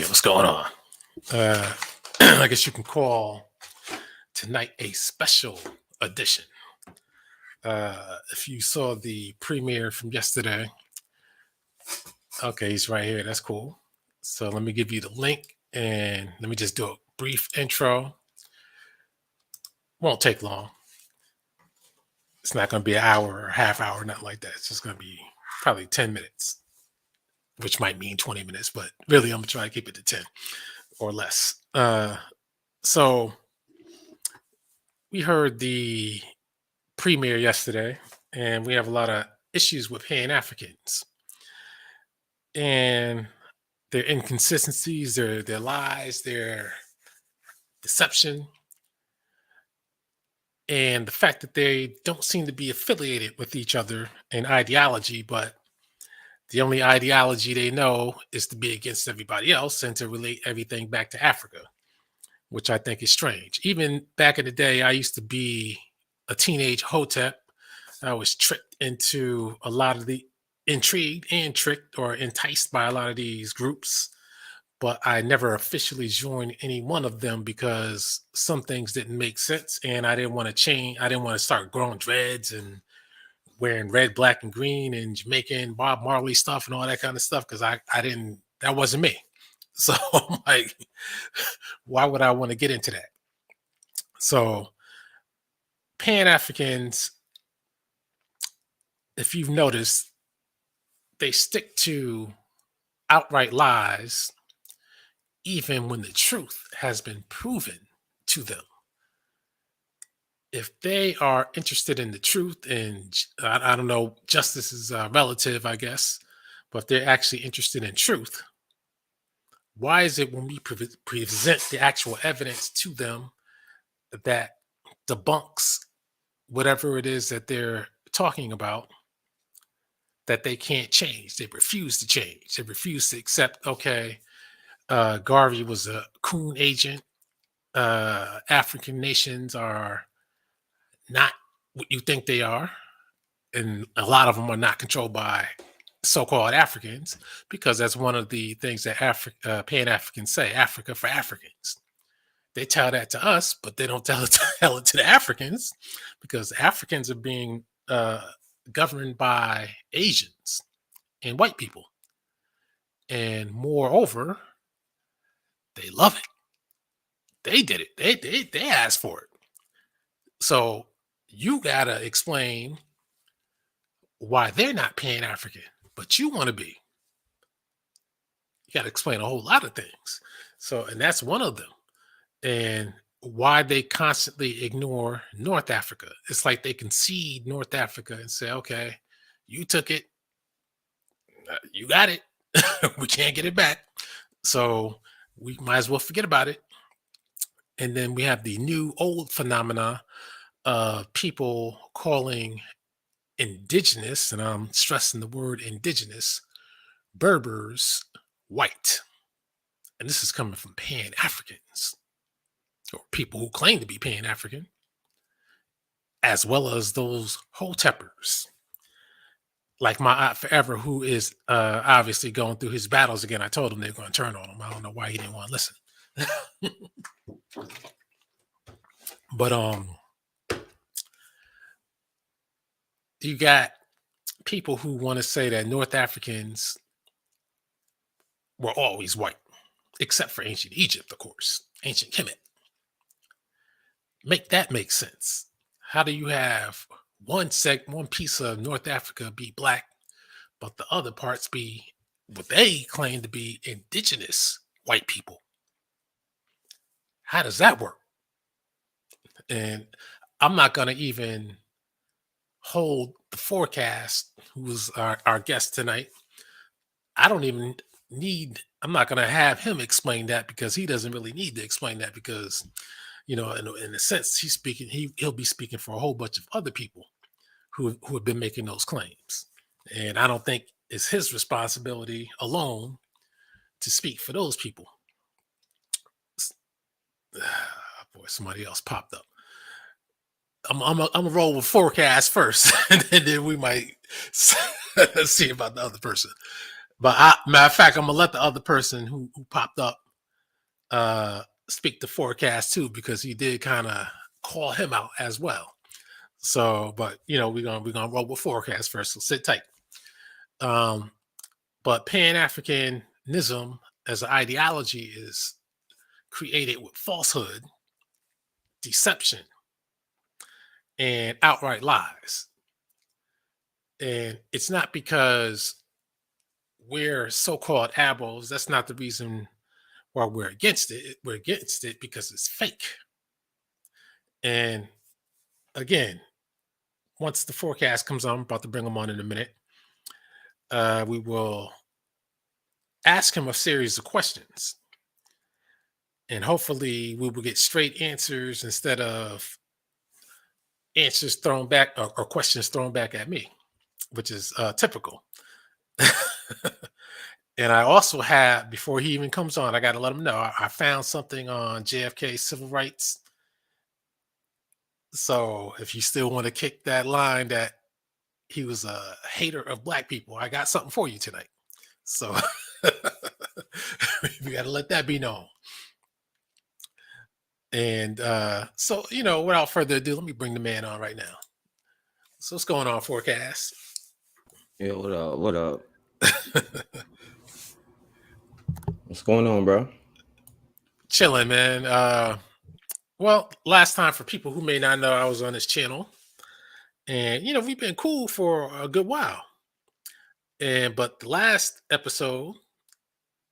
Yeah, what's going on? Uh, I guess you can call tonight a special edition. If you saw the premiere from yesterday, okay, he's right here. That's cool. So let me give you the link and let me just do a brief intro. Won't take long. It's not going to be an hour or half hour, nothing like that. It's just going to be probably 10 minutes, which might mean 20 minutes, but really I'm going to try to keep it to 10 or less. So we heard the premiere yesterday, and we have a lot of issues with Pan-Africans and their inconsistencies, their lies, their deception, and the fact that they don't seem to be affiliated with each other in ideology, but the only ideology they know is to be against everybody else and to relate everything back to Africa, which I think is strange. Even back in the day, I used to be a teenage hotep. I was tricked into a lot of the intrigued and tricked or enticed by a lot of these groups, but I never officially joined any one of them because some things didn't make sense and I didn't want to change. I didn't want to start growing dreads and wearing red, black, and green and Jamaican Bob Marley stuff and all that kind of stuff because I didn't, that wasn't me. So I'm like, why would I want to get into that? So Pan-Africans, if you've noticed, they stick to outright lies even when the truth has been proven to them. If they are interested in the truth, and I don't know, justice is relative, I guess, but if they're actually interested in truth, why is it when we present the actual evidence to them that debunks whatever it is that they're talking about, that they can't change? They refuse to change. They refuse to accept, okay, Garvey was a coon agent. African nations are not what you think they are. And a lot of them are not controlled by so-called Africans, because that's one of the things that Pan-Africans say, Africa for Africans. They tell that to us, but they don't tell it to the Africans, because Africans are being governed by Asians and white people. And moreover, they love it. They did it. They asked for it. So you gotta explain why they're not Pan-African, but you want to be. You gotta explain a whole lot of things. So, and that's one of them. And why they constantly ignore North Africa. It's like they concede North Africa and say, okay, you took it, you got it. We can't get it back. So we might as well forget about it. And then we have the new old phenomena of people calling indigenous, and I'm stressing the word indigenous, Berbers white. And this is coming from Pan-Africans, or people who claim to be Pan-African, as well as those Hoteppers, like my aunt Forever, who is obviously going through his battles again. I told him they're going to turn on him. I don't know why he didn't want to listen. But you got people who want to say that North Africans were always white, except for ancient Egypt, of course, ancient Kemet. Make that make sense. How do you have one piece of North Africa be black, but the other parts be what they claim to be indigenous white people? How does that work? And I'm not going to even hold the forecast, who was our guest tonight. I don't even I'm not going to have him explain that, because he doesn't really need to explain that, because, you know, in a sense, he'll be speaking for a whole bunch of other people who have been making those claims. And I don't think it's his responsibility alone to speak for those people. Boy, somebody else popped up. I'm gonna roll with forecast first, and then we might see about the other person. But matter of fact, I'm gonna let the other person who popped up speak the forecast too, because he did kind of call him out as well. So, but we're gonna roll with forecast first. So sit tight. Um, but Pan Africanism as an ideology is created with falsehood, deception, and outright lies. And it's not because we're so-called abos. That's not the reason why we're against it. We're against it because it's fake. And again, once the forecast comes on, I'm about to bring them on in a minute. We will ask him a series of questions, and hopefully, we will get straight answers instead of answers thrown back or questions thrown back at me, which is typical. And I also have, before he even comes on, I got to let him know I found something on JFK civil rights. So if you still want to kick that line that he was a hater of black people, I got something for you tonight. So we got to let that be known. And so, without further ado, let me bring the man on right now. So what's going on, forecast? Yeah, what up? What up? What's going on, bro? Chilling, man. Well, last time, for people who may not know, I was on this channel, and we've been cool for a good while. And but the last episode,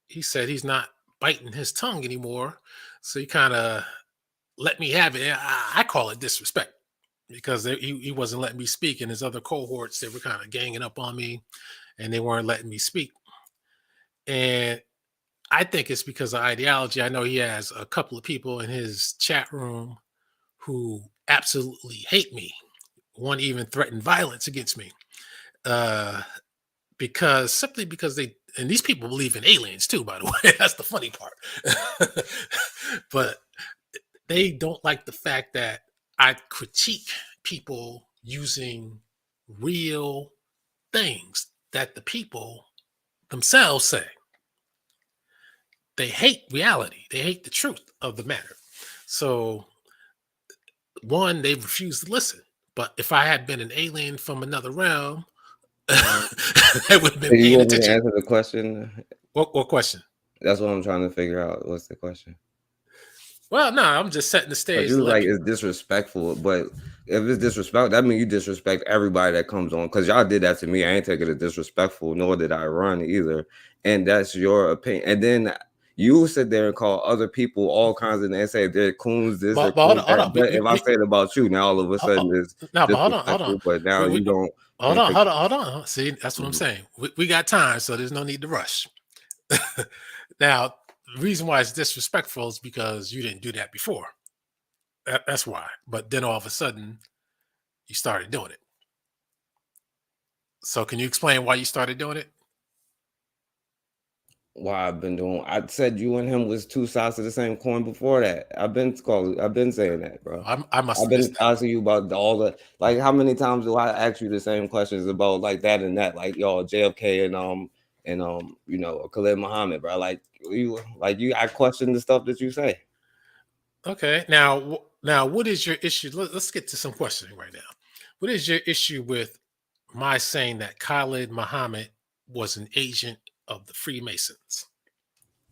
he said he's not biting his tongue anymore, so he kind of let me have it. And I call it disrespect, because he wasn't letting me speak, and his other cohorts, they were kind of ganging up on me, and they weren't letting me speak. And I think it's because of ideology. I know he has a couple of people in his chat room who absolutely hate me. One even threatened violence against me, uh, because simply because they, and these people believe in aliens too. By the way, that's the funny part. But they don't like the fact that I critique people using real things that the people themselves say. They hate reality. They hate the truth of the matter. So, one, they refuse to listen. But if I had been an alien from another realm, I would have been So you paying want me to attention. answer the question? What question? That's what I'm trying to figure out. What's the question? Well, no, I'm just setting the Because stage you to was let like people. it's disrespectful, but if it's disrespectful, that means you disrespect everybody that comes on. Because y'all did that to me. I ain't taking it disrespectful, nor did I run either. And that's your opinion. And then you sit there and call other people all kinds of names, say they're coons this or But hold coons on, hold that. on. But if I say it about you, now all of a Ho- ho- sudden it's no, but hold on, hold on. disrespectful. But now We, you we, hold don't on, take. hold on. See, that's what I'm Mhm. saying. We got time, so there's no need to rush. Now, the reason why it's disrespectful is because you didn't do that before. That's why. But then all of a sudden, you started doing it. So, can you explain why you started doing it? Why I've been doing. I said you and him was two sides of the same coin before that. I've been saying that, bro. I must I've have missed been that. asking you about all the like. How many times do I ask you the same questions about like that and that? Like y'all JFK and Khalid Muhammad, bro. I question the stuff that you say. Okay. Now, what is your issue? Let's get to some questioning right now. What is your issue with my saying that Khalid Muhammad was an agent of the Freemasons?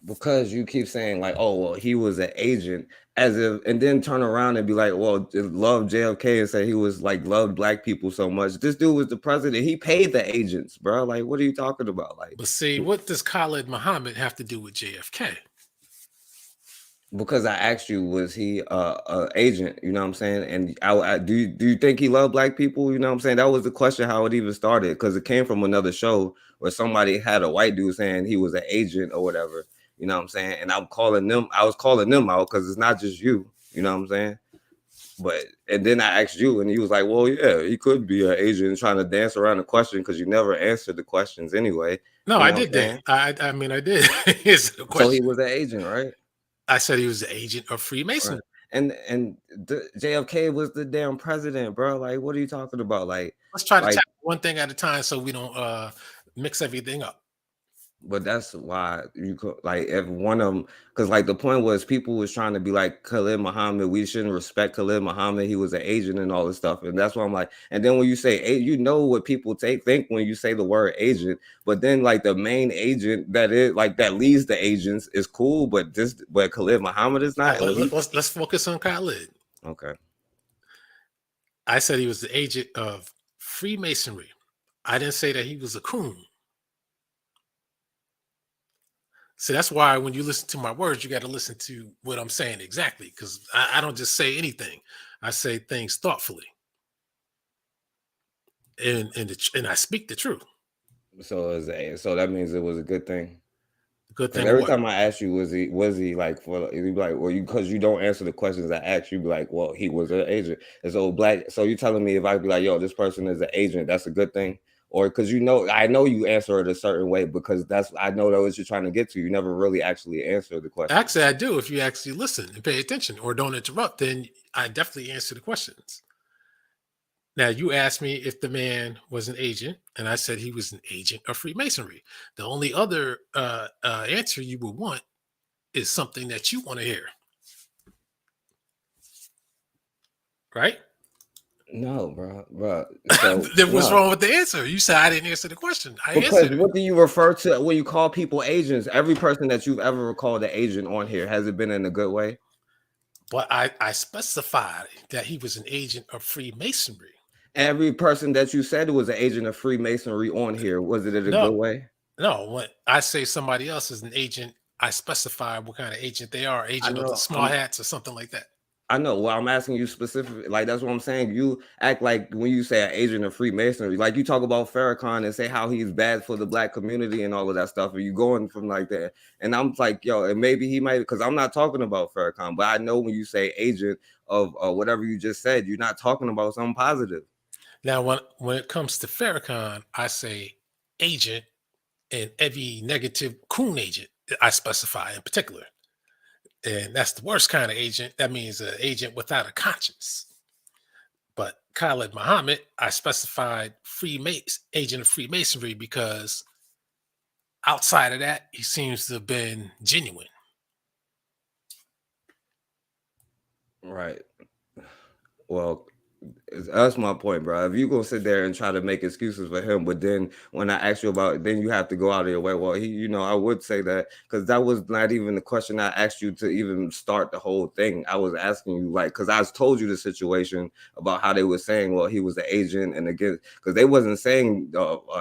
Because you keep saying like, oh well, he was an agent, as if, and then turn around and be like, well, just love JFK and say he was like loved black people so much. This dude was the president. He paid the agents, bro. Like, what are you talking about? Like, But see, what does Khalid Muhammad have to do with JFK? because I asked you, was he a agent? You know what I'm saying? And do you think he loved black people? You know what I'm saying? That was the question how it even started because it came from another show where somebody had a white dude saying he was an agent or whatever. You know what I'm saying? And I was calling them out because it's not just you. You know what I'm saying? But and then I asked you, and he was like, "Well, yeah, he could be an agent trying to dance around the question because you never answered the questions anyway." No, You I know what did I'm that. saying? I mean, I did answer the So he question. was an agent, right? I said he was the agent of Right. Freemason. And JFK was the damn president, bro. Like, what are you talking about? Let's try to Like tackle one thing at a time so we don't mix everything up. But that's why you could like if one of them, because like the point was people was trying to be like Khalid Muhammad. We shouldn't respect Khalid Muhammad. He was an agent and all this stuff, and that's why I'm like. And then when you say you know what people think when you say the word agent, but then like the main agent that is like that leads the agents is cool, but Khalid Muhammad is not. Or he Let's focus on Khalid. okay. I said he was the agent of Freemasonry. I didn't say that he was a coon. So that's why when you listen to my words, you got to listen to what I'm saying exactly, because I don't just say anything. I say things thoughtfully, and I speak the truth. So that means it was a good thing. Good Because thing of every what? time I ask you, was he like for you be like, well, you because you don't answer the questions I ask you, be like, well, he was an agent. And so black, so you telling me if I be like, yo, this person is an agent, that's a good thing, or because I know you answer it a certain way because that's I know that what you're trying to get to. You never really actually answer the question. Actually, I do. If you actually listen and pay attention or don't interrupt, then I definitely answer the questions. Now, you asked me if the man was an agent, and I said he was an agent of Freemasonry. The only other answer you would want is something that you want to hear, right? No, bro. So Then what's no, wrong with the answer? You said I didn't answer the question. I because answered it. what do you refer to when you call people agents? Every person that you've ever called an agent on here has it been in a good way? But I specified that he was an agent of Freemasonry. Every person that you said was an agent of Freemasonry on here, was it in a No, good way? no. When I say somebody else is an agent, I specify what kind of agent they are, I agent of the know. small hats or something like that. I know. Well, I'm asking you specifically. Like that's what I'm saying. You act like when you say an agent of Freemasonry, like you talk about Farrakhan and say how he's bad for the black community and all of that stuff. Are you going from like that? And I'm like, yo, and maybe he might, because I'm not talking about Farrakhan, but I know when you say agent of whatever you just said, you're not talking about something positive. Now, when it comes to Farrakhan, I say agent, and every negative coon agent I specify in particular. And that's the worst kind of agent. That means an agent without a conscience. But Khalid Muhammad, I specified agent of Freemasonry because outside of that, he seems to have been genuine. Right. Well, that's my point, bro. If you gonna sit there and try to make excuses for him, but then when I ask you about it, then you have to go out of your way. Well, I would say that because that was not even the question I asked you to even start the whole thing. I was asking you like because I told you the situation about how they were saying, well, he was an agent, and again, because they wasn't saying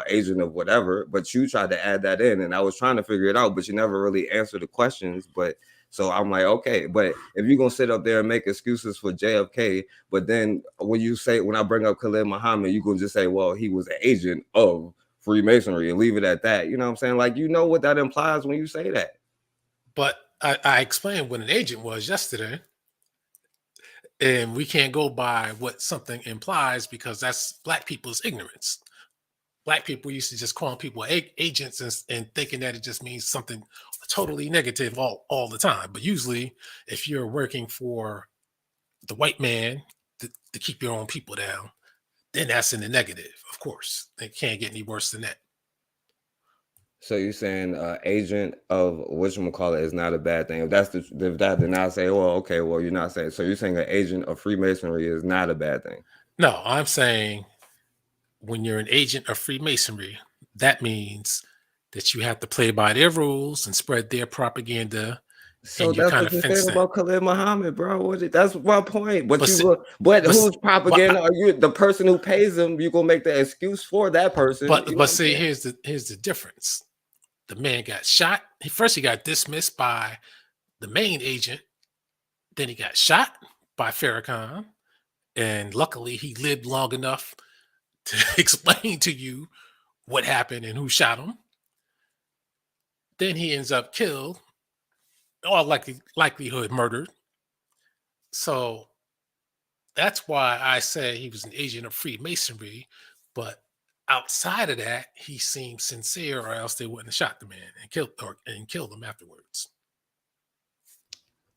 agent of whatever, but you tried to add that in, and I was trying to figure it out, but you never really answered the questions. But so I'm like, okay, but if you're gonna sit up there and make excuses for JFK, but then when I bring up Khalid Muhammad, you can just say, well, he was an agent of Freemasonry and leave it at that. You know what I'm saying? Like, you know what that implies when you say that. But I explained what an agent was yesterday, and we can't go by what something implies because that's black people's ignorance. Black people used to just calling people agents and thinking that it just means something totally negative all the time. But usually, if you're working for the white man to keep your own people down, then that's in the negative, of course. It can't get any worse than that. So you're saying agent of whatchamacallit is not a bad thing. If that, then I say, well, okay, well, you're not saying. So you're saying an agent of Freemasonry is not a bad thing. No, I'm saying when you're an agent of Freemasonry, that means that you have to play by their rules and spread their propaganda, So and you're that's kind what of you're saying fenced in. about Khalid Muhammad, bro. That's my point. But But you see, go, but but whose but propaganda are you? The person who pays them, you gonna make the excuse for that person. You know but what I'm see, saying? here's the difference. The man got shot. First, he got dismissed by the main agent. Then he got shot by Farrakhan, and luckily, he lived long enough to explain to you what happened and who shot him. Then he ends up killed, or likelihood murdered. So that's why I say he was an agent of Freemasonry. But outside of that, he seemed sincere, or else they wouldn't have shot the man and killed him afterwards.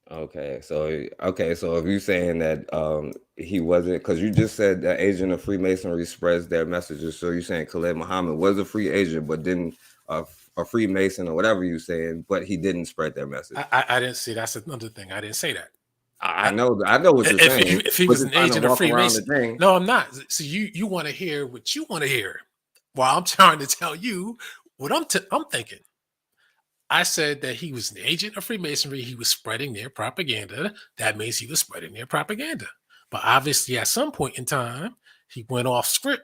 So if you saying that he wasn't, because you just said the agent of Freemasonry spreads their messages, so you're saying Khalid Muhammad was a free agent but didn't a Freemason or whatever you saying, but he didn't spread their message. I didn't see. That's another thing. I didn't say that. I know what you're saying, If he but was you're an trying to agent of walk around the Freemason, thing. no, I'm not. So you want to hear what you want to hear, while I'm trying to tell you what I'm thinking. I said that he was an agent of Freemasonry. He was spreading their propaganda. That means he was spreading their propaganda. But obviously, at some point in time, he went off script,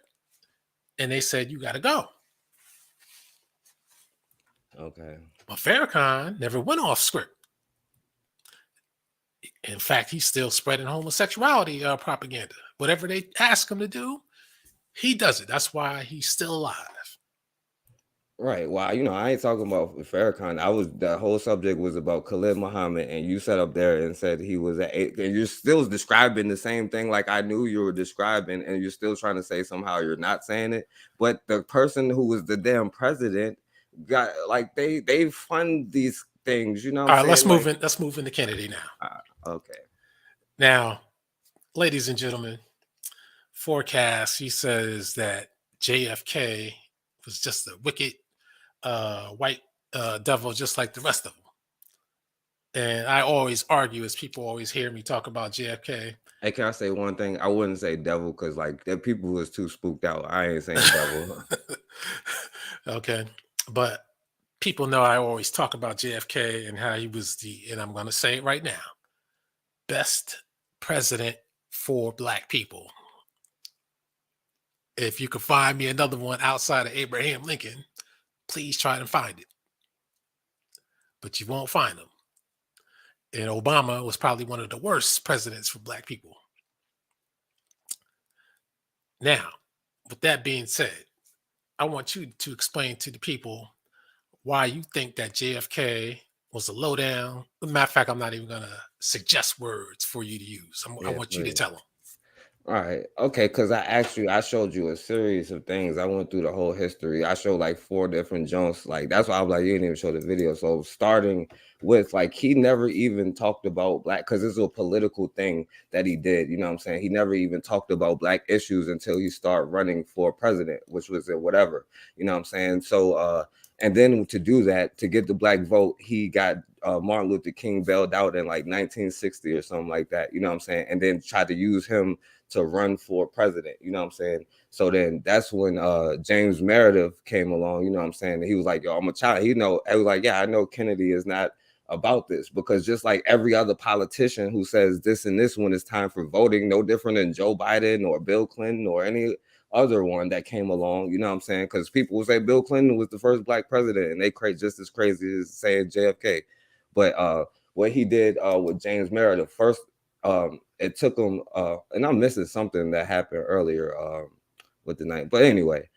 and they said you got to go. Okay. But Farrakhan never went off script. In fact, he's still spreading homosexuality propaganda. Whatever they ask him to do, he does it. That's why he's still alive. Right. Well, I ain't talking about Farrakhan. The whole subject was about Khalid Muhammad, and you sat up there and said he was and you're still describing the same thing like I knew you were describing, and you're still trying to say somehow you're not saying it. But the person who was the damn president got like they fund these things, you know what All I'm right, let's saying? move Like, in. Let's move into Kennedy now. okay. Now, ladies and gentlemen, forecast. He says that JFK was just a wicked white devil, just like the rest of them. And I always argue, as people always hear me talk about JFK. Hey, can I say one thing? I wouldn't say devil because like the people was too spooked out. I ain't saying devil. Okay, but people know I always talk about JFK and how he was and I'm going to say it right now, best president for black people. If you could find me another one outside of Abraham Lincoln, please try to find it. But you won't find them. And Obama was probably one of the worst presidents for black people. Now, with that being said, I want you to explain to the people why you think that JFK was a lowdown. Matter of fact, I'm not even going to suggest words for you to use. I Yeah, want you to please. tell them. All right. Okay. Because I showed you a series of things. I went through the whole history. I showed like 4 different jumps. Like that's why I was like, you didn't even show the video. So starting with like he never even talked about black because it's a political thing that he did. You know what I'm saying? He never even talked about black issues until he started running for president, which was whatever. You know what I'm saying? So and then to do that, to get the black vote, he got Martin Luther King bailed out in like 1960 or something like that. You know what I'm saying? And then tried to use him to run for president, you know what I'm saying? So then that's when James Meredith came along, you know what I'm saying? And he was like, yo, I'm a child. I was like, yeah, I know Kennedy is not about this because just like every other politician who says this and this when it's time for voting, no different than Joe Biden or Bill Clinton or any other one that came along, you know what I'm saying? Because people will say Bill Clinton was the first black president and they create just as crazy as saying JFK. But what he did with James Meredith, first it took him and I'm missing something that happened earlier with the night. But anyway,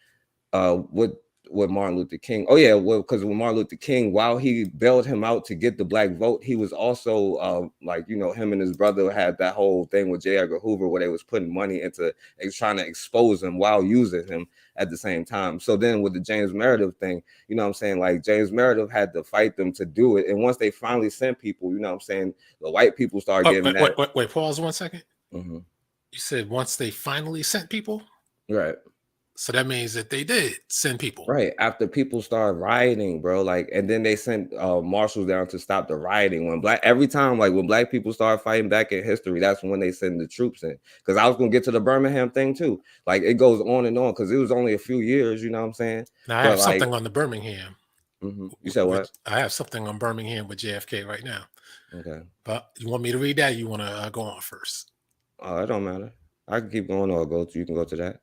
with Martin Luther King. Oh yeah, well, because with Martin Luther King, while he bailed him out to get the black vote, he was also like, him and his brother had that whole thing with J. Edgar Hoover where they was putting money into trying to expose him while using him at the same time. So then with the James Meredith thing, you know what I'm saying? Like James Meredith had to fight them to do it. And once they finally sent people, you know what I'm saying? The white people started getting mad. Wait, pause 1 second. Mm-hmm. You said once they finally sent people? Right. So that means that they did send people. Right. After people started rioting, bro, like, and then they sent marshals down to stop the rioting. Every time, like when black people started fighting back in history, that's when they send the troops in. Because I was gonna get to the Birmingham thing too. Like it goes on and on because it was only a few years, you know what I'm saying? Now I But have like, something on the Birmingham. You said what? I have something on Birmingham with JFK right now. Okay. But you want me to read that? Or you want to go on first? Oh, it don't matter. I can keep going or you can go to that.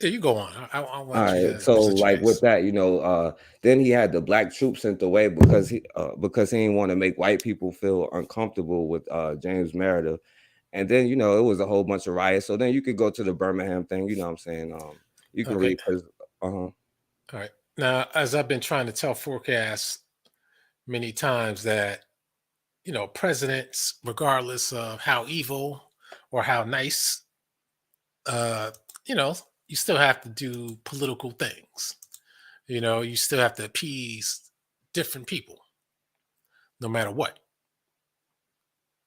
Yeah, you go on. I All want you right, to so present your like with case. that, then he had the black troops sent away because he didn't want to make white people feel uncomfortable with James Meredith, and then it was a whole bunch of riots. So then you could go to the Birmingham thing, you know what I'm saying? You can Okay. read because All right. Now, as I've been trying to tell forecasts many times that, presidents, regardless of how evil or how nice, uh, you know, you still have to do political things. You still have to appease different people, no matter what.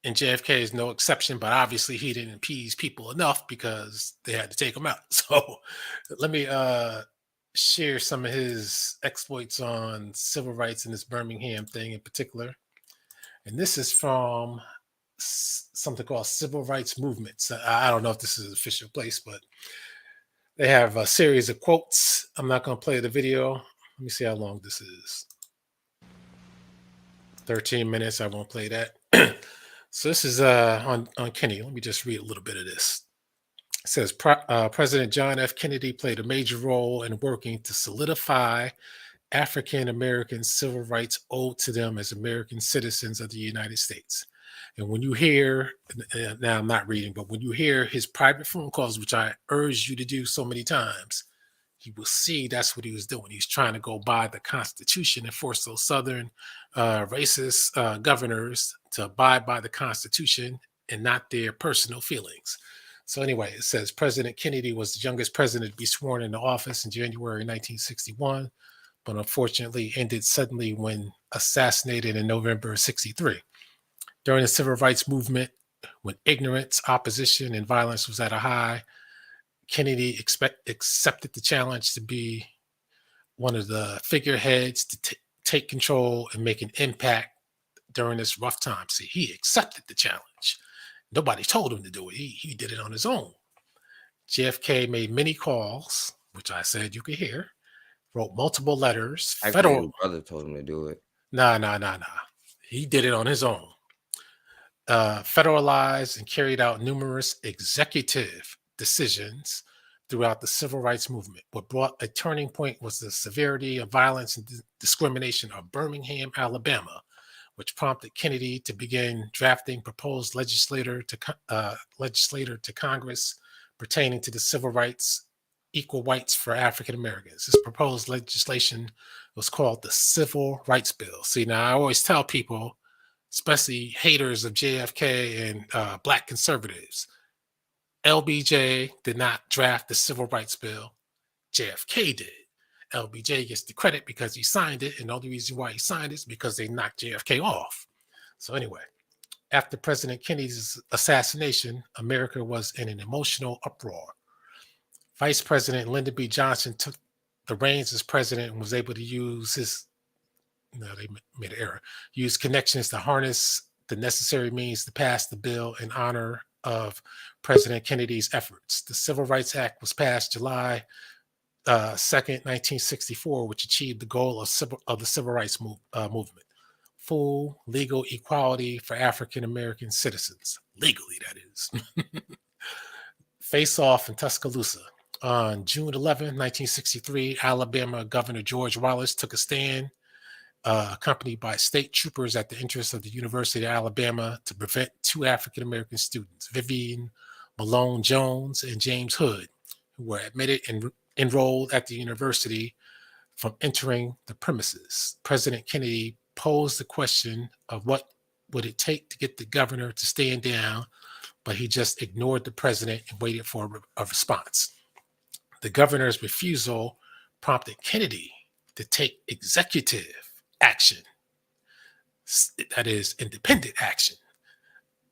And JFK is no exception, but obviously he didn't appease people enough because they had to take him out. So let me share some of his exploits on civil rights and this Birmingham thing in particular. And this is from something called Civil Rights Movements. I don't know if this is an official place, but they have a series of quotes. I'm not going to play the video. Let me see how long this is. 13 minutes. I won't play that. So this is on Kennedy. Let me just read a little bit of this. It says President John F. Kennedy played a major role in working to solidify African American civil rights owed to them as American citizens of the United States. And when you hear, now I'm not reading, but when you hear his private phone calls, which I urge you to do so many times, you will see that's what he was doing. He's trying to go by the Constitution and force those Southern racist governors to abide by the Constitution and not their personal feelings. So anyway, it says President Kennedy was the youngest president to be sworn into office in January 1961, but unfortunately ended suddenly when assassinated in November of 63. During the civil rights movement, when ignorance, opposition, and violence was at a high, Kennedy accepted the challenge to be one of the figureheads to take control and make an impact during this rough time. See, he accepted the challenge. Nobody told him to do it. He did it on his own. JFK made many calls, which I said you could hear, wrote multiple letters. Actually, his brother told him to do it. Nah. He did it on his own. Federalized and carried out numerous executive decisions throughout the civil rights movement. What brought a turning point was the severity of violence and discrimination of Birmingham, Alabama, which prompted Kennedy to begin drafting proposed legislator to Congress pertaining to the civil rights, equal rights for African Americans. This proposed legislation was called the Civil Rights Bill. See, now I always tell people, especially haters of JFK and Black conservatives, LBJ did not draft the Civil Rights Bill. JFK did. LBJ gets the credit because he signed it, and the only reason why he signed it is because they knocked JFK off. So anyway, after President Kennedy's assassination, America was in an emotional uproar. Vice President Lyndon B. Johnson took the reins as president and was able to use they made an error, use connections to harness the necessary means to pass the bill in honor of President Kennedy's efforts. The Civil Rights Act was passed July 2nd, 1964, which achieved the goal of the civil rights movement. Full legal equality for African American citizens. Legally, that is. Face off in Tuscaloosa. On June 11, 1963, Alabama Governor George Wallace took a stand, accompanied by state troopers at the entrance of the University of Alabama to prevent two African American students, Vivian Malone Jones and James Hood, who were admitted and enrolled at the university, from entering the premises. President Kennedy posed the question of what would it take to get the governor to stand down, but he just ignored the president and waited for a response. The governor's refusal prompted Kennedy to take executive action, that is, independent action,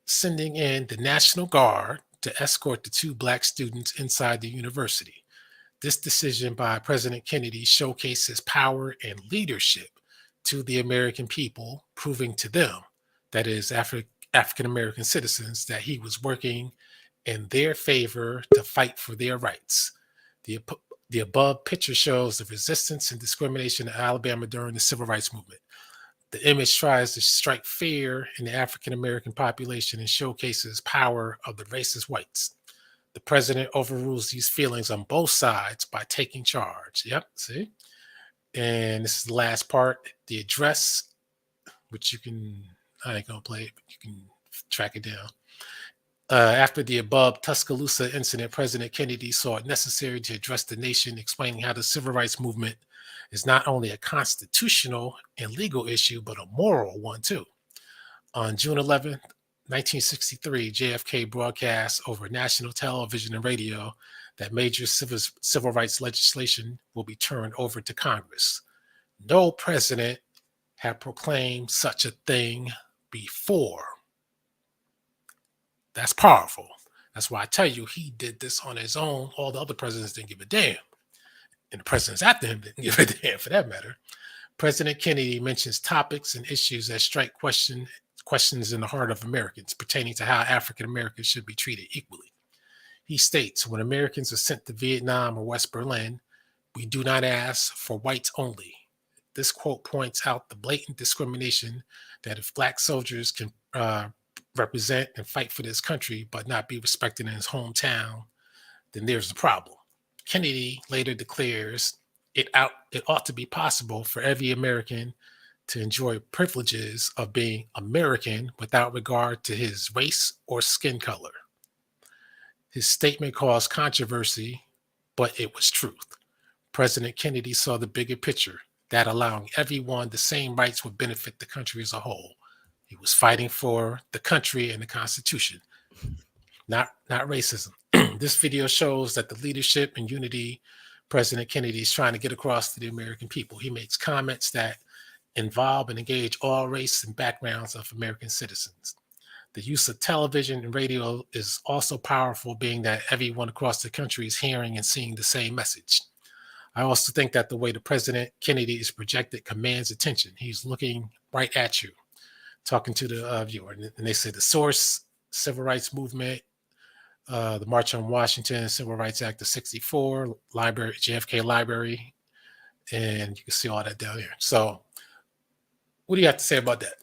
sending in the National Guard to escort the two Black students inside the university. This decision by President Kennedy showcased his power and leadership to the American people, proving to them, that is, African American citizens, that he was working in their favor to fight for their rights. The above picture shows the resistance and discrimination in Alabama during the civil rights movement. The image tries to strike fear in the African American population and showcases power of the racist whites. The president overrules these feelings on both sides by taking charge. Yep, see? And this is the last part, the address, which I ain't gonna play it, but you can track it down. After the above Tuscaloosa incident, President Kennedy saw it necessary to address the nation, explaining how the civil rights movement is not only a constitutional and legal issue, but a moral one too. On June 11th, 1963, JFK broadcast over national television and radio that major civil rights legislation will be turned over to Congress. No president had proclaimed such a thing before. That's powerful. That's why I tell you, he did this on his own. All the other presidents didn't give a damn. and the presidents after him didn't give a damn for that matter. President Kennedy mentions topics and issues that strike questions in the heart of Americans pertaining to how African Americans should be treated equally. He states, when Americans are sent to Vietnam or West Berlin, we do not ask for whites only. This quote points out the blatant discrimination that if black soldiers can represent and fight for this country but not be respected in his hometown, then there's a problem. Kennedy later declares it ought to be possible for every American to enjoy privileges of being American without regard to his race or skin color. His statement caused controversy, but it was truth. President Kennedy saw the bigger picture, that allowing everyone the same rights would benefit the country as a whole. He was fighting for the country and the Constitution, not racism. This video shows that the leadership and unity President Kennedy is trying to get across to the American people. He makes comments that involve and engage all race and backgrounds of American citizens. The use of television and radio is also powerful, being that everyone across the country is hearing and seeing the same message. I also think that the way the President Kennedy is projected commands attention. He's looking right at you, talking to the viewer. And they say the source, civil rights movement, the March on Washington, Civil Rights Act of 64, library, JFK Library, and you can see all that down here. So what do you have to say about that?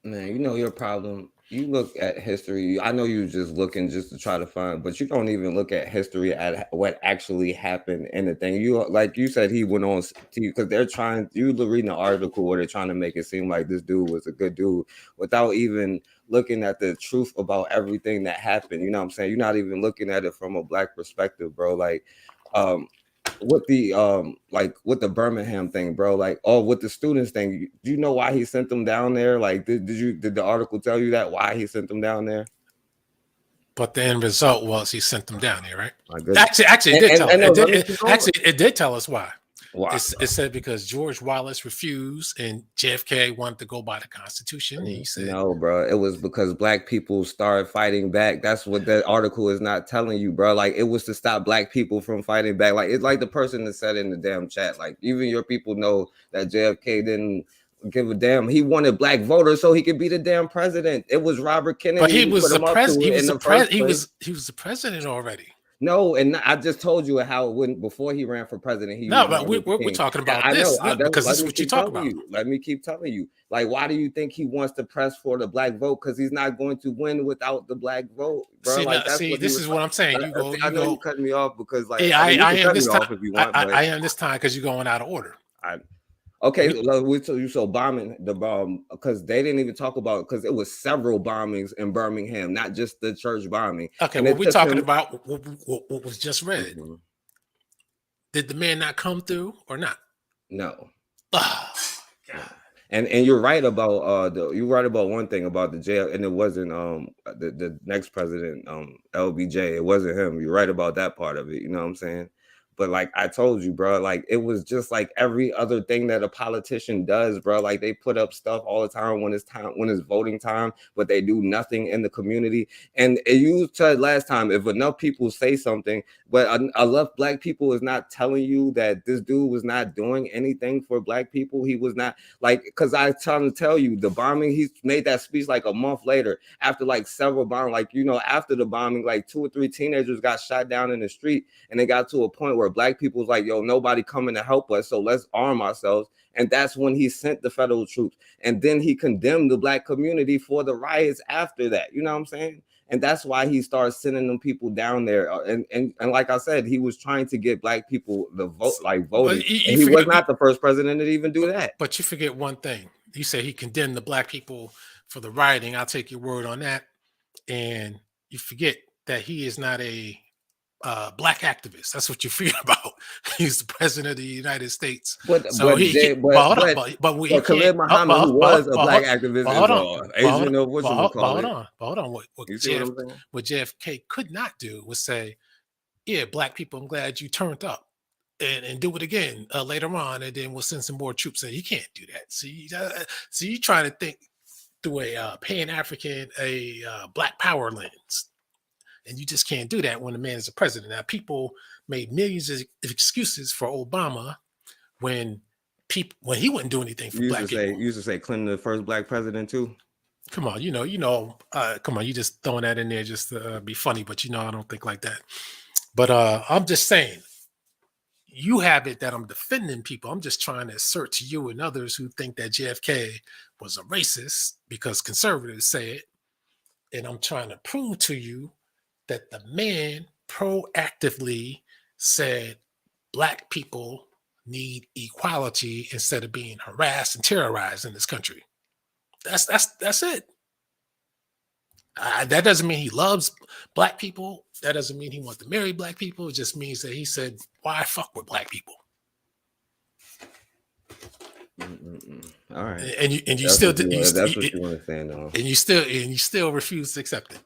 Man, you know your problem. You look at history. I know you're just looking just to try to find, but you don't even look at history at what actually happened in the thing. You like you said he went on to because they're trying. You reading an article where they're trying to make it seem like this dude was a good dude without even looking at the truth about everything that happened. You know what I'm saying? You're not even looking at it from a black perspective, bro. Like, with the Birmingham thing, bro, like, oh, with the students thing, do you know why he sent them down there? Like, did the article tell you that why he sent them down there? But the end result was he sent them down here, right? My goodness. Actually, it did tell. It did tell us why. Wow. It said because George Wallace refused and JFK wanted to go by the Constitution. He said, no, bro, it was because black people started fighting back. That's what that article is not telling you, bro. Like, it was to stop black people from fighting back. Like, it's like the person that said in the damn chat, like, even your people know that JFK didn't give a damn. He wanted black voters so he could be the damn president. It was Robert Kennedy. But he was the president. He was the president already. No, and I just told you how it went before he ran for president. But we're talking about this because this is what you talk about. Let me keep telling you. Like, why do you think he wants to press for the black vote? Because he's not going to win without the black vote, bro. This is what I'm saying. I know you cut me off because, like, I am this time. I am this time because you're going out of order. Okay, so bombing the bomb because they didn't even talk about because it was several bombings in Birmingham, not just the church bombing. Okay, well, we're talking about what was just read. Mm-hmm. Did the man not come through or not? No. Oh, God. And you're right about one thing about the jail, and it wasn't the next president, LBJ. It wasn't him. You're right about that part of it. You know what I'm saying? But like I told you, bro, like it was just like every other thing that a politician does, bro. Like they put up stuff all the time when it's voting time, but they do nothing in the community. And you said last time, if enough people say something, but enough black people is not telling you that this dude was not doing anything for black people. He was not like, because I trying to tell you the bombing, he made that speech like a month later after like several bombings, like, you know, after the bombing, like 2 or 3 teenagers got shot down in the street, and they got to a point where black people was like, yo, nobody coming to help us, so let's arm ourselves. And that's when he sent the federal troops. And then he condemned the black community for the riots after that. You know what I'm saying? And that's why he started sending them people down there. And like I said, he was trying to get black people to vote, like voting. He was not the first president to even do that. But you forget one thing. You say he condemned the black people for the rioting. I'll take your word on that. And you forget that he is not a black activist. That's what you forget about. He's the president of the United States. But Khalid Muhammad, who was a black activist, hold on. What JFK could not do was say, yeah, black people, I'm glad you turned up, and do it again later on, and then we'll send some more troops in. You can't do that. So you trying to think through a pan-African, black power lens. And you just can't do that when a man is a president. Now, people made millions of excuses for Obama when he wouldn't do anything for black people. You used to say Clinton the first black president too. Come on, come on, you just throwing that in there just to be funny, but I don't think like that. But I'm just saying, you have it that I'm defending people. I'm just trying to assert to you and others who think that JFK was a racist because conservatives say it. And I'm trying to prove to you that the man proactively said black people need equality instead of being harassed and terrorized in this country. That's it. That doesn't mean he loves black people. That doesn't mean he wants to marry black people. It just means that he said, "Why fuck with black people?" All right, and you that's still that's what you want to stand on, and you still refuse to accept it.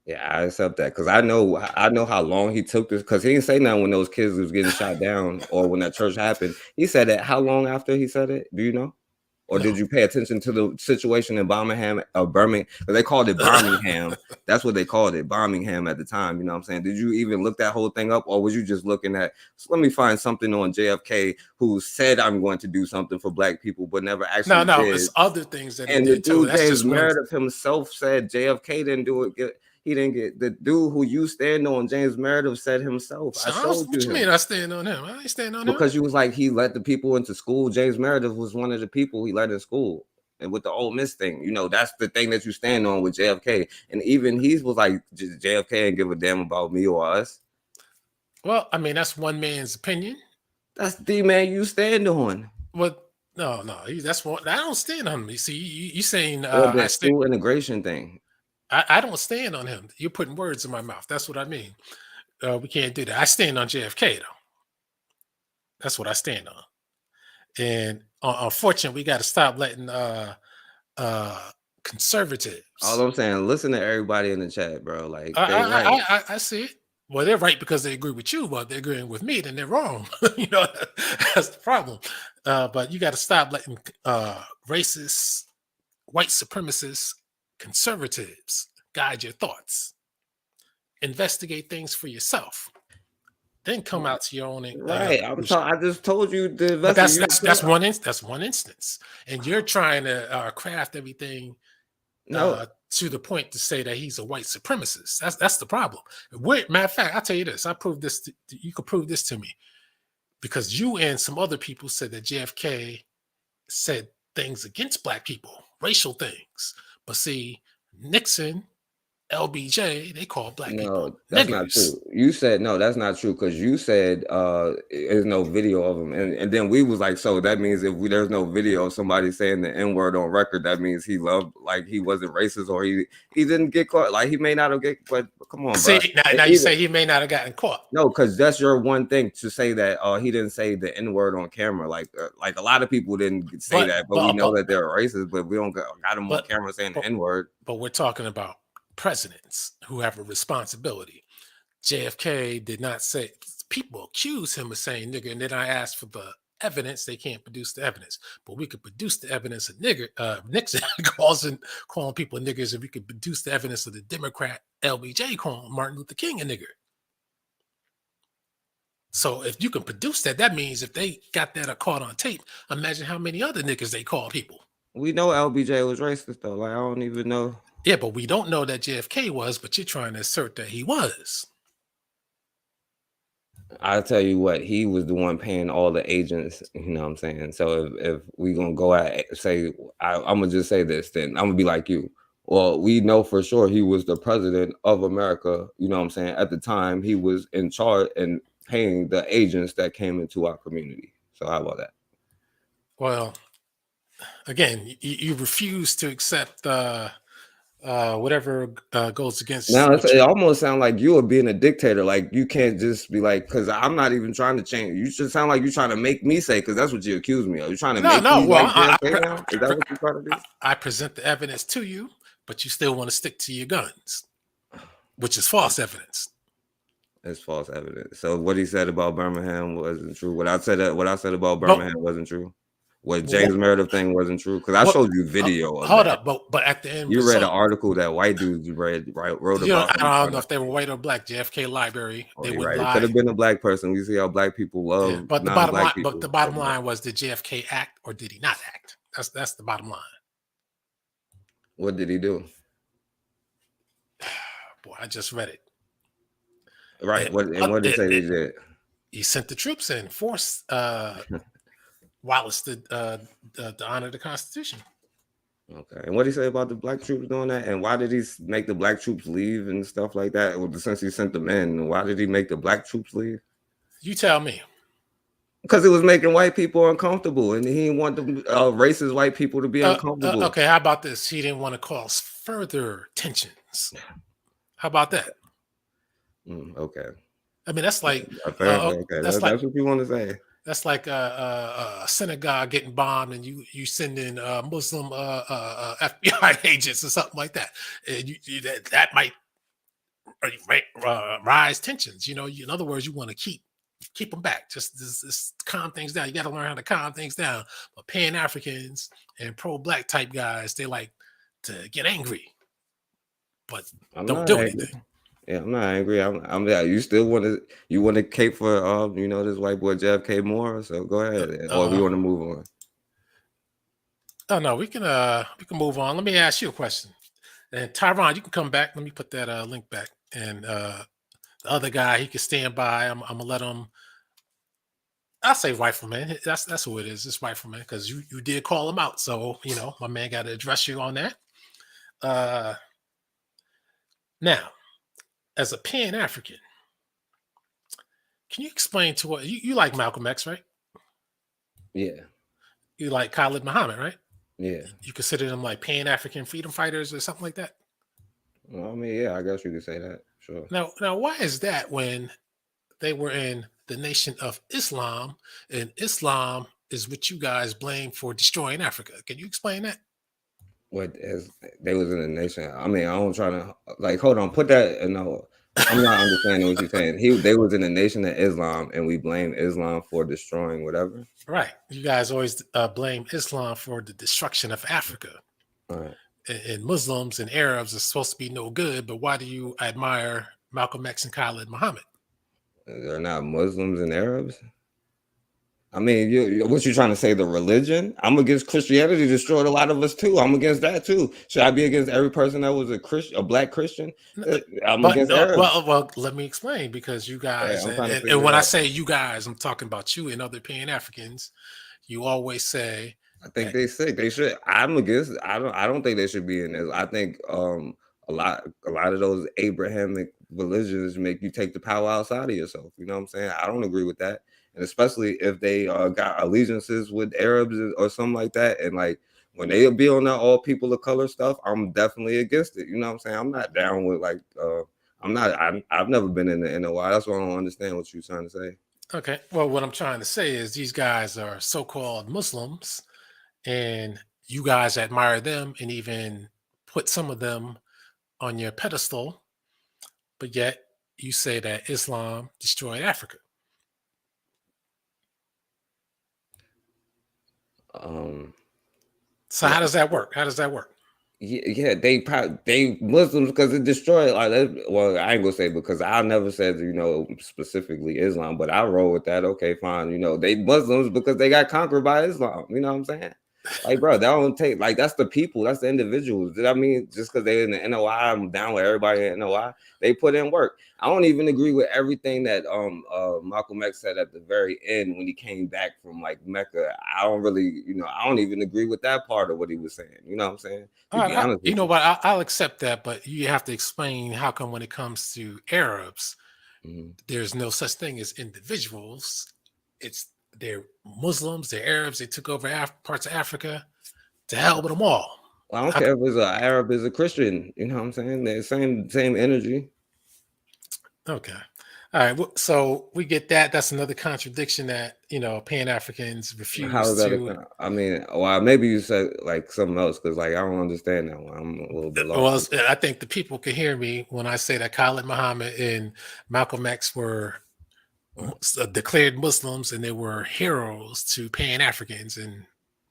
Yeah, I accept that because I know how long he took this. Because he didn't say nothing when those kids was getting shot down or when that church happened. He said it. How long after he said it? Do you know? Or No. did you pay attention to the situation in Birmingham? Birmingham, they called it Birmingham. That's what they called it, Birmingham at the time. You know what I'm saying? Did you even look that whole thing up, or was you just looking at? So let me find something on JFK who said I'm going to do something for black people, but never actually No, did. it's other things that he And the did too. dude That's James just one. Meredith himself said JFK didn't do it. He didn't get the dude who you stand on. James Meredith said himself. So I showed what you him. mean I stand on him? I ain't stand on him. Because you was like he let the people into school. James Meredith was one of the people he let in school. And with the Ole Miss thing, you know, that's the thing that you stand on with JFK. And even he was like, JFK ain't give a damn about me or us. Well, I mean, that's one man's opinion. That's the man you stand on. Well, no, that's what I don't stand on him. You see, you saying Or the school integration thing. I don't stand on him. You're putting words in my mouth. That's what I mean. We can't do that. I stand on JFK though. That's what I stand on. And unfortunately, we got to stop letting conservatives. All I'm saying, listen to everybody in the chat, bro. Like they're right. I see it. Well, they're right because they agree with you, but they're agreeing with me, then they're wrong. That's the problem. But you got to stop letting racist, white supremacist conservatives guide your thoughts. Investigate things for yourself. Then come out to your own. Right. I just told you to but that's one instance, and you're trying to craft everything to the point to say that he's a white supremacist. That's the problem. Matter of fact, I'll tell you this. I proved this. You could prove this to me because you and some other people said that JFK said things against black people, racial things. But see, Nixon, LBJ, they call black people that's niggers. not true. You said no, that's not true because you said there's no video of him, and then we was like, so that means if there's no video of somebody saying the N-word on record, that means he loved, like he wasn't racist or he didn't get caught, like he may not have get. But come on, see, bro. now you say he may not have gotten caught. No, because that's your one thing to say that he didn't say the N-word on camera. Like a lot of people didn't say that, but we know that they're racist, but we don't got them on camera saying the N-word. But we're talking about presidents who have a responsibility. JFK did not say. People accuse him of saying nigger, and then I asked for the evidence. They can't produce the evidence, but we could produce the evidence of nigger. Nixon calling people niggers, and we could produce the evidence of the Democrat LBJ calling Martin Luther King a nigger. So if you can produce that, that means if they got that caught on tape, imagine how many other niggas they called people. We know LBJ was racist though. Like I don't even know. Yeah, but we don't know that JFK was, but you're trying to assert that he was. I'll tell you what, he was the one paying all the agents, you know what I'm saying? So if we gonna go at say, I'm gonna just say this, then I'm gonna be like you. Well, we know for sure he was the president of America, you know what I'm saying? At the time, he was in charge and paying the agents that came into our community. So how about that? Well, again, you refuse to accept whatever goes against. Now it almost sounds like you are being a dictator. Like you can't just be like, because I'm not even trying to change. You should sound like you're trying to make me say, because that's what you accuse me of. You're trying to make me like JFK now? Is that what you're trying to do? I present the evidence to you, but you still want to stick to your guns, which is false evidence. It's false evidence. So what he said about Birmingham wasn't true. What I said about Birmingham wasn't true. What Well, James Meredith thing wasn't true? Because I what? showed you video of Hold that. up, but at the end You read an result, article that white dudes wrote you know, about him I don't trying know to. if they were white or black. JFK Library, Oh, they you're would right. It could have lie. been a black person. We see how black people Yeah, love but non-black the people. bottom line was, did JFK act or did he not act? That's the bottom line. What did he do? Boy, I just read it. Right. What did it say he did? He sent the troops in, forced Wallace to honor the Constitution. Okay. And what did he say about the black troops doing that? And why did he make the black troops leave and stuff like that? Well, since he sent them in, why did he make the black troops leave? You tell me. Because it was making white people uncomfortable, and he didn't want the racist white people to be uncomfortable. Okay, how about this? He didn't want to cause further tensions. How about that? Okay. I mean, that's like Apparently, okay. that's like That's what you want to say. that's like a synagogue getting bombed, and you send in Muslim FBI agents or something like that, and that might rise tensions. You know, in other words, you want to keep them back. Just calm things down. You got to learn how to calm things down. But Pan Africans and pro black type guys, they like to get angry, but I'm don't not do angry. anything. Yeah, I'm not angry. I'm yeah, you still want to cape for this white boy JFK more. So go ahead. Or we want to move on. Oh no, we can move on. Let me ask you a question. And Tyron, you can come back. Let me put that link back. And the other guy, he can stand by. I'm gonna let him. I'll say rifleman. That's who it is. It's rifleman because you did call him out. So you know my man got to address you on that. Uh, Now, as a Pan African, can you explain to what you like Malcolm X, right? Yeah. You like Khalid Muhammad, right? Yeah. You consider them like Pan African freedom fighters or something like that. Well, I mean, yeah, I guess you could say that. Sure. Now, why is that when they were in the nation of Islam, and Islam is what you guys blame for destroying Africa? Can you explain that? What as they was in the nation. I mean, I don't try to like hold on, put that no. I'm not understanding what you're saying. They was in the nation of Islam and we blame Islam for destroying whatever. Right. You guys always blame Islam for the destruction of Africa. All right. And Muslims and Arabs are supposed to be no good, but why do you admire Malcolm X and Khalid Muhammad? They're not Muslims and Arabs. I mean, what you trying to say? The religion? I'm against Christianity. Destroyed a lot of us too. I'm against that too. Should I be against every person that was a Christian, a black Christian? I'm But against Arabs. well, let me explain because you Yeah, guys, I'm trying to and figure when it I out. say you guys, I'm talking about you and other Pan Africans. You always say I think that. they sick. They should. I'm against. I don't think they should be in this. I think a lot of those Abrahamic religions make you take the power outside of yourself. You know what I'm saying? I don't agree with that. And especially if they got allegiances with Arabs or something like that. And like when they be on that all people of color stuff, I'm definitely against it. You know what I'm saying? I'm not down with like I'm not. I've never been in the NOI. That's why I don't understand what you're trying to say. Okay, well, what I'm trying to say is these guys are so-called Muslims, and you guys admire them and even put some of them on your pedestal, but yet you say that Islam destroyed Africa. Um, So how does that work? How does that work? yeah, they Muslims because it destroyed like that. Well, I ain't gonna say because I never said specifically Islam, but I roll with that. Okay, fine. They Muslims because they got conquered by Islam. You know what I'm saying? Like, bro, that don't take like that's the people, that's the individuals. Did I mean just because they're in the NOI, I'm down with everybody in NOI. They put in work. I don't even agree with everything that Malcolm X said at the very end when he came back from like Mecca. I don't really, I don't even agree with that part of what he was saying. You know what I'm saying? To be honest You with know you. what? I'll accept that, but you have to explain how come when it comes to Arabs, Mhm. there's no such thing as individuals. They're Muslims, they're Arabs. They took over parts of Africa. To hell with them all. Well, I don't How care if it's an Arab, is a Christian. You know what I'm saying? The same energy. Okay. All right. So we get that. That's another contradiction that, Pan Africans How refuse is that to. I mean, well, maybe you said like something else because like I don't understand that one. I'm a little bit lost. Well, I think the people can hear me when I say that Khalid Muhammad and Malcolm X were Right. declared Muslims and they were heroes to Pan Africans. And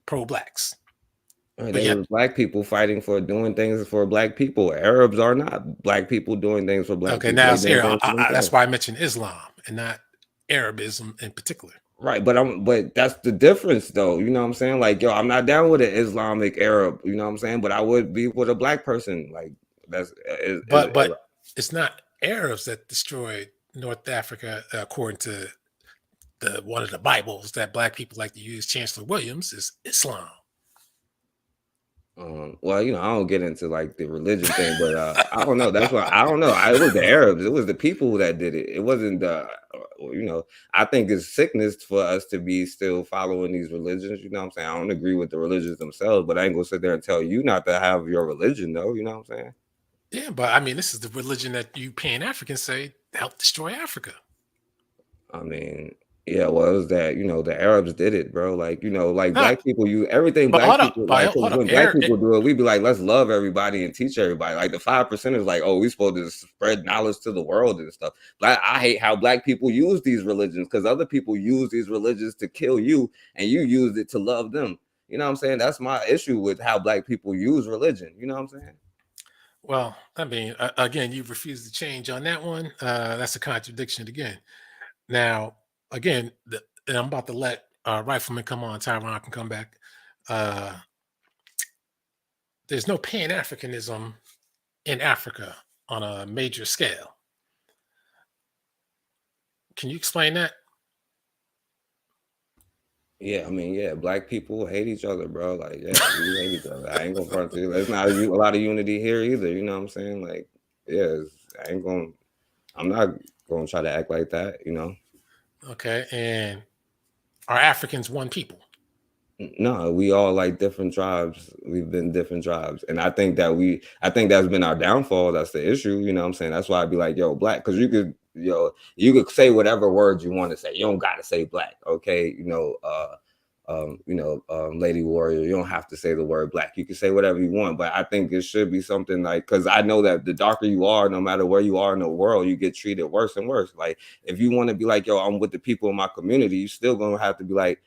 pro-blacks. But They yet, were black people fighting for doing things for black people. Arabs are not black people doing things for black okay, people. now They it's doing here. things for That's themselves. why I mentioned Islam and not Arabism in particular. Right, but that's the difference though. You know what I'm saying? Like, yo, I'm not down with an Islamic Arab, you know what I'm saying? But I would be with a black person. Like that's But it's not Arabs that destroyed North Africa, according to the one of the Bibles that black people like to use. Chancellor Williams is Islam. well, I don't get into like the religion thing, but I don't know. That's why I don't know. It was the Arabs. It was the people that did it. It wasn't the, I think it's sickness for us to be still following these religions. You know what I'm saying? I don't agree with the religions themselves, but I ain't gonna sit there and tell you not to have your religion, though. You know what I'm saying? Yeah, but I mean, this is the religion that you Pan Africans say helped destroy Africa. I mean, yeah, well, it was that, the Arabs did it, bro. Like, like Not, black people, everything but black hold up, people, like, 'cause hold up. when black people do it, we be like, let's love everybody and teach everybody. Like the 5% is like, oh, we supposed to spread knowledge to the world and stuff. But I hate how black people use these religions because other people use these religions to kill you and you use it to love them. You know what I'm saying? That's my issue with how black people use religion. You know what I'm saying? Well, I mean, again, you refuse to change on that one. That's a contradiction again. Now, again, and I'm about to let Rifleman come on. Tyron can come back. Uh, there's no Pan Africanism in Africa on a major scale. Can you explain that? Yeah, I mean, yeah, black people hate each other, bro. Like, yeah, we hate each other. I ain't gonna front to you. There's not a lot of unity here either. You know what I'm saying? Like, yeah, I ain't gonna. I'm not gonna try to act like that. Okay. And are Africans one people? No, we all like different tribes. We've been different tribes. And I think that's been our downfall. That's the issue. You know what I'm saying? That's why I'd be like, yo, black, because you could say whatever words you want to say. You don't gotta say black, okay? Lady warrior, you don't have to say the word black. You can say whatever you want, but I think it should be something like, because I know that the darker you are, no matter where you are in the world, you get treated worse and worse. Like if you want to be like, yo, I'm with the people in my community, you still gonna have to be like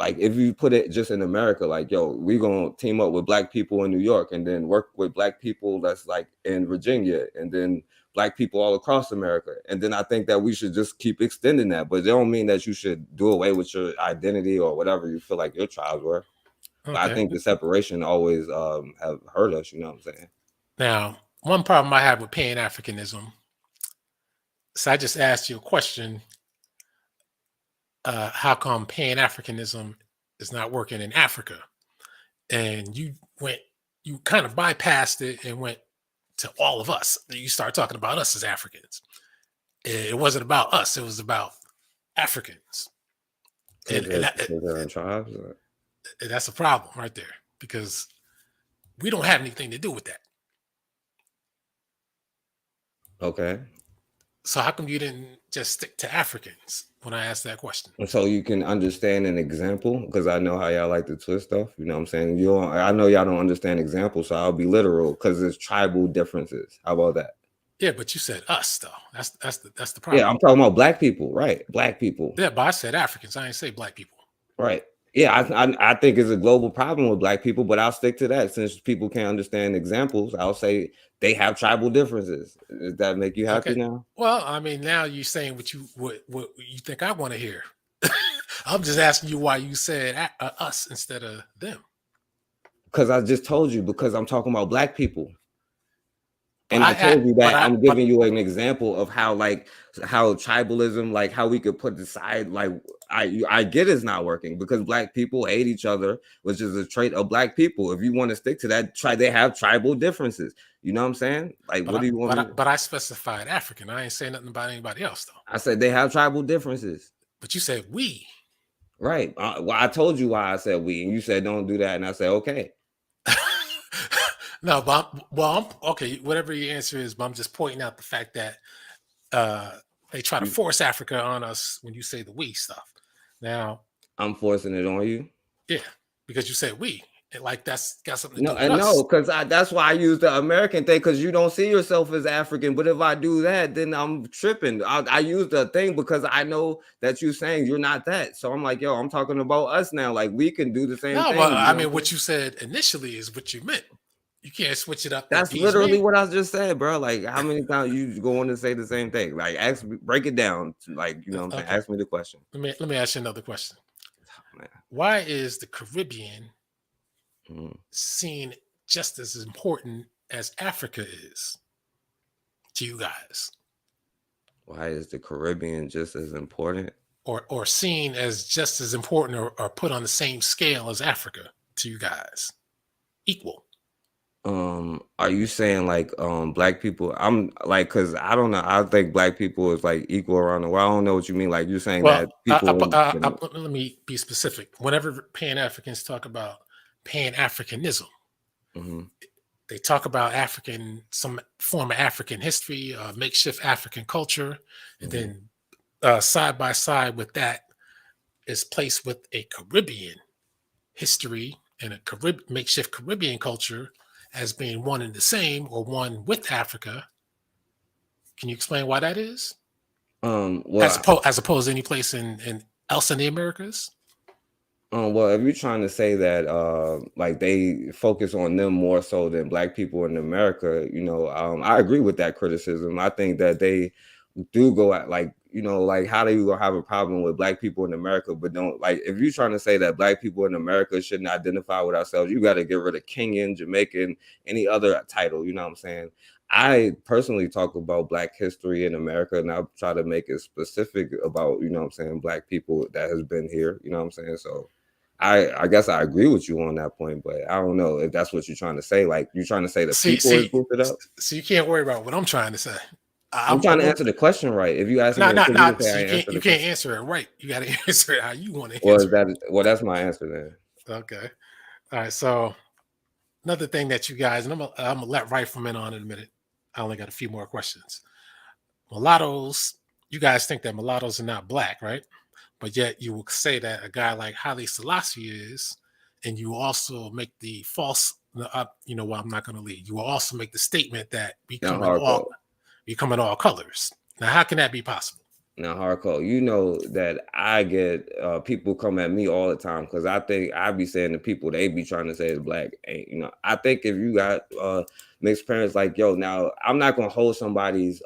if you put it just in America, like, yo, we're gonna team up with black people in New York and then work with black people that's like in Virginia and then black people all across America. And then I think that we should just keep extending that. But it don't mean that you should do away with your identity or whatever you feel like your tribes were. But I Okay. think the separation always have hurt us, you know what I'm saying? Now, one problem I have with Pan Africanism. So I just asked you a question. How come Pan Africanism is not working in Africa? And you kind of bypassed it and went to all of us. You start talking about us as Africans. It wasn't about us. It was about Africans. Because And they're in tribes. that's a problem right there because we don't have anything to do with that. Okay. So how come you didn't just stick to Africans when I asked that question? So you can understand an example, because I know how y'all like to twist stuff. You know what I'm saying? I know y'all don't understand examples, so I'll be literal because there's tribal differences. How about that? Yeah, but you said us though. That's the Yeah, problem. I'm talking about black people, right? Black people, Yeah, but I said Africans. I didn't say black people. right? Yeah, I think it's a global problem with black people, but I'll stick to that since people can't understand examples. I'll say they have tribal differences. Does that make you happy Okay. now? Well, I mean, now you're saying what you think I want to hear. I'm just asking you why you said us instead of them. Because I just told you, because I'm talking about black people. But And I told you that I'm but giving you an example of how tribalism, like how we could put aside, like I get it's not working because black people hate each other, which is a trait of black people. If you want to stick to that, they have tribal differences. You know what I'm saying? Like, what do you want me? but I specified African. I ain't saying nothing about anybody else though. I said they have tribal differences, But you said we. right? Well, I told you why I said we, and you said don't do that, and I said okay. No, but I'm okay. Whatever your answer is, but I'm just pointing out the fact that uh, they try to You, force Africa on us when you say the we stuff. Now, I'm forcing it on you. yeah, because you said we. And like that's got something to No, do with and no, us. because that's why I use the American thing, because you don't see yourself as African. But if I do that, then I'm tripping. I use the thing because I know that you're saying you're not that. So I'm like, yo, I'm talking about us now. Like we can do the same No, well, thing. You I know what mean, I'm saying? what you said initially is what you meant. You can't switch it up with That's these literally men. what I just said, bro. Like, how many times you go on to say the same thing? Like, ask me, break it down. Like, you know what I'm saying? Okay, Ask me the question. let me ask you another question. Man. Why is the Caribbean Mhm. seen just as important as Africa is to you guys, Why is the Caribbean just as important? or seen as just as important, or put on the same scale as Africa to you guys, equal? Are you saying like black people? I'm like, cause I don't know. I think black people is like equal around the world. I don't know what you mean. Like you're saying Well, that people in, you know, let me be specific. Whenever Pan Africans talk about Pan Africanism, mhm, they talk about African, some form of African history, makeshift African culture, and mhm. then side by side with that is placed with a Caribbean history and a makeshift Caribbean culture as being one and the same, or one with Africa. Can you explain why that is? Well, As opposed to any place in else in the Americas? well, if you're trying to say that, like they focus on them more so than black people in America, you know, I agree with that criticism. I think that they do go at like, you know, like how do you gonna have a problem with black people in America, but don't like if you're trying to say that black people in America shouldn't identify with ourselves, you got to get rid of Kenyan, Jamaican, any other title. You know what I'm saying? I personally talk about black history in America and I try to make it specific about, you know what I'm saying, black people that has been here, you know what I'm saying? So I guess I agree with you on that point, but I don't know if that's what you're trying to say. Like you're trying to say the See, people is see, boosted up. so you can't worry about what I'm trying to say. I'm I trying to won't. answer the question right. If you ask me, No, no, because you no. didn't say So I answered you the can't question. answer it right. You got to answer it how you want to Well, answer is that well? That's my answer then. it. Okay. All right. So another thing that you guys, and I'm gonna let Rifleman on in a minute. I only got a few more questions. Mulattoes. You guys think that mulattoes are not black, right? But yet you will say that a guy like Haile Selassie is, and you also make the false. You know, well, I'm not going to lead. You will also make the statement that Now hardcore. we come in all colors. Now, how can that be possible? Now, hardcore, you know that I get people come at me all the time because I think I be saying to people they be trying to say is black. Ain't you know? I think if you got mixed parents, like yo, now I'm not gonna hold somebody's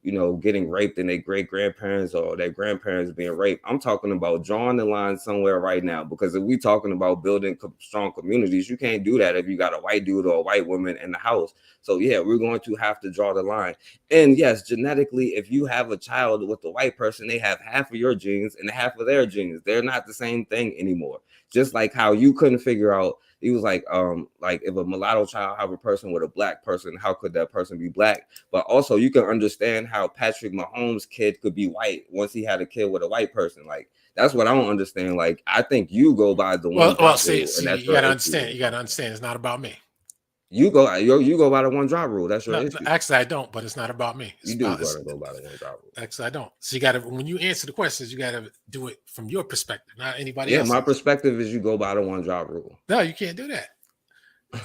you know getting raped and their great grandparents or their grandparents being raped. I'm talking about drawing the line somewhere right now because if we talking about building strong communities, you can't do that if you got a white dude or a white woman in the house. So yeah, we're going to have to draw the line. And yes, genetically, if you have a child with a white person, they have half of your genes and half of their genes. They're not the same thing anymore. Just like how you couldn't figure out, he was like if a mulatto child have a person with a black person, how could that person be black? But also you can understand how Patrick Mahomes' kid could be white once he had a kid with a white person. Like that's what I don't understand. Like I think you go by the one Well, drop see, rule, and see, that's you your got to issue when understand. it You got to comes to that. understand. It's not about me. You go by the one drop rule. That's your No, issue. actually, I don't. But it's not about me. You do gotta go by the one drop rule. Actually, I don't. So you got to, when you answer the questions, you got to do it from your perspective, not anybody Yeah, my else's. perspective is you go by the one drop rule. No, you can't do that.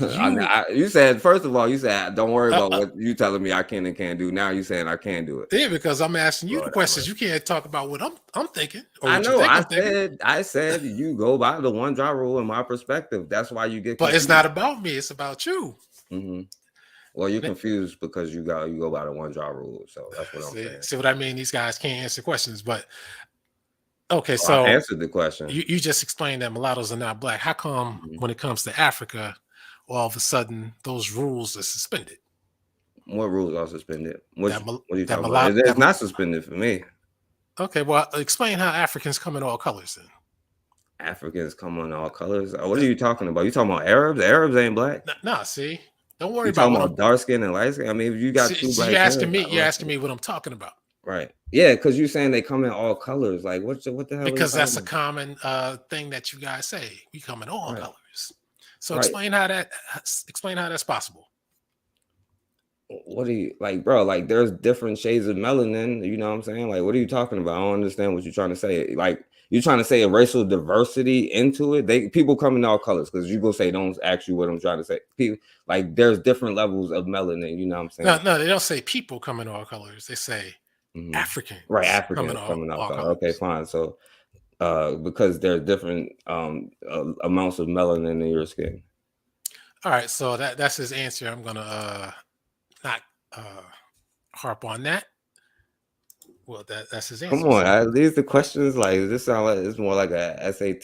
You You said first of all, you said don't worry uh, about uh, what you telling me I can and can't do. Now you saying I can do it. yeah, because I'm asking you the Lord have questions. mercy. You can't talk about what I'm thinking or I what you know. think I'm thinking. I said you go by the one drop rule in my perspective. That's why you get But it's confused. not about me. It's about you. Hmm. Well, you're confused because you go by the one drop rule. So that's what I'm saying. See what I mean? These guys can't answer questions. But okay, Oh, I so answered the question. you just explained that mulattoes are not black. How come Mhm. when it comes to Africa, all of a sudden those rules are suspended? What rules are suspended? What That what are you that talking about? mulatto It's not suspended for me. Okay, well, explain how Africans come in all colors then. Africans come on all colors. What are That, you talking about? You talking about Arabs? Arabs ain't black. nah, see, don't worry You about talking what I'm. about dark skin and light skin? I mean, if you got two See, black parents, I you're don't asking see. me what I'm talking about, Right. Yeah, because you're saying they come in all colors. Like, what the hell are you because talking that's a about? common thing that you guys say. We come in all Right. colors. So Right. explain how that's possible. What do you like, bro? Like, there's different shades of melanin. You know what I'm saying? Like, what are you talking about? I don't understand what you're trying to say. Like, you're trying to say a racial diversity into it. People come in all colors because you go say, don't ask you what I'm trying to say. People like there's different levels of melanin. You know what I'm No, saying? no, they don't say people come in all colors. They say Right, Africans come in Africans coming out all color. Okay, colors. fine. So, because there's different amounts of melanin in your skin. All right, so that's his answer. I'm gonna not uh harp on that. Well, that's his Come answer. on, So these the questions like this sound like it's more like a SAT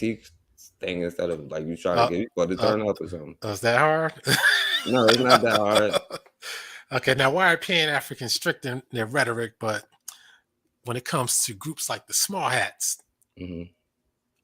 thing instead of like you trying to uh, get you to uh turn up or something. is that hard? No, it's not that hard. Okay, now why are pan-Africans strict in their rhetoric, but when it comes to groups like the small hats, Mhm.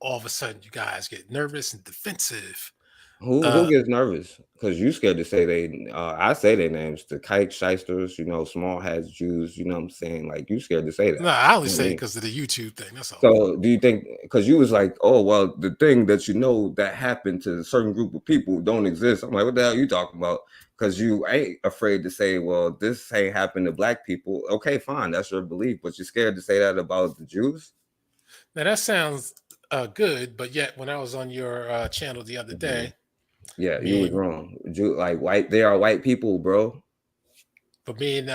all of a sudden you guys get nervous and defensive? Who Uh, gets nervous? Because you scared to say they I say their names, the kike shysters, small hats Jews, you know what I'm saying? Like you scared to say no, that. I only You know say what I it mean? because of the YouTube thing. That's all. So do you think because you was like, oh well, the thing that that happened to a certain group of people don't exist. I'm like, what the hell are you talking about? Because you ain't afraid to say, well, this ain't happened to black people. Okay, fine, that's your belief, but you're scared to say that about the Jews. Now that sounds good, but yet when I was on your channel the other Mhm. day, Yeah, you was me wrong. Like white, they are white people, bro. for being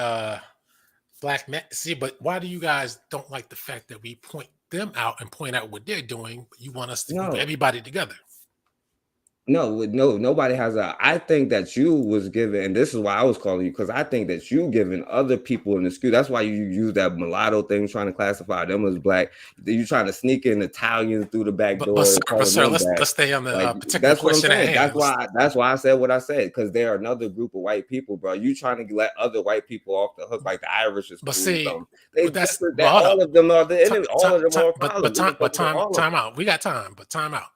black men. See, but why do you guys don't like the fact that we point them out and point out what they're doing? But you want us to group No, everybody together? no, nobody has a. I think that you was given, and this is why I was calling you because I think that you giving other people an excuse. That's why you use that mulatto thing, trying to classify them as black. You trying to sneak in Italians through the back But door, but calling sir, them let's black. stay on the Like particular that's what I'm question at saying. hand. That's why I said what I said because they're another group of white people, bro. You trying to let other white people off the hook, like the Irish is But cool or see, something. They but that's different. That well, hold all up. of them are the enemy. All of them are a But problem. We can focus on all of time them. out. We got time, but time out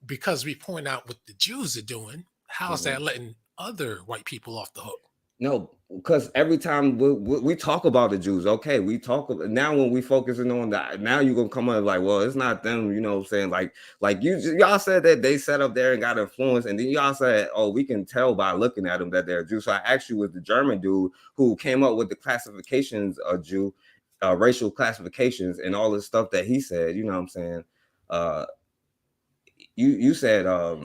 because we point out what the Jews are doing. How's Mhm. that letting other white people off the hook? No, because every time we talk about the Jews, okay, we talk now when we focusing on that. Now you're gonna come up like, well, it's not them, you know what I'm saying? Like y'all said that they sat up there and got influenced, and then y'all said, oh, we can tell by looking at them that they're Jews. So I actually was the German dude who came up with the classifications of Jew, racial classifications, and all the stuff that he said. You know what I'm saying? Uh, you said I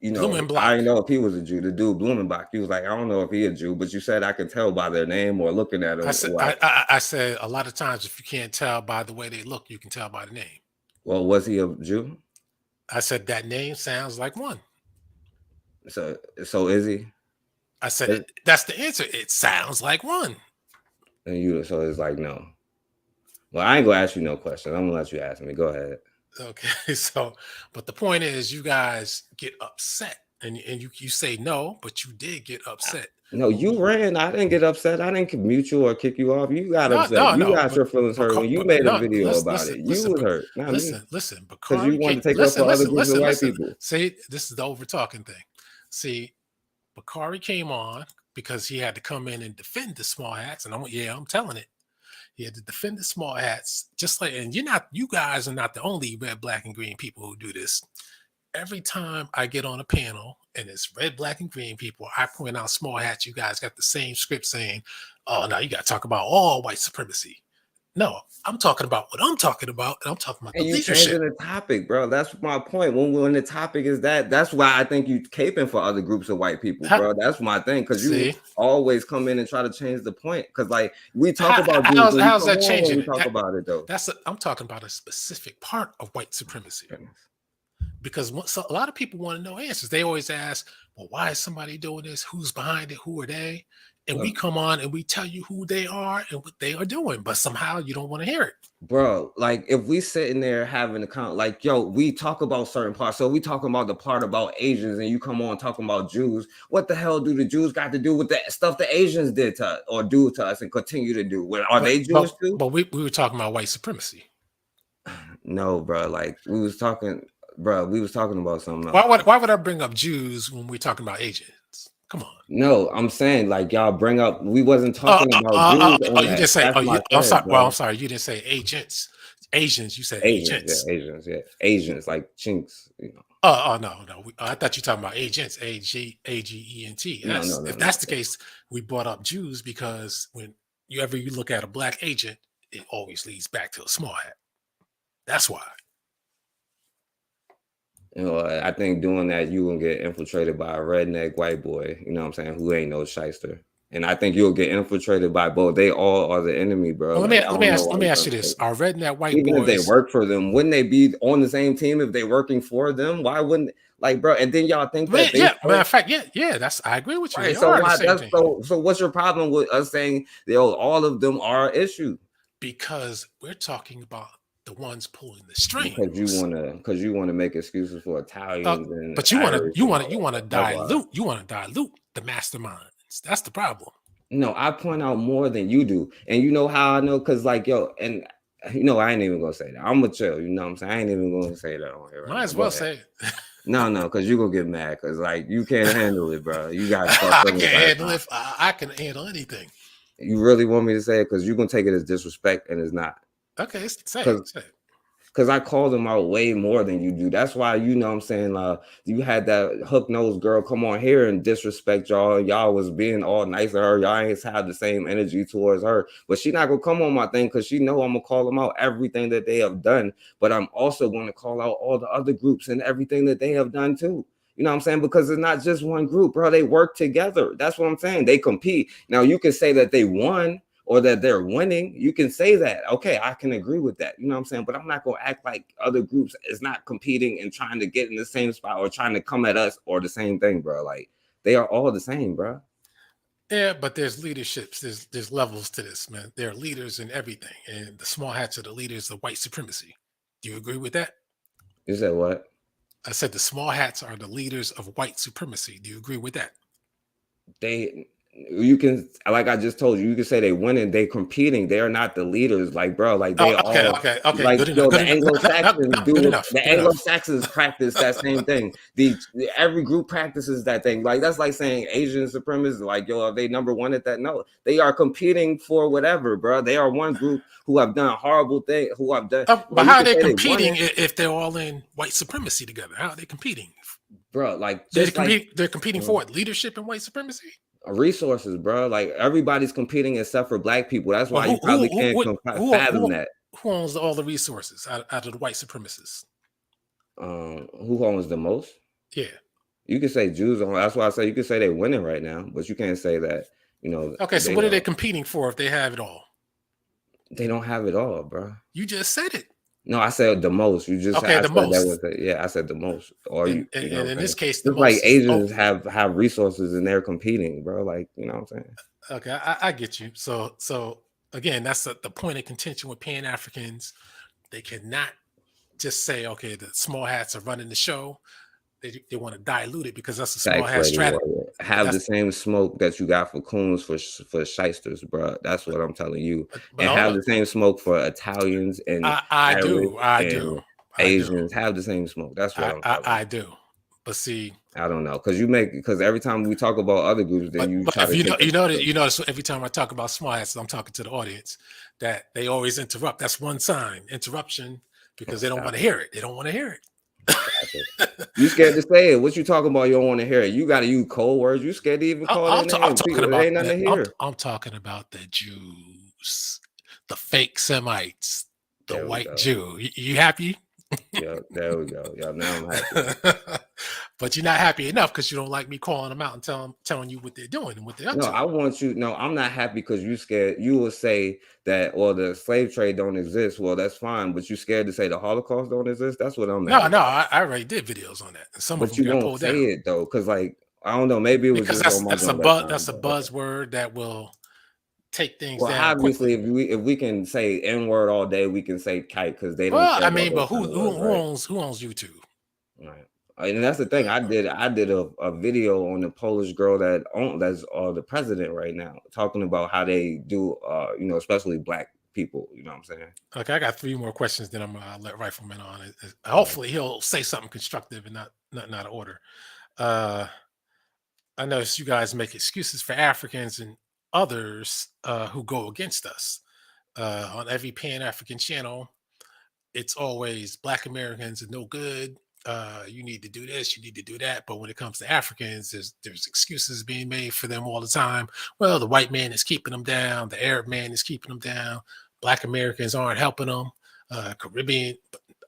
Blumenbach. didn't know if he was a Jew. The dude Blumenbach, he was like, I don't know if he a Jew, but you said I can tell by their name or looking at I them. said Like, I said a lot of times if you can't tell by the way they look, you can tell by the name. well, was he a Jew? I said that name sounds like one. So is he? I said Is- that's the answer. It sounds like one. And so it's like no. Well, I ain't gonna ask you no questions. I'm gonna let you ask me. Go ahead. Okay, so but the point is, you guys get upset, and you say no, but you did get upset. No, When you we ran. I didn't get upset. I didn't mute you or kick you off. You got no upset. You no, got your feelings hurt when you made a no, video about it. You was but hurt, not me, listen, because you Bakari came, wanted to take up for other groups of white listen. people. See, this is the over talking thing. See, Bakari came on because he had to come in and defend the small hats, and I'm telling it. He had to defend the small hats, just like, and you guys are not the only red, black, and green people who do this. Every time I get on a panel and it's red, black, and green people, I point out small hats. You guys got the same script saying, "Oh, now you got to talk about all white supremacy." No, I'm talking about what I'm talking about, and I'm talking about And the you leadership. changing the topic, bro. That's my point. When the topic is that's why I think you caping for other groups of white people, How, bro. That's my thing. Cause you see, always come in and try to change the point. Cause like we talk about Jews, but you how's come that on when changing we it? talk about it though. I'm talking about a specific part of white supremacy. Goodness. Because a lot of people want to know answers. They always ask, well, why is somebody doing this? Who's behind it? Who are they? And we Well, come on and we tell you who they are and what they are doing, but somehow you don't want to hear it. bro, like if we sitting there having a count, like yo, we talk about certain parts. So we talking about the part about Asians, and you come on talking about Jews. What the hell do the Jews got to do with the stuff the Asians did to or do to us and continue to do? Well, are But they Jewish too? we were talking about white supremacy. No, bro. Like we was talking about something else. Why would I bring up Jews when we're talking about Asians? Come on. No, I'm saying like y'all bring up. We wasn't talking about Jews on You didn't that. say. That's Oh, my I'm said, sorry. Well, I'm bro. sorry. You didn't say agents. Asians. You said Asians, agents. yeah, Asians like chinks, Oh, no. I thought you were talking about agents, Agent. No, no, That's no, if no. that's the case, we brought up Jews because when you look at a black agent, it always leads back to a small hat. That's why. I think doing that, you gonna get infiltrated by a redneck white boy, you know what I'm saying, who ain't no shyster. And I think you'll get infiltrated by both. They all are the enemy, bro. Well, Like, I don't know let why me you ask trying you to this: say. Are redneck white Even if they boys? work for them, wouldn't they be on the same team if they're working for them? Why wouldn't, like, bro? And then y'all think that they Yeah. Matter of fact, yeah. That's I agree with you. They right. So are the why same that's thing so what's your problem with us saying all of them are an issue? because we're talking about the ones pulling the Because strings. you wanna make excuses for Uh, Italians and but Irish and all that stuff. That's why. you want to dilute the masterminds. That's the problem. No, I point out more than you do. And you know how I know? Because, like, yo, and I ain't even gonna say that. I'm gonna chill, you know what I'm saying? I ain't even gonna say that on here right Might now. as Go well ahead. say it. No, because you gonna get mad because like you can't handle it, bro. You got caught I feelings can last handle time. it. I can handle anything. You really want me to say it because you're gonna take it as disrespect and it's not. Okay, say it. Because Say it. because I call them out way more than you do. That's why you know what I'm saying. You had that hook nosed girl come on here and disrespect y'all. Y'all was being all nice to her. Y'all ain't have the same energy towards her. But she not gonna come on my thing because she know I'm gonna call them out everything that they have done. But I'm also gonna call out all the other groups and everything that they have done too. You know what I'm saying? Because it's not just one group, bro. They work together. That's what I'm saying. They compete. Now you can say that they won or that they're winning, you can say that. Okay, I can agree with that. You know what I'm saying? But I'm not going to act like other groups is not competing and trying to get in the same spot or trying to come at us or the same thing, bro. Like they are all the same, bro. Yeah, but there's leaderships. There's levels to this, man. There are leaders in everything, and the small hats are the leaders of white supremacy. Do you agree with that? You said what? I said the small hats are the leaders of white supremacy. Do you agree with that? They you can like I just told you, you can say they winning, they competing. They are not the leaders, like bro, like Oh, they all okay. like Good enough. Good the enough. Anglo-Saxons do Good what enough. the Good enough. Anglo-Saxons practice that same thing. Every group practices that thing. Like that's like saying Asian supremacists, like yo, are they number one at that? No, they are competing for whatever, bro. They are one group who have done horrible things, who have done But you how are can they say they won competing it, if they're all in white supremacy together? How are they competing? bro. Like just like They're competing for what? Leadership in white supremacy? resources, bro. Like everybody's competing except for black people. That's Well, why you probably can't fathom who that. who owns all the resources out of the white supremacists? Who owns the most? Yeah. You can say Jews on. That's why I say you can say they're winning right now, but you can't say that. Okay, so They what are they are. competing for if they have it all? They don't have it all, bro. You just said it. No, I said the most. You just Okay, I the said that was most. yeah. I said the most. Or you know And what in I'm this saying. case, the Just like most is Asians have resources and they're competing, bro. Like you know what I'm saying. okay. I get you. So again, that's the point of contention with Pan Africans. They cannot just say, okay, the small hats are running the show. They want to dilute it because that's a small Tax hat lady strategy. warrior. Have the That's same smoke that you got for coons for shysters, bro. That's what I'm telling you. but And hold have on. the same smoke for Italians and I Irish do. I do. and I do. Asians. Have the same smoke. That's what I'm telling you. I do. But see, I don't know because every time we talk about other groups, then you but try if to take it. you notice every time I talk about small hats, I'm talking to the audience that they always interrupt. That's one sign, interruption, because they don't Stop want to it. hear it. They don't want to hear Stop it. it. You scared to say it. What you talking about? You don't want to hear it. You got to use cold words. You scared to even call their I'm name. talking People, it about ain't nothing to hear. I'm talking about the Jews, the fake Semites, the There we white go. Jew. You happy? Yeah, there we go. Yeah, now I'm happy. But you're not happy enough because you don't like me calling them out and telling you what they're doing and what they're up No, to. I want you. No, I'm not happy because you scared. You will say that, well, the slave trade don't exist. Well, that's fine, but you scared to say the Holocaust don't exist. That's what I'm mad No, about. I already did videos on that, and some of But them you got won't pulled say down it though, because like I don't know, maybe it was because just on my joint that time. that's a But okay. buzzword that will take things Well, down quickly. obviously, if we can say N word all day, we can say kite because they don't Well, care I about mean, those but kind of words, right? who owns YouTube? Right. And that's the thing. I did a video on the Polish girl that's the president right now, talking about how they do especially black people. You know what I'm saying? Okay, I got three more questions. Then I'm gonna let Rifleman on. Right. Hopefully, he'll say something constructive and not out of order. Uh, I notice you guys make excuses for Africans and others who go against us on every Pan African channel. it's always Black Americans are no good. You need to do this, you need to do that. But when it comes to Africans, there's excuses being made for them all the time. Well, the white man is keeping them down, the Arab man is keeping them down, Black Americans aren't helping them. Caribbean,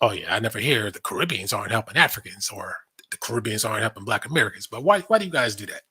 oh yeah, I never hear the Caribbeans aren't helping Africans or the Caribbeans aren't helping Black Americans. But why do you guys do that?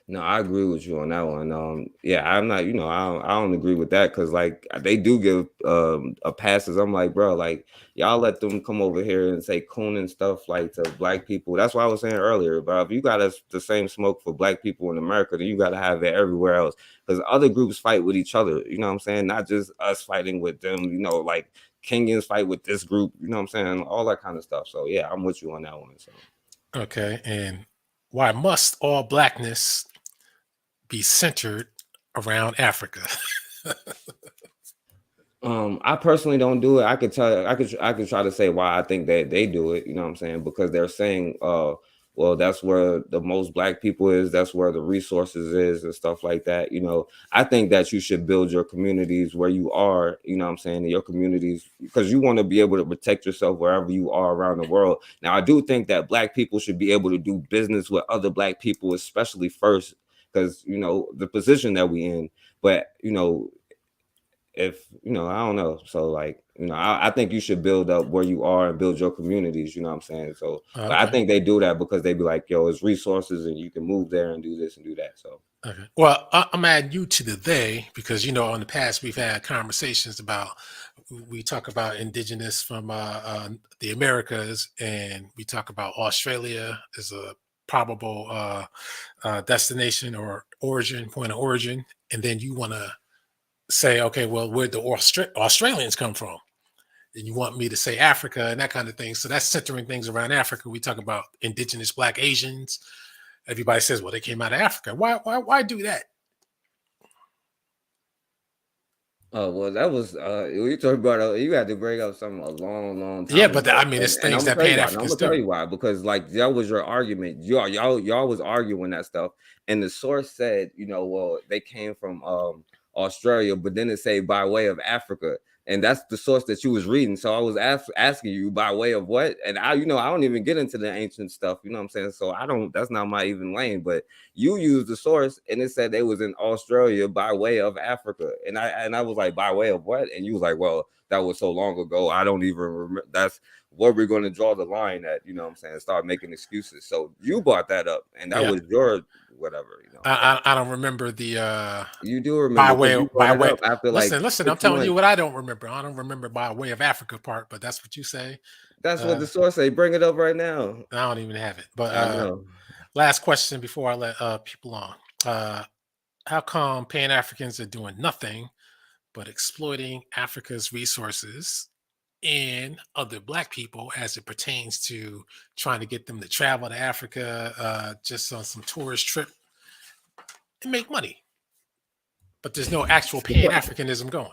No, I agree with you on that one. Yeah, I'm not, I don't agree with that because like they do give a passes. I'm like, bro, like y'all let them come over here and say coon and stuff like to black people. That's what I was saying earlier. But if you got the same smoke for black people in America, then you got to have it everywhere else because other groups fight with each other. You know what I'm saying? Not just us fighting with them. Like Kenyans fight with this group. You know what I'm saying? All that kind of stuff. So yeah, I'm with you on that one. So. Okay, and why must all blackness be centered around Africa? I personally don't do it. I could tell I could try to say why I think that they do it, you know what I'm saying? Because they're saying, well, that's where the most black people is, that's where the resources is and stuff like that. I think that you should build your communities where you are, you know what I'm saying, in your communities, because you want to be able to protect yourself wherever you are around the world. Now, I do think that black people should be able to do business with other black people, especially first, because the position that we in. But if I don't know. So like, I think you should build up where you are and build your communities, you know what I'm saying? So, but I Okay. think they do that because they be like, yo, it's resources and you can move there and do this and do that. So Okay. Well, I'm adding you to the they because in the past we've had conversations about we talk about indigenous from the Americas, and we talk about Australia as a probable destination or origin point of origin, and then you want to say, okay, well, where'd the Australians come from? And you want me to say Africa and that kind of thing. So that's centering things around Africa. We talk about indigenous Black Asians. Everybody says, well, they came out of Africa. Why do that? well, that was we talked about. You had to bring up something a long, long Yeah, time but ago, I mean, it's and things I'm gonna that tell you Pan why. And I'm Africans gonna tell do. you why because like that was your argument. Y'all was arguing that stuff, and the source said, well, they came from Australia, but then it say by way of Africa, and that's the source that you was reading. So I was asking you by way of what, and I don't even get into the ancient stuff. You know what I'm saying? So I don't. That's not my even lane, but you used the source and it said they was in Australia by way of Africa. And I was like, by way of what? And you was like, well, that was so long ago. I don't even remember. That's where we're going to draw the line at, you know what I'm saying? Start making excuses. So you brought that up and that Yeah, was your whatever. But I don't remember the you do by remember because way you brought by it way. up after like Listen. I'm 6 telling you months. what I don't remember. I don't remember by way of Africa part, but that's what you say. That's what Uh, the source say. Bring it up right now. I don't even have it. But I know. last question before I let people on. Uh, how come Pan Africans are doing nothing but exploiting Africa's resources and other Black people as it pertains to trying to get them to travel to Africa just on some tourist trip and make money? But there's no actual Pan Africanism going.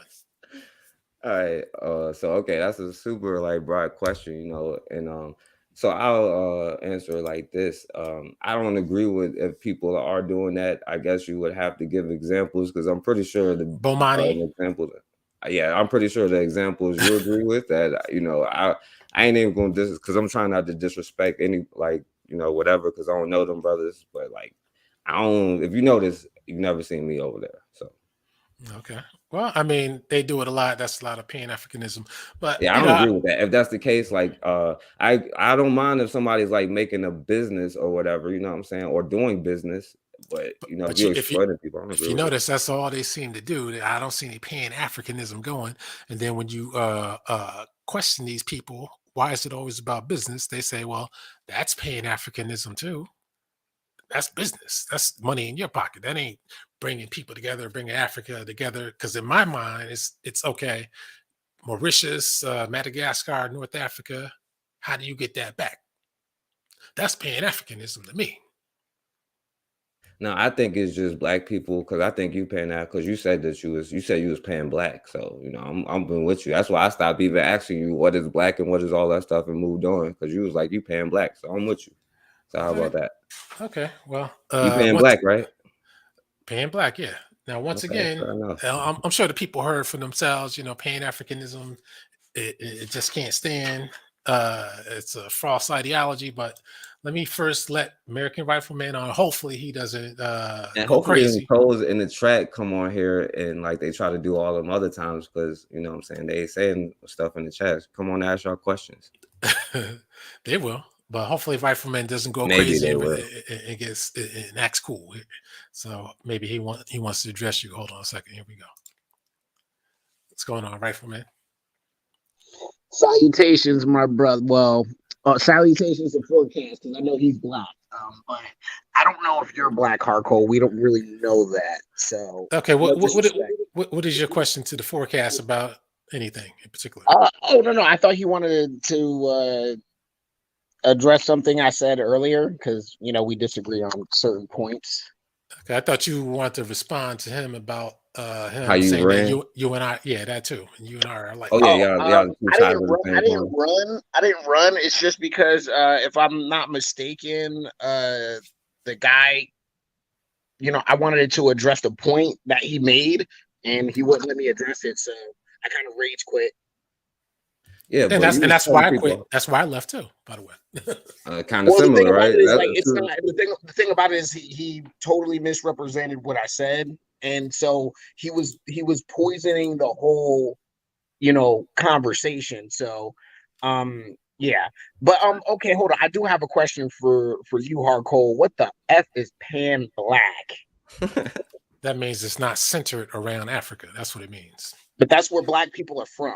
All right. So okay, that's a super like broad question, and so I'll answer it like this. I don't agree with if people are doing that. I guess you would have to give examples because I'm pretty sure the Bomani. example. Yeah, I'm pretty sure the examples you agree with that. I ain't even going to because I'm trying not to disrespect any like whatever because I don't know them brothers, but like I don't. If you notice, you've never seen me over there, so. Okay. Well, I mean, they do it a lot. That's a lot of Pan Africanism. But Yeah, I don't agree with that. If that's the case, like I don't mind if somebody's like making a business or whatever, you know what I'm saying, or doing business, but if but you're if you exploiting people, I don't if agree you with it. notice, that's all they seem to do. I don't see any Pan Africanism going. And then when you question these people, why is it always about business? They say, well, that's Pan Africanism too. That's business. That's money in your pocket. That ain't bringing people together, bringing Africa together. Because in my mind, it's okay. Mauritius, Madagascar, North Africa. How do you get that back? That's Pan Africanism to me. No, I think it's just black people because I think you paying that because you said you was paying black, so I'm been with you. That's why I stopped even asking you what is black and what is all that stuff and moved on because you was like you paying black, so I'm with you. So how All right. about that? Okay. Well, You paying once black, right? Pan Black, yeah. Now, once Okay, again, fair enough. I'm sure the people heard for themselves. Pan Africanism it just can't stand. It's a false ideology. But let me first let American Rifleman on. Hopefully, he doesn't And go hopefully them crazy. trolls in the track come on here and like they try to do all them other times because you know what I'm saying they saying stuff in the chat. Come on, ask y'all questions. They will, but hopefully, Rifleman doesn't go Maybe crazy they and, will. and gets and acts cool. So maybe he wants to address you. Hold on a second. Here we go. What's going on, Rifleman? Salutations, my brother. Well, salutations to forecast because I know he's black. But I don't know if you're black, hardcore. We don't really know that. So Okay, no disrespect. what is your question to the forecast about anything in particular? Oh no, I thought he wanted to address something I said earlier because we disagree on certain points. Okay, I thought you wanted to respond to him about How him you saying that ran? you and I, yeah, that too. And you and I are like, Oh yeah, y'all two I sides didn't of the run. same coin. I didn't run. It's just because if I'm not mistaken, the guy, I wanted to address the point that he made, and he wouldn't let me address it. So I kind of rage quit. Yeah, and but you was that's telling why I quit. people That's why I left too. By the way. kind of Well, the thing similar, about right? it is like That's it's not the thing about it is he totally misrepresented what I said, and so he was poisoning the whole conversation. So yeah, but okay, hold on. I do have a question for you, Hardcore. What the F is pan black? That means it's not centered around Africa. That's what it means. But that's where black people are from.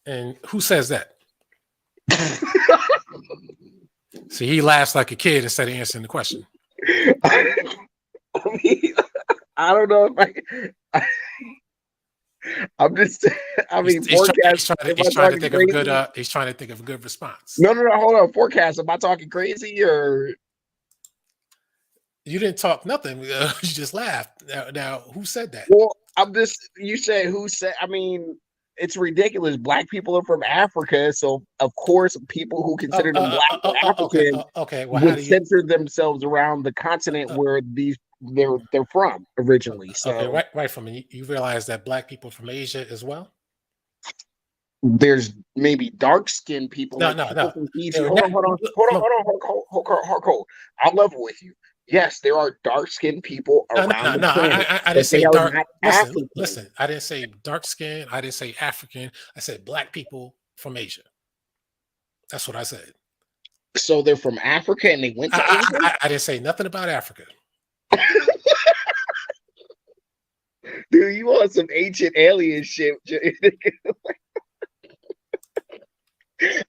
And who says that? See, he laughs like a kid instead of answering the question. I mean, I don't know if I'm just. I mean, He's forecast. trying to think of a good. He's trying to think of a good response. No. Hold on. Forecast. Am I talking crazy or? You didn't talk nothing. You just laughed. Now, who said that? Well, I'm just. You said who said? I mean, it's ridiculous. Black people are from Africa, so of course, people who consider them black or African okay. Well, would center themselves around the continent where they're from originally. So okay, right from me. You realize that black people from Asia as well. There's maybe dark skinned people No. from Fiji. Hold on. I'll level with you. Yes, there are dark skinned people around the planet. I didn't say dark. Listen, listen. I didn't say dark skin. I didn't say African. I said black people from Asia. That's what I said. So they're from Africa and they went to Asia? I didn't say nothing about Africa. Dude, you want some ancient alien shit.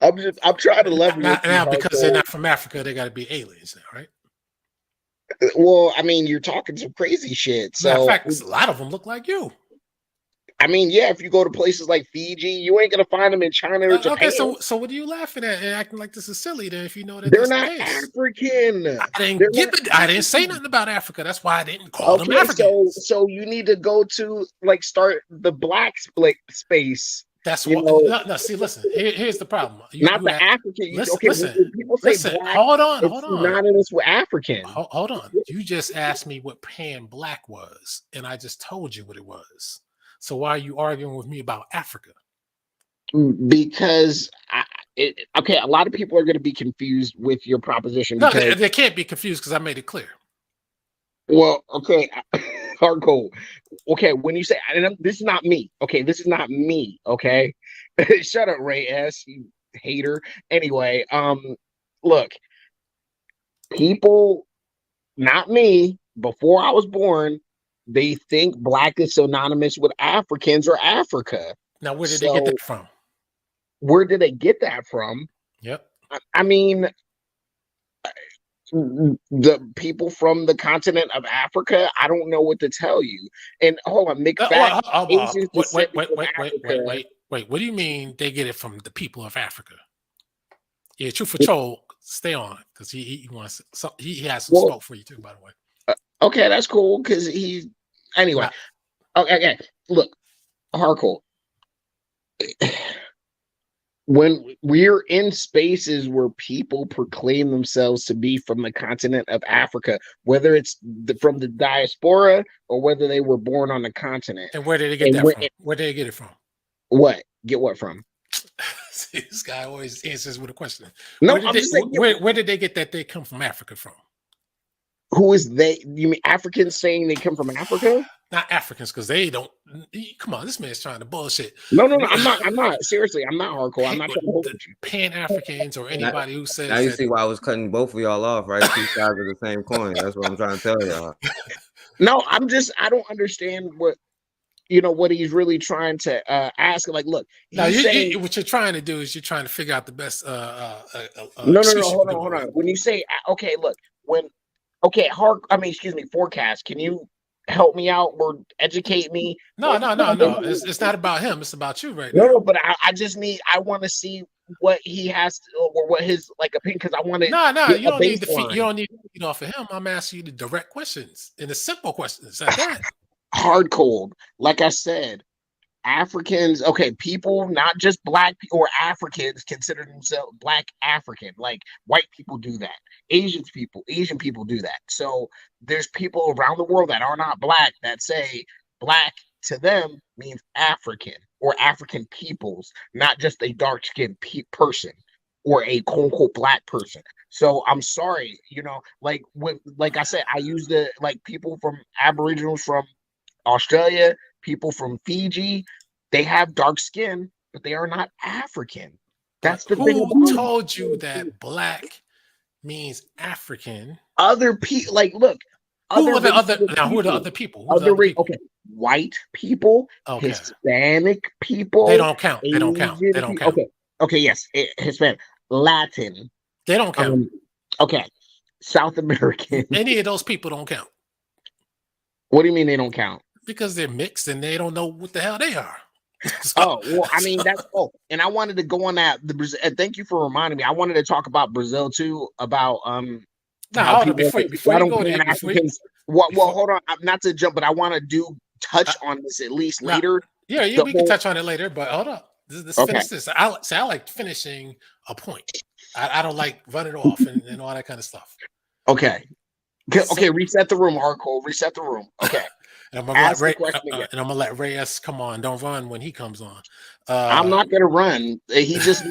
I'm trying to level with you. Now because they're not from Africa, they got to be aliens now, right? Well, I mean, you're talking some crazy shit. So, matter of fact, a lot of them look like you. I mean, yeah, if you go to places like Fiji, you ain't gonna find them in China or Japan. Okay, so what are you laughing at and acting like this is silly? Then, if you know that they're not African, I didn't say nothing about Africa. That's why I didn't call them African. So you need to go to start the black split space. That's what. No, see, listen. Here's the problem. Not the African. Listen. People say black, hold on. Synonymous with African. Hold on. You just asked me what pan black was, and I just told you what it was. So why are you arguing with me about Africa? Because a lot of people are going to be confused with your proposition. No, they can't be confused because I made it clear. Well, okay, hardcore. Okay, when you say this is not me. Okay, this is not me. Okay, shut up, Ray S. You hater. Anyway, look, people, not me. Before I was born, they think black is synonymous with Africans or Africa. Now, where did they get that from? Where did they get that from? Yep. I mean, the people from the continent of Africa, I don't know what to tell you. And hold on, wait. What do you mean they get it from the people of Africa? Yeah, Truth for Troll, stay on because he wants he has some smoke for you too, by the way. Okay, that's cool because anyway. Okay, look, hardcore. When we're in spaces where people proclaim themselves to be from the continent of Africa, whether it's from the diaspora or whether they were born on the continent. And where did they get that from? Where did they get it from? What? Get what from? See, this guy always answers with a question. No, Where did I'm they, just saying. where did they get that they come from Africa from? Who is they? You mean Africans saying they come from Africa? Not Africans, because they don't. Come on, this man's trying to bullshit. No. I'm not. I'm not. Seriously, I'm not hardcore. I'm not trying to hold you. Pan-Africans or anybody who Now says you that. see why I was cutting both of y'all off, right? Two sides of the same coin. That's what I'm trying to tell y'all. No, I don't understand what he's really trying to ask. Like, look, Now, he's saying, what you're trying to do is you're trying to figure out the best no, excuse you hold can come on, up with. When you say, okay, look, excuse me, forecast. Can you help me out or educate me? No. It's not about him. It's about you right No, now. but I want to see what he has to, or what his opinion, because I want to No, get you a don't need to feed. baseline. You don't need to feed off of him. I'm asking you the direct questions and the simple questions at that. Hard cold. Like I said, Africans, okay, people, not just black people or Africans, consider themselves black African. Like white people do that. Asian people do that. So there's people around the world that are not black that say black to them means African or African peoples, not just a dark-skinned person or a quote unquote black person. So I'm sorry, like I said, I use the people from Aboriginals from Australia, people from Fiji, they have dark skin, but they are not African. But That's the thing who about it. told you that black means African? Other people, look, Who are the other people? Who's the other people? Okay, white people, Okay. Hispanic people. They don't count. They don't count. Asian They don't people. count. Okay, yes, Hispanic, Latin. They don't count. Okay, South American. Any of those people don't count. What do you mean they don't count? Because they're mixed and they don't know what the hell they are. And I wanted to go on that. Thank you for reminding me. I wanted to talk about Brazil too. About before you go there, hold on. Not to jump, but I want to touch on this at least later. Yeah, we can touch on it later. But hold up, finish this. I like finishing a point. I don't like running off and all that kind of stuff. Okay, reset the room, hardcore. Reset the room. Okay. And I'm gonna let Reyes come on. Don't run when he comes on. I'm not gonna run. He just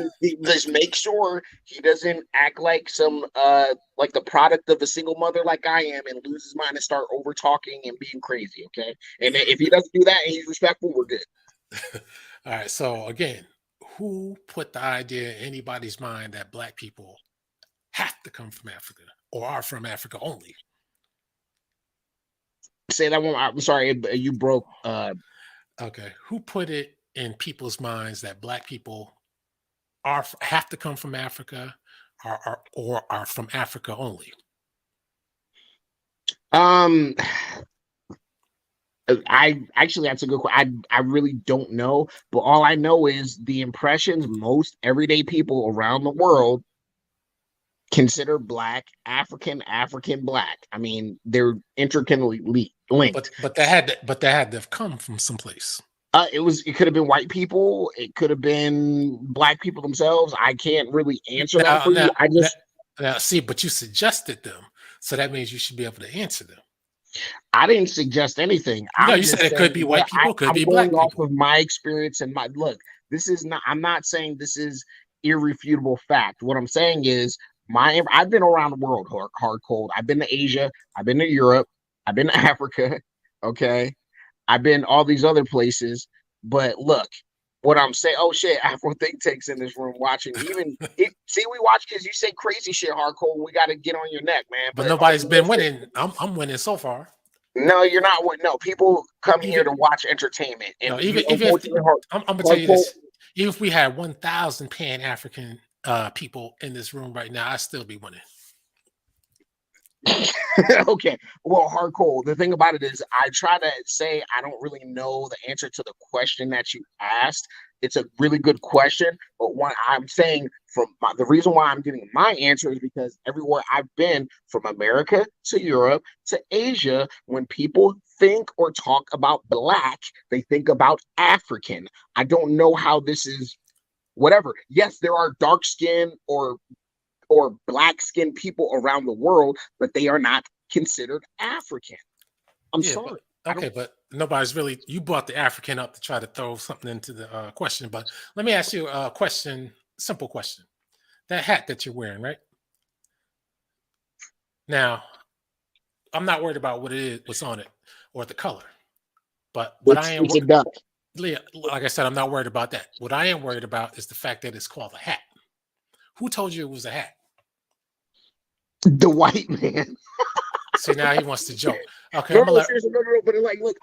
make sure he doesn't act like some like the product of a single mother like I am and lose his mind and start over talking and being crazy. Okay, and if he doesn't do that and he's respectful, we're good. All right. So again, who put the idea in anybody's mind that black people have to come from Africa or are from Africa only? Say that one. I'm sorry, you broke. Okay, who put it in people's minds that black people have to come from Africa, or are from Africa only? I actually, that's a good question. I really don't know, but all I know is the impressions most everyday people around the world consider black African black. I mean, they're intricately linked. But they had to have come from someplace. It could have been white people. It could have been black people themselves. I can't really answer that for you. But you suggested them, so that means you should be able to answer them. I didn't suggest anything. You said it could be white people, could be black people. Off of my experience and my look. This is not. I'm not saying this is irrefutable fact. What I'm saying is I've been around the world hard cold. I've been to Asia. I've been to Europe. I've been to Africa. Okay. I've been all these other places. But look, what I'm saying. Oh shit! Afro think tanks in this room watching. See, we watch because you say crazy shit hardcore. We got to get on your neck, man. But nobody's been winning. I'm winning so far. No, you're not. No, people come here to watch entertainment. And I'm gonna tell you this. Even if we had 1,000 Pan-African people in this room right now, I'd still be winning. Okay. Well, hardcore. The thing about it is I try to say I don't really know the answer to the question that you asked. It's a really good question, but what I'm saying the reason why I'm giving my answer is because everywhere I've been, from America to Europe to Asia, when people think or talk about black, they think about African. I don't know how this is whatever. Yes, there are dark skin or black skinned people around the world, but they are not considered African. I'm sorry. Okay, but nobody's really. You brought the African up to try to throw something into the question. But let me ask you a question. Simple question. That hat that you're wearing, right now, I'm not worried about what it is, what's on it, or the color. But what I am, It's a duck. Leah, like I said, I'm not worried about that. What I am worried about is the fact that it's called a hat. Who told you it was a hat? The white man. See, now he wants to joke. Okay, No, I'm gonna no, let. seriously, no. But like, look,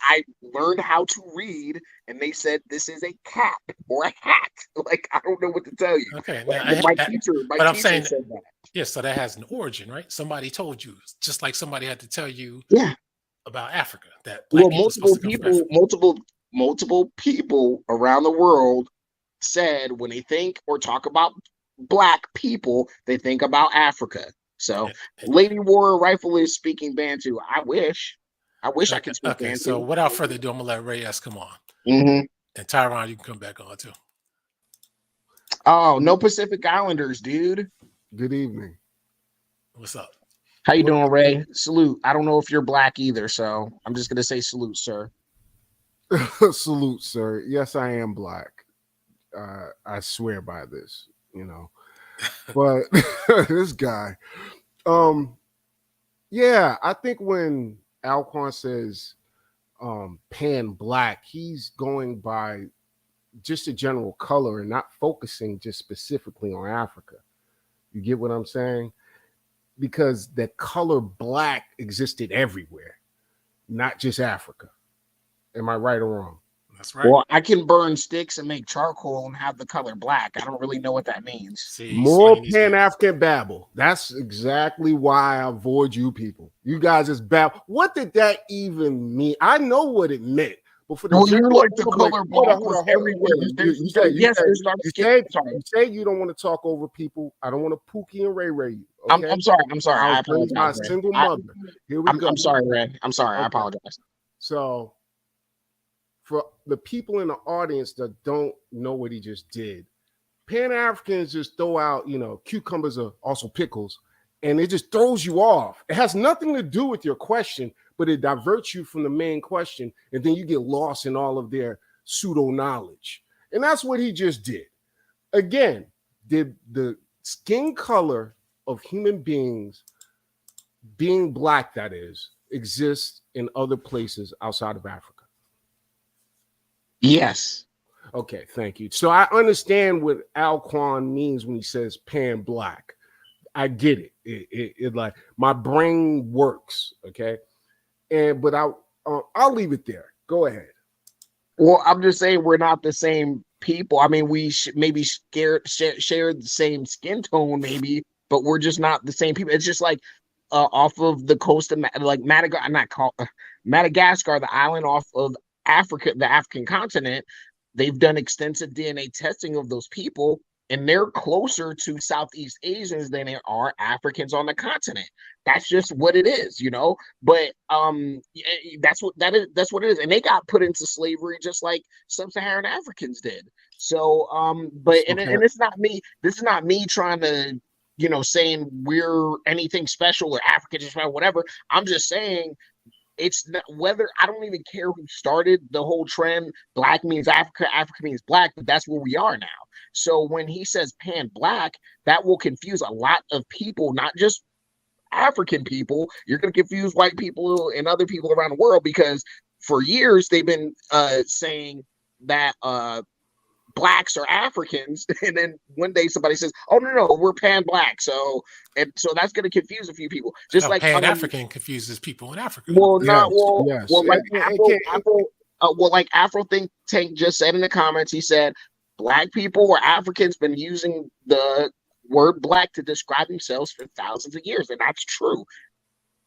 I learned how to read, and they said this is a cap or a hat. Like, I don't know what to tell you. Okay, Like, now, my teacher said that. yeah. So that has an origin, right? Somebody told you, just like somebody had to tell you Yeah. about Africa, that black Well, people are supposed to come from Africa. multiple people around the world said when they think or talk about black people, they think about Africa. So, Eh, Lady Warrior Rifle is speaking Bantu. I wish I Okay, could speak okay. So Bantu. without further ado, I'm gonna let Reyes come on, Hmm. and Tyron, you can come back on too. Oh, no Pacific Islanders, dude. Good evening. What's up? How you What, doing, Ray? Salute. I don't know if you're black either, so I'm just gonna say salute, sir. salute, sir. Yes, I am black. I swear by this, you know. But this guy, um, yeah, I think when Alquan says pan black, he's going by just a general color and not focusing just specifically on Africa. You get what I'm saying? Because the color black existed everywhere, not just Africa. Am I right or wrong? That's right. Well, I can burn sticks and make charcoal and have the color black. I don't really know what that means. See, he's More swinging these Pan words. African babble. That's exactly why I avoid you people. You guys just babble. What did that even mean? I know what it meant, but for the Well, you general like the public, color black was everywhere. You say you don't want to talk over people. I don't want to Pookie and Ray you. Okay, I'm sorry. I'm sorry. I I was raised by a apologize, Ray. single mother. Here we go. I'm sorry, Ray. I'm sorry. I Okay. apologize. So, for the people in the audience that don't know what he just did, Pan Africans just throw out, cucumbers are also pickles, and it just throws you off. It has nothing to do with your question, but it diverts you from the main question, and then you get lost in all of their pseudo knowledge. And that's what he just did. Again, did the skin color of human beings, being black, that is, exist in other places outside of Africa? Yes. Okay, thank you. So I understand what Alquan means when he says pan black. I get it. It like my brain works. Okay, but I'll leave it there. Go ahead. Well, I'm just saying we're not the same people. I mean, we maybe share the same skin tone, maybe, but we're just not the same people. It's just like off of the coast of Madagascar, not called Madagascar, the island off of Africa, the African continent. They've done extensive DNA testing of those people, and they're closer to Southeast Asians than they are Africans on the continent. That's just what it is, But that's what that is. That's what it is, and they got put into slavery just like sub-Saharan Africans did. So, but and it's not me. This is not me trying to, saying we're anything special or Africans or whatever. I'm just saying it's not, whether I don't even care who started the whole trend. Black means Africa, Africa means black, but that's where we are now. So when he says pan black, that will confuse a lot of people, not just African people. You're going to confuse white people and other people around the world because for years they've been saying that blacks are Africans, and then one day somebody says, "Oh no, we're pan black." So that's going to confuse a few people. Just like Pan African confuses people in Africa. Like Afro Think Tank just said in the comments. He said black people or Africans been using the word black to describe themselves for thousands of years, and that's true.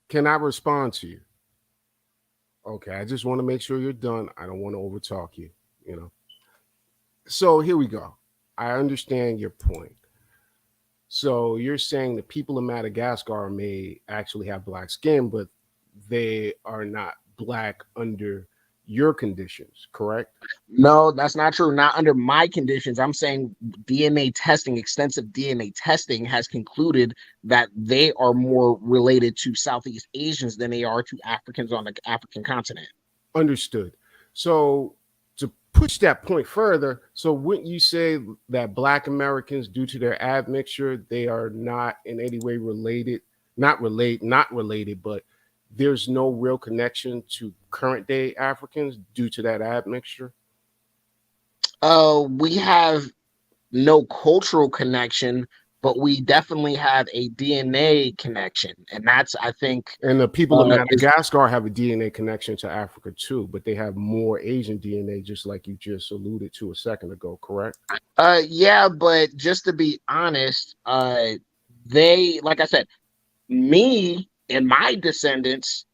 Can I respond to you? Okay, I just want to make sure you're done. I don't want to overtalk you. So here we go. I understand your point. So you're saying the people in Madagascar may actually have black skin, but they are not black under your conditions, correct? No, that's not true. Not under my conditions. I'm saying DNA testing, extensive DNA testing has concluded that they are more related to Southeast Asians than they are to Africans on the African continent. Understood. So to push that point further, so wouldn't you say that Black Americans, due to their admixture, they are not in any way related, not related, but there's no real connection to current day Africans due to that admixture? We have no cultural connection, but we definitely have a DNA connection, and that's, I think, And the people of Madagascar have a DNA connection to Africa too, but they have more Asian DNA, just like you just alluded to a second ago, correct? Yeah, but just to be honest, they, like I said, me and my descendants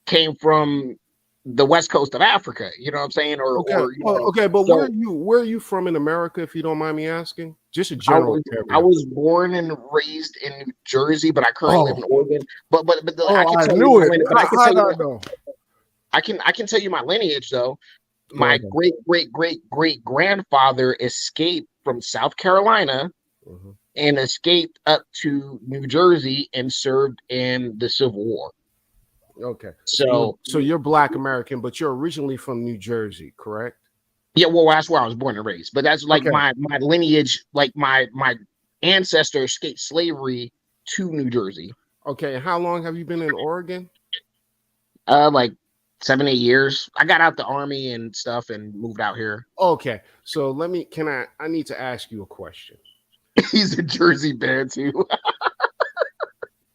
came from the west coast of Africa. You know what I'm saying? Okay, but so where are you from in America, if you don't mind me asking? Just a general area. I was born and raised in New Jersey, but I currently live in Oregon. But I can tell you, I can tell you my lineage though. My great grandfather escaped from South Carolina and escaped up to New Jersey and served in the Civil War. Okay. So you're Black American, but you're originally from New Jersey, correct? Yeah, well, that's where I was born and raised. But that's like my lineage, like my ancestor escaped slavery to New Jersey. Okay, and how long have you been in Oregon? Like 7-8 years. I got out the army and stuff and moved out here. Okay, so I need to ask you a question. He's a Jersey bear too.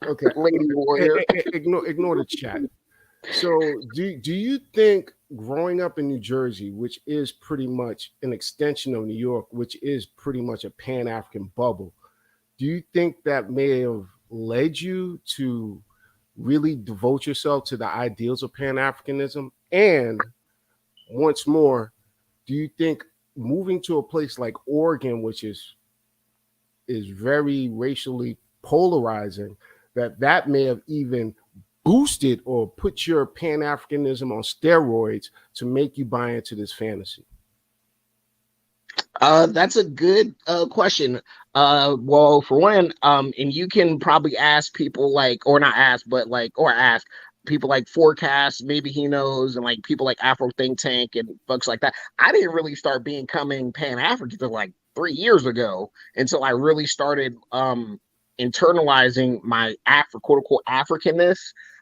Okay, lady warrior. Ignore the chat. So, do you think growing up in New Jersey, which is pretty much an extension of New York, which is pretty much a Pan-African bubble, do you think that may have led you to really devote yourself to the ideals of Pan-Africanism? And once more, do you think moving to a place like Oregon, which is very racially polarizing, that may have even boosted or put your Pan-Africanism on steroids to make you buy into this fantasy? That's a good question. Well, for one, and you can probably ask people ask people like Forecast, maybe he knows, and like people like Afro Think Tank and folks like that. I didn't really start becoming Pan-African until like 3 years ago, until I really started internalizing my quote unquote Africanness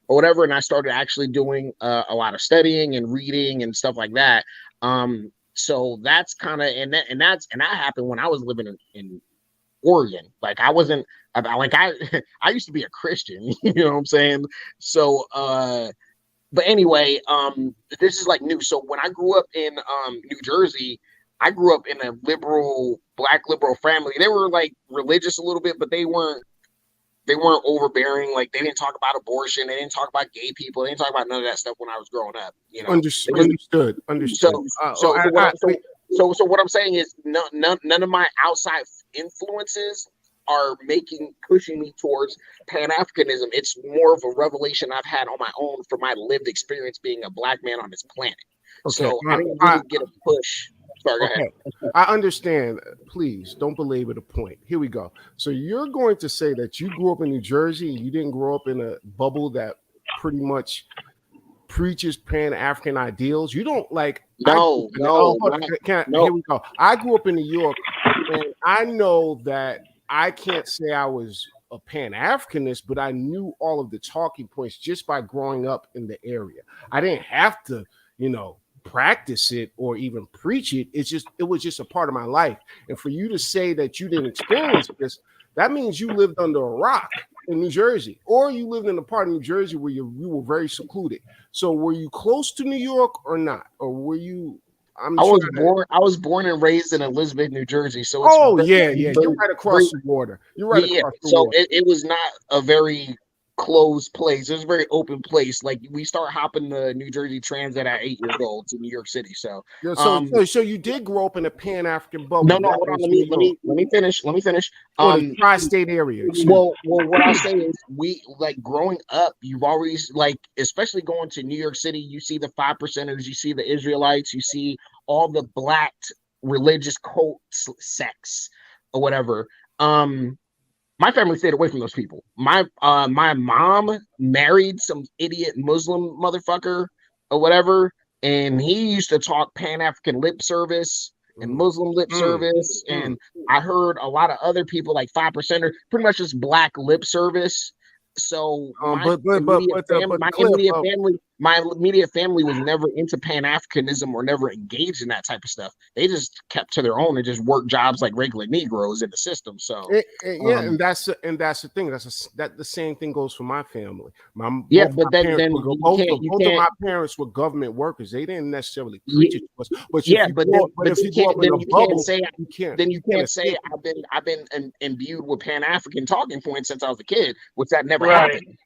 or whatever, and I started actually doing a lot of studying and reading and stuff like that. So that's kind of that happened when I was living in Oregon. Like I wasn't like I used to be a Christian, you know what I'm saying? So but anyway, this is like new. So when I grew up in New Jersey, I grew up in a black liberal family. They were like religious a little bit, but they weren't overbearing. Like they didn't talk about abortion. They didn't talk about gay people. They didn't talk about none of that stuff when I was growing up. You know, understood. So what I'm saying is none of my outside influences are pushing me towards Pan-Africanism. It's more of a revelation I've had on my own from my lived experience being a black man on this planet. Okay. So I didn't really get a push. Sorry, go ahead. I understand. Please don't belabor the point. Here we go. So you're going to say that you grew up in New Jersey and you didn't grow up in a bubble that pretty much preaches Pan-African ideals. You don't like. No. Here we go. I grew up in New York, and I know that I can't say I was a Pan-Africanist, but I knew all of the talking points just by growing up in the area. I didn't have to, practice it or even preach it. It was just a part of my life. And for you to say that you didn't experience this, that means you lived under a rock in New Jersey, or you lived in a part of New Jersey where you were very secluded. So were you close to New York or not? Or were you? I was born and raised in Elizabeth, New Jersey. So you're right across the border. You're right. It was not a very closed place. It was a very open place. Like we start hopping the New Jersey Transit at 8 years old to New York City. So, Yeah, so you did grow up in a Pan-African bubble. no, hold on. Let me finish. Or the tri-state area. Well, what I'll say is we like growing up, you've always like, especially going to New York City, you see the 5%ers, you see the Israelites, you see all the black religious cult sects or whatever. My family stayed away from those people. My mom married some idiot Muslim motherfucker or whatever, and he used to talk Pan-African lip service and Muslim lip service, and I heard a lot of other people like 5%er pretty much just black lip service. So my immediate family was never into Pan-Africanism or never engaged in that type of stuff. They just kept to their own and just worked jobs like regular Negroes in the system. So and that's the thing. That the same thing goes for my family. Both of my parents were government workers. They didn't necessarily preach it to us. But you can't say I've been imbued with Pan-African talking points since I was a kid, which that never happened.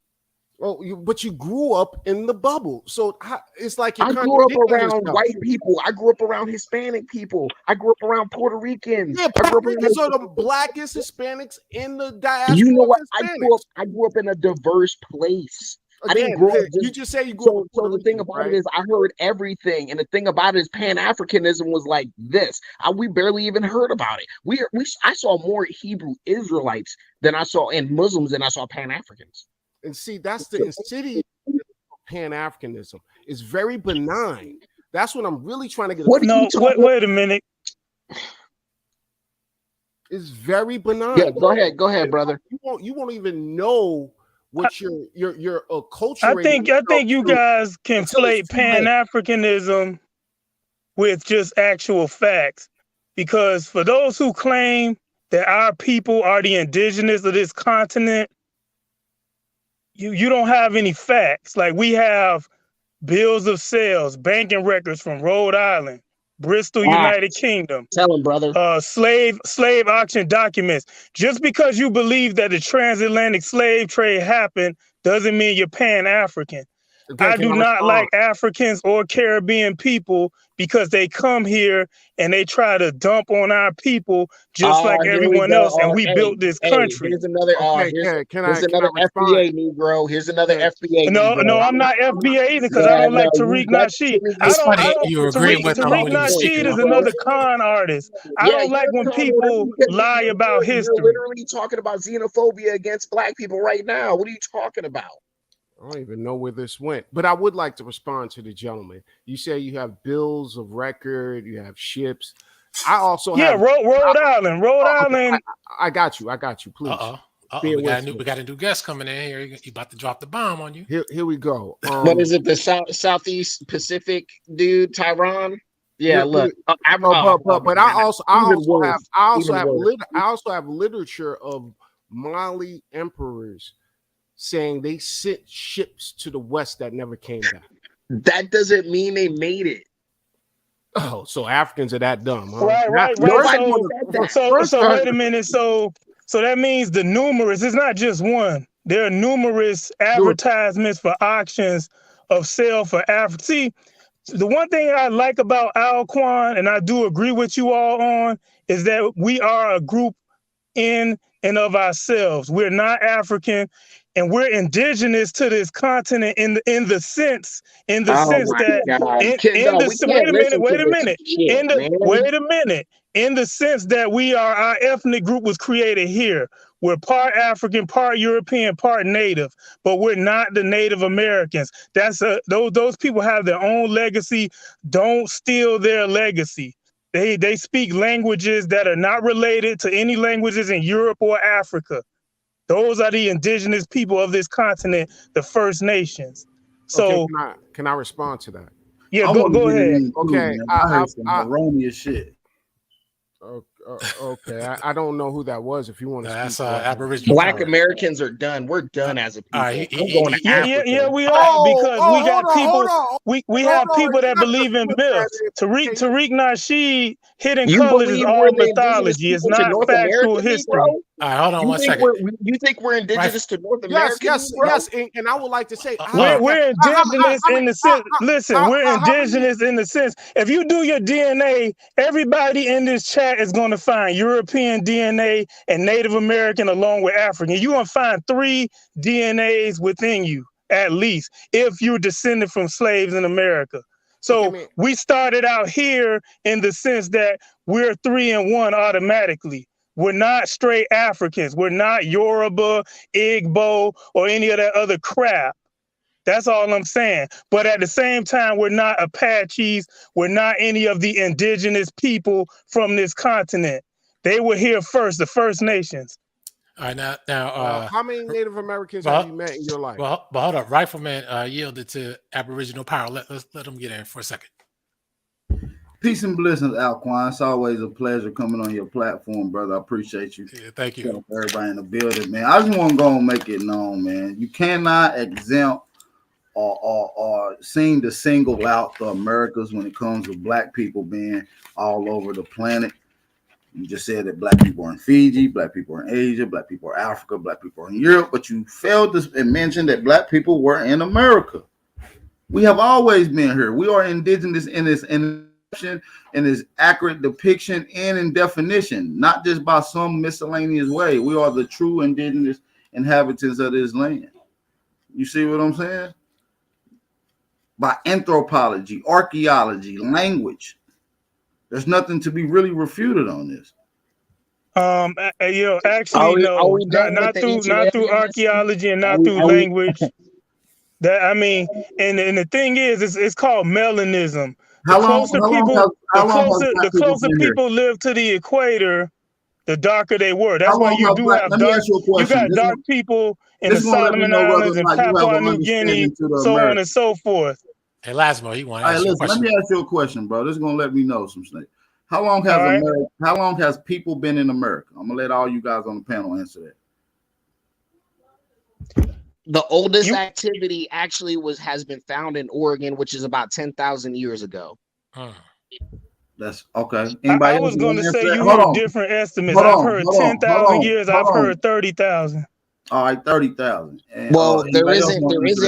Well, but you grew up in the bubble, so it's like I grew up around white people. I grew up around Hispanic people. I grew up around Puerto Ricans. Yeah, Puerto Ricans are the blackest Hispanics in the diaspora. You know what? I grew up in a diverse place. Again, I didn't grow up. You just say you grew up. So the thing about it is, I heard everything, and the thing about it is, Pan-Africanism was like this. We barely even heard about it. I saw more Hebrew Israelites than I saw and Muslims than I saw Pan-Africans. And see, that's the insidious of Pan-Africanism. It's very benign. That's what I'm really trying to get. Wait a minute. It's very benign. Yeah, go ahead, brother. You won't even know what your culture. I think you guys conflate Pan-Africanism with just actual facts, because for those who claim that our people are the indigenous of this continent, you don't have any facts. Like, we have bills of sales, banking records from Rhode Island, Bristol, United Kingdom. Tell them, brother. Slave auction documents. Just because you believe that the transatlantic slave trade happened doesn't mean you're Pan-African. I do not like Africans or Caribbean people because they come here and they try to dump on our people just like everyone else, and we built this country. Here's another FBA Negro. Here's another FBA. No, I'm not FBA either, because I don't like Tariq Nasheed. Tariq Nasheed is another con artist. I don't like when people lie about history. You're literally talking about xenophobia against black people right now. What are you talking about? I don't even know where this went, but I would like to respond to the gentleman. You say you have bills of record, you have ships. I also have Rhode Island. I got you. Please. We got a new guest coming in here. You about to drop the bomb on you. Here we go. What is it? The Southeast Pacific dude, Tyron? Yeah, look. But I also have literature of Mali emperors saying they sent ships to the West that never came back. That doesn't mean they made it. Oh, so Africans are that dumb, huh? Right. So wait a minute. So that means the numerous, it's not just one. There are numerous advertisements for auctions of sale for Africa. See, the one thing I like about Alquan, and I do agree with you all on, is that we are a group in and of ourselves. We're not African, and we're indigenous to this continent in the sense that in the sense that our ethnic group was created here. We're part African, part European, part Native, but we're not the Native Americans. Those people have their own legacy. Don't steal their legacy. They speak languages that are not related to any languages in Europe or Africa. Those are the indigenous people of this continent, the First Nations. So can I respond to that? Yeah, go ahead. Okay, I heard some erroneous shit. Okay, I don't know who that was. If you want to, that's Aboriginal. Black Americans are done. We're done as a people. Yeah, we are, because we got people. We have people that believe in myths. Tariq Nasheed, Hidden Colors is all mythology. It's not factual history. All right, hold on one second. You think we're indigenous to North America? Yes. And I would like to say we're indigenous in the sense. Listen, we're indigenous in the sense. If you do your DNA, everybody in this chat is going to find European DNA and Native American along with African. You're going to find 3 DNAs within you at least if you're descended from slaves in America. So we started out here in the sense that we're 3 and 1 automatically. We're not straight Africans. We're not Yoruba, Igbo, or any of that other crap. That's all I'm saying. But at the same time, we're not Apaches. We're not any of the indigenous people from this continent. They were here first, the First Nations. All right, now, how many Native Americans have you met in your life? Well, but hold up. Rifleman yielded to Aboriginal power. Let them get in for a second. Peace and blessings, Alquan. It's always a pleasure coming on your platform, brother. I appreciate you. Yeah, thank you. Everybody in the building, man. I just want to go and make it known, man. You cannot exempt or seem to single out the Americas when it comes to black people being all over the planet. You just said that black people are in Fiji, black people are in Asia, black people are in Africa, black people are in Europe, but you failed to mention that black people were in America. We have always been here. We are indigenous in this accurate depiction and in definition, not just by some miscellaneous way. We are the true indigenous inhabitants of this land. You see what I'm saying? By anthropology, archaeology, language. There's nothing to be really refuted on this. Actually, no, not through archaeology and not through language. That I mean, and the thing is, it's called melanism. The closer people live to the equator, the darker they were. That's why you do have dark people in the Solomon Islands and Papua New Guinea, so on and so forth. Hey, Lasmo, you want to ask you a question? Let me ask you a question, bro. This is gonna let me know some things. How long has people been in America? I'm gonna let all you guys on the panel answer that. The oldest activity actually has been found in Oregon, which is about 10,000 years ago. That's okay. I was going to say you have different estimates. I've heard 10,000 years. I've heard 30,000. All right, 30,000. Well, there isn't.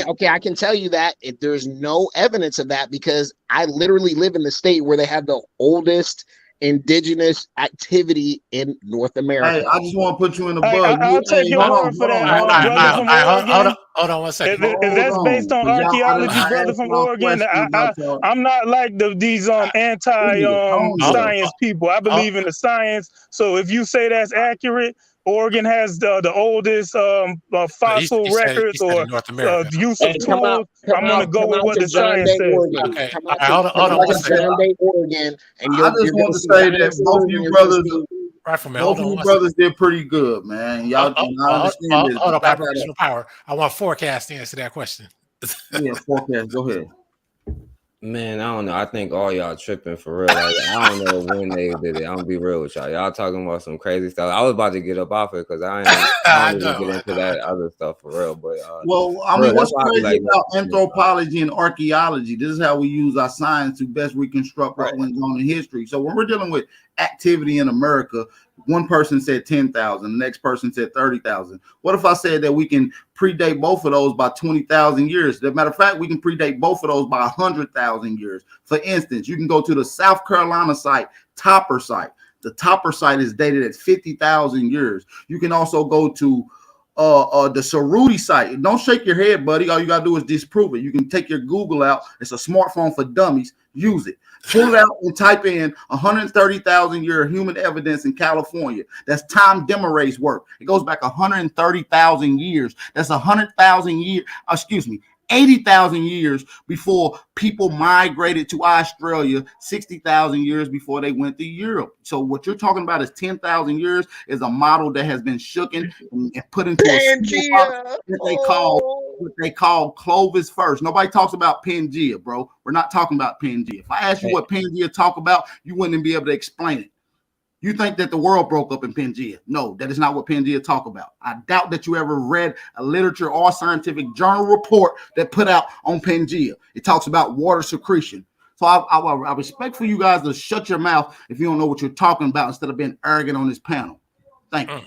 Okay, I can tell you that there's no evidence of that because I literally live in the state where they have the oldest indigenous activity in North America. Hey, I just want to put you in the bug. I'll take your word for that. Hold on one second. If that's based on archaeology, brother from Oregon, I'm not like these anti-science people. I believe in the science. So if you say that's accurate, Oregon has the oldest fossil records or use of tools. I'm going to go with what the science says. Okay. Hold on one second. Oregon, and I just want to say that both of you brothers did pretty good, man. Y'all do not understand this. Hold up, Aboriginal power. I want Forecast to answer that question. Yeah, Forecast, go ahead. Man, I don't know. I think all y'all tripping for real. Like, I don't know when they did it. I'm gonna be real with y'all. Y'all talking about some crazy stuff. I was about to get up off it because I don't even get into that other stuff for real. But well, I mean, what's crazy about anthropology and archaeology? This is how we use our science to best reconstruct what went on in history. So when we're dealing with activity in America, one person said 10,000, the next person said 30,000. What if I said that we can predate both of those by 20,000 years? As a matter of fact, we can predate both of those by 100,000 years. For instance, you can go to the South Carolina site, Topper site. The Topper site is dated at 50,000 years. You can also go to the Cerruti site. Don't shake your head, buddy. All you gotta do is disprove it. You can take your Google out. It's a smartphone for dummies. Use it. Pull it out and type in 130,000 year human evidence in California. That's Tom Demaray's work. It goes back 130,000 years. That's 100,000 years. 80,000 years before people migrated to Australia, 60,000 years before they went to Europe. So what you're talking about is 10,000 years is a model that has been shooken and put into what they call Clovis first. Nobody talks about Pangea, bro. We're not talking about Pangea. If I ask you what Pangea talk about, you wouldn't be able to explain it. You think that the world broke up in Pangea. No, that is not what Pangea talk about. I doubt that you ever read a literature or scientific journal report that put out on Pangea. It talks about water secretion. So I respect for you guys to shut your mouth if you don't know what you're talking about instead of being arrogant on this panel. Thank you.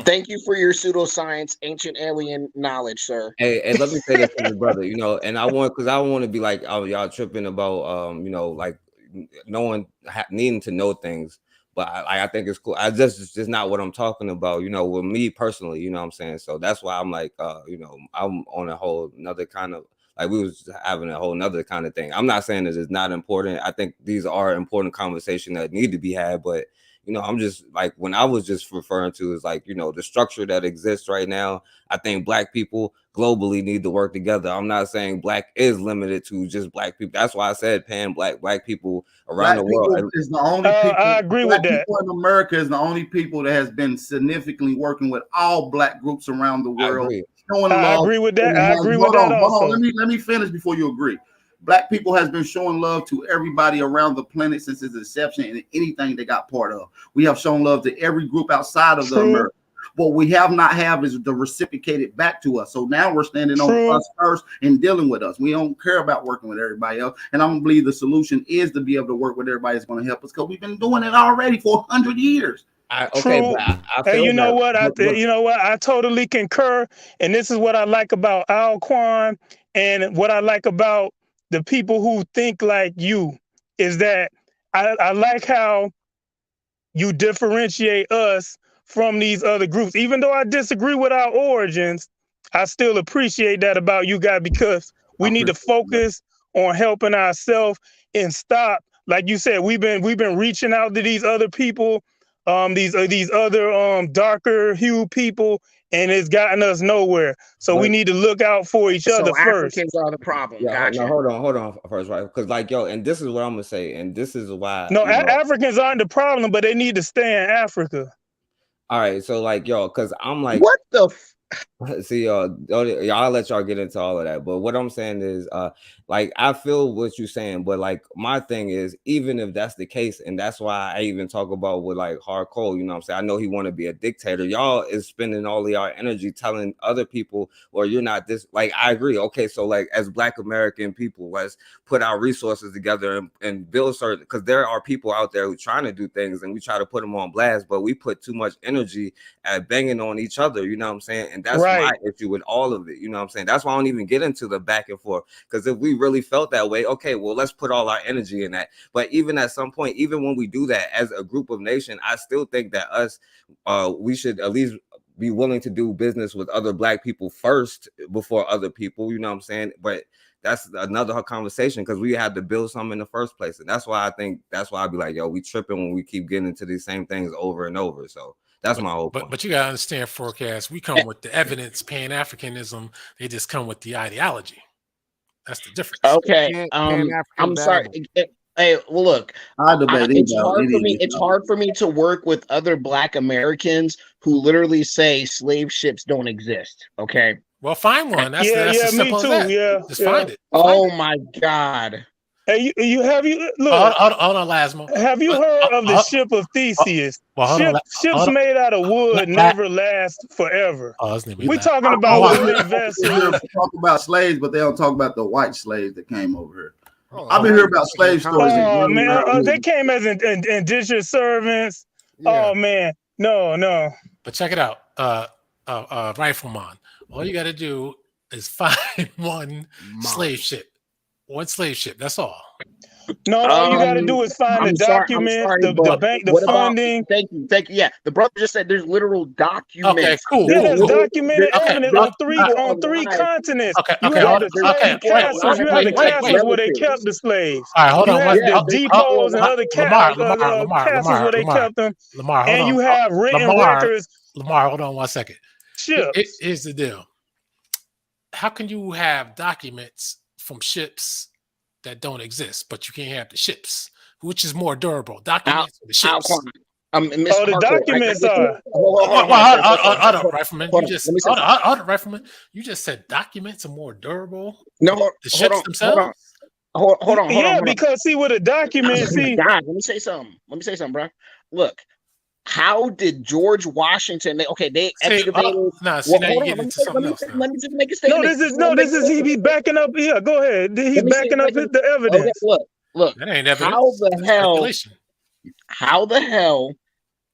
Thank you for your pseudoscience, ancient alien knowledge, sir. Hey, let me say this to my brother, you know, and I want to be like, oh, y'all tripping about, you know, like knowing, needing to know things, but I think it's cool. It's just not what I'm talking about, you know, with me personally, you know what I'm saying? So that's why I'm like, you know, I'm on a whole another kind of, like we was having a whole nother kind of thing. I'm not saying that it's not important. I think these are important conversations that need to be had, but you know, I'm just like, when I was just referring to is like, you know, the structure that exists right now. I think Black people globally need to work together. I'm not saying Black is limited to just Black people. That's why I said Black people around the world. People is the only people. I agree Black with that. people in America is the only people that has been significantly working with all Black groups around the world. I agree with that. I agree with that also. Hold on. Let me finish before you agree. Black people has been showing love to everybody around the planet since its inception, and anything they got part of. We have shown love to every group outside of the America. What we have not have is the reciprocated back to us. So now we're standing on us first and dealing with us. We don't care about working with everybody else. And I don't believe the solution is to be able to work with everybody that's going to help us, because we've been doing it already for 100 years. True. And you know what? You know what? I totally concur. And this is what I like about Alquan, and what I like about the people who think like you, is that I like how you differentiate us from these other groups. Even though I disagree with our origins, I still appreciate that about you guys, because we need to focus on helping ourselves and stop. Like you said, we've been reaching out to these other people, these other darker hued people, and it's gotten us nowhere. So we need to look out for each other first. Africans are the problem. Yeah, gotcha. no, hold on first, right? Because like, yo, and this is what I'm gonna say, and this is why. No, Africans aren't the problem, but they need to stay in Africa. All right, so like, yo, because I'm like, what the see, y'all let y'all get into all of that, but what I'm saying is, like, I feel what you're saying, but like, my thing is, even if that's the case, and that's why I even talk about with like hardcore, you know what I'm saying? I know he want to be a dictator. Y'all is spending all of y'all energy telling other people, well, you're not this. Like, I agree. Okay, so like, as Black American people, let's put our resources together and build certain, because there are people out there who trying to do things, and we try to put them on blast, but we put too much energy at banging on each other, you know what I'm saying? And that's my issue with all of it, you know what I'm saying? That's why I don't even get into the back and forth, because if we really felt that way, okay, well, let's put all our energy in that. But even at some point, even when we do that as a group of nation, I still think that we should at least be willing to do business with other Black people first before other people, you know what I'm saying? But that's another conversation, because we had to build something in the first place. And that's why I'd be like, yo, we tripping when we keep getting into these same things over and over. So that's my whole point. But you gotta understand, Forecast, we come with the evidence. Pan-Africanism, they just come with the ideology. That's the difference. Okay. I'm sorry. Hey, well, look, it's hard for me to work with other Black Americans who literally say slave ships don't exist. Okay. Well, find one. That's as simple as that. Yeah, just find it. My God. Hey, look? Hold on, Lasmo. Have you heard of the ship of Theseus? Ships made out of wood never last forever. We're talking about wooden vessels. Talk about slaves, but they don't talk about the white slaves that came over here. I've been hearing about slave stories. Oh man, they came as indentured servants. Yeah. Oh man, no. But check it out, Rifleman. All you got to do is find one slave ship. One slave ship. That's all. No, all you got to do is find the documents, the bank, the funding. Thank you. Yeah, the brother just said there's literal documents. Okay, cool. There's documented evidence on three continents. You have the slave castles. You have the castles where they kept the slaves. All right, hold on. You have the depots and other castles where they kept them. Lamar, and you have written records. Lamar, hold on 1 second. Ships. Here's the deal. How can you have documents from ships that don't exist, but you can't have the ships? Which is more durable, documents or the ships? The documents are. Hold on, Rifleman. Rifleman. You just said documents are more durable. No, the ships themselves. Hold on. Yeah, because see, with a document, God, let me say something, bro. Look. How did George Washington? They excavated. Let me just make a statement. This is he be backing up. Yeah, go ahead. He's backing up the evidence. Okay, look. That ain't evidence. How the hell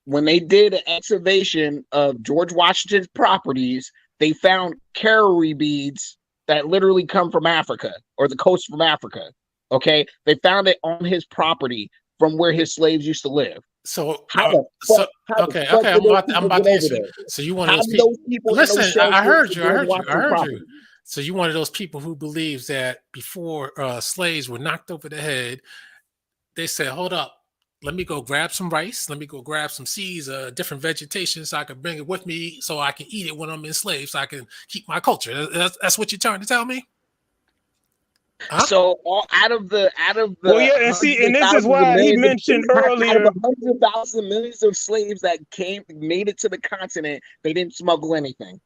when they did an excavation of George Washington's properties, they found carry beads that literally come from Africa or the coast from Africa. Okay, they found it on his property from where his slaves used to live. So, How the fuck? okay, I'm about to answer. So you one of those people? Listen, I heard you. So you one of those people who believes that before slaves were knocked over the head, they said, "Hold up, let me go grab some rice. Let me go grab some seeds, different vegetation, so I can bring it with me, so I can eat it when I'm enslaved, so I can keep my culture." That's what you're trying to tell me? Huh? So out of the well, yeah, and see, and this is why he mentioned earlier, out of 100,000 millions of slaves that made it to the continent, they didn't smuggle anything.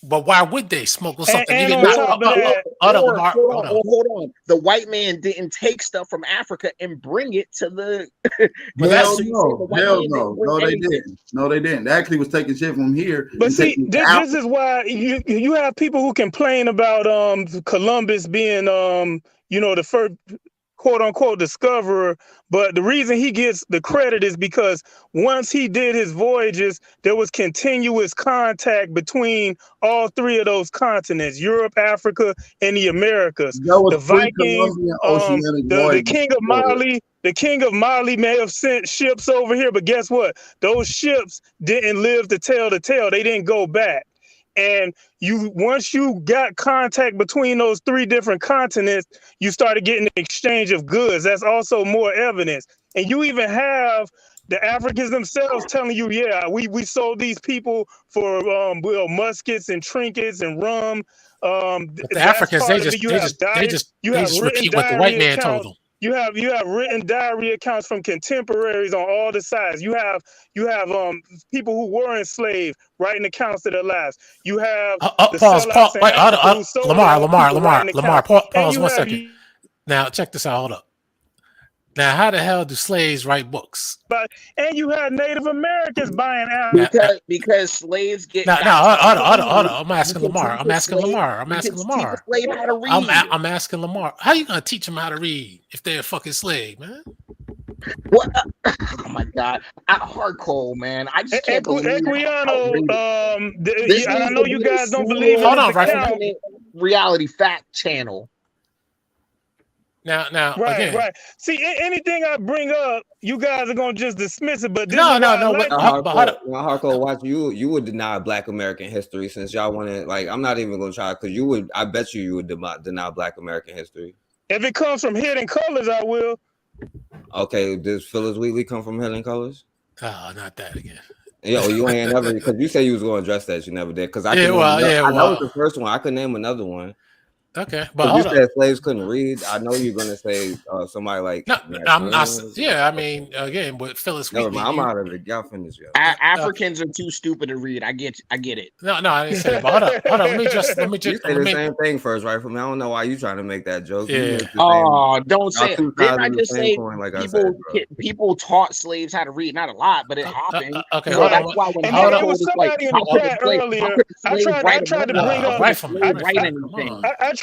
But why would they smuggle something? And on top of that, hold on. The white man didn't take stuff from Africa and bring it to the. Hell no, they didn't. No, they didn't. They actually was taking shit from here. But see, this is why you have people who complain about Columbus being the first quote unquote discoverer, but the reason he gets the credit is because once he did his voyages, there was continuous contact between all three of those continents, Europe, Africa, and the Americas. The Vikings, the king of Mali may have sent ships over here, but guess what? Those ships didn't live to tell the tale. They didn't go back. And once you got contact between those three different continents, you started getting an exchange of goods. That's also more evidence. And you even have the Africans themselves telling you, yeah, we sold these people for muskets and trinkets and rum. The Africans, they just repeat what the white man told them. You have written diary accounts from contemporaries on all the sides. You have people who were enslaved writing accounts of their lives. You have pause. Lamar. Pause 1 second. Now check this out. Hold up. Now, how the hell do slaves write books? And you had Native Americans buying out because slaves get. Hold on. I'm asking Lamar. I'm asking Lamar. How you gonna teach them how to read if they're a fucking slave, man? What? Oh my God! Hardcore, man. I just can't believe. Equiano, I know you guys don't believe it. Hold on, right? Reality fact channel. Now, right, again. right. See, anything I bring up, you guys are gonna just dismiss it. But this Hardcore, watch you would deny Black American history since y'all want to. Like, I'm not even gonna try because you would. I bet you would deny Black American history. If it comes from Hidden Colors, I will. Okay, does Phyllis Wheatley come from Hidden Colors? Oh, not that again. Yo, you ain't never because you say you was going to address that. You never did because I know was the first one. I could name another one. Okay, but you said slaves couldn't read. I know you're gonna say somebody like. No, I'm not. Yeah, I mean, again, with Phyllis Wheatley, I'm out of it. Y'all finish. Africans are too stupid to read. I get it. No, I didn't say that. But hold on. Let me just. You say the same thing first, right? From me, I don't know why you trying to make that joke. Yeah. Don't say it. Didn't I just say people taught slaves how to read? Not a lot, but it happened. Okay, so that's why when there was somebody in the chat earlier, I tried to bring up.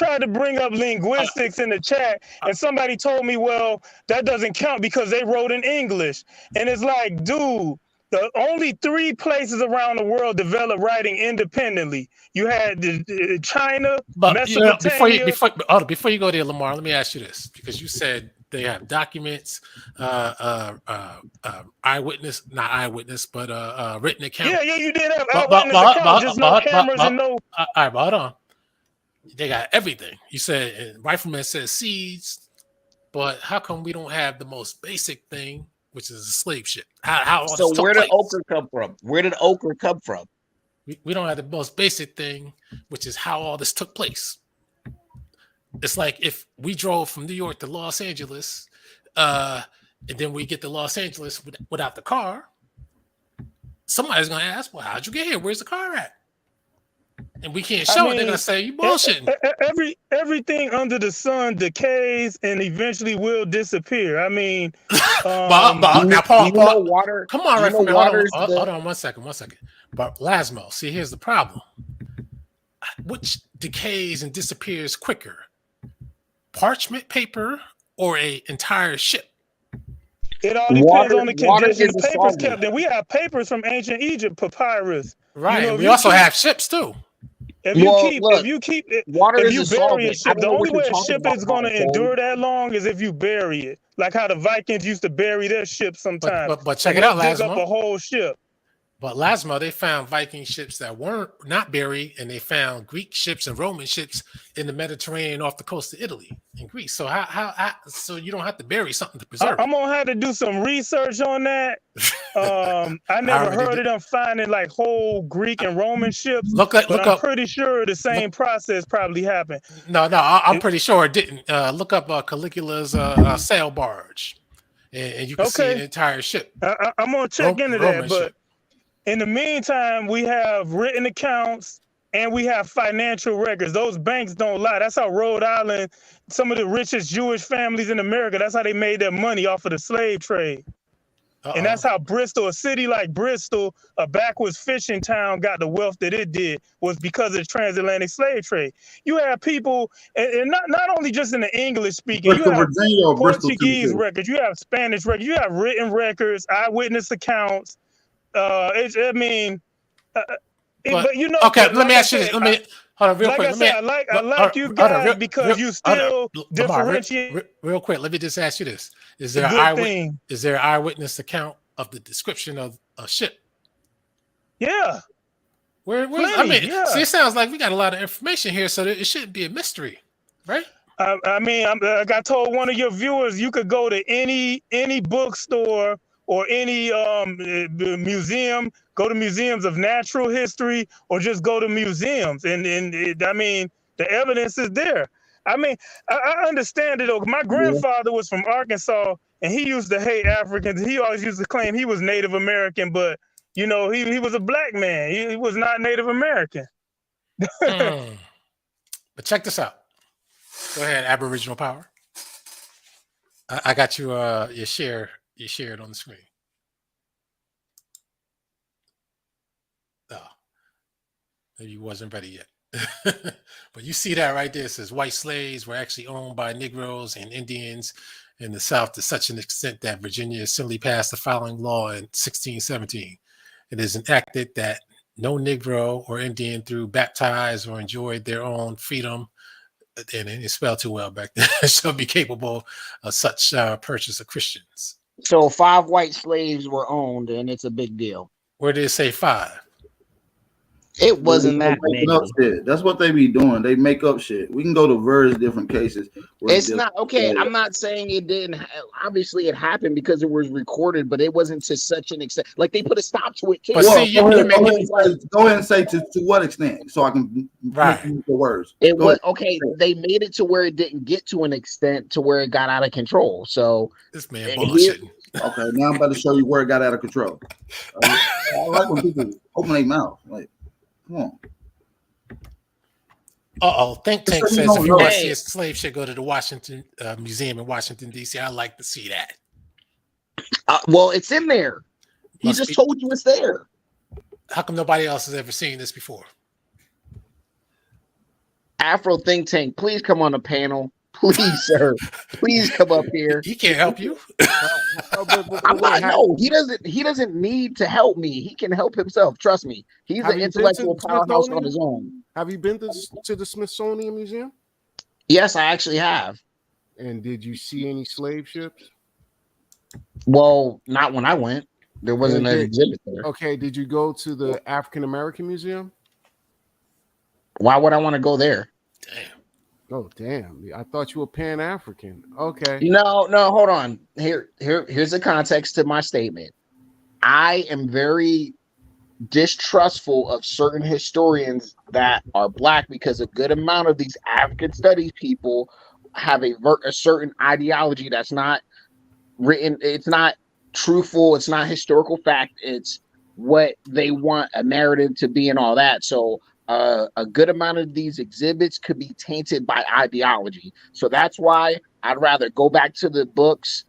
I tried to bring up linguistics in the chat, and somebody told me, well, that doesn't count because they wrote in English. And it's like, dude, the only 3 places around the world developed writing independently. You had China, Mesopotamia. Before you go there, Lamar, let me ask you this, because you said they have documents, eyewitness, not eyewitness, but written account. Yeah, you did have eyewitness account, just no cameras and no. All right, but hold on. They got everything. You said Rifleman says seeds, but how come we don't have the most basic thing, which is a slave ship? How so where did ochre come from? Where did ochre come from? We don't have the most basic thing, which is how all this took place. It's like if we drove from New York to Los Angeles, and then we get to Los Angeles without the car, somebody's going to ask, well, how'd you get here? Where's the car at? And we can't show it. They're gonna say you bullshitting. Everything under the sun decays and eventually will disappear. I mean, now Paul, water. Come on, right? Hold on 1 second. But Lasmo, see, here's the problem. Which decays and disappears quicker, parchment paper or a entire ship? It all depends on the water conditions. is a Papers solvent. kept there. We have papers from ancient Egypt, papyrus. Right. You know, And if we you also keep have ships too. if Well, you look, keep it, water if is you a bury a solvent. I ship, don't the know only what you're way a talking ship about, is going to Monotone. endure that long is if you bury it, like how the Vikings used to bury their ships sometimes. But check And it out, they'll dig up Lasmo. a whole ship. But Lasmo, they found Viking ships that weren't not buried, and they found Greek ships and Roman ships in the Mediterranean off the coast of Italy and Greece. So how so you don't have to bury something to preserve I'm it. gonna have to do some research on that. I I never already heard did. of them finding like whole Greek and Roman ships, Look but I'm up. pretty sure the same process probably happened. No, I'm And- pretty sure it didn't. Look up Caligula's sail barge, and you can see an okay, entire ship, I'm gonna check into that. Roman But ship. in the meantime, we have written accounts and we have financial records. Those banks don't lie. That's how Rhode Island, some of the richest Jewish families in America, that's how they made their money off of the slave trade. And that's how Bristol, a city like Bristol, a backwoods fishing town, got the wealth that it did, was because of the transatlantic slave trade. You have people, and not only just in the English speaking, you Bristol, have Virginia, or Bristol, Portuguese Tennessee? records, you have Spanish records, you have written records, eyewitness accounts. But you know, Okay, but let me like I ask you this. said, Let me hold on real like quick. I said, I like you guys because you still Lamar, differentiate real quick. Let me just ask you this: Is a there good thing. is there an eyewitness account of the description of a ship? Yeah. I Plenty, mean, yeah. see, it sounds like we got a lot of information here, so it shouldn't be a mystery, right? I mean, like I told one of your viewers, you could go to any bookstore or any museum, go to museums of natural history, or just go to museums, and I mean, the evidence is there. I mean, I understand it though. My grandfather was from Arkansas, and he used to hate Africans. He always used to claim he was Native American, but you know, he was a black man. He was not Native American. But check this out. Go ahead, Aboriginal Power. I got you. You share it on the screen. Oh, maybe you wasn't ready yet. But you see that right there. It says white slaves were actually owned by Negroes and Indians in the South to such an extent that Virginia Assembly passed the following law in 1617. It is enacted that no Negro or Indian through baptized or enjoyed their own freedom, and it's spelled too well back then, shall be capable of such purchase of Christians. So 5 white slaves were owned, and it's a big deal. Where did it say 5? It wasn't that Making up many. shit. That's what they be doing. They make up shit. We can go to various different cases. It's not okay. I'm not saying it didn't. Obviously, it happened because it was recorded, but it wasn't to such an extent. Like they put a stop to it. But see, go ahead and say to what extent, so I can make the words. It was okay. They made it to where it didn't get to an extent to where it got out of control. So this man bullshitting. Okay, now I'm about to show you where it got out of control. I like when people open their mouth. Like, come on. Think Tank says if you want to see a slave ship, go to the Washington Museum in Washington, D.C. I'd like to see that. Well, it's in there. He just told you it's there. How come nobody else has ever seen this before? Afro Think Tank, please come on the panel. Please, sir. Please come up here. He can't help you. I'm not. No, he doesn't. He doesn't need to help me. He can help himself. Trust me. He's an intellectual powerhouse on his own. Have you been to the Smithsonian Museum? Yes, I actually have. And did you see any slave ships? Well, not when I went. There wasn't an exhibit there. Okay. Did you go to the African American Museum? Why would I want to go there? Damn. Oh, damn. I thought you were Pan-African. Okay. No, hold on. Here's the context to my statement. I am very distrustful of certain historians that are black because a good amount of these African studies people have a certain ideology that's not written. It's not truthful. It's not historical fact. It's what they want a narrative to be and all that. So a good amount of these exhibits could be tainted by ideology. So that's why I'd rather go back to the books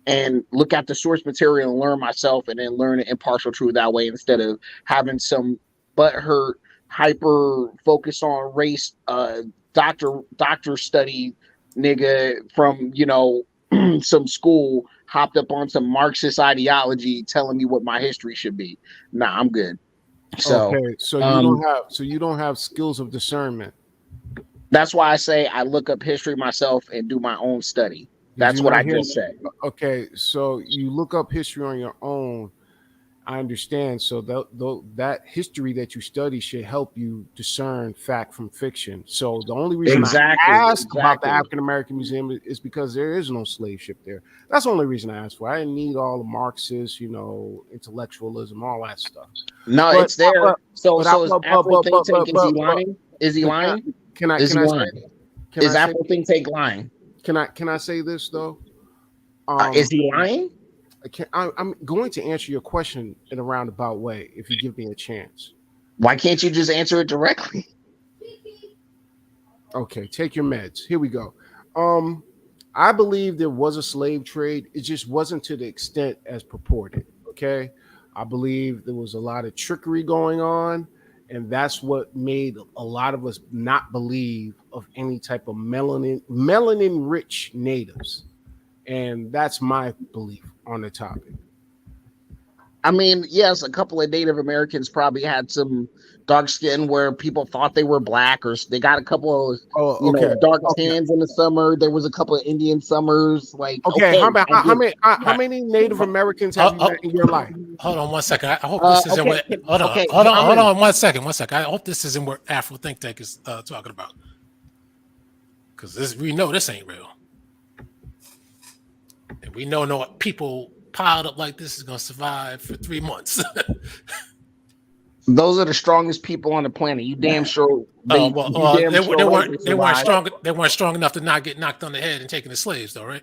and look at the source material and learn myself and then learn an impartial truth that way instead of having some butthurt, hyper focus on race, doctor study nigga from, some school hopped up on some Marxist ideology telling me what my history should be. Nah, I'm good. So okay, so you don't have skills of discernment. that's why I say I look up history myself and do my own study. Did That's you what not I hear just me? said. Okay, so you look up history on your own. I understand. So that history that you study should help you discern fact from fiction. So the only reason I asked about the African American Museum is because there is no slave ship there. That's the only reason I asked for. I didn't need all the Marxist, intellectualism, all that stuff. No, it's there. So is Afro think tank? Is he lying? Is he lying? Is he lying? Is Afro think tank lying? Can I say this though? Is he lying? I'm going to answer your question in a roundabout way if you give me a chance. Why can't you just answer it directly? Okay, take your meds. Here we go. I believe there was a slave trade. It just wasn't to the extent as purported. Okay, I believe there was a lot of trickery going on, and that's what made a lot of us not believe of any type of melanin rich natives. And that's my belief on the topic. I mean, yes, a couple of Native Americans probably had some dark skin where people thought they were black, or they got a couple of dark skins in the summer. There was a couple of Indian summers. How many Native Americans have you met in your life? Hold on 1 second. I hope this isn't what. Hold on 1 second. 1 second. I hope this isn't what Afro think tank is talking about, because we know this ain't real. And we know no people piled up like this is going to survive for 3 months. Those are the strongest people on the planet. You damn sure. They weren't strong enough to not get knocked on the head and taken as slaves, though, right?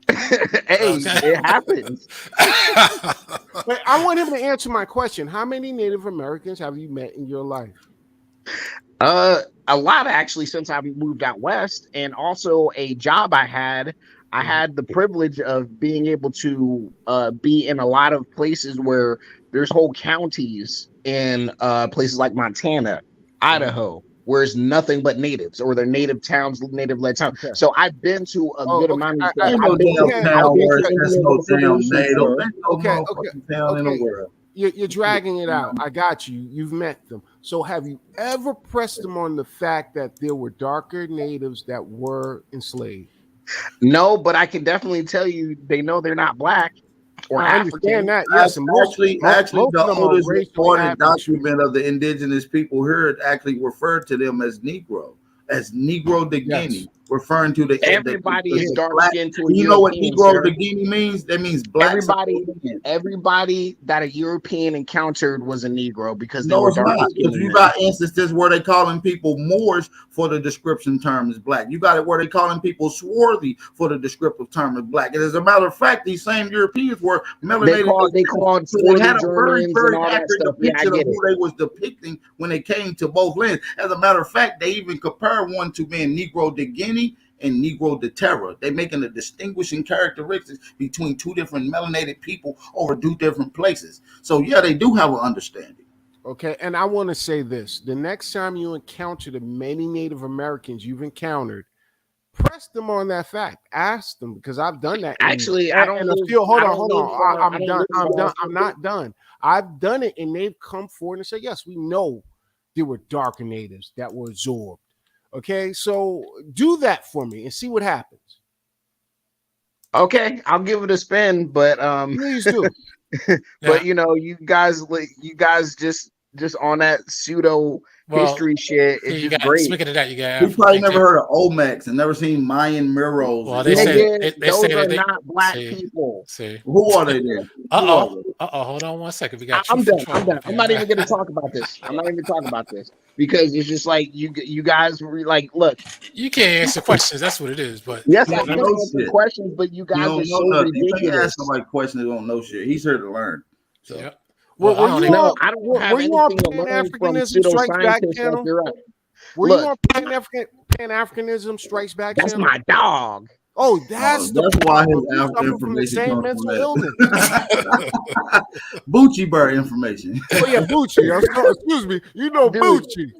Hey, it happens. But I want him to answer my question. How many Native Americans have you met in your life? A lot, actually, since I moved out west, and also a job I had the privilege of being able to be in a lot of places where there's whole counties in places like Montana, Idaho, where it's nothing but natives, or they're native towns, native-led towns. Okay. So I've been to a good amount of stuff. You're dragging it out. I got you. You've met them. So have you ever pressed them on the fact that there were darker natives that were enslaved? No, but I can definitely tell you they know they're not black or I African. Understand that. Yes, actually, the oldest recorded document of the indigenous people here actually referred to them as Negro, as Negro de Guinea, referring to everybody is dark skinned. You know what Negro de Guinea means? That means black. Everybody that a European encountered was a Negro because they no, were it's not. If you got instances where they calling people Moors for the description term is black. You got it where they calling people swarthy for the descriptive term is black. And as a matter of fact, these same Europeans were melanated. They called so they had a very, very accurate depiction of who they was depicting when they came to both lands. As a matter of fact, they even compare one to being Negro de Guinea and Negro de Terra. They're making a distinguishing characteristics between two different melanated people over two different places. So yeah, they do have an understanding. Okay, and I want to say this. The next time you encounter the many Native Americans you've encountered, press them on that fact. Ask them, because I've done that. Actually, I'm not done. I've done it, and they've come forward and said, yes, we know there were darker natives that were absorbed. Okay, so do that for me and see what happens. Okay, I'll give it a spin, but please do. But you guys just on that pseudo history shit. It's just great. Speaking of that, you got. You probably never heard of Olmecs and never seen Mayan murals. Well, they say those are not black people. Who are they then? Hold on 1 second. We got. I'm done. I'm not even going to talk about this. Because it's just like you guys were like, look. You can't answer questions. That's what it is. But yes, I can answer questions, but you guys are so ridiculous. You can't ask somebody questions that don't know shit. He's here to learn. So. Yeah. Well, I don't have anything to learn from pseudoscientists like you're right. Were you on Pan-Africanism Strikes Back? That's my dog. Oh, that's why his African information comes from that. Bucci bird information. Oh yeah, Bucci. Excuse me. You know Bucci.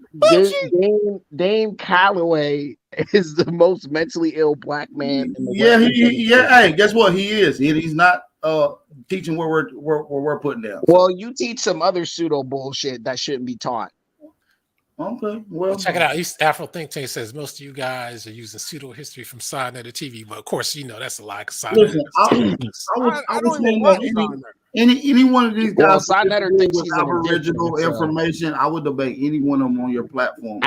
Dame Calloway is the most mentally ill black man in the Yeah, Western yeah. Hemisphere. Hey, guess what? He is. He's not teaching what we're putting down. Well, you teach some other pseudo bullshit that shouldn't be taught. Okay, well, Check it out. East Afro Think Tank says most of you guys are using pseudo history from Side Netter TV, but of course, you know that's a lie. 'Cause Side listen, Netter I don't was even saying watch that Side any one of these Well, guys Side Netter thinks with he's an Aboriginal Egyptian, so. information, I would debate any one of them on your platform.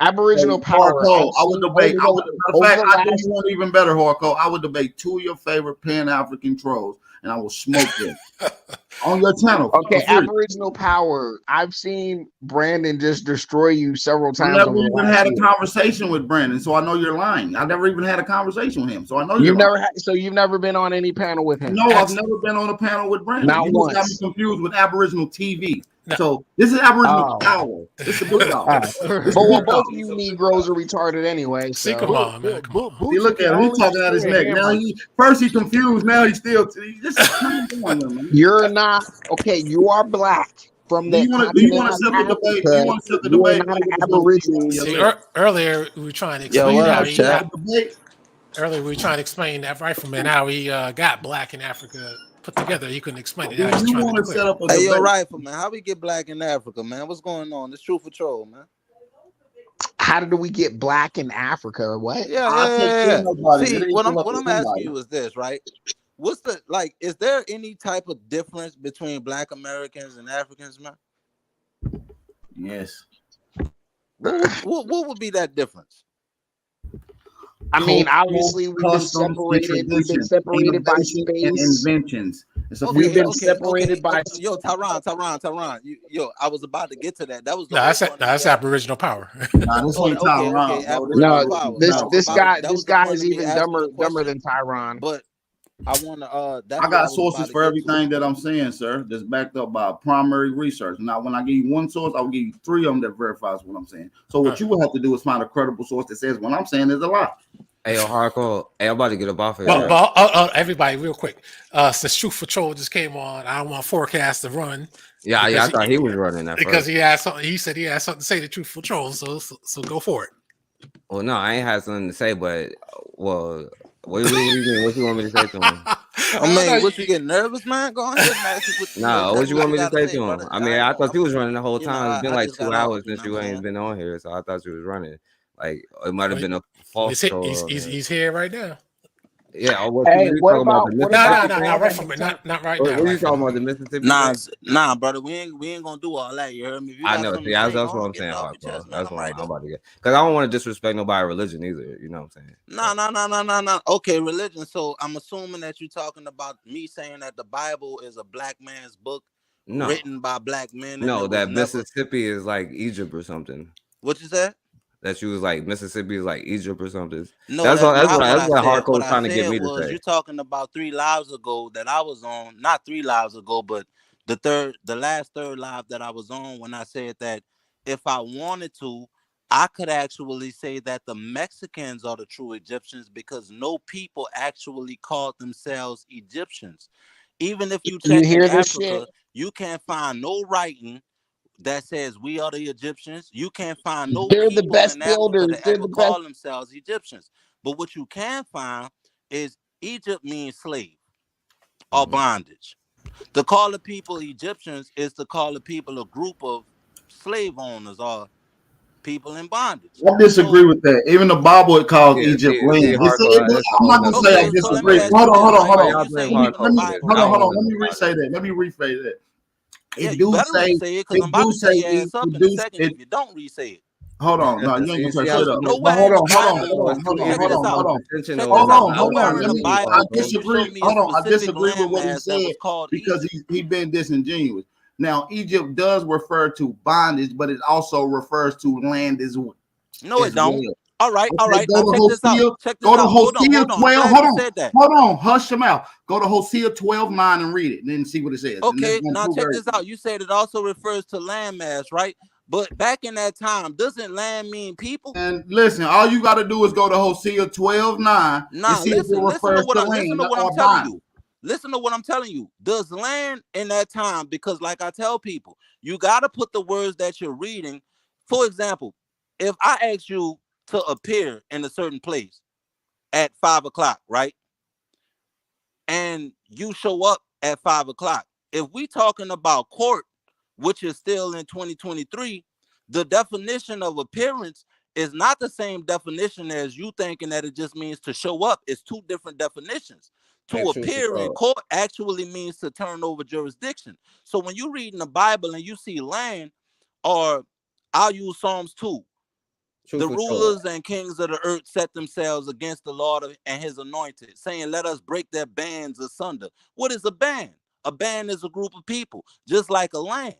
Aboriginal power. Hardcore, I I've would seen debate. over Matter of the fact, I do last- you one even better, Hardcore. I would debate two of your favorite Pan-African trolls, and I will smoke them on your channel. Okay, Aboriginal power. I've seen Brandon just destroy you several I times. never even had a conversation with Brandon, so I know you're lying. I never even had a conversation with him, so I know you've never had. So you've never been on any panel with him? No, I've never been on a panel with Brandon. Not You once. just got me confused with Aboriginal TV. No. So this is Aboriginal power. This is good dog. But well, both of you Negroes are retarded anyway. So. come on, man. Come on. See, look at him. He's talking out his neck. Now first he's confused. Now he's still. You're not okay. You are black. From the do you want to set the debate? Do you want to set the debate? Not an Aboriginal. See, earlier we were trying to explain earlier we were trying to explain that rifleman how he got black in Africa put together. He couldn't explain it. Do you want to set up a debate? Hey, yo, rifleman, how we get black in Africa, man? What's going on? This Truth Patrol, man. How did we get black in Africa? What? Yeah. See, what I'm asking you is this, right? What's the is there any type of difference between black Americans and Africans, man? Yes. What would be that difference? I mean, obviously we've been separated. We've been separated by space and inventions. We've been separated by. Yo, Tyron. Yo, I was about to get to that. That was that's Aboriginal power. No, this guy is even dumber than Tyron. But I want to. I got sources for everything that I'm saying, sir. That's backed up by primary research. Now, when I give you one source, I will give you three of them that verifies what I'm saying. So what you will have to do is find a credible source that says what I'm saying is a lie. Hey, yo, Hardcore. Hey, I'm about to get up off here. Everybody, real quick. Since Truth Patrol just came on, I don't want Forecast to run. Yeah, I thought he was running that because he had something. He said he had something to say to Truth Patrol. So go for it. Well, no, I ain't had something to say, but what you want me to say to him? What you getting nervous, man? Go ahead, man. No, what you want me to say to him? Brother? I mean, I thought you was running the whole time. It's been like 2 hours since you ain't been on here, so I thought you was running. Like it might have been a false. He's here right now. Yeah. Hey, what about not right from not right now. What are you talking about? The Mississippi? Nah, brother. We ain't gonna do all that. You heard me? I know. See, that's what I'm saying. That's what I'm about to get. Because I don't want to disrespect nobody's religion either. You know what I'm saying? No. Okay, religion. So I'm assuming that you're talking about me saying that the Bible is a black man's book written by black men. No, that Mississippi is like Egypt or something. What you said? That you was like Mississippi is like Egypt or something. No, that's what Hardcore was trying to get me to say. You're talking about 3 lives ago that I was on, not 3 lives ago, but the last third live that I was on when I said that if I wanted to, I could actually say that the Mexicans are the true Egyptians because no people actually called themselves Egyptians. Even if you check in Africa, you can't find no writing that says we are the Egyptians. You can't find no They're people the best in Africa builders. that ever call themselves Egyptians. But what you can find is Egypt means slave or bondage. To call the people Egyptians is to call the people a group of slave owners or people in bondage. I disagree with that. Even the Bible it calls Egypt land. I'm not gonna say I disagree. Hold on. Let me re-say that. Let me rephrase that. You better re-say it because I'm about to tell your ass up in a second if you don't re-say it. Hold on. No, you ain't gonna shut up. No, hold on. I disagree. I disagree with what he said because he been disingenuous. Now, Egypt does refer to bondage, but it also refers to land as well. No, it don't. All right. Now check this out. Go to Hosea 12. Hold on. Hush your mouth. Go to Hosea 12:9 and read it, and then see what it says. Okay, now check this out. You said it also refers to landmass, right? But back in that time, doesn't land mean people? And listen, all you got to do is go to Hosea 12:9. Listen to what I'm telling you. Listen to what I'm telling you. Does land in that time? Because like I tell people, you got to put the words that you're reading. For example, if I ask you, to appear in a certain place at 5 o'clock, right? And you show up at 5 o'clock. If we talking about court, which is still in 2023, the definition of appearance is not the same definition as you thinking that it just means to show up. It's two different definitions. To appear in court actually means to turn over jurisdiction. So when you read in the Bible and you see land, or I'll use Psalms 2, the rulers and kings of the earth set themselves against the Lord and his anointed, saying, let us break their bands asunder. What is a band? A band is a group of people, just like a land.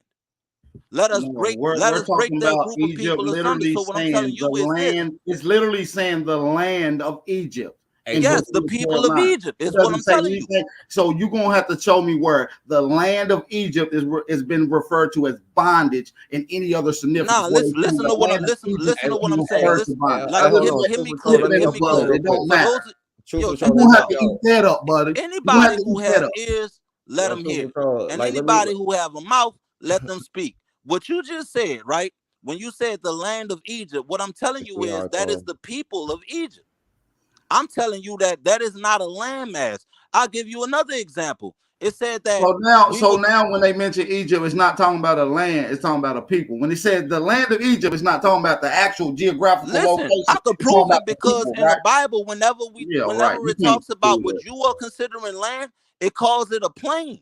Let us break their group of people asunder. So what I'm telling you is land, it's literally saying the land of Egypt. Yes, the people of Egypt is what I'm telling you. So you're gonna have to show me where the land of Egypt is been referred to as bondage in any other significance. Nah, listen to what I'm saying. Listen, like hit me clear. It don't matter. Yo, you're gonna have to eat that up, buddy. Anybody who has ears, let them hear. And anybody who have a mouth, let them speak. What you just said, right? When you said the land of Egypt, what I'm telling you is that is the people of Egypt. I'm telling you that that is not a landmass. I'll give you another example. It said that. So now when they mention Egypt, it's not talking about a land, it's talking about a people. When it said the land of Egypt, it's not talking about the actual geographical location. I could prove it because in the Bible, whenever it talks about what you are considering land, it calls it a plain.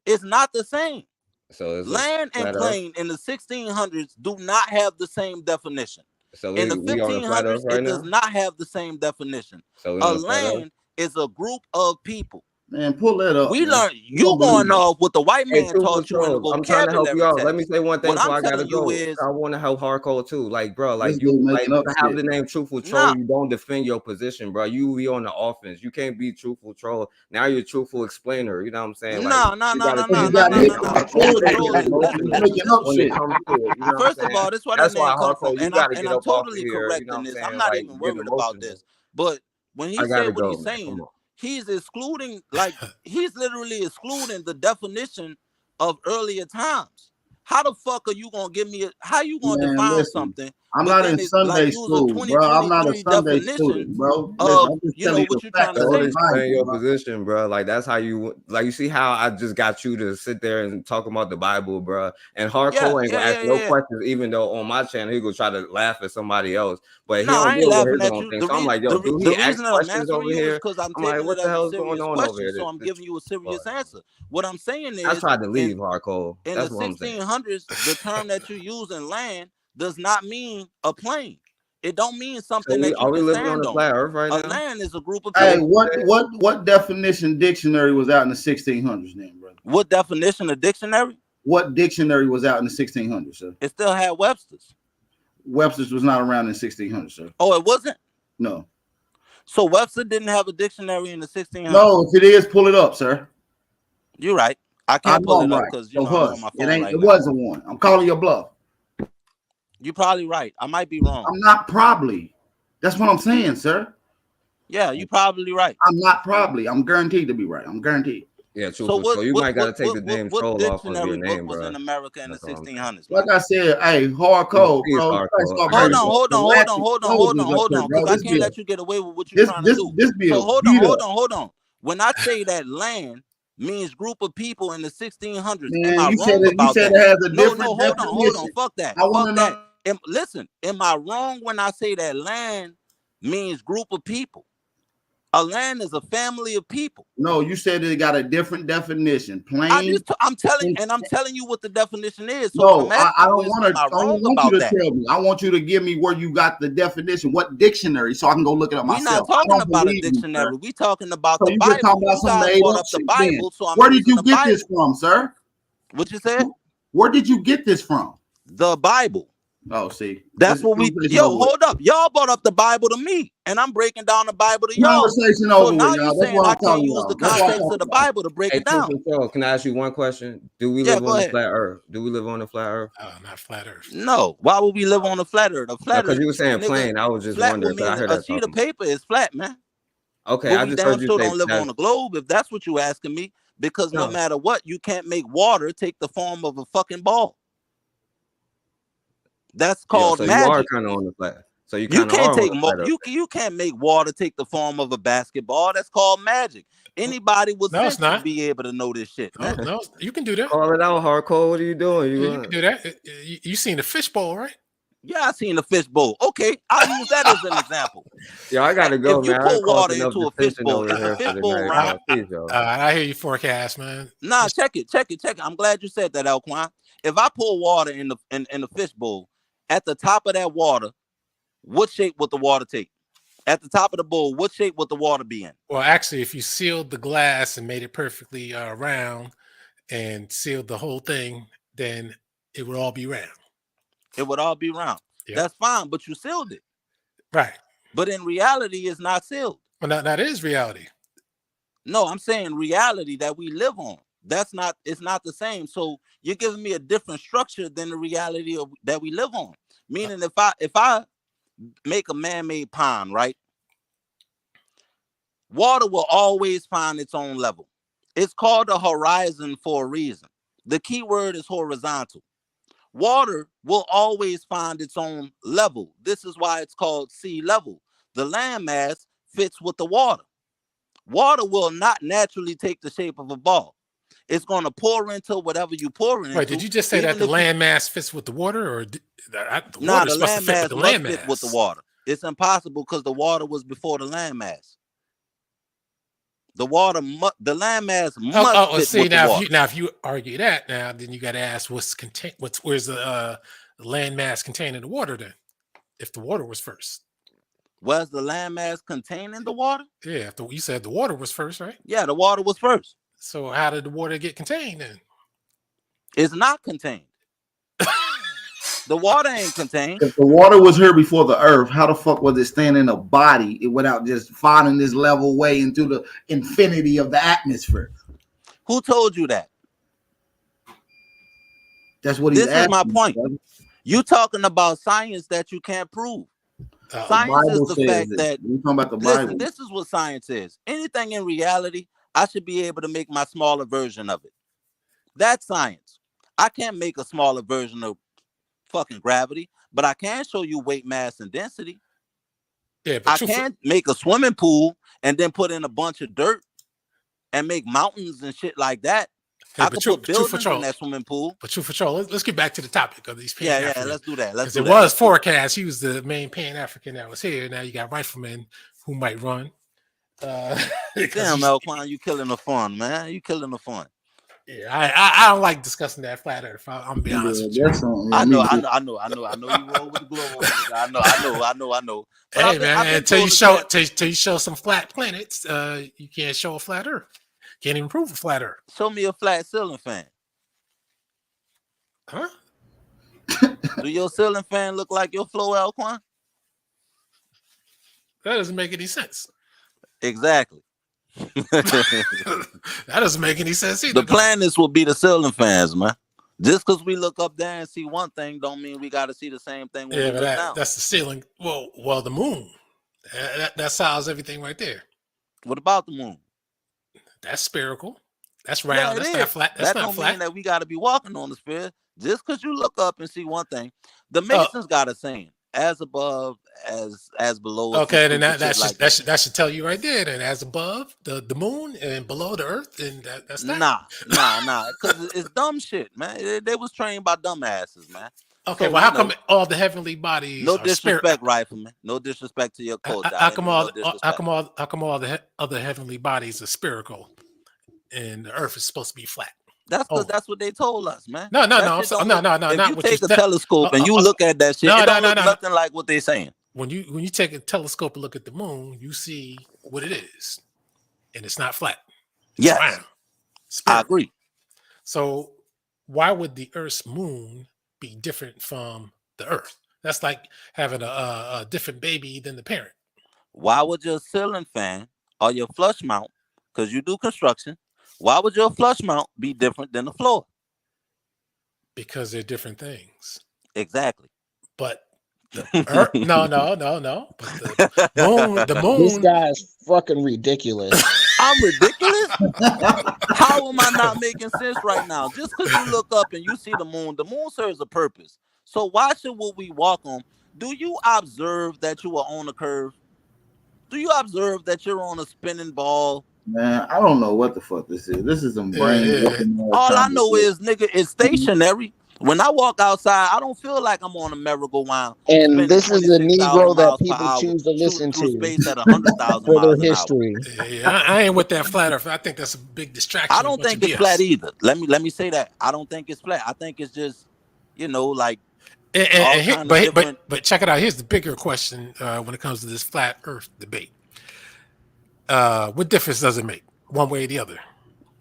It's not the same. So land and plain in the 1600s do not have the same definition. So in the 1500s, it does not have the same definition. So a land is a group of people. Man, pull that up. We learned you going off what the white man taught you in the vocabulary. I'm trying to help you out. Text. Let me say one thing before I gotta go. I want to help hardcore too. Like, bro, like you like to have the name truthful troll. You don't defend your position, bro. You be on the offense. You can't be truthful troll. Now you're truthful explainer. You know what I'm saying? No. First of all, that's why that name comes from. And I'm totally correct in this. I'm not even worried about this. But when he said what he's saying, he's excluding, like, he's literally excluding the definition of earlier times. How the fuck are you gonna give me how you gonna define something? I'm not in Sunday school, bro. I'm not a Sunday student, bro. You know what you're trying to say. Explain your position, bro. Like that's how you like. You see how I just got you to sit there and talk about the Bible, bro. And hardcore ain't gonna ask no questions, even though on my channel he gonna try to laugh at somebody else. But he don't deal with his own thing. So I'm like, yo, do he ask questions over here? Because I'm like, what the hell is going on over here? So I'm giving you a serious answer. What I'm saying is, I tried to leave hardcore. In the 1600s, the term that you use in land does not mean a plane. It don't mean something that you are we can living stand on the flat earth right now? A land is a group of people. Hey, what definition dictionary was out in the 1600s then, brother? What definition of dictionary? What dictionary was out in the 1600s, sir? It still had Webster's. Webster's was not around in 1600s, sir. Oh, it wasn't? No. So Webster didn't have a dictionary in the 1600s? No, if it is, pull it up, sir. You're right. I can't pull it up because you know I'm on my phone it wasn't one. I'm calling your bluff. You're probably right. I might be wrong. I'm not probably. That's what I'm saying, sir. Yeah, you're probably right. I'm not probably. I'm guaranteed to be right. I'm guaranteed. Yeah, true. So you might got to take the name troll off of your name, bro. Was in America in the 1600s? Like I said, hey, hardcore, bro. Hold on. Because I can't let you get away with what you're trying to do. So hold on. When I say that land means group of people in the 1600s, am I wrong about that? No, hold on. Fuck that. Fuck that. Listen, am I wrong when I say that land means group of people? A land is a family of people. No, you said it got a different definition. Plain. I'm telling you what the definition is. So no, I don't want you to tell me. I want you to give me where you got the definition, what dictionary, so I can go look it up myself. We're not talking about a dictionary. We're talking about the Bible. Talking about some made up shit, Bible, so where did you get this from, sir? What you said? Where did you get this from? The Bible. Oh, see, that's what we. Hold up, y'all brought up the Bible to me, and I'm breaking down the Bible to y'all. So now you're saying I can't use the context of the Bible to break it down. Can I ask you one question? Do we live on the flat Earth? Do we live on the flat Earth? Not flat Earth. No. Why would we live on the flat Earth? Because you were saying plane. I was just wondering. I heard a sheet of paper is flat, man. Okay, I just heard you say don't live on the globe. If that's what you're asking me, because no matter what, you can't make water take the form of a fucking ball. That's called magic. You are kind of on the flat. So you You kind of can't are take on the flat earth. you can't make water take the form of a basketball. That's called magic. Anybody with No, sense it's not. would be able to know this shit, man. No, you can do that. Call it out, hardcore. What are you doing? You can do that. You seen the fishbowl, right? Yeah, I seen the fishbowl. Okay, I'll use that as an example. Yo, I gotta go, If you man. pour water into a fishbowl, is the for fishbowl tonight, round? Peace, yo. I hear you forecast, man. Nah, check it. I'm glad you said that, Alquan. If I pour water in the fishbowl, at the top of that water, what shape would the water take? At the top of the bowl, what shape would the water be in? Well, actually, if you sealed the glass and made it perfectly round and sealed the whole thing, then it would all be round. It would all be round. Yep. That's fine, but you sealed it. Right. But in reality, it's not sealed. Well, that is reality. No, I'm saying reality that we live on. It's not the same. So you're giving me a different structure than the reality that we live on. Meaning if I make a man-made pond, right? Water will always find its own level. It's called a horizon for a reason. The key word is horizontal. Water will always find its own level. This is why it's called sea level. The landmass fits with the water. Water will not naturally take the shape of a ball. It's going to pour into whatever you pour into. Wait, did you just say that the landmass fits with the water, or the landmass must fit with the water? It's impossible because the water was before the landmass. The landmass must fit with the water. If you argue that, then you got to ask where's the landmass contained in the water then? If the water was first, was the landmass contained in the water? Yeah, you said the water was first, right? Yeah, the water was first. So how did the water get contained then? It's not contained. The water ain't contained. If the water was here before the earth, how the fuck was it staying in a body without just finding this level way into the infinity of the atmosphere? Who told you that? That's what he's asking. This is my point. You talking about science that you can't prove. Science is the fact that we're talking about the Bible. This is what science is. Anything in reality, I should be able to make my smaller version of it. That's science. I can't make a smaller version of fucking gravity, but I can show you weight, mass, and density. Yeah, but I can't make a swimming pool and then put in a bunch of dirt and make mountains and shit like that. Yeah, I could put buildings in that swimming pool. But Truth for Troll, let's get back to the topic of these Pan-Africans. Yeah, let's do that. Because it was forecast. He was the main Pan-African that was here. Now you got riflemen who might run. Damn, Alquan, you killing the fun, man. You killing the fun. Yeah, I don't like discussing that flat earth. I'm be honest with you. I know you roll with the globe. I know. But hey man, until you show some flat planets, you can't show a flat earth. Can't even prove a flat earth. Show me a flat ceiling fan. Huh? Do your ceiling fan look like your floor, Alquan? That doesn't make any sense. Exactly. That doesn't make any sense either. The planets will be the ceiling fans, man. Just because we look up there and see one thing don't mean we got to see the same thing when we look down. That's the ceiling. Well, the moon. That solves everything right there. What about the moon? That's spherical. That's round. That's not flat. That don't mean that we got to be walking on the sphere. Just because you look up and see one thing. The Masons got a saying: as above, as below. Okay, then that should tell you right there. Then as above the moon and below the earth, and that's that. Nah. Because it's dumb shit, man. They was trained by dumbasses, man. Okay, well, how come all the heavenly bodies? No disrespect, Rifleman. No disrespect to your coach. How come all the other heavenly bodies are spherical, and the earth is supposed to be flat? That's because that's what they told us, man. No. If you take a telescope and you look at that shit, it don't look nothing like what they're saying. When you take a telescope and look at the moon, you see what it is, and it's not flat. It's round. I agree. So why would the Earth's moon be different from the Earth? That's like having a different baby than the parent. Why would your ceiling fan or your flush mount, because you do construction, why would your flush mount be different than the floor? Because they're different things. Exactly. But the Earth, no. But the moon. This guy's fucking ridiculous. I'm ridiculous? How am I not making sense right now? Just because you look up and you see the moon serves a purpose. So why should what we walk on? Do you observe that you are on a curve? Do you observe that you're on a spinning ball? Man, I don't know what the fuck this is. This is some brain. All I know is, nigga, it's stationary. When I walk outside, I don't feel like I'm on a merry-go-round. And this is the Negro that people per hour, choose to listen through to space at 100,000 for their miles an hour. history. I ain't with that flat earth. I think that's a big distraction. I don't think it's flat either. Let me say that. I don't think it's flat. I think it's just, you know, like. But check it out. Here's the bigger question when it comes to this flat earth debate. What difference does it make, one way or the other?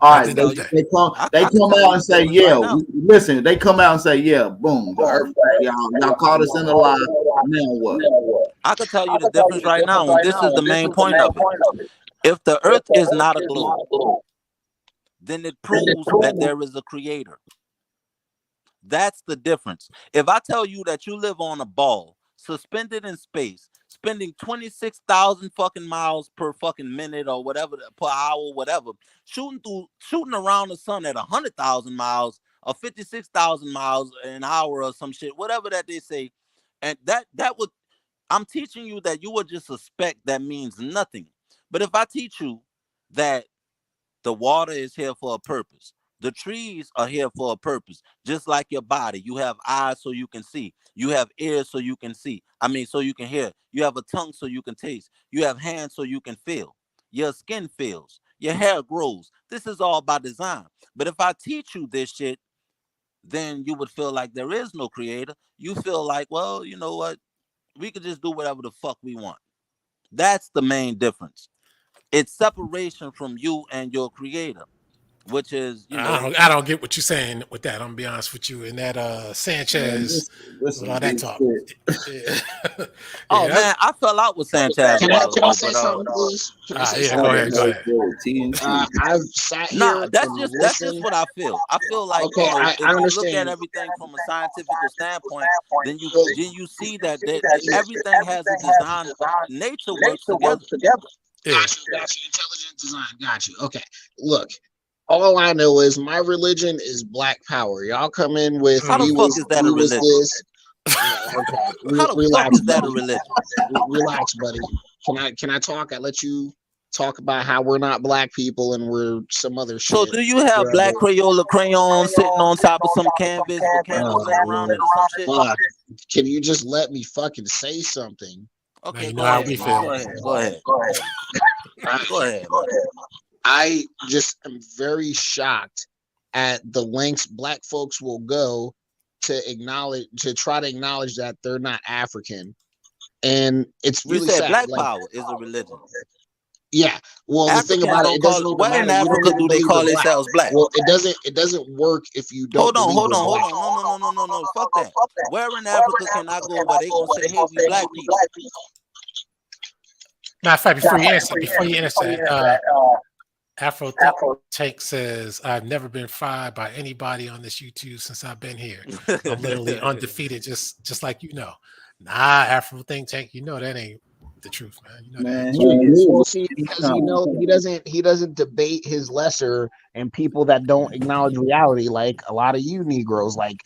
All right, they come out and say, yeah. Listen, they come out and say, yeah, boom, the earth, y'all caught us in the lie. Now what? I can tell you the difference right now, and this is the main point of it. If the earth is not a globe, then it proves that there is a creator. That's the difference. If I tell you that you live on a ball, suspended in space, spending 26,000 fucking miles per fucking minute or whatever, per hour, whatever, shooting around the sun at 100,000 miles or 56,000 miles an hour or some shit, whatever that they say, and that would, I'm teaching you that you would just suspect that means nothing. But if I teach you that the water is here for a purpose, the trees are here for a purpose, just like your body. You have eyes so you can see. You have ears so you can see. So you can hear. You have a tongue so you can taste. You have hands so you can feel. Your skin feels. Your hair grows. This is all by design. But if I teach you this shit, then you would feel like there is no creator. You feel like, well, you know what? We could just do whatever the fuck we want. That's the main difference. It's separation from you and your creator. Which is, you know, I don't get what you're saying with that. I'm gonna be honest with you. And that Sanchez, all that talk. Man, I fell out with Sanchez. Can I say something, please? Go ahead. I've sat here. That's just what I feel. I feel like, okay, if I you look at everything from a scientific standpoint, then you see that everything has a design. Nature works together. Gotcha. Intelligent design. Gotcha. Okay. Look. All I know is my religion is Black Power. Y'all come in with how the fuck is that a religion? Okay. How the fuck is that a religion? Relax, buddy. Can I talk? I let you talk about how we're not black people and we're some other shit. So do you have black Crayola crayons sitting on top of some canvas with candles lit around it or some shit? Can you just let me fucking say something? Okay, you know how we feel. Go ahead. Go ahead. I just am very shocked at the lengths black folks will go to try to acknowledge that they're not African. And it's really sad. Black power is a religion. Yeah. Well, the thing about it doesn't even matter. Why in Africa do they call themselves black? Well, it doesn't work if you don't. Hold on. No. Fuck that. Where in Africa can I go where they gonna say, hey, we black people? Matter of fact, before you answer, Afro Take says, I've never been fried by anybody on this YouTube since I've been here. I'm literally undefeated, just like you know. Nah, Afro Tank, you know that ain't the truth, man. You know well, see, because he doesn't debate his lesser and people that don't acknowledge reality, like a lot of you Negroes, like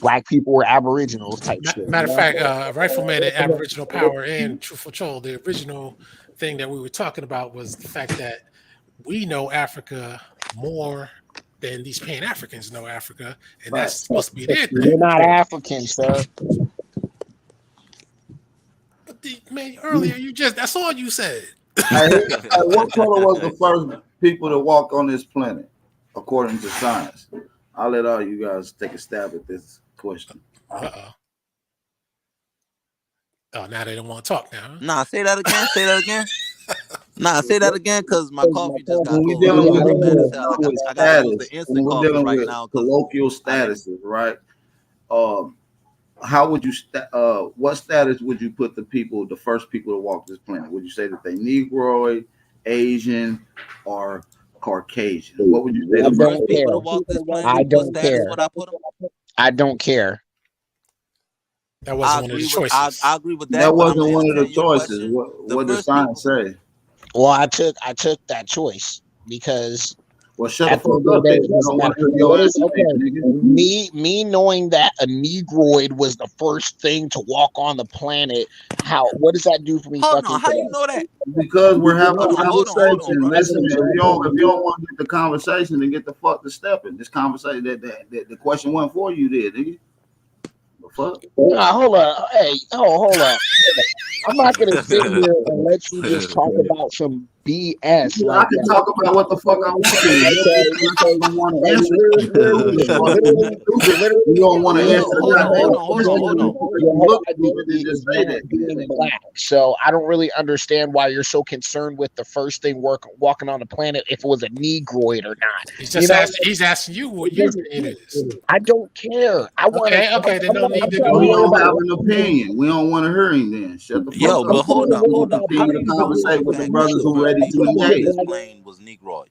black people were aboriginals type shit. Matter of fact, Rifleman at Aboriginal Power and Truthful Troll, the original thing that we were talking about was the fact that we know Africa more than these Pan-Africans know Africa, and that's supposed to be their thing. You're not African, sir. But man, earlier that's all you said. What color was the first people to walk on this planet, according to science? I'll let all you guys take a stab at this question. Oh, now they don't want to talk now. Nah, say that again. Nah, say that again, because my coffee just got cold. We're dealing with status. We're dealing with colloquial statuses, right? How would you what status would you put the first people to walk this planet? Would you say that they Negroid, Asian, or Caucasian? What would you say? I don't care. I don't care. I don't care. That wasn't one of the choices. I agree with that. That wasn't one of the choices. What does science say? Well, I took that choice because Well, shut the At the fuck end of the up day, then. it You doesn't don't want matter. to hear your What is answer, okay? nigga. Me knowing that a Negroid was the first thing to walk on the planet. What does that do for me? Hold Fucking on, how today? you know that? Because we're having a Hold on, conversation. brother. Listen, if you don't want to get the conversation, then get the fuck to stepping. This conversation, that the question wasn't for you, there, nigga. The fuck? Nah, hold on. Hey, hold on. I'm not gonna sit here and let you just talk about some BS Yeah, I like can that. talk about what the fuck I want to. You don't want to answer. You don't want to answer the Hold on. Look stupid and just say that. Being black. So I don't really understand why you're so concerned with the first thing walking on the planet if it was a Negroid or not. He's just he's asking you what your opinion is. I don't care. I want to. Okay, then no need to So go he don't on. have an opinion. We don't want to hear him then. Shut the fuck Yo, up. but hold on. How Continue do to you know for conversate a with the fact brothers that the who first ready to people to walk engage. this plane was Negroid?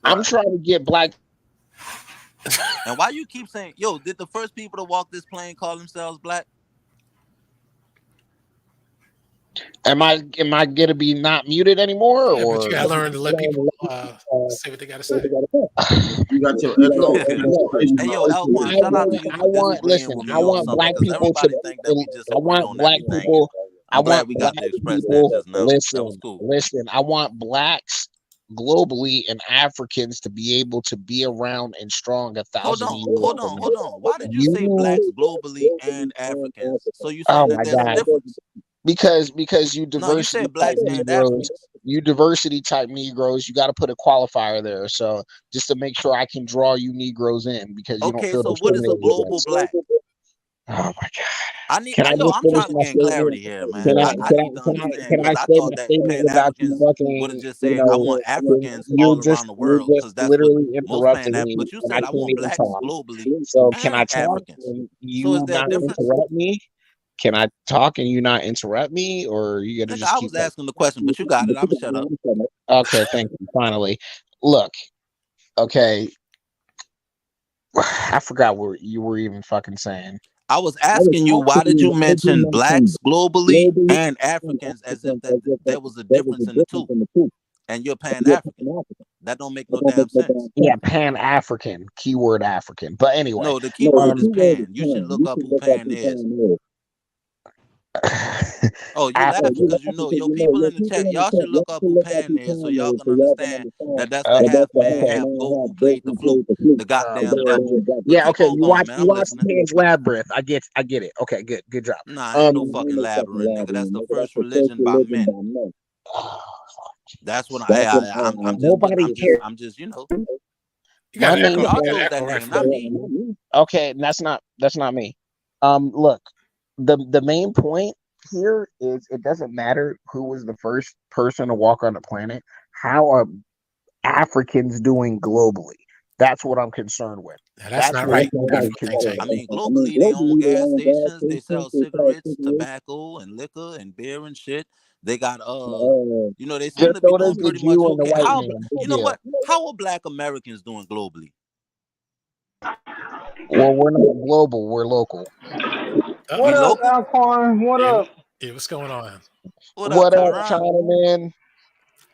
I'm trying to get black. And why you keep saying, yo, did the first people to walk this plane call themselves black? Am I gonna be not muted anymore? Yeah, but Or you gotta learn to let people say what they gotta say. You got your echo. Hey, yo, Alquan, shout out to you for disagreeing with me on something, black because people everybody think that we I disagree want on black everything. people. And I'm glad want we got black to express that people. just now. That was cool. Listen. I want blacks globally and Africans to be able to be around and strong 1,000 years. Hold on. Why did you say blacks globally and Africans? So you Oh saying that my there's a God. difference? Because you No, you diversity said type blacks and Negroes, Africans. you diversity type Negroes, you got to put a qualifier there. So just to make sure I can draw you Negroes in because you don't Okay, feel so what is a discriminated global against. black? Oh my God. I'm trying to gain clarity here, man. I need to understand, because I thought that Pan-Africans would have just said, I want Africans all around the world, because that's what literally most interrupting Pan-Africans, me, but you and I said I can't want even blacks talk. globally So can I and talk Africans. and So is you there a not difference? interrupt me? Can I talk and you not interrupt me, or are you gonna Nigga, just I keep was asking the question, but you got it. I'm gonna shut up. Okay, thank you. Finally, look. Okay, I forgot what you were even fucking saying. I was asking you, why did you mention blacks globally and Africans as if that there was a difference in the two? And you're Pan-African. That don't make no damn sense. Yeah, Pan-African, keyword African. But anyway, No, the key word is Pan. You should look up who Pan is. Oh, you laughing because you know, yo, people in the chat, y'all should look up who Pan is so y'all can understand that that's the half man, half goat who played the flute, the goddamn devil. But yeah, keep okay. on going, man. I'm listening. Pan's Labyrinth. I get it. Okay, good job. Nah, ain't no fucking labyrinth, nigga. That's the first religion by men. That's what I'm just, you know. You got an echo. Y'all You got an chose that echo right name, from not it. me. Okay, that's not me. Look, the main point here is it doesn't matter who was the first person to walk on the planet. How are Africans doing globally? That's what I'm concerned with. That's not right. I mean, globally, they own gas stations, they sell cigarettes, tobacco, and liquor, and beer and shit. They got you know, they seem to be doing pretty much okay. How, you know what? How are Black Americans doing globally? Well, we're not global, we're local. What up, Alcorn? What up? Yeah, what's going on? What up, Chinaman?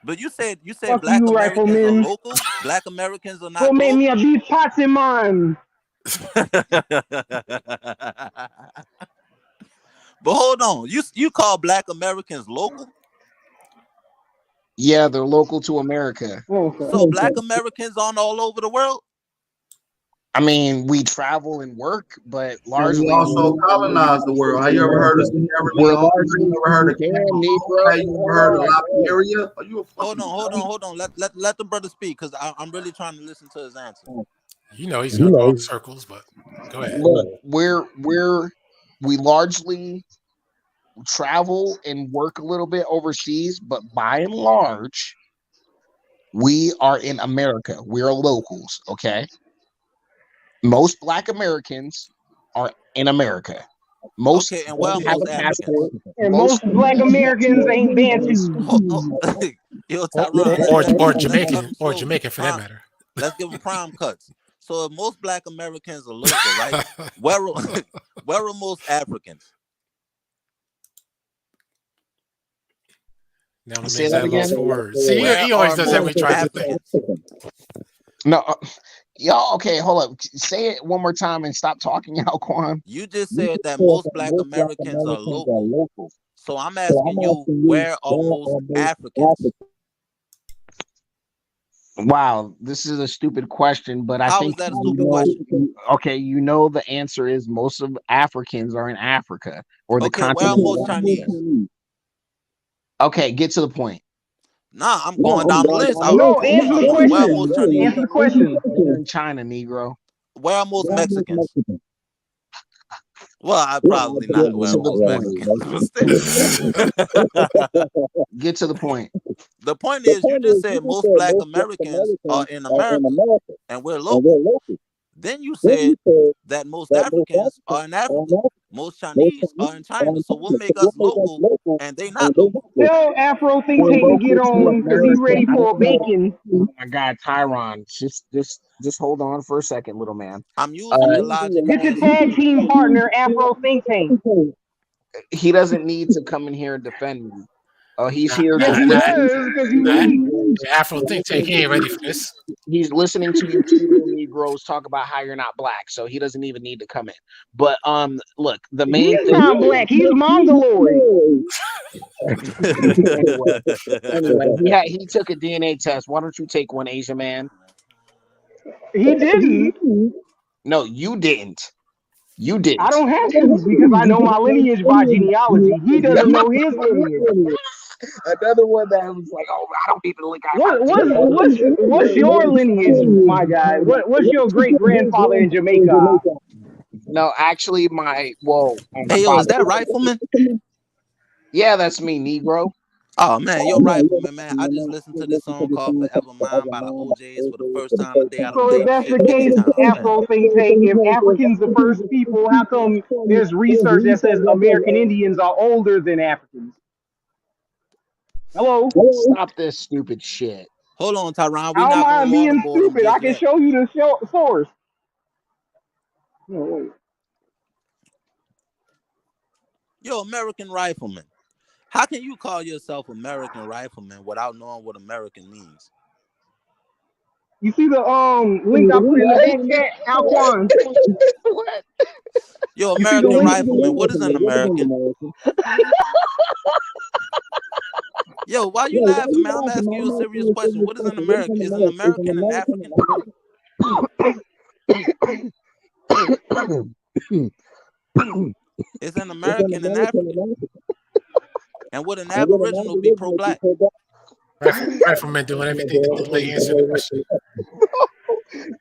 But you said Fuck Black you, Americans are rifleman. local? Black Americans are not Go make global? me a beef patty, man. But hold on, you call Black Americans local? Yeah, they're local to America. So Black Americans aren't all over the world? I mean, we travel and work, but largely we also colonize the world. Have you ever heard of Sierra Leone? Have you ever heard of Cameroon? Have you ever heard of Liberia? Are you a fucking Hold on. Let the brother speak, because I'm really trying to listen to his answer. You know he's gonna go in circles, but go ahead. Look, we largely travel and work a little bit overseas, but by and large, we are in America. We're locals, okay? Most Black Americans are in America. Most okay, and well, have most a Africans. passport. And most Black Americans ain't Banshees. Yo, Tyron, or Jamaican, or Jamaican for that matter. Let's give them prime cuts. So if most Black Americans are local, right? where are most Africans? Now the Say man's that at a loss again. for words. See, Where he always are does that when most he tries to think. Africans? No, y'all. Okay, hold up. Say it one more time and stop talking, Alquan. You just said that most Black Americans are local. So I'm asking you, where are most Africans? Wow, this is a stupid question, but I How think is that a stupid question? okay, you know the answer is most of Africans are in Africa or the Okay, where are continent. most Chinese? Okay, get to the point. Nah, I'm going down the list. No, answer the Where are question. most Chinese? Answer the question. They're in China, Negro. Where are most Mexicans? Well, I probably not where To are the most point. Mexicans, but still. Get to the point. The point is, you just said most Black Americans are in America and we're local. Then you said that most Africans are in Africa. Most Chinese are in China. So what make us local and they not local? Tell Afro Think Tank to get on because he's ready for a bacon. Oh my God, Tyron, just hold on for a second, little man. I'm using your logic. Get your tag team partner, Afro Think Tank. He doesn't need to come in here and defend me. He's here Yes, to he listen. does because you need. Afro think tank, he ain't ready for this. He's listening to you two Negroes talk about how you're not black, so he doesn't even need to come in. But look, the main He's thing. not black. He's mongoloid. anyway, he took a DNA test. Why don't you take one, Asian man? He didn't. No, you didn't. You didn't. I don't have to because I know my lineage by genealogy. He doesn't know his lineage. Another one that was like, "Oh, I don't need to look out." What's your lineage, my guy? What's your great grandfather in Jamaica? No, actually, my Hey, yo, is that Rifleman? Yeah, that's me, Negro. Oh man, yo, Rifleman, man. I just listened to this song called "Forever Mine" by the OJs for the first time today. I So done if played that's it the 50 case, times, man. Afro Think Tank, if Africans the first people, how come there's research that says American Indians are older than Africans? Hello? Stop this stupid shit. Hold on, Tyron. We How am not I gonna being waterboard them stupid? I just can yet. show you the source. No, wait. Yo, American Rifleman. How can you call yourself American Rifleman without knowing what American means? You see the link I put in the back chat, Alquan? What? Yo, You see the American link? Rifleman. What is an American? Yo, why you laughing, man? I'm asking you a serious question. What is an American? Is an American an African? Is an American an African? And would an Aboriginal be pro-black? Rifleman doing everything to delay answering the question.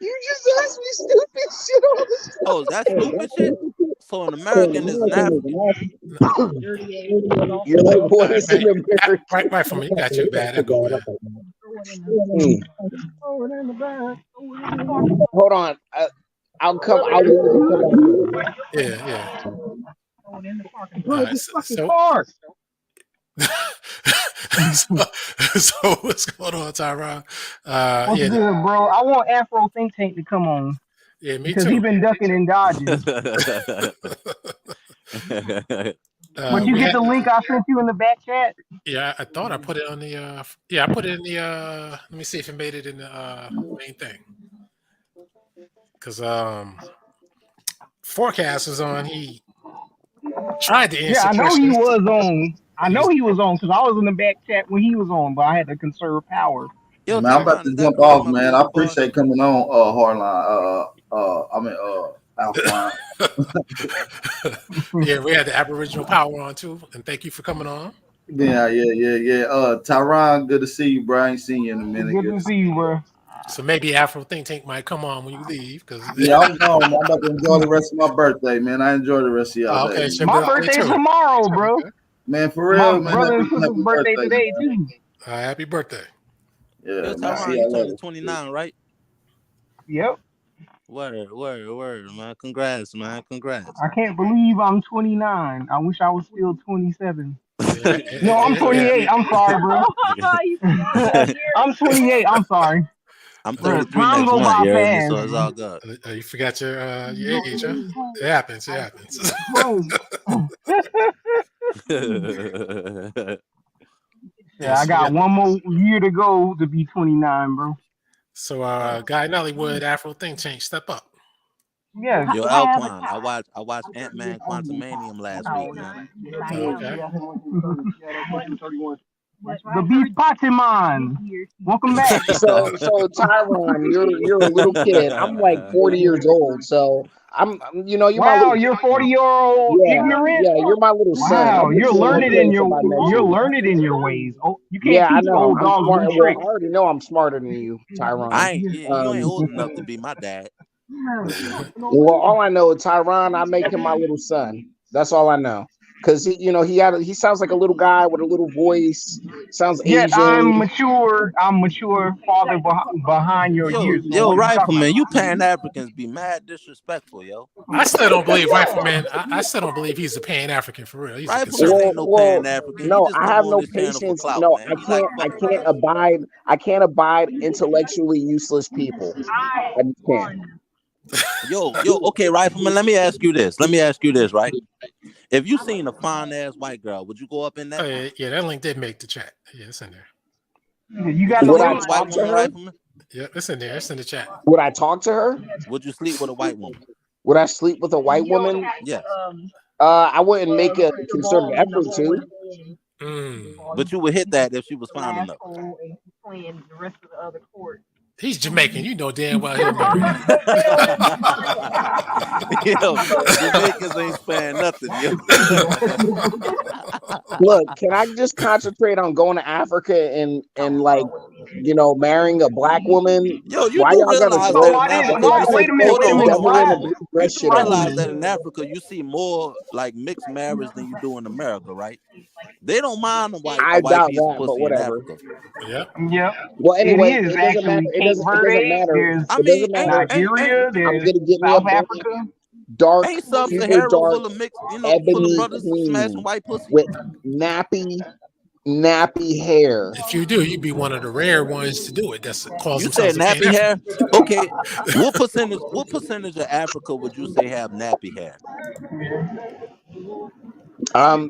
You just asked me stupid shit all the time. Oh, is that stupid shit? So an American is an African. You're like, what is an American? Rifleman, you got your bad echo, man. Hold on. I'll come. Yeah. So what's going on, Tyron? What's good, bro? I want Afro Think Tank to come on. Yeah, me because too. He's been ducking and dodging. But you get the link I sent you in the back chat? Yeah, I thought I put it on the I put it in the let me see if it made it in the main thing. Because Forecast was on, he tried to answer. Yeah, I know he was on. I know he was on because I was in the back chat when he was on, but I had to conserve power. Yo, man, I'm about to jump off, man. I appreciate coming on, Hardline. Alquan. Yeah, we had the Aboriginal Power on too, and thank you for coming on. Yeah. Tyron, good to see you, bro. I ain't seen you in a minute. Good to see you, bro. So maybe Afro Think Tank might come on when you leave, because yeah, I'm gone. I'm about to enjoy the rest of my birthday, man. I enjoy the rest of y'all day. My birthday's tomorrow, bro. Man, for real, my man. brother and sister's birthday today too. Happy birthday. Yeah, yo, Tyron, you turning 29, right? Yep. Word, man. Congrats, man. Congrats. I can't believe I'm 29. I wish I was still 27. No, I'm 28. Yeah. I'm sorry, bro. I'm 28. I'm sorry. I'm 33 next month, you heard me, so it's all good. You forgot your age, huh? It happens. Yeah, I got one more year to go to be 29, bro. So, Guy Nollywood, Afro Think Tank, step up. Yeah. Yo, Alquan, I watched Ant-Man Quantumanium last week, man. Okay. The Beef Pataman. Welcome back. So Tyron, you're a little kid. I'm like 40 years old, so I'm you know, you're my Wow, little you're 40-year-old ignorant. Yeah, you're my little son. Wow, I'll you're put you in learned your in place your if I met you. learned in your ways. Oh, you can't Yeah, I teach know. old I'm dogs smart. new Well, tricks. I already know I'm smarter than you, Tyron. You ain't old enough to be my dad. Well, all I know is Tyron, I make him my little son. That's all I know. Cause he sounds like a little guy with a little voice. Sounds Yet Asian. I'm mature father behind your years. So Yo, what are you talking Rifleman, about? you Pan-Africans be mad disrespectful, yo. I still don't believe Rifleman. I still don't believe he's a Pan-African for real. He's a Rifleman conservative. ain't no Pan-African. He No, just I come have on no this channel for patience. clout, No, man. He like fucking I can't abide intellectually useless people. I just can't. Yo, okay, Rifleman, let me ask you this, right? If you seen a fine ass white girl, would you go up in that? Oh, yeah, that link did make the chat. Yeah, it's in there. You got Would the I link? talk to her? Rifleman? Yeah, it's in there. It's in the chat. Would I talk to her? Would you sleep with a white woman? Would I sleep with a white woman? Yes. I wouldn't make a concerted effort to. But you would hit that if she was fine enough. He's Jamaican. You know damn well he'll marry that. Yo, Jamaicans ain't sparing nothing, yo. Look, can I just concentrate on going to Africa and like, marrying a black woman? Yo, you Why do y'all gotta realize throw? that in Africa, wait a minute. you do realize that in Africa you see more like mixed marriage than you do in America, right? They don't mind a white piece of pussy in Africa. Yeah. Well, anyway, it is it doesn't matter. It doesn't matter. There's It doesn't matter. Nigeria. I'm There's gonna get me a South Africa. dark, Ain't super Sub-Sahara dark, full of mixed, full of ebony brothers smashing queen white pussy with nappy hair. If you do, you'd be one of the rare ones to do it. That's calls You said themselves nappy hair? Okay. What percentage of Africa would you say have nappy hair? I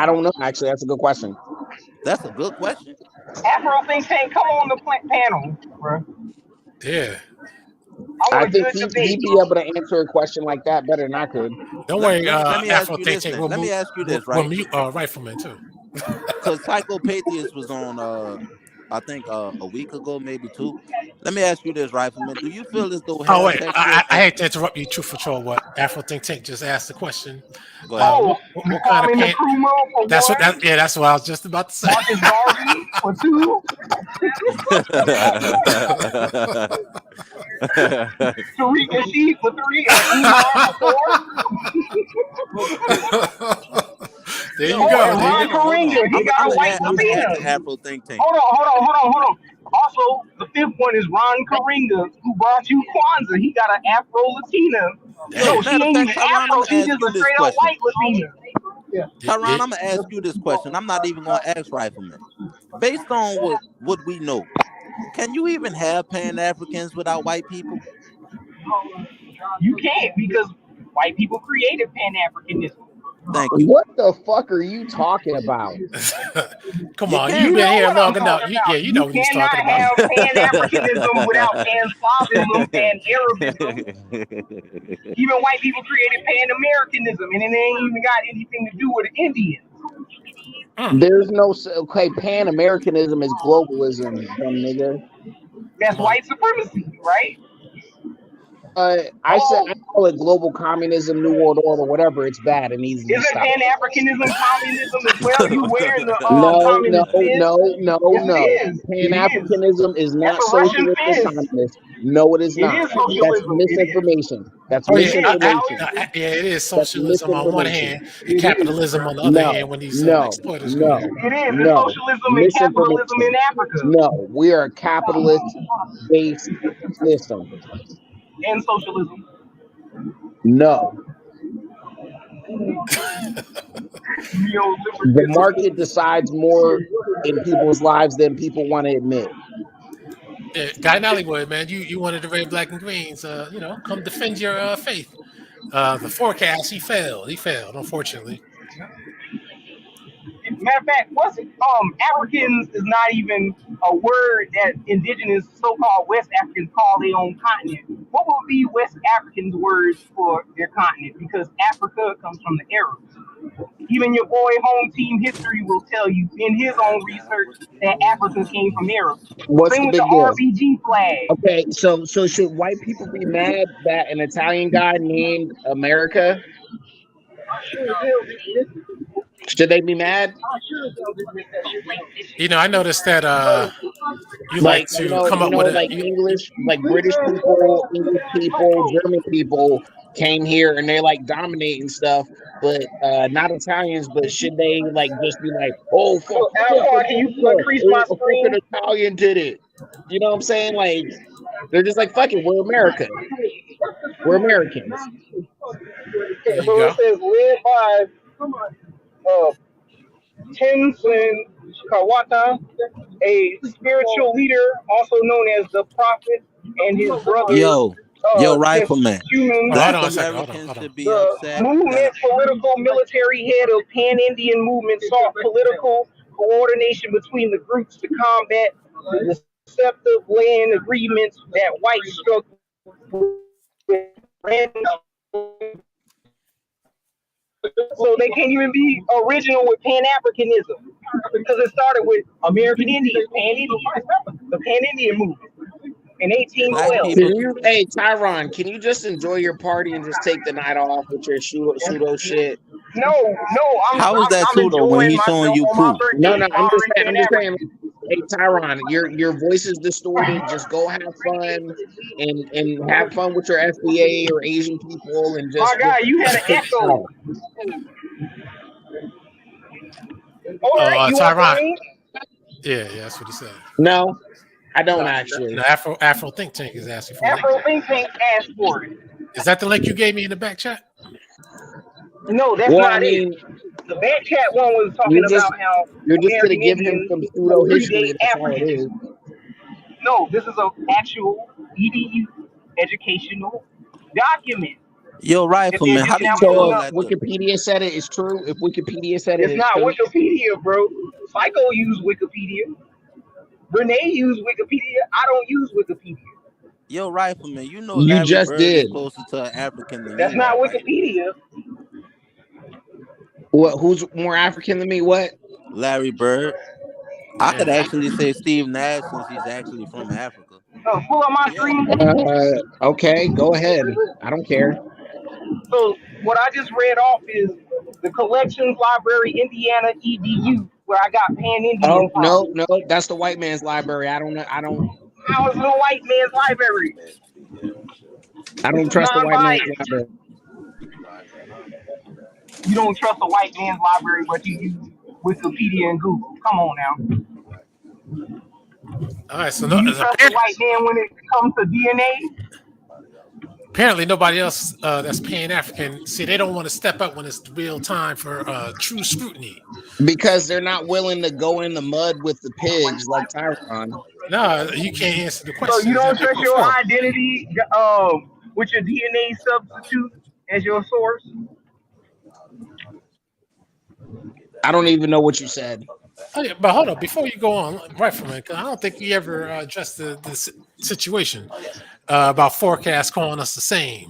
don't know. Actually, that's a good question. That's a good question. Afro Think Tank, come on the panel, bro. Yeah. I think he'd be able to answer a question like that better than I could. Don't worry, let me ask Afro you Think this Tank. then. Let me ask you this, right? We'll mute Rifleman too. Because Psychopathia was on I think a week ago, maybe two. Let me ask you this, Rifleman. Do you feel as though I hate to interrupt you, Truth Patrol. What Afro Think Tank just asked the question. Go ahead. What kind of pan? That's what I was just about to say. Marcus Garvey for 2. Tariq Sheep for 3 and Umar for 4. There you go. Ron Karinga, he got a white Latina. Afro Think Tank. Hold on. Also, the 5th one is Ron Karinga, who brought you Kwanzaa. He got an Afro Latina. Yo, she ain't even Afro. She's just a straight up white Latina. Tyron, I'm gonna ask you this question. I'm not even gonna ask Rifleman. Based on what we know, can you even have Pan-Africans without white people? You can't, because white people created Pan-Africanism. Thank you. What the fuck are you talking about? Come on, you've been here long enough. You know what he's talking about. You cannot have Pan-Africanism without Pan-Slavism, Pan-Arabism. Even white people created Pan-Americanism, and it ain't even got anything to do with Indians. There's no Pan-Americanism is globalism, dumb nigga. That's white supremacy, right? I call it global communism, new world order, whatever. It's bad and needs to be stopped. Isn't Pan-Africanism communism as well? You wearing the communist No. Pan-Africanism is not socialist or communist. No, it is not. That's misinformation. That's misinformation. It is socialism on one hand and capitalism on the other hand when these exploiters go there. It is socialism and capitalism in Africa. No, we are a capitalist-based system. And socialism. No. The market decides more in people's lives than people want to admit. Yeah, Guy Nollywood, man, you wanted to raid black and greens. Come defend your faith. The forecast, he failed, unfortunately. Matter of fact, what's Africans is not even a word that indigenous so-called West Africans call their own continent. What would be West Africans' words for their continent? Because Africa comes from the Arabs. Even your boy Home Team History will tell you in his own research that Africa came from Arabs. What's Same the with the big deal? RBG flag. Okay, so should white people be mad that an Italian guy named America? Should they be mad? You know, I noticed that you like Like to come up with a like English, like British people, English people, German people came here and they're like dominating stuff, but not Italians. But should they like just be like, oh fuck, So, Alpha, can you increase my a screen? fucking Italian did it? You know what I'm saying? Like they're just like, fuck it, we're America, we're Americans. There you So go. it says led by Tenzin Kawata, a spiritual leader, also known as the prophet, and his brother. Yo, Rifleman. Humans, Hold Black on a second. Americans should be the upset. movement, political, military head of Pan-Indian movement sought political coordination between the groups to combat the deceptive land agreements that whites struck with random. So they can't even be original with pan-Africanism because it started with American Indians, the Pan-Indian movement in 1812. Hey Tyron, can you just enjoy your party and just take the night off with your pseudo shit? No, How is that pseudo when he's showing you proof? No, I'm just saying. Hey Tyron, your voice is distorted. Just go have fun and have fun with your FBA or Asian people and just. My God, you had an echo. All right, you Tyron. Yeah, that's what he said. No, I don't actually. No, Afro Think Tank is asking for it. Afro Think Tank asked for it. Is that the link you gave me in the back chat? No, that's not it. The back chat one was talking about how you're just going to give him some pseudo history. That's all it is. No, this is an actual EDU educational document. Yo, Rifleman, how do you know that? Wikipedia said it is true. If Wikipedia said it, it's not true. Wikipedia, bro. Psycho used Wikipedia. Renee used Wikipedia. I don't use Wikipedia. Yo, Rifleman, you know you Larry just Bird did. Is closer to an African than that's you not are, Wikipedia. Right? What? Who's more African than me? What? Larry Bird. I could actually say Steve Nash since he's actually from Africa. Oh, pull up my screen. Okay, go ahead. I don't care. So what I just read off is the Collections Library, Indiana EDU, where I got Pan-Indian. Oh no, that's the white man's library. I don't. How is the white man's library? I don't trust the white man's library. You don't trust the white man's library, but you use Wikipedia and Google. Come on now. All right, so you trust the white man when it comes to DNA? Apparently, nobody else that's Pan-African, see, they don't want to step up when it's real time for true scrutiny. Because they're not willing to go in the mud with the pigs like Tyron. No, you can't answer the question. So you don't trust your identity with your DNA substitute as your source? I don't even know what you said. Oh, yeah, but hold on, before you go on, Rifleman, because I don't think you ever addressed the situation about forecast calling us the same.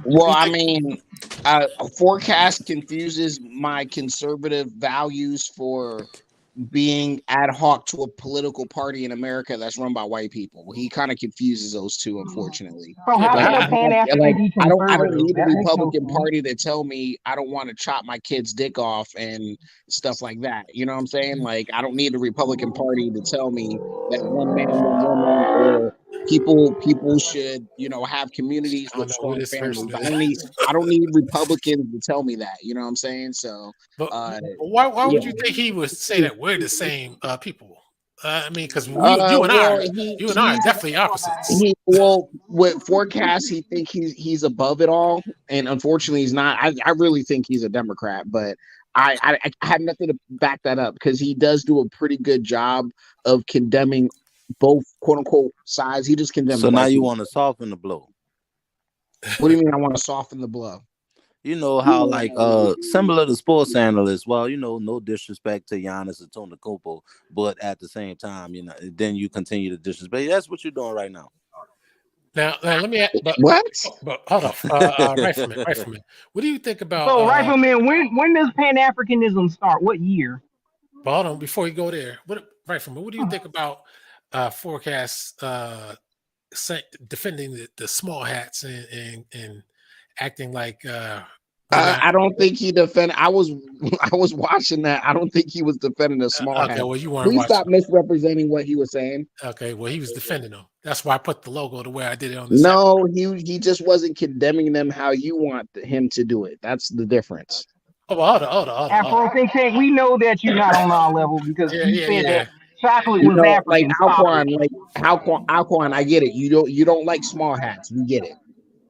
Well, I mean, forecast confuses my conservative values for being ad hoc to a political party in America that's run by white people. He kind of confuses those two, unfortunately. So how I don't need the Republican Party to tell me I don't want to chop my kid's dick off and stuff like that. You know what I'm saying? Like, I don't need the Republican Party to tell me that one man, one woman, or people should, have communities with strong families. I don't need Republicans to tell me that. You know what I'm saying? So, but why would you think he would say that we're the same people? I mean, because you and I are definitely opposites. With forecasts, he think he's above it all, and unfortunately, he's not. I really think he's a Democrat, but I have nothing to back that up because he does do a pretty good job of condemning both quote unquote sides. He just condemns. So now you want to soften the blow. What do you mean? I want to soften the blow? You know how like similar to sports analysts. Well, you know, no disrespect to Giannis Antetokounmpo, but at the same time, you know, then you continue to disrespect. That's what you're doing right now. Now let me. What? But hold on, Rifleman. What do you think about? So, Rifleman, when does Pan-Africanism start? What year? But hold on, before you go there, Rifleman, what do you think about forecasts defending the small hats and acting like? I don't think he defended. I was watching that. I don't think he was defending a small okay, hat. well, you weren't Please watching. stop misrepresenting what he was saying. Okay, well, he was defending them. That's why I put the logo the way I did it on the No, he just wasn't condemning them how you want him to do it. That's the difference. Oh, well, hold on. Afro think tank, we know that you're not on our level because you said that chocolate was African. Like Alquan, I get it. You don't like small hats. We get it.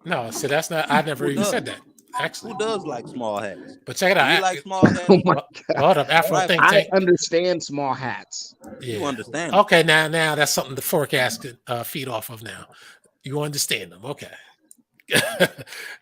No, so that's not. I never even said that. Actually, who does like small hats? But check it out. You like small hats? Oh my God. Hold up, Afro think tank. I understand small hats. Yeah. You understand? Okay, now that's something the forecast could feed off of. Now you understand them. Okay.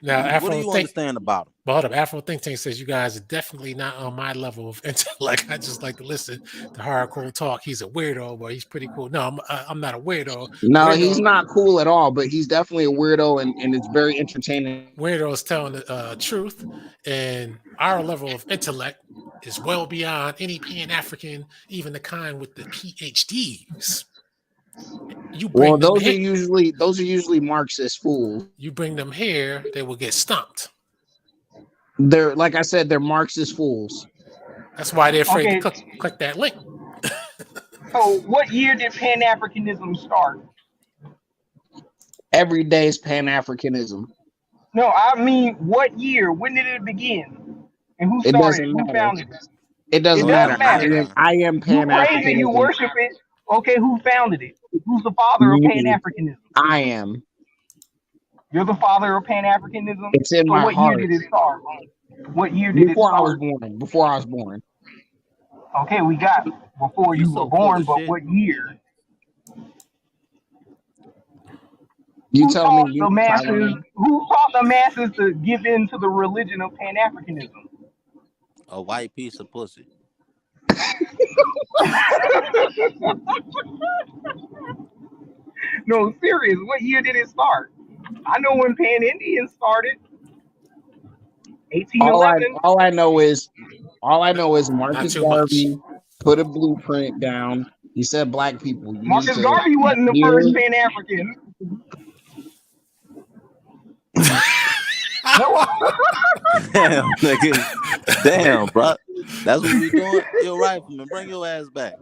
Now, Afro what do you understand about them? But hold up, Afro think tank says you guys are definitely not on my level of intellect. I just like to listen to hardcore talk. He's a weirdo, but he's pretty cool. No, I'm not a weirdo. No, he's not cool at all. But he's definitely a weirdo, and it's very entertaining. Weirdo is telling the truth, and our level of intellect is well beyond any Pan-African, even the kind with the PhDs. Those are usually Marxist fools. You bring them here, they will get stumped. They're, like I said, they're Marxist fools. That's why they're afraid to click that link. So, what year did Pan-Africanism start? Every day is Pan-Africanism. No, I mean, what year? When did it begin? And who started it? Who founded it? It doesn't matter. I am Pan-Africanism. You praise it, you worship it. Okay, who founded it? Who's the father of Pan-Africanism? I am. You're the father of Pan-Africanism? It's in my heart. What year did it start? What year did it start? Before I was born. Okay, we got it. Before you were born, but what year? You tell me. Who taught the masses to give in to the religion of Pan-Africanism? A white piece of pussy. No, serious. What year did it start? I know when Pan-Indians started. 1811. All I know is Marcus Garvey put a blueprint down. He said black people. Marcus Garvey wasn't the first Pan-African. Damn, nigga. Damn, bro. That's what we doing. Yo, Rifleman, bring your ass back.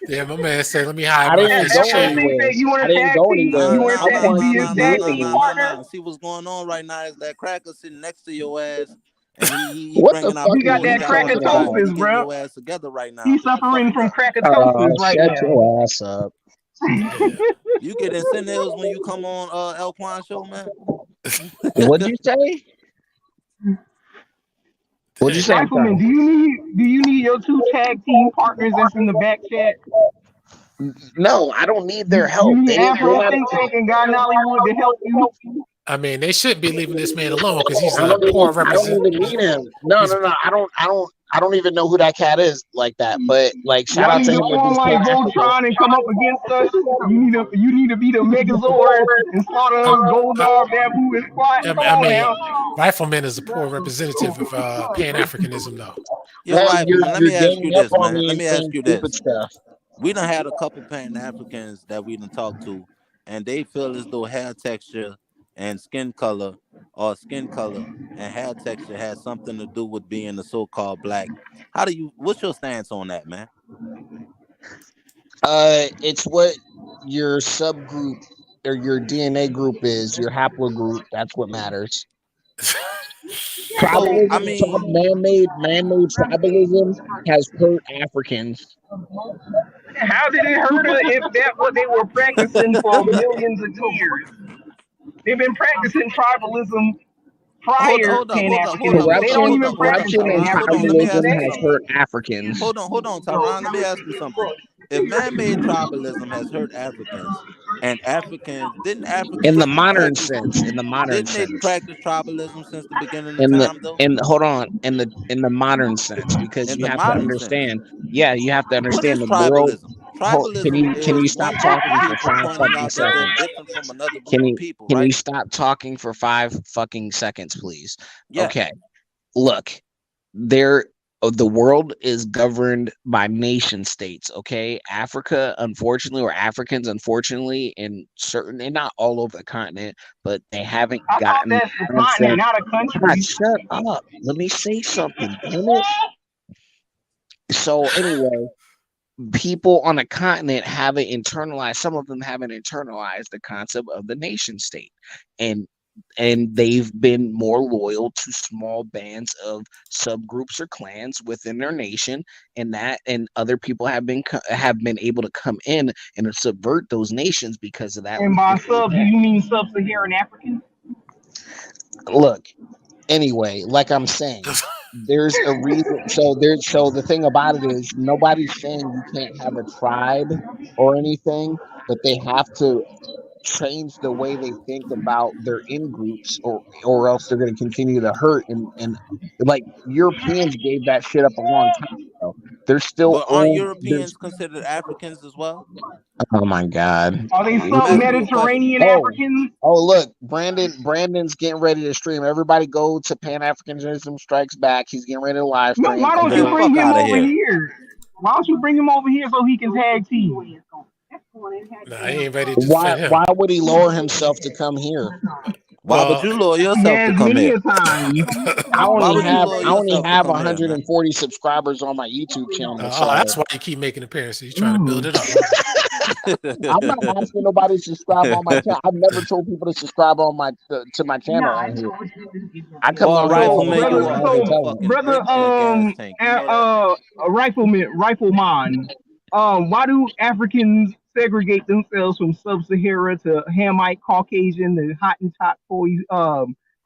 Yeah, my man said, let me hide my face. I didn't go anywhere. See what's going on right now is that cracker sitting next to your ass. And he bringing out you got that crackatosis, bro. Your ass together right now. He's suffering from crackatosis right now. Shut your ass up. You get incentives when you come on Elquan show, man. What'd you say? What'd you say? Rifleman, do you need your 2 tag team partners that's in the back chat? No, I don't need their help. You need Afro Think Tank and God Nollywood to help you. I mean, they shouldn't be leaving this man alone because he's a poor representative. I don't even need him. No. I don't even know who that cat is like that. But like, shout out to him. Like Voltron and come up against us. You need to be the Megazord and slaughter us. Goldar, Bamboo, and Squat. I mean, Rifleman is a poor representative of Pan-Africanism, though. Yo, Rifleman, let me ask you this, man. Let me ask you this. We done had a couple Pan-Africans that we done talked to, and they feel as though hair texture and skin color and hair texture has something to do with being the so-called black. What's your stance on that, man? It's what your subgroup or your DNA group is, your haplogroup. That's what matters. Tribalism, man-made tribalism has hurt Africans. How did it hurt us if that's what they were practicing for millions of years? They've been practicing tribalism prior to Pan-Africanism. They don't even practice tribalism has hurt Africans. Hold on, Tyron. Let me ask you something. if man-made tribalism has hurt Africans, and Africans in the Africans modern practice sense, didn't they practice tribalism since the beginning of in the time though? hold on, in the modern sense, because In you the have to modern sense, understand. Yeah, you have to what is understand the world. tribalism? Tribalism Can is you one stop group of talking for people 5 pointing fucking out that they're seconds? different from another group of people, Can you right? stop talking for 5 fucking seconds, please? Yes. Okay. Look, the world is governed by nation states. Okay, Africa, unfortunately, or Africans, unfortunately, in certain, and not all over the continent, but they haven't I thought gotten that's the the continent, concept. not a God, country. shut up. Let me say something, damn it. So anyway, people on a continent haven't internalized. Some of them haven't internalized the concept of the nation state, and they've been more loyal to small bands of subgroups or clans within their nation, and other people have been able to come in and subvert those nations because of that And by reason. sub, do you mean sub-Saharan African? Look, anyway, like I'm saying, there's a reason. So the thing about it is, nobody's saying you can't have a tribe or anything, but they have to change the way they think about their in groups, or else they're going to continue to hurt, and like Europeans gave that shit up a long time ago. They're still But aren't old. Europeans considered Africans as well? Oh my god. Are they I'm asking you a question. sub-Mediterranean Africans? Look, Brandon's getting ready to stream. Everybody go to Pan-Africanism Strikes Back. He's getting ready to live No, stream. why don't you Man, bring fuck him out of over here. here? Why don't you bring him over here so he can tag team? Nah, he ain't ready to defend him. Why would he lower himself to come here? Why would Well, you lower He yourself to has come many here? a time. I Why only would you have lower I only yourself to have come here, man? 140 subscribers on my YouTube channel, so that's why you keep making appearances. You're trying to build it up. I'm not asking nobody to subscribe on my channel. I've never told people to subscribe on my to my channel on here. I come Boy, on here all So, the Rifleman, you brother, time are a and living tell them. fucking brick in a gas tank. You know that? rifleman. Why do Africans segregate themselves from Sub-Sahara to Hamite, Caucasian, and Hottentot,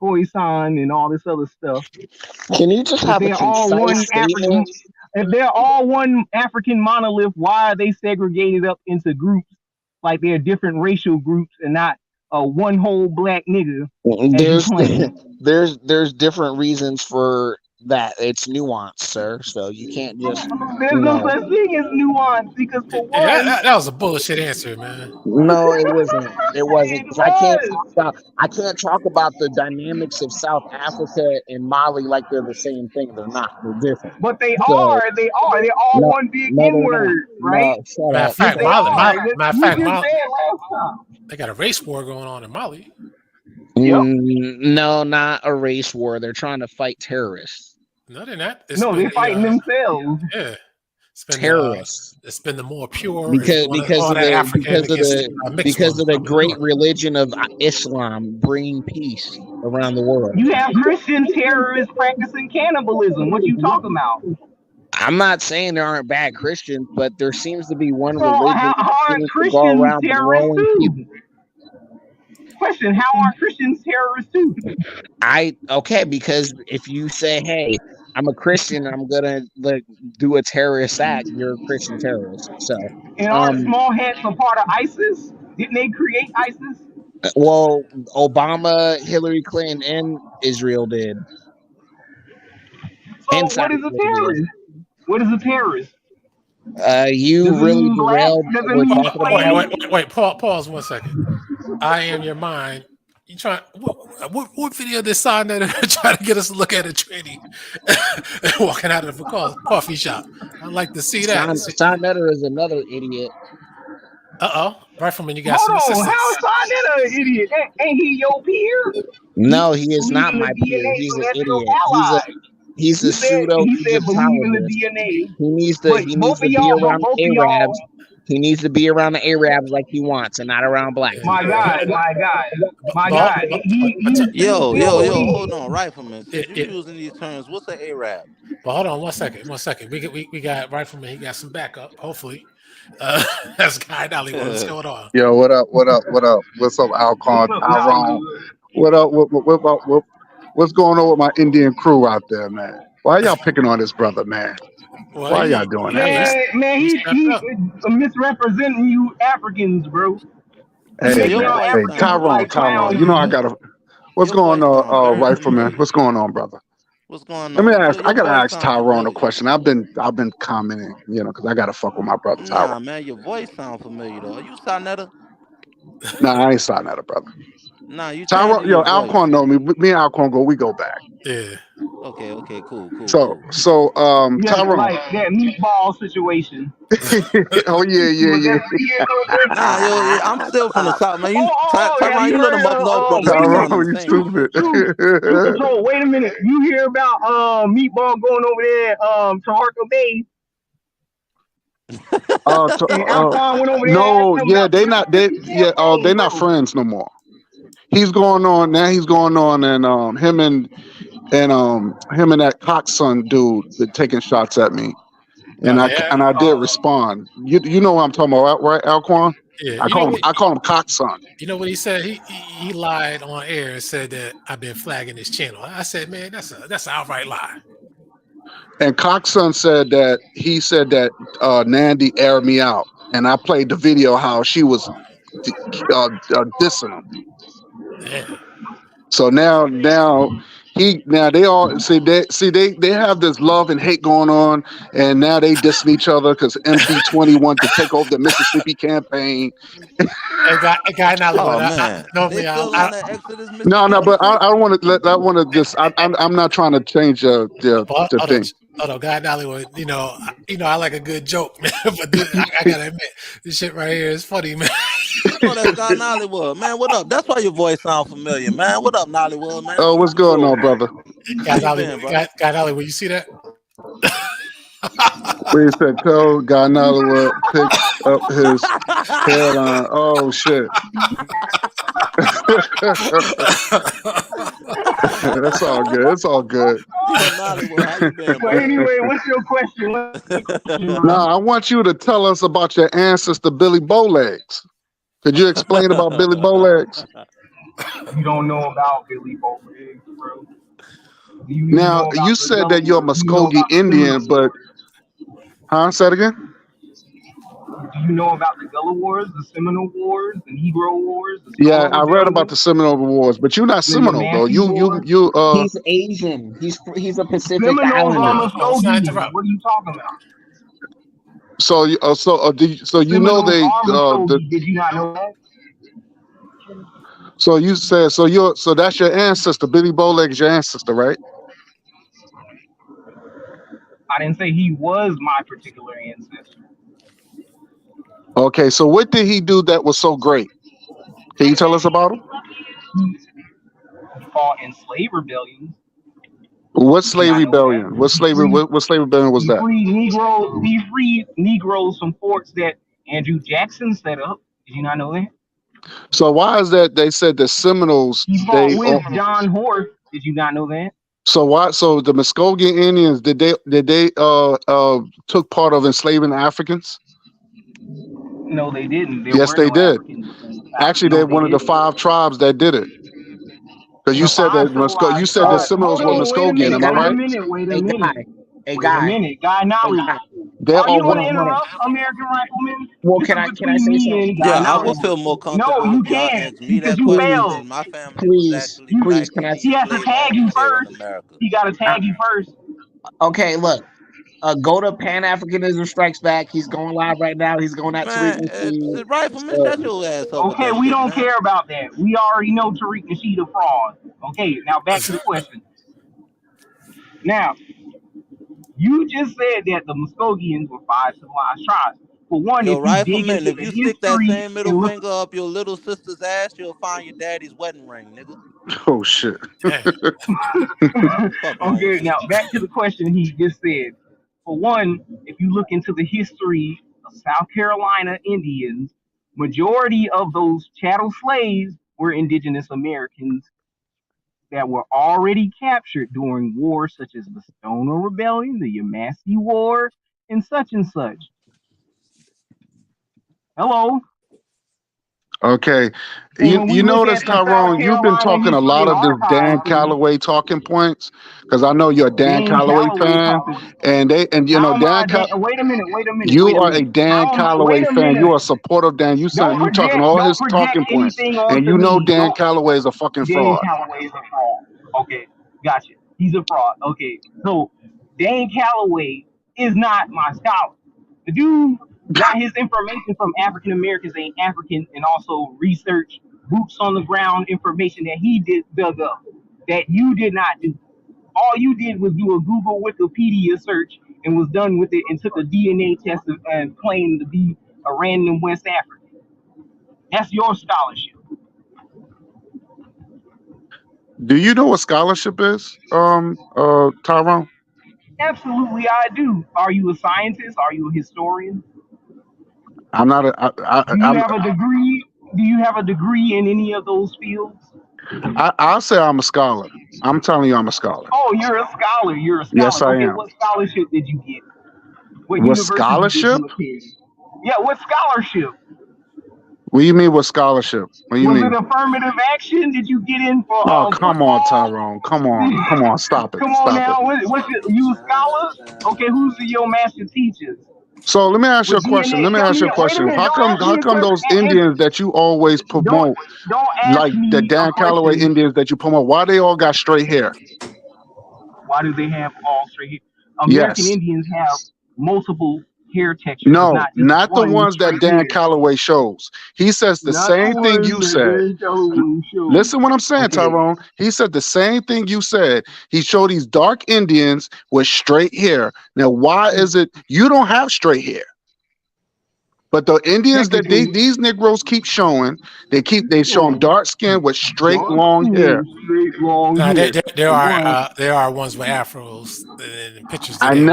Khoisan, and all this other stuff? Can you just If have a they're all one concise African, statement? if they're all one African monolith, why are they segregated up into groups like they're different racial groups and not one whole black nigga as you There's claim? there's different reasons for that. It's nuanced, sir. So you can't just, There's no such thing as nuance because for Yeah, one, that was a bullshit answer, man. No, it wasn't. It wasn't. it 'Cause was. I can't talk about the dynamics of South Africa and Mali like they're the same thing. They're not. They're different. But they So are. They're all no, one big no, N they're not. word, right? No, shut Matter of up. Yes, fact, they Shut up. are. Matter of You fact, just said last time. they got a race war going on in Mali. Yep. No, not a race war. They're trying to fight terrorists. No, they're not. It's No, been they're fighting themselves. yeah. Terrorists. It's been the more pure. It's Because one all of that African against mixed ones the up great north. religion of Islam bringing peace around the world. You have Christian terrorists practicing cannibalism. What you talking about? I'm not saying there aren't bad Christians, but there seems to be one So religion how that aren't seems to go Christians around terrorists blowing people. too? Question: how aren't Christians terrorists too? Okay, because if you say, "Hey, I'm a Christian, and I'm gonna do a terrorist act," you're a Christian terrorist. So, And aren't small hats a part of ISIS? Didn't they create ISIS? well, Obama, Hillary Clinton, and Israel did. So And what is a Saudi Arabia. terrorist? What is a terrorist? You Does it really mean black? derailed Does what it we're mean talking about. slave? Pause 1 second. I am your mind. You trying? What video this sign that trying to get us to look at a tranny walking out of a coffee shop? I'd like to see that. Sean Netter is another idiot. Rifleman, you got Hold some on, assistance. how is Sonetta an idiot? Ain't he your peer? No, he is Believe not in the my peer. DNA, He's so an that's your idiot. ally. He's a pseudo He said believe in the Egyptologist. DNA. He needs But to be around both the of Arabs. y'all. He needs to be around the Arabs like he wants, and not around black people. My God. He Yo, still hold believes. on, Rifleman. Since you're using these terms, what's an Arab? But hold on 1 second. We got Rifleman. He got some backup. Hopefully, that's Guy Dollywood. What's going on? Yo, what up? What's up, Alcon, Tyrone? What up? What's going on with my Indian crew out there, man? Why y'all picking on this brother, man? Well, Why y'all doing that, man? Man, he he stepped he up. misrepresenting you Africans, bro. He Hey, Yeah, making your man. y'all voice Hey, sound Africans look very like Tyrone. clowns You know and I familiar. shit. gotta. What's Your going voice on, sound very Rifleman? familiar. What's going on, brother? What's going Let me on? ask. I Your gotta voice ask sound Tyrone a familiar. question. I've been commenting, because I gotta fuck with my brother Tyrone. Nah, man, your voice sound familiar though. Are you Sonetta? Nah, I ain't signing that, brother. Nah, you Tyrone, changing yo, your voice. Alcorn know me. Me and Alcorn we go back. Yeah. Okay, cool. So, Yeah, Tyrone. like that meatball situation. Oh Was yeah. that 3 years ago? Nah, yo, I'm still from the south, man. You Have Tyrone, you you know heard them up north brothers wait be a minute. talking them Tyrone, you same shit. stupid. True Control, wait a minute. You hear about meatball going over there to Harker Bay and Alphon went over there asking No, him yeah, about the they Mississippi they campaign, not bro. friends no more. He's going on now. He's going on, and him and that cockson dude been taking shots at me, Oh, and they have. I did respond. You know what I'm talking about, right, Alquan? Yeah. I call him cockson. You know what he said? He lied on air and said that I've been flagging his channel. I said, man, that's an outright lie. And cockson said that Nandy aired me out, and I played the video how she was dissing him. Yeah. So now they all they have this love and hate going on, and now they dissing each other because MC20 wanted to take over the Mississippi campaign. Hey, guy in Oh Hollywood. man, they Normally, still on that Exodus No, Mississippi but shit. I want to let I want to just I'm not trying to change the thing. hold on, guy in Hollywood. I like a good joke, man. But I gotta admit, this shit right here is funny, man. I know that's God Nollywood, man. What up? That's why your voice sound familiar, man. What up, Nollywood, man? Oh, what's going on, brother? Guy How in you Hollywood. been, brother? Guy in Hollywood. You see that? We said tell Guy Nollywood pick up his headline. Oh shit. That's all good. It's all good. Yo, Nollywood, how you been, But brother? anyway, what's your question? Now I want you to tell us about your ancestor Billy Bowlegs. Could you explain about Billy Bowlegs? You don't know about Billy Bowlegs, bro. Do you even Now know you about the said that you're a Delaware? Do you know Muskogee about the Indian, Seminoles? but say it again. Do you know about the Delaware, the Seminole Wars, the Negro Wars, the Yeah, Stoner I read about the Rebellion, Seminole Wars, but you're not the Seminole though. Yamasee War? He's Asian. He's a Pacific Seminoles are Islander. Let's not Muskogeans. interrupt. What are you talking about? so you know Seminoles they are Muskogee. Did you not know that? so you said so that's your ancestor. Billy Bowlegs your ancestor, right? I didn't say he was my particular ancestor. Okay, so what did he do that was so great? Can you tell us about him? He fought in slave rebellions. What Did you slave not know that? rebellion? What slave rebellion was that? He freed Negroes from forts that Andrew Jackson set up. Did you not know that? So why is that they said the Seminoles He fought with John Horth. Did you not know that? so the Muskogee Indians did they took part of enslaving Africans? No, they didn't. There Yes, were they no did. Africans. Actually, No, they're they one of the didn't. 5 tribes that did it. Because you The said five that you civilized said the tribes. Seminoles were Hold on, wait a Muskogean. minute. Am I right? Wait a A minute. guy. A Wait a guy. minute. Guy A Nollywood. guy. They're Are you all going to Hold on. interrupt American Rifleman? Well, This is can I between say me something? and Guy Yeah, I would feel Nollywood. more No, comfortable you if y'all can't asked me because that you question, failed. since my family was Please, actually black can I? He Indian has to slave tag you owners here in first. America. He got to tag you first. Okay, look. Go to Pan-Africanism Strikes Back. He's going live right now. He's going at Tariq Man, Nasheed. Rifleman, So, shut your ass up with Okay, that we shit, don't man. care about that. We already know Tariq Nasheed a fraud. Okay, now back to the question. Now, you just said that the Muskogeans were 5 civilized tribes. For one, Yo, if you dig Rifleman, into if the you stick that history same middle and look, finger up your little sister's ass, you'll find your daddy's wedding ring, nigga. Oh shit. Damn. Fuck wrong okay, with you? now back to the question he just said. For one, if you look into the history of South Carolina Indians, majority of those chattel slaves were indigenous Americans that were already captured during wars such as the Stoner Rebellion, the Yamasee War, and such and such. Hello. Okay. And when we You look notice, at the South Tyrone, you've been Carolina talking a History lot and of this Dan Archives thing, Calloway talking points because I know you're a Dan Dan Calloway Calloway fan, talking. and you know How am I? Wait a minute. you are a Dan How am I? Wait Calloway a fan. You minute. are a supporter of Dan. You talking all Don't his project talking points, anything and onto you know me. Dan Don't. Calloway is a fucking Dan fraud. Calloway is a fraud. Okay, gotcha. He's a fraud. Okay, so Dan Calloway is not my scholar. The dude got his information from African Americans and African, and also research, boots on the ground information that he dug up that you did not do. All you did was do a Google Wikipedia search and was done with it and took a DNA test and claimed to be a random West African. That's your scholarship. Do you know what scholarship is, Tyrone? Absolutely, I do. Are you a scientist? Are you a historian? I'm not. Do you have a degree? Do you have a degree in any of those fields? I'll say I'm a scholar. I'm telling you, I'm a scholar. Oh, you're a scholar. You're a Yes, scholar. I Okay, am. what scholarship did you get? What What university did scholarship? you attend? Yeah, what scholarship? What do you mean? What scholarship? What do you Was mean? it affirmative action? Did you get in for Oh, come on, football? Tyrone. Come on. Stop it. Come on now. You a scholar? Okay, who's your master teachers? So let me ask you a question. Tell me. Wait a minute. How Don't ask me a come those question. Indians that you always promote, Don't ask like me the a Dan Calloway question. Indians that you promote, why they all got straight hair? Why do they have all straight hair? American Yes. Indians have multiple hair textures. It's No, not just not the one ones that straight Dan hair. Calloway shows. He says the Not the same thing ones you that said. Dan Calloway showed. Listen what I'm saying, Okay. Tyrone. He said the same thing you said. He showed these dark Indians with straight hair. Now, why is it you don't have straight hair? But the Indians that these Negroes keep showing, they show them dark skin with straight long hair. Straight long hair. There are ones with afros and pictures I today.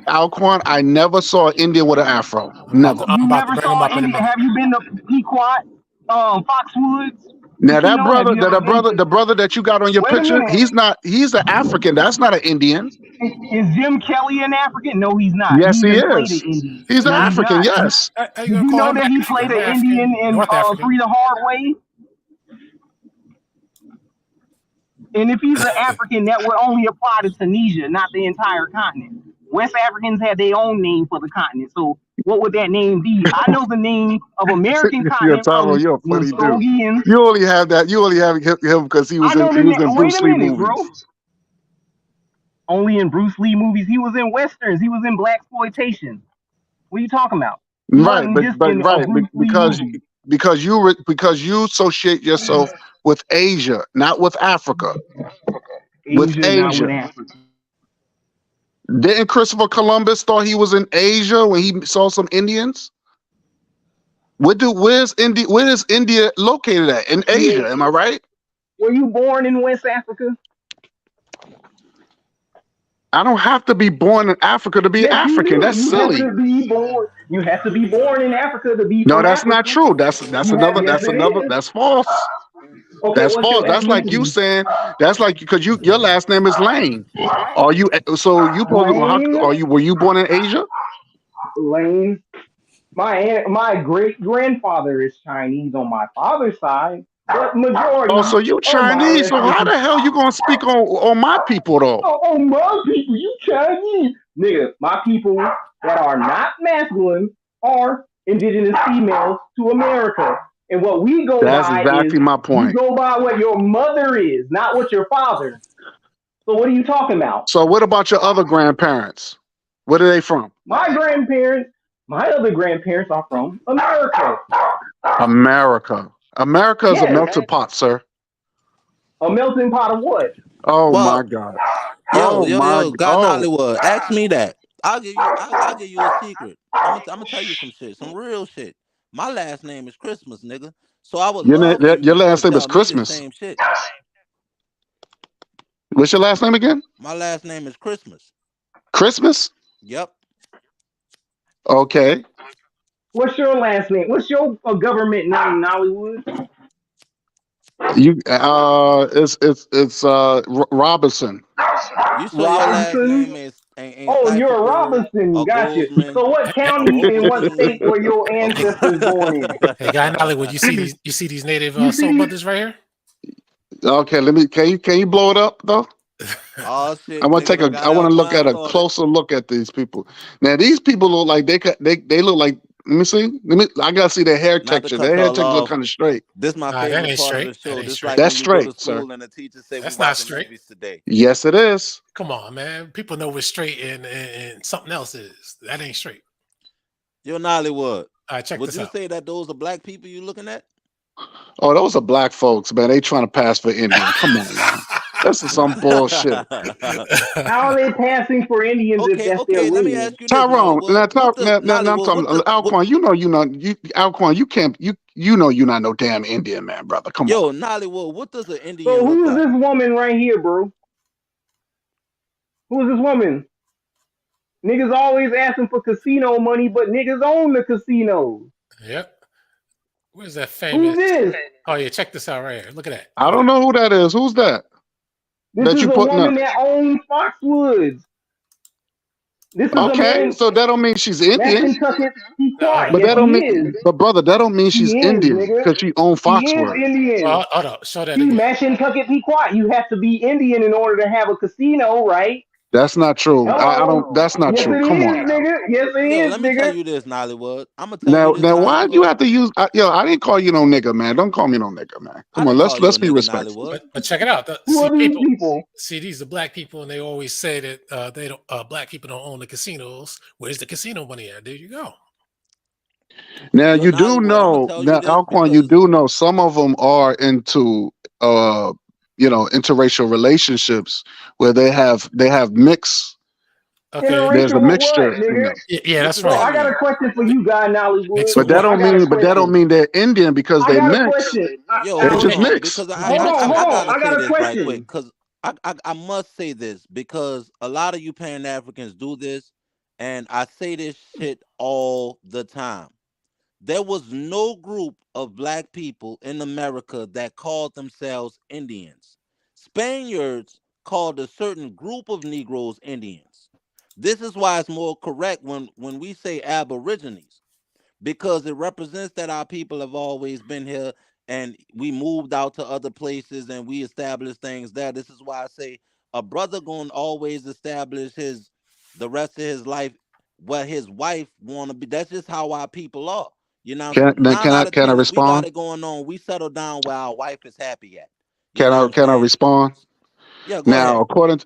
Alquan, I never saw an Indian with an afro. Never. I'm about to bring them up in a minute. Have you been to Pequot, Foxwoods? Now the brother that you got on your picture, he's an African. That's not an Indian. Is Jim Kelly an African? No, he's not. Yes, he is. He's an No, African. he's Yes. Did you know that he played an Indian in Free the Hard Way? And if he's an African, that would only apply to Tunisia, not the entire continent. West Africans had their own name for the continent. So what would that name be? I know the name of American continent from You're a funny Muskogeans. dude. You only have him because he was in Bruce Lee movies. Bro. Only in Bruce Lee movies. He was in westerns. He was in blaxploitation. What are you talking about? Right, because you associate yourself with Asia, not with Africa. With Asia. Didn't Christopher Columbus thought he was in Asia when he saw some Indians? Where is India located at? In Asia, am I right? Were you born in West Africa? I don't have to be born in Africa to be African. That's silly. You have to be born in Africa to be. No, that's not true. That's false. Okay, that's false. That's like you saying. That's like because your last name is Lane. Are you? So you were you born in Asia? Lane. My great grandfather is Chinese on my father's side. But majority. Oh, so you Chinese? So how the hell you gonna speak on my people though? On my people, you Chinese, nigga. My people that are not masculine are indigenous females to America, and what we go That's by exactly my point. You go by what your mother is, not what your father. So what are you talking about? So what about your other grandparents? Where are they from? My other grandparents are from America. America is a melting pot, sir. A melting pot of what? Oh my God! God Hollywood, ask me that. I'll give you a secret. I'm gonna tell you some shit, some real shit. My last name is Christmas, nigga. So I would your last name is Christmas. Same shit. What's your last name again? My last name is Christmas. Christmas? Yep. Okay. What's your last name? What's your government name, Nollywood? It's Robinson. You sure your last name is Ain't Oh, you're a Cypherberg Robinson. or Gotcha. Goldsman So what Hey, hey, or county and what Robertson state were your or ancestors born in? hey, Guy Nollywood, you see these native You soul see, brothers right here? Okay, let me. Can you blow it up though? oh I shit, want to nigga take done a. got I want to look Alquan at a started. closer look at these people. Now these people look like they look like. Let me see. I gotta see their hair Not to texture. cut Their hair y'all texture look off. kind of straight. This my Nah, that favorite ain't part of the straight. That show. ain't This straight. like That's when you go to straight, sir. school and the teacher say we That's not watching straight. movies today. Yes, it is. Come on, man. People know what's straight and something else is. That ain't straight. Yo, Nollywood, All right, check would this you out. say that those are black people you looking at? Oh, those are black folks, man. They trying to pass for Indian. Come on, man. This is some bullshit. how are they passing for Indians if that's their Okay. Let me lineage? ask you this, Tyrone, Nollywood. What the now I'm Nollywood? talking Alquan. Alquan. You can't. You know you're not no damn Indian man, brother. Come on. Yo, Nollywood? What does an So Indian look who is like? this woman right here, bro? Who is this woman? Niggas always asking for casino money, but niggas own the casinos. Yep. Where's that Who's famous? this? Oh yeah, check this out right here. Look at that. I Look at don't that. know who that is. Who's that? This That is you a putting woman up? that owns Foxwoods. This is a Okay, man. so that don't mean she's Indian. Mashantucket No, Pequot. But Yes, that don't he mean. is. But brother, that don't mean He she's is, Indian nigga. because she own He is Foxwoods. Indian. well, hold up. Show that He again. Mashantucket Pequot. You have to be Indian in order to have a casino, right? That's not true. I don't. Hello. That's not Yes, true. it Come is, on now. nigga. Yes, it Yo, is, let me tell nigga. you this, Nollywood. I'm gonna tell you Now, this, why do you Nollywood. have to use? Yo, I didn't call you no nigga, man. Don't call me no nigga, man. I Come on, didn't call you let's a be nigga, respectful. Nollywood. But check it out. Who See are these people. people? See, these are black people, and they always say that they don't. Black people don't own the casinos. Where's the casino money at? There you go. Now Yo, you do Nollywood, I'm gonna know tell you now, this Alquan, you because do know some of them are into interracial relationships where they have mix. Okay. There's a Interracial with what, mixture in nigga? them. Yeah, what that's does So right. that I got a mean? question for you, guy Mix Nollywood. with But that what? I don't got a mean question. they're Indian because I they got a mix. question. Yo, They're They hold just mix. on, mixed. because They Hold mix on, with. I hold on. gotta I say got a this right quick, question. because I must say this because a lot of you Pan Africans do this, and I say this shit all the time. There was no group of black people in America that called themselves Indians. Spaniards called a certain group of Negroes Indians. This is why it's more correct when we say Aborigines, because it represents that our people have always been here and we moved out to other places and we established things there. This is why I say a brother gonna always establish his the rest of his life what his wife wanna be. That's just how our people are. You know what I'm saying? Nine out of Can I ten, if we got respond? it going on, we settle down where our wife is happy at. You Can know what I I'm can I saying? respond? Yeah, go Now, ahead. according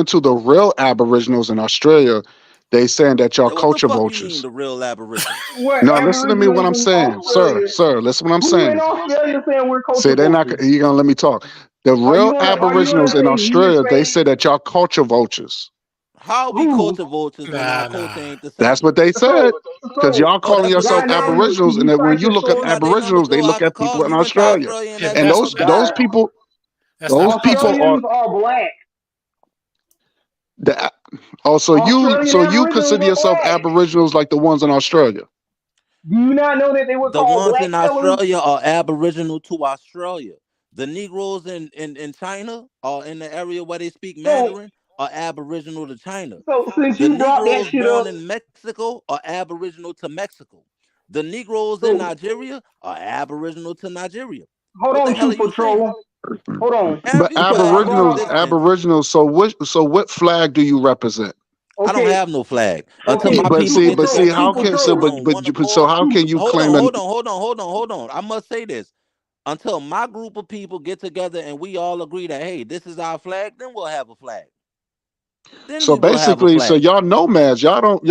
to the real Aboriginals in Australia, they saying that y'all Yeah, what the culture fuck you mean vultures. the real aboriginals? What No, listen to me what Aboriginals I'm in saying, sir, Australia? sir. Listen what I'm Who in saying. Australia saying we're See, culture they're not. vultures? You gonna let me talk? The real Are you Aboriginals gonna in say we Australia, they say say that y'all culture vultures. How we who? culture vultures when our Nah, culture nah. ain't the That's same? what they said. So Because so y'all Oh, calling that's what they yourself God said. Nollywood, Aboriginals, can and you then when cite you the look up You source? got their numbers, Aboriginals, they bro. I look could at call. people in We went to Australia, Australia and Yeah, that's and full of those facts. God, people, that's not those people factual. are. Australians are black. The, oh, Australian so you Aboriginals consider are yourself black. Aboriginals like the ones in Australia? Do you not know that they were The called ones black in fellas? Australia are aboriginal to Australia. The Negroes in China or in the area where they speak So Mandarin are aboriginal to China. so since The you brought that Negroes shit born up, in Mexico are aboriginal to Mexico. The Negroes in so Nigeria are aboriginal to Nigeria. hold What the on, hell True are you saying? Patrol. Hold on. And But if you put So I brought up Afro-existence, Aboriginals. So what flag do you represent? I don't okay, have no flag until okay, my But True people see, get but Patrol, see, together True how and can we so all Patrol, on one accord. how can you Hold claim on, that? hold on, hold on, hold on, hold on. I must say this. Until my group of people get together and we all agree that hey, this is our flag, then we'll have a flag. Then So we will have a basically, so flag. y'all nomads, y'all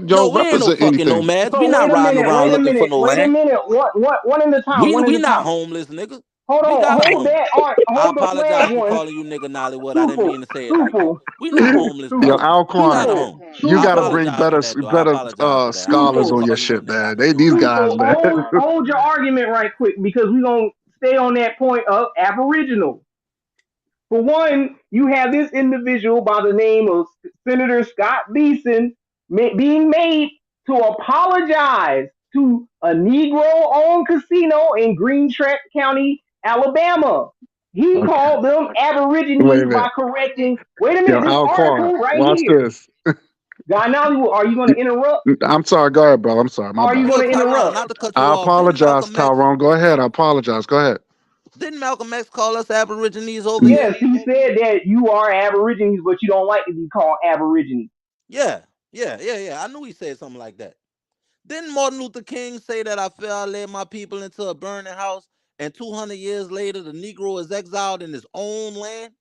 No, don't we ain't no represent fucking anything. nomads. We So not riding around looking for no wait a land. minute. One at a time, one at We a not time. homeless, nigga. Hold We on, got a hold home. that, I hold the apologize flag for one. calling you nigga Nollywood. I didn't Super, mean to say it like that. super, We not super, homeless, Yo, bro. super, We got Alquan, a super, home. you I got to super, bring apologize for better that, though. I apologize for that. I wasn't scholars gonna super, on your call you a shit, nigga man. out the These blue. super. guys, man. Hold your argument right quick because we're gonna stay on that point of Aboriginal. For one, you have this individual by the name of Senator Scott Beeson being made to apologize to a Negro-owned casino in Green Trek County, Alabama. He Okay. called them Wait Aborigines a by minute. correcting. Wait a Yo, minute, this Alquan, article right watch here. this. Ganali, are you going to interrupt? I'm sorry. Go ahead, bro. I'm sorry. My Are you bad. Yo, going to Tyrone, interrupt? not to cut you I off. Didn't apologize, Malcolm X? Tyrone. Go ahead. I apologize. Go ahead. Didn't Malcolm X call us Aborigines over N- here? Yes, he said that you are Aborigines, but you don't like to be called Aborigines. Yeah. I knew he said something like that. Didn't Martin Luther King say that I feel I led my people into a burning house, and 200 years later, the Negro is exiled in his own land?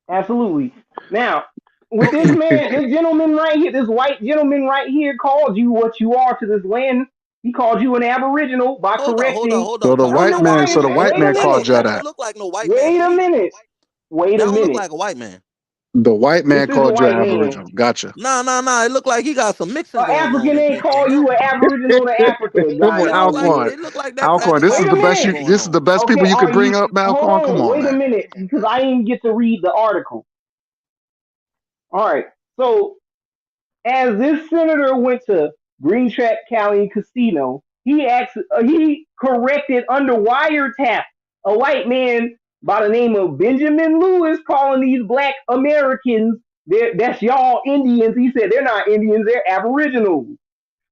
Absolutely. Now, with this Okay. man, this gentleman right here, this white gentleman right here called you what you are to this land. He called you an Aboriginal by correcting So the white man, so the unbiased. white Wait a man That called minute. you don't that. look like no white man to Wait a me. minute. Wait That a don't look minute. like a white man. The white This man is a called you white an man. Aboriginal. Gotcha. Nah. It look like he got some mixing An going on African that ain't make call that you an happen. Aboriginal to Africa, Come guy. on, It look Now we like would. Alcorn. it look like that Alcorn, got this Wait is a the some best mixing you. minute. going This is on. the best people Okay, you are could bring you? up, Hold Alcorn. Come on. on, Wait a man. minute, because I didn't get to read the article. All right. So as this senator went to Green Track County Casino, he corrected under wiretap a white man by the name of Benjamin Lewis calling these black Americans that's y'all Indians. He said they're not Indians, they're Aboriginals.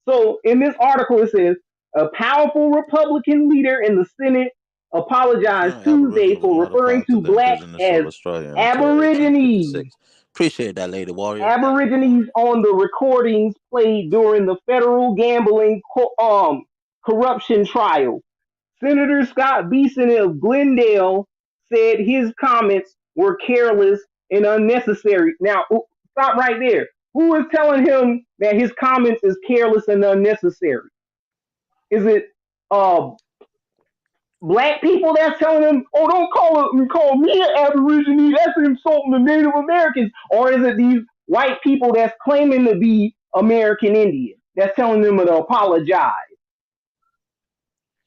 So in this article it says a powerful Republican leader in the Senate apologized Confirmed Tuesday Aboriginal was for referring modified to to the blacks indigenous of as Australia until Aborigines. 1856. Appreciate that, Lady Warrior. Aborigines on the recordings played during the federal gambling corruption trial. Senator Scott Beeson of Glendale said his comments were careless and unnecessary. Now, stop right there. Who is telling him that his comments is careless and unnecessary? Is it uh black people that's telling them, "Oh, don't call me an Aborigine. That's insulting the Native Americans," or is it these white people that's claiming to be American Indians that's telling them to apologize?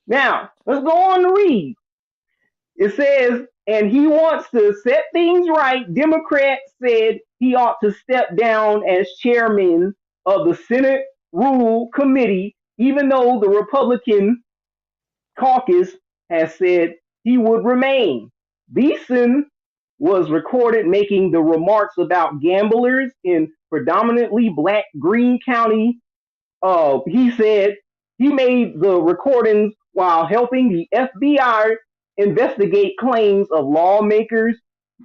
Now, let's go on to read. It says, and he wants to set things right. Democrats said he ought to step down as chairman of the Senate Rule Committee, even though the Republican caucus has said he would remain. Beeson was recorded making the remarks about gamblers in predominantly black Greene County. He said he made the recordings while helping the FBI investigate claims of lawmakers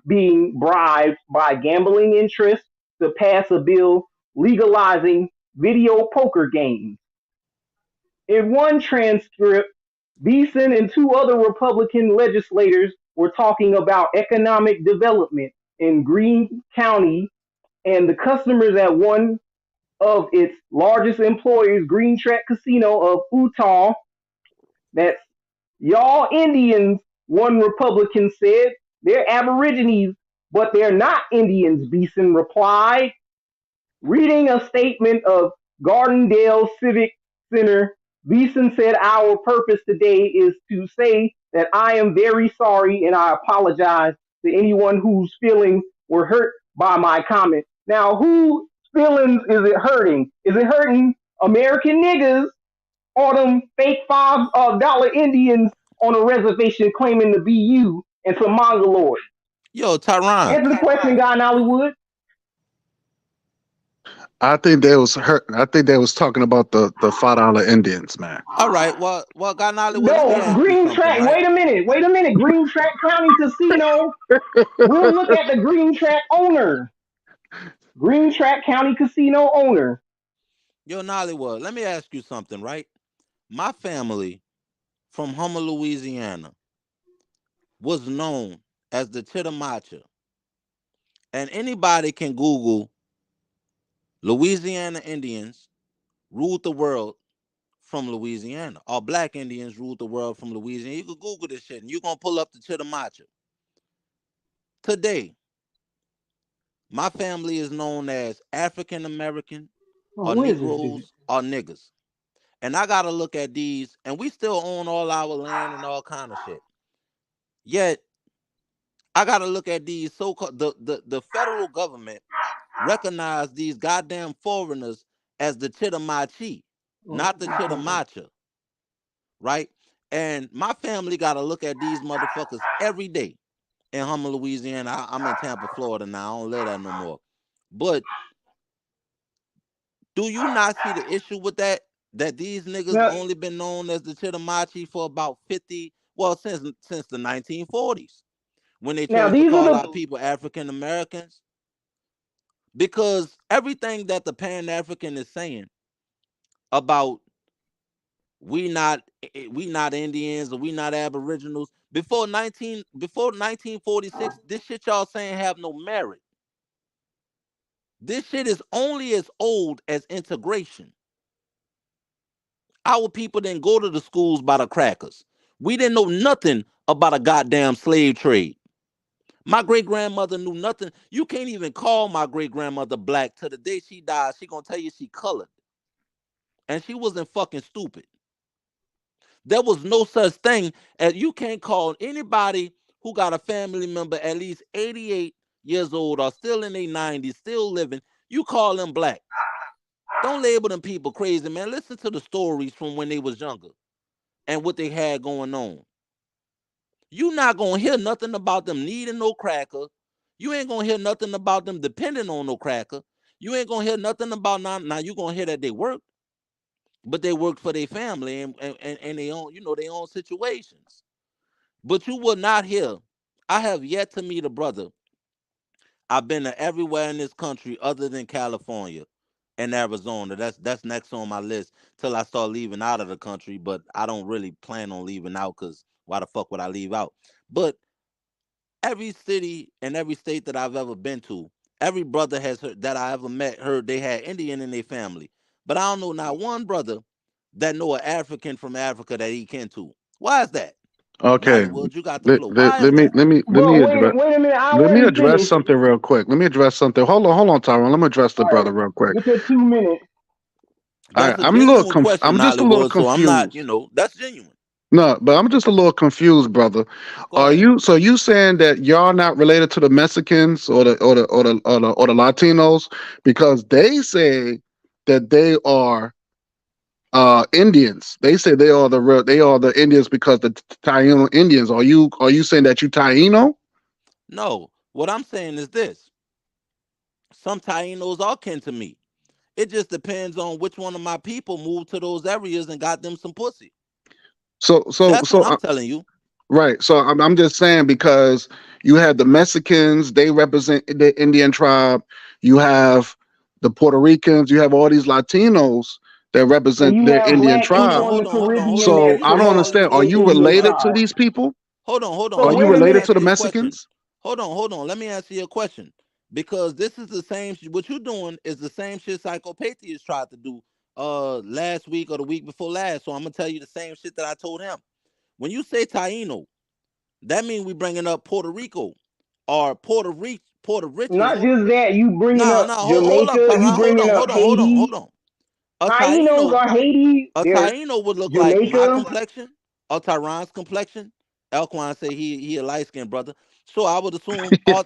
being bribed by gambling interests to pass a bill legalizing video poker games. In one transcript, Beeson and two other Republican legislators were talking about economic development in Greene County and the customers at one of its largest employers, Green Track Casino of Utah. That's y'all Indians, one Republican said. They're Aborigines, but they're not Indians, Beeson replied. Reading a statement of Gardendale Civic Center, Beeson said, "Our purpose today is to say that I am very sorry and I apologize to anyone whose feelings were hurt by my comment." Now, whose feelings is it hurting? Is it hurting American niggas or them fake $5 Indians on a reservation claiming to be you and some Mongoloid? Yo, Tyron. Answer the question, Guy in Hollywood. I think they was hurt. I think they was talking about the $5 Indians, man. All right. Well, Ganali, let me No, ask you Green something, Track. right? Wait a minute. Green Track County Casino. We'll look at the Green Track owner. Green Track County Casino owner. Yo, Nollywood, let me ask you something, right? My family from Homer, Louisiana, was known as the Chittimacha. And anybody can Google Louisiana Indians ruled the world from Louisiana, or black Indians ruled the world from Louisiana. You can Google this shit and you're going to pull up the Chittimacha. Today, my family is known as African American Oh, or what is this dude? Negroes or niggas. And I got to look at these, and we still own all our land and all kind of shit. Yet, I got to look at these so-called, the federal government recognize these goddamn foreigners as the Chittimachi, not the Chittimacha, right? And my family got to look at these motherfuckers every day in Homer, Louisiana. I'm in Tampa, Florida now. I don't live there no more. But do you not see the issue with that? That these niggas Now, only been known as the Chitamachi for about 50, well, since the 1940s, when they now chose to these are call the our people African Americans. Because everything that the Pan African is saying about we not Indians or we not Aboriginals before 1946, this shit y'all saying have no merit. This shit is only as old as integration. Our people didn't go to the schools by the crackers. We didn't know nothing about a goddamn slave trade. My great grandmother knew nothing. You can't even call my great grandmother black. To the day she died, she gonna tell you she colored, and she wasn't fucking stupid. There was no such thing as, you can't call anybody who got a family member at least 88 years old or still in their 90s, still living. You call them black. Don't label them people crazy, man. Listen to the stories from when they was younger and what they had going on. You not gonna hear nothing about them needing no cracker. You ain't gonna hear nothing about them depending on no cracker. You ain't gonna hear nothing about now you gonna hear that they worked, but they worked for their family and they own, their own situations. But you will not hear. I have yet to meet a brother. I've been to everywhere in this country other than California and Arizona. That's next on my list till I start leaving out of the country. But I don't really plan on leaving out, because why the fuck would I leave out? But every city and every state that I've ever been to, every brother has heard, that I ever met, heard they had Indian in their family. But I don't know not one brother that know an African from Africa that he kin to. Why is that? Okay. Nollywood, you got the Let, flow. let, Why let is me that? let me let but me address wait a minute, I'll let let me him address finish. something real quick. Let me address something. Hold on, Tyrone. Let me address the All right, brother real quick. get your 2 minutes. That's a I'm a little genuine question, I'm just a little Nollywood. So I'm not, confused. that's genuine. No, but I'm just a little confused, brother. Go Are ahead. you saying that y'all not related to the Mexicans or the Latinos, because they say that they are Indians? They say they are the Indians because the Taino Indians. Are you saying that you Taino? No, what I'm saying is this: some Tainos are kin to me. It just depends on which one of my people moved to those areas and got them some pussy. So so That's what so I'm telling you. Right. So I'm just saying, because you have the Mexicans, they represent the Indian tribe. You have the Puerto Ricans. You have all these Latinos that And represent you their have Indian black Hold people tribe. on, in hold the on, hold on, hold Caribbean on. So that You I say don't all these understand. Are represent you Indians, Indian related brother. to tribes. these people? Hold So Are on. you wait a Let me related minute. to answer the your question. Mexicans? Hold on. Let me answer your question. Because this is the same what you're doing is the same shit Psychopathia tried to do last week or the week before last. So I'm gonna tell you the same shit that I told him. When you say Taino, that means we bringing up Puerto Rico or Puerto Not Riches. just that, you bringing No, up no, hold up, Jamaica, you Tyron. bringing up Haiti. Hold on. A Tainos Taino, are Haiti. a There's Taino would look like my Jamaica. complexion or Tyron's complexion. Elquan say he a light skinned brother. So I would assume all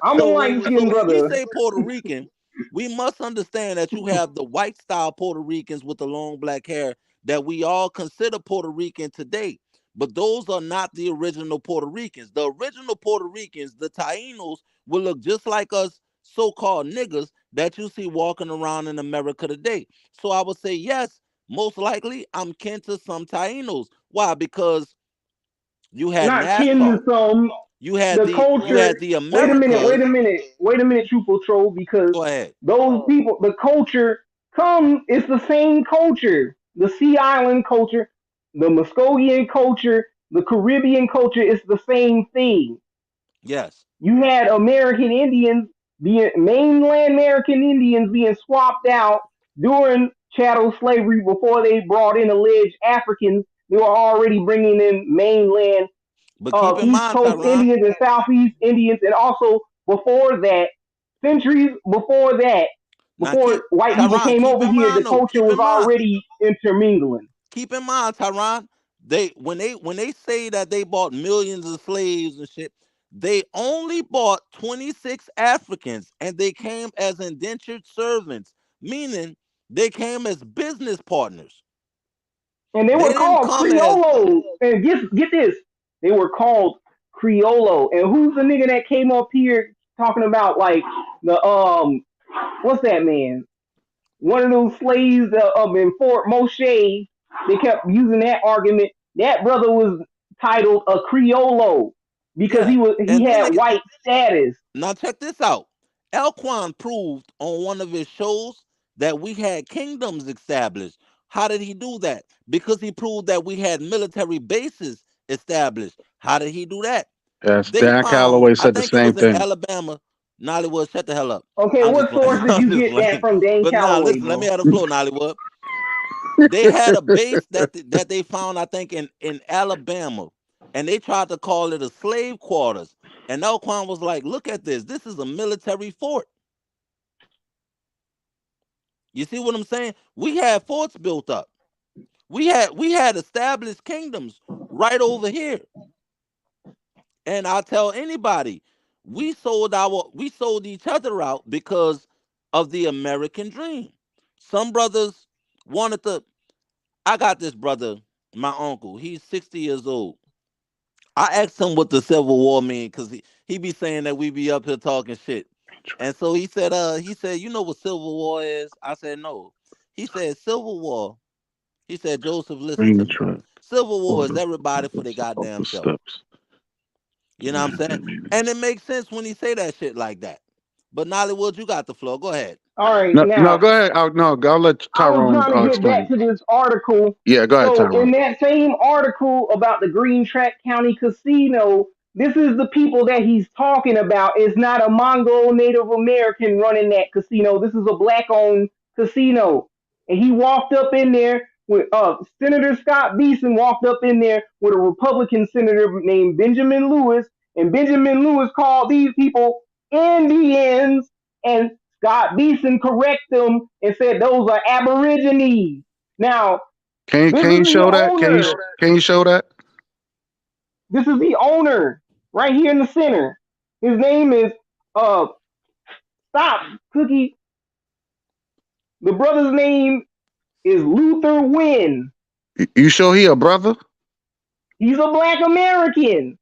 I'm a light so skinned when we brother. say Puerto Rican, we must understand that you have the white style Puerto Ricans with the long black hair that we all consider Puerto Rican today. But those are not the original Puerto Ricans. The original Puerto Ricans, the Tainos, will look just like us so-called niggas that you see walking around in America today. So I would say yes, most likely I'm kin to some Tainos. Why? Because you had Not kin Nassau, to some. The you culture. had the Wait a minute. Wait a Americas. minute. Wait a minute, Truthful Troll, because Go ahead. those people, the culture, it's the same culture. The Sea Island culture, the Muskogean culture, the Caribbean culture. It's the same thing. Yes. You had American Indians, the mainland American Indians being swapped out during chattel slavery before they brought in alleged Africans. They were already bringing in mainland But keep in East mind, Coast Tyron. Indians and Southeast Indians, and also before that, centuries before that, Now before keep white people Tyron, came keep over in here, the mind though. culture Keep was in mind. already intermingling. Keep in mind, Tyron. When they say that they bought millions of slaves and shit, they only bought 26 Africans and they came as indentured servants, meaning they came as business partners. And they They were didn't called come as Criollos. And get this, They were called Criollo. And who's the nigga that came up here talking about like the what's that man? One of those slaves in Fort Moshe. They kept using that argument. That brother was titled a Criollo because Yeah, he and then had white status. now check this out. Elquan proved on one of his shows that we had kingdoms established. How did he do that? Because he proved that we had military bases established. How did he do that? Yes, They Dan found, Calloway I said the think it same was in thing. Alabama. Nollywood, shut the hell up. Okay, I'm just what source playing. did I'm you just get that playing. from, Dane But now Calloway, listen, let bro? me have the flow, Nollywood. They had a base that they found, I think, in Alabama, and they tried to call it a slave quarters. And Elquan was like, "Look at this. This is a military fort." You see what I'm saying? We had forts built up. We had established kingdoms right over here. And I tell anybody, we sold each other out because of the American dream. Some brothers wanted to. I got this brother, my uncle. He's 60 years old. I asked him what the Civil War mean because he be saying that we be up here talking shit. And so he said, you know what Civil War is? I said, no. He said, Civil War. He said, Joseph, listen Bring to the me. truck. Civil War is Order. everybody for their Off goddamn the self. steps. You know what I'm saying? And it makes sense when he say that shit like that. But Nollywood, you got the floor. Go ahead. All right, No, now go ahead. I'll let I was Tyrone trying to get back explain. to this article. Yeah, go ahead, So in Tyrone. that same article about the Green Track County Casino, this is the people that he's talking about. It's not a Mongol Native American running that casino. This is a black-owned casino. And he walked up in there with Senator Scott Beeson walked up in there with a Republican senator named Benjamin Lewis, and Benjamin Lewis called these people Indians, and Scott Beeson corrected them and said those are Aborigines. Now, Can this you is the show that? owner. Can you show that? This is the owner right here in the center. His name is stop Cookie. The brother's name is Luther Wynn. You show he a brother? He's a black American.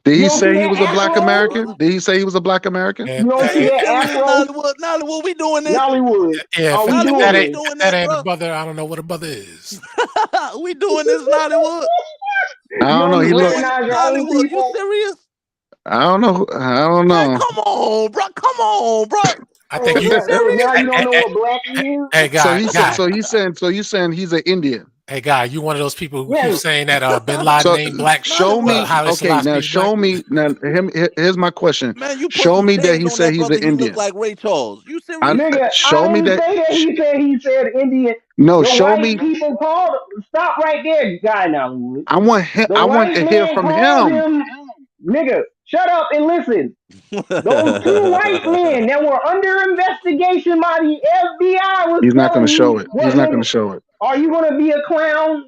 Did You he don't see say he that was a black afro? American? Did he say he was a black American? You don't Are see you that serious, afro? Nollywood? We doing this? Nollywood. Yeah, Are we if doing that this? ain't a brother, I don't know what a brother is. We doing this, Nollywood? I You don't know. don't He just look. recognize your own Nollywood, you people? serious? I don't know. Man, come on, bro. Come on, bro. I Oh, think You you. so now serious? you don't know what black is? Hey, So you saying he's an Indian. Hey, guy, you one of those people who keep Yes. saying that Bin Laden So ain't black. show me. Haile Okay, now Selassie is black. show me. Now here's my question. Man, you put Show some me that shades he on said that he's an brother. He look Indian. like Ray Charles. You I serious? Nigga, show I me didn't that. say that. He said Indian. No, The show white me. people called. Stop right there, guy. Now, I want him. the I want white to hear man from called him. him. Nigga, shut up and listen. Those two white men that were under investigation by the FBI was He's not going to telling show you it. He's what not going to nigga. show it. Are you gonna be a clown?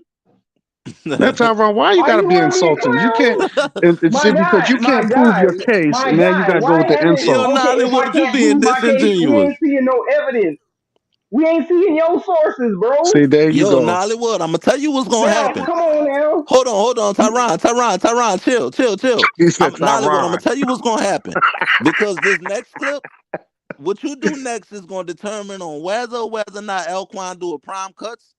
Now, Tyrone, why you Are got to you be gonna be a insulting? You can't. clown? And My see, because guy, you can't prove your case, and now you got to go why with the haven't Yo, insult. okay, if I Nollywood, you can't being prove my case, we disingenuous. ain't seeing no evidence. We ain't seeing your sources, bro. See, there you Yo, go. Nollywood, I'm gonna tell you what's gonna Now, happen. come on now. Hold on, Tyron, chill. He I'm said, Nollywood, I'm gonna Tyron. tell you what's gonna happen. Because this next clip, what you do next is gonna determine on whether or not Elquan do a prime cuts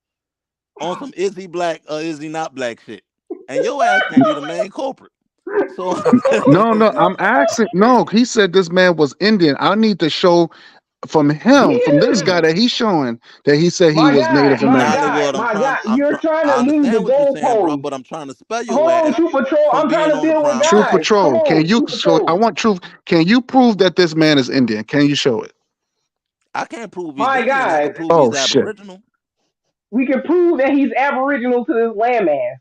on some is he black or is he not black shit. And your ass gonna be the main culprit. So No, I'm asking. No, he said this man was Indian. I need to show from He him, from this guy is. that he's showing that he said he was Native American. Nollywood, My God, you're trying I to move the understand what you're saying, bro, goalpost. but I'm trying to spell your Hold on, ass True Patrol. for I'm trying being to on the deal with prime True cuts. guys. Come Patrol, can on, you? True So I Patrol. want truth. Can you prove that this man is Indian? Can you show it? I can't prove he's My Indian. I guys, can prove Oh he's shit! Aboriginal. we can prove that he's aboriginal to this landmass.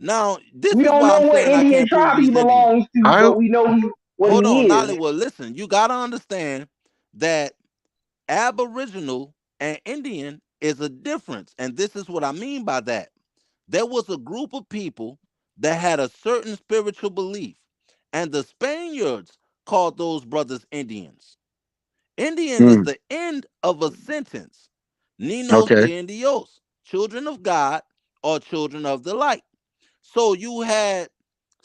Now, this We is don't why know I'm what saying I Indian can't prove tribe he he's Indian. belongs to, I but we know what Hold he on, is. Nollywood. Listen, you gotta understand that Aboriginal and Indian is a difference. And this is what I mean by that. There was a group of people that had a certain spiritual belief, and the Spaniards called those brothers Indians. Indian is mm, the end of a sentence. Ninos okay. bien Dios, children of God or children of the light. So you had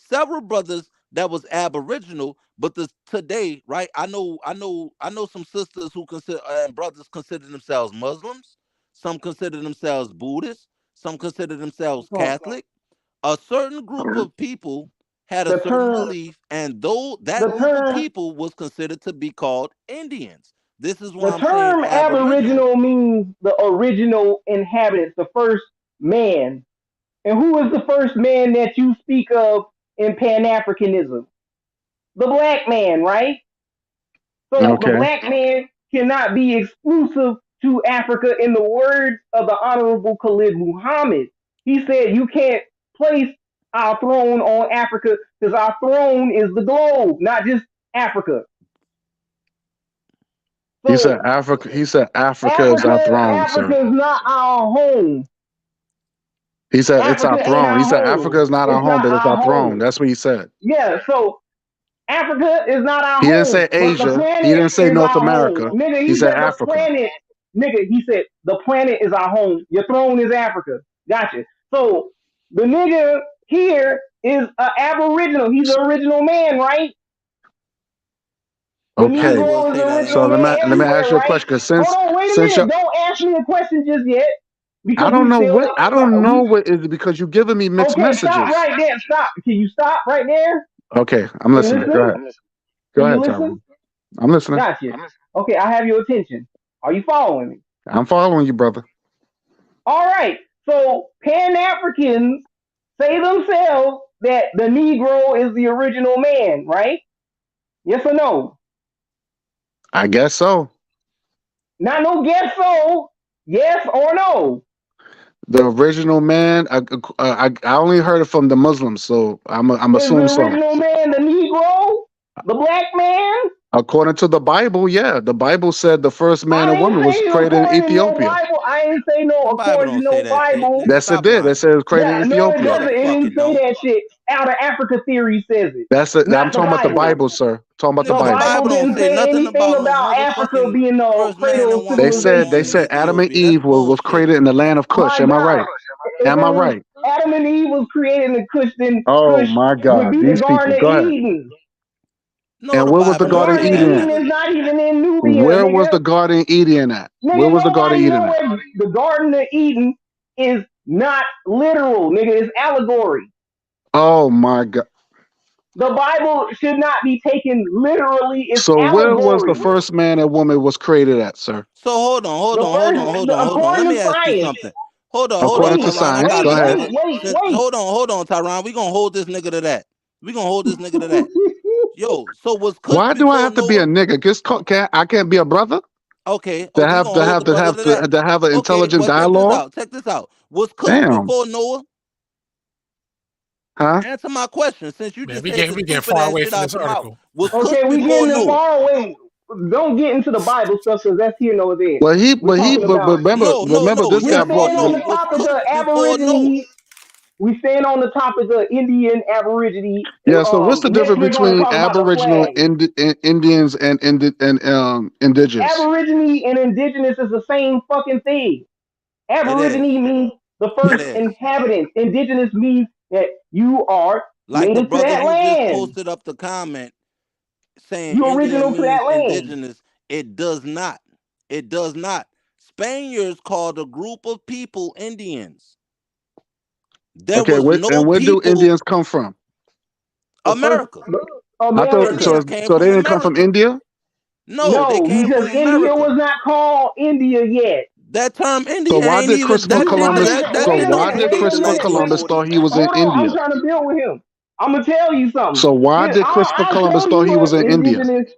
several brothers that was Aboriginal, but today, right? I know some sisters who consider and brothers consider themselves Muslims. Some consider themselves Buddhists. Some consider themselves Catholic. A certain group of people had a The certain term, belief, and though that the group of term, people was considered to be called Indians. This is why the I'm saying term Aboriginal. Aboriginal means the original inhabitants, the first man. And who is the first man that you speak of in Pan-Africanism? The black man, right? So the Okay. black man cannot be exclusive to Africa in the words of the Honorable Khalid Muhammad. He said you can't place our throne on Africa because our throne is the globe, not just Africa. He said So Africa. He said Africa is our throne, sir. Africa is not our home. He said it's our Africa ain't throne. He our said home. Africa is not our It's home, not but it's our our throne. home. That's what he said. Yeah, so Africa is not our He didn't home, say but the Asia. He planet didn't say is North our home. America. Nigga, He he said said the Africa. planet, nigga, he said the planet is our home. Your throne is Africa. Gotcha. So the nigga here is an Aboriginal. He's an original man, right? The I Okay. will Negro is say an that original So ain't man let me everywhere, ask you a right? question. 'Cause Hold on, wait a since you minute. Don't ask me a question just yet. I Because don't we know still what I don't know what is because you're giving me mixed okay, stop messages. right there. Stop. Can you stop right there Okay, I'm and listening. Go listen? ahead. Go Can you ahead, listen? Tyrone. I'm listening. Gotcha. Okay, I have your attention. Are you following me? I'm following you, brother. All right. So Pan Africans say themselves that the Negro is the original man, right? Yes or no? I guess so. Not no guess so. Yes or no? The original man. I only heard it from the Muslims, so I'm Is the assuming so. original man the Negro? The black man? According to the Bible, yeah, the Bible said the first man I and ain't woman was say created in according to no Ethiopia. Bible. I ain't say the no Bible according to don't say no that shit, Bible. nigga. Yes, it Stop did. It lying. said it was created in Yeah, no, it No, Ethiopia. the doesn't. It fuck didn't it say don't. that shit. Out of Africa theory says it, That's it. I'm not the talking about the Bible. Bible, sir. Talking about the Nigga, the Bible. Bible Bible don't didn't say say nothing anything about no about Africa motherfucking being the first man cradle and of woman was born They in civilization. said Adam and Ethiopia. That's Eve was bullshit. created in the land of Cush. My Am I God, right? if Am it I was right? Adam and Eve was created in the Kush, then Oh Kush my would God, be the these people. Garden of Go ahead. Eden. No, And the where was the The Bible don't Garden of say Garden of that, Eden at? Eden nigga. is not even in Nubia, Where was nigga. the Garden of Eden at? Where Nigga, was the Garden of nobody know Eden at? where the Garden of Eden is. Not literal, nigga. It's allegory. Oh my God. The Bible should not be taken literally. It's So where was the allegory. first man and woman was created at, sir? So The first, hold on. according Let me to ask you science. something. Hold on, According to Wait, Tyron. I science. wait, Go got you, ahead. wait, nigga. wait, wait. Hold on, Tyron. We gonna hold this nigga to that. We gonna hold this nigga to that. Yo, so was Kush Why do I before have to be a Noah? nigga? I can't be a brother Okay, to we have gonna hold the brother to that. to have an Okay, intelligent well check this dialogue? out. Check this out. Was Kush Damn. before Noah? Huh? Answer my question. Since you Man, just said the we getting stupid far ass away shit from out this your mouth. article. Was Kush Okay, we before getting Noah? far away. Don't get into the Bible stuff because that's here nor there. We're talking But about. No. remember this We're guy Yes or staying brought. on no? the Was topic Kush of before Noah? Aborigines. We stand on the topic of Indian Aborigine. Yeah. So what's the Next, difference we're going to between talk about the Aboriginal flag. Indians and indigenous? Aborigine and indigenous is the same fucking thing. It is. Aborigine means the It first is. inhabitants. Indigenous means that you are Like the native to brother that who just land. posted up the comment saying You Indian original to means that land. indigenous. It does not. It does not. Spaniards called a group of people Indians. There Okay. was no And where do people. Indians come from? The first America. I thought America. Indians came so. They from didn't come from America. India. No, they No, came because from India America. was not called India yet. That term So India why ain't did even Christopher that nigga. Columbus? That So Wait a shit why don't minute. did Wait predate a the Christopher minute. last Columbus 240 thought he years. was in Hold on. I'm India? trying to build with him. I'm gonna tell you something. So why did Christopher I'll Columbus show thought you he was what an Indian? indigenous.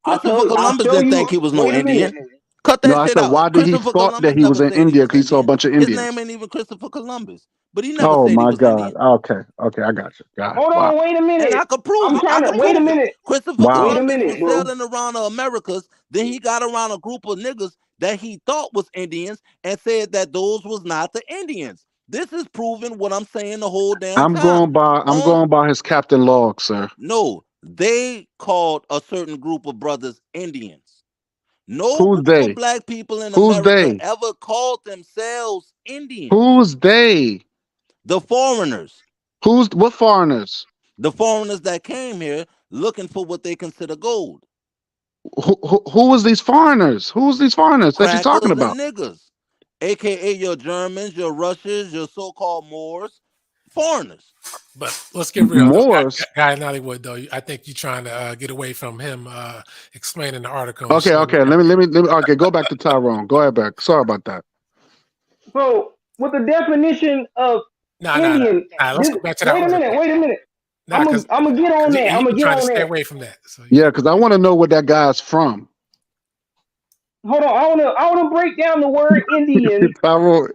Christopher I'll Columbus show didn't you. think he was no Wait a Indian. minute. Cut No, that I shit said out. why did he Christopher thought that Columbus he was never in said he India? was Because he saw a Indian. bunch of His name Indians. ain't even Christopher Columbus, but he never Oh said he my was God. Indian. Okay, I got you. God, Hold wow, on. Wait a And minute. I could prove I'm it. I trying to. could Wait a prove it. minute. Christopher Wait a wow. Columbus was minute, bro. sailing around the Americas. Then he got around a group of niggas that he thought was Indians and said that those was not the Indians. This is proving what I'm saying the whole damn time. I'm going by his Captain Log, sir. No, they called a certain group of brothers Indians. No Who's group of they? black people in Who's America they? ever called themselves Indians. Who's they? The foreigners. What foreigners? The foreigners that came here looking for what they consider gold. Who was these foreigners? Who's these foreigners that you're talking Crackers about? and niggas, aka your Germans, your Russians, your so-called Moors, foreigners. But let's get real. Moors. Guy in Hollywood, though, I think you're trying to get away from him explaining the article. Okay. Let me. Okay, go back to Tyrone. Go ahead back. Sorry about that. So, with the definition of Indian, let's go back to that. Wait a minute. I'm gonna get on that. I'm gonna get on stay that. away from that. So, yeah, because I want to know where that guy's from. Hold on, I wanna break down the word Indian. Tyrone,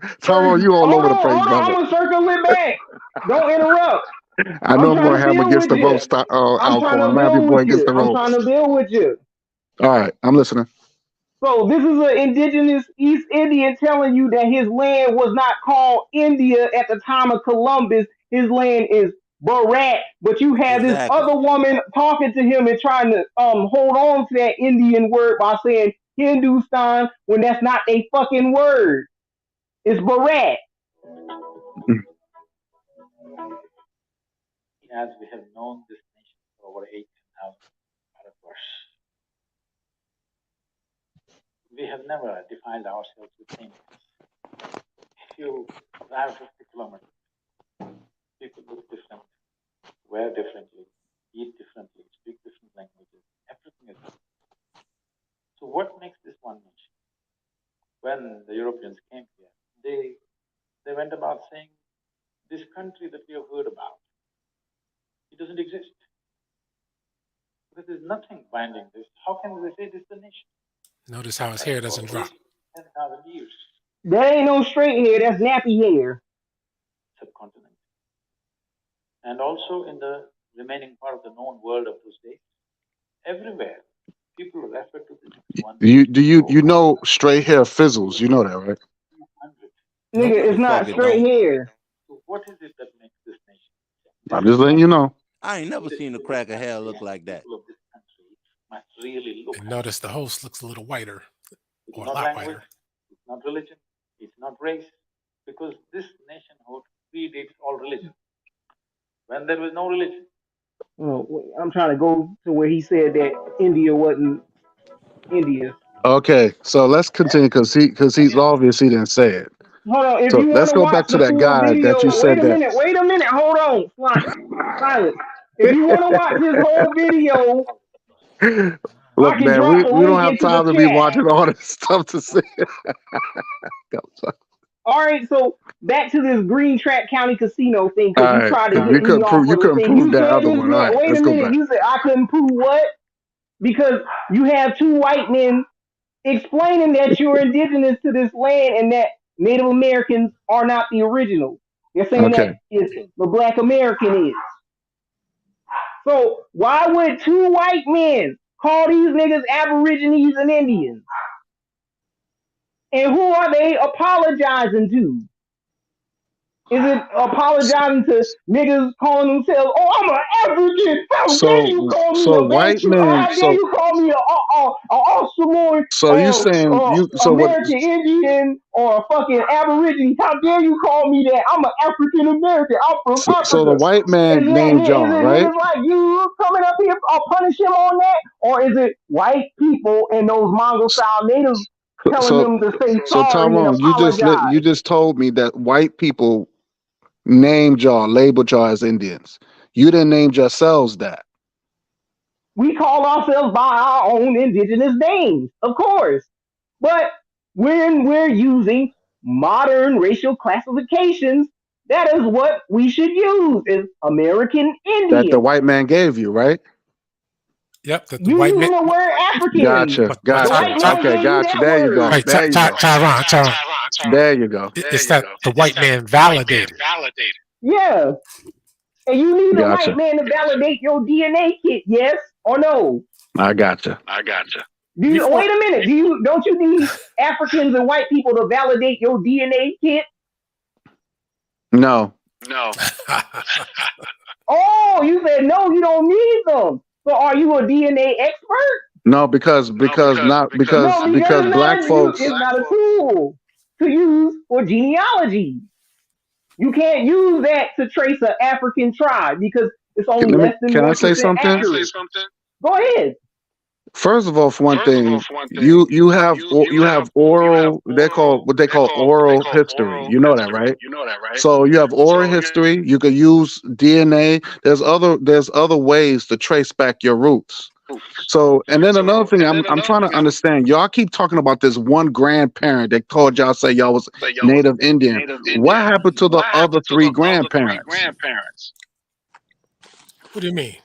you all over the place, brother. I'm gonna circle it back. Don't interrupt. I know I'm gonna have him against the roast. I'm trying to build with you. All right, I'm listening. So this is an indigenous East Indian telling you that his land was not called India at the time of Columbus. His land is Bharat. But you have this other woman talking to him and trying to hold on to that Indian word by saying Hindustan when that's not a fucking word. It's Bharat. As we have known this nation for over 18,000 years, we have never defined ourselves with names. If you drive 50 kilometers, people look different, wear differently, eat differently, speak different languages. Everything is different. So what makes this one nation? When the Europeans came here, they went about saying, this country that we have heard about, it doesn't exist. Because there's nothing binding this. How can they say this is the nation? Notice how his hair doesn't drop. 10,000 years. That ain't no straight hair, that's nappy hair. Subcontinent. And also in the remaining part of the known world of those days, everywhere, people refer to this one. You know straight hair fizzles, you know that, right? Nigga, it's not straight hair. So what is it that makes this nation? I'm just letting you know. I ain't never seen a crack of hair look like that. Must really look. And notice the host looks a little whiter, or a lot language, whiter. It's not religion. It's not race, because this nationhood predates all religion. When there was no religion. I'm trying to go to where he said that India wasn't India. Okay, so let's continue because he's obviously didn't say it. Hold on, if so you let's go back to that guy video, that you said that. Wait a minute, hold on, silence. If you want to watch this whole video, look, man, we don't have time to be watching all this stuff to see. All right, so back to this Green Track County Casino thing because you tried to get you couldn't prove that other one. All right, wait a minute, you said I couldn't prove what? Because you have two white men explaining that you're indigenous to this land and that Native Americans are not the original. They're saying that the Black American is. So why would two white men call these niggas Aborigines and Indians? And who are they apologizing to? Is it apologizing to niggas calling themselves, I'm an African? How dare you call me a white men? How dare you call me an Oshamoy? So you saying American Indian or a fucking Aborigine? How dare you call me that? I'm an African American. I'm from Africa. So the white man named John, right? Is it like you coming up here punish him on that, or is it white people and those Mongol style natives telling them to say sorry? So Tyrone, you just told me that white people named y'all, labeled y'all as Indians. You didn't name yourselves that. We call ourselves by our own indigenous names, of course. But when we're using modern racial classifications, that is what we should use, is American Indian. That the white man gave you, right? Yep. You using the word African. Gotcha. Okay, gotcha. There you go. Right, there you go. Tyrone. There you go. It's that the white man validated. Yeah. And you need a white man to validate your DNA kit, yes or no? I gotcha. Wait a minute. Don't you need Africans and white people to validate your DNA kit? No. Oh, you said no, you don't need them. So are you a DNA expert? No, because black folks. It's not a tool to use for genealogy. You can't use that to trace an African tribe because It's only less than Can I 1% say something? accurate. Go ahead. First of all, for one thing, you have oral. They call what they call oral history. You know that, right? So you have oral history. You could use DNA. There's other ways to trace back your roots. So, and then another thing, I'm trying to understand. Y'all keep talking about this one grandparent that called y'all say y'all was Native Indian. What happened to the other three grandparents? What do you mean?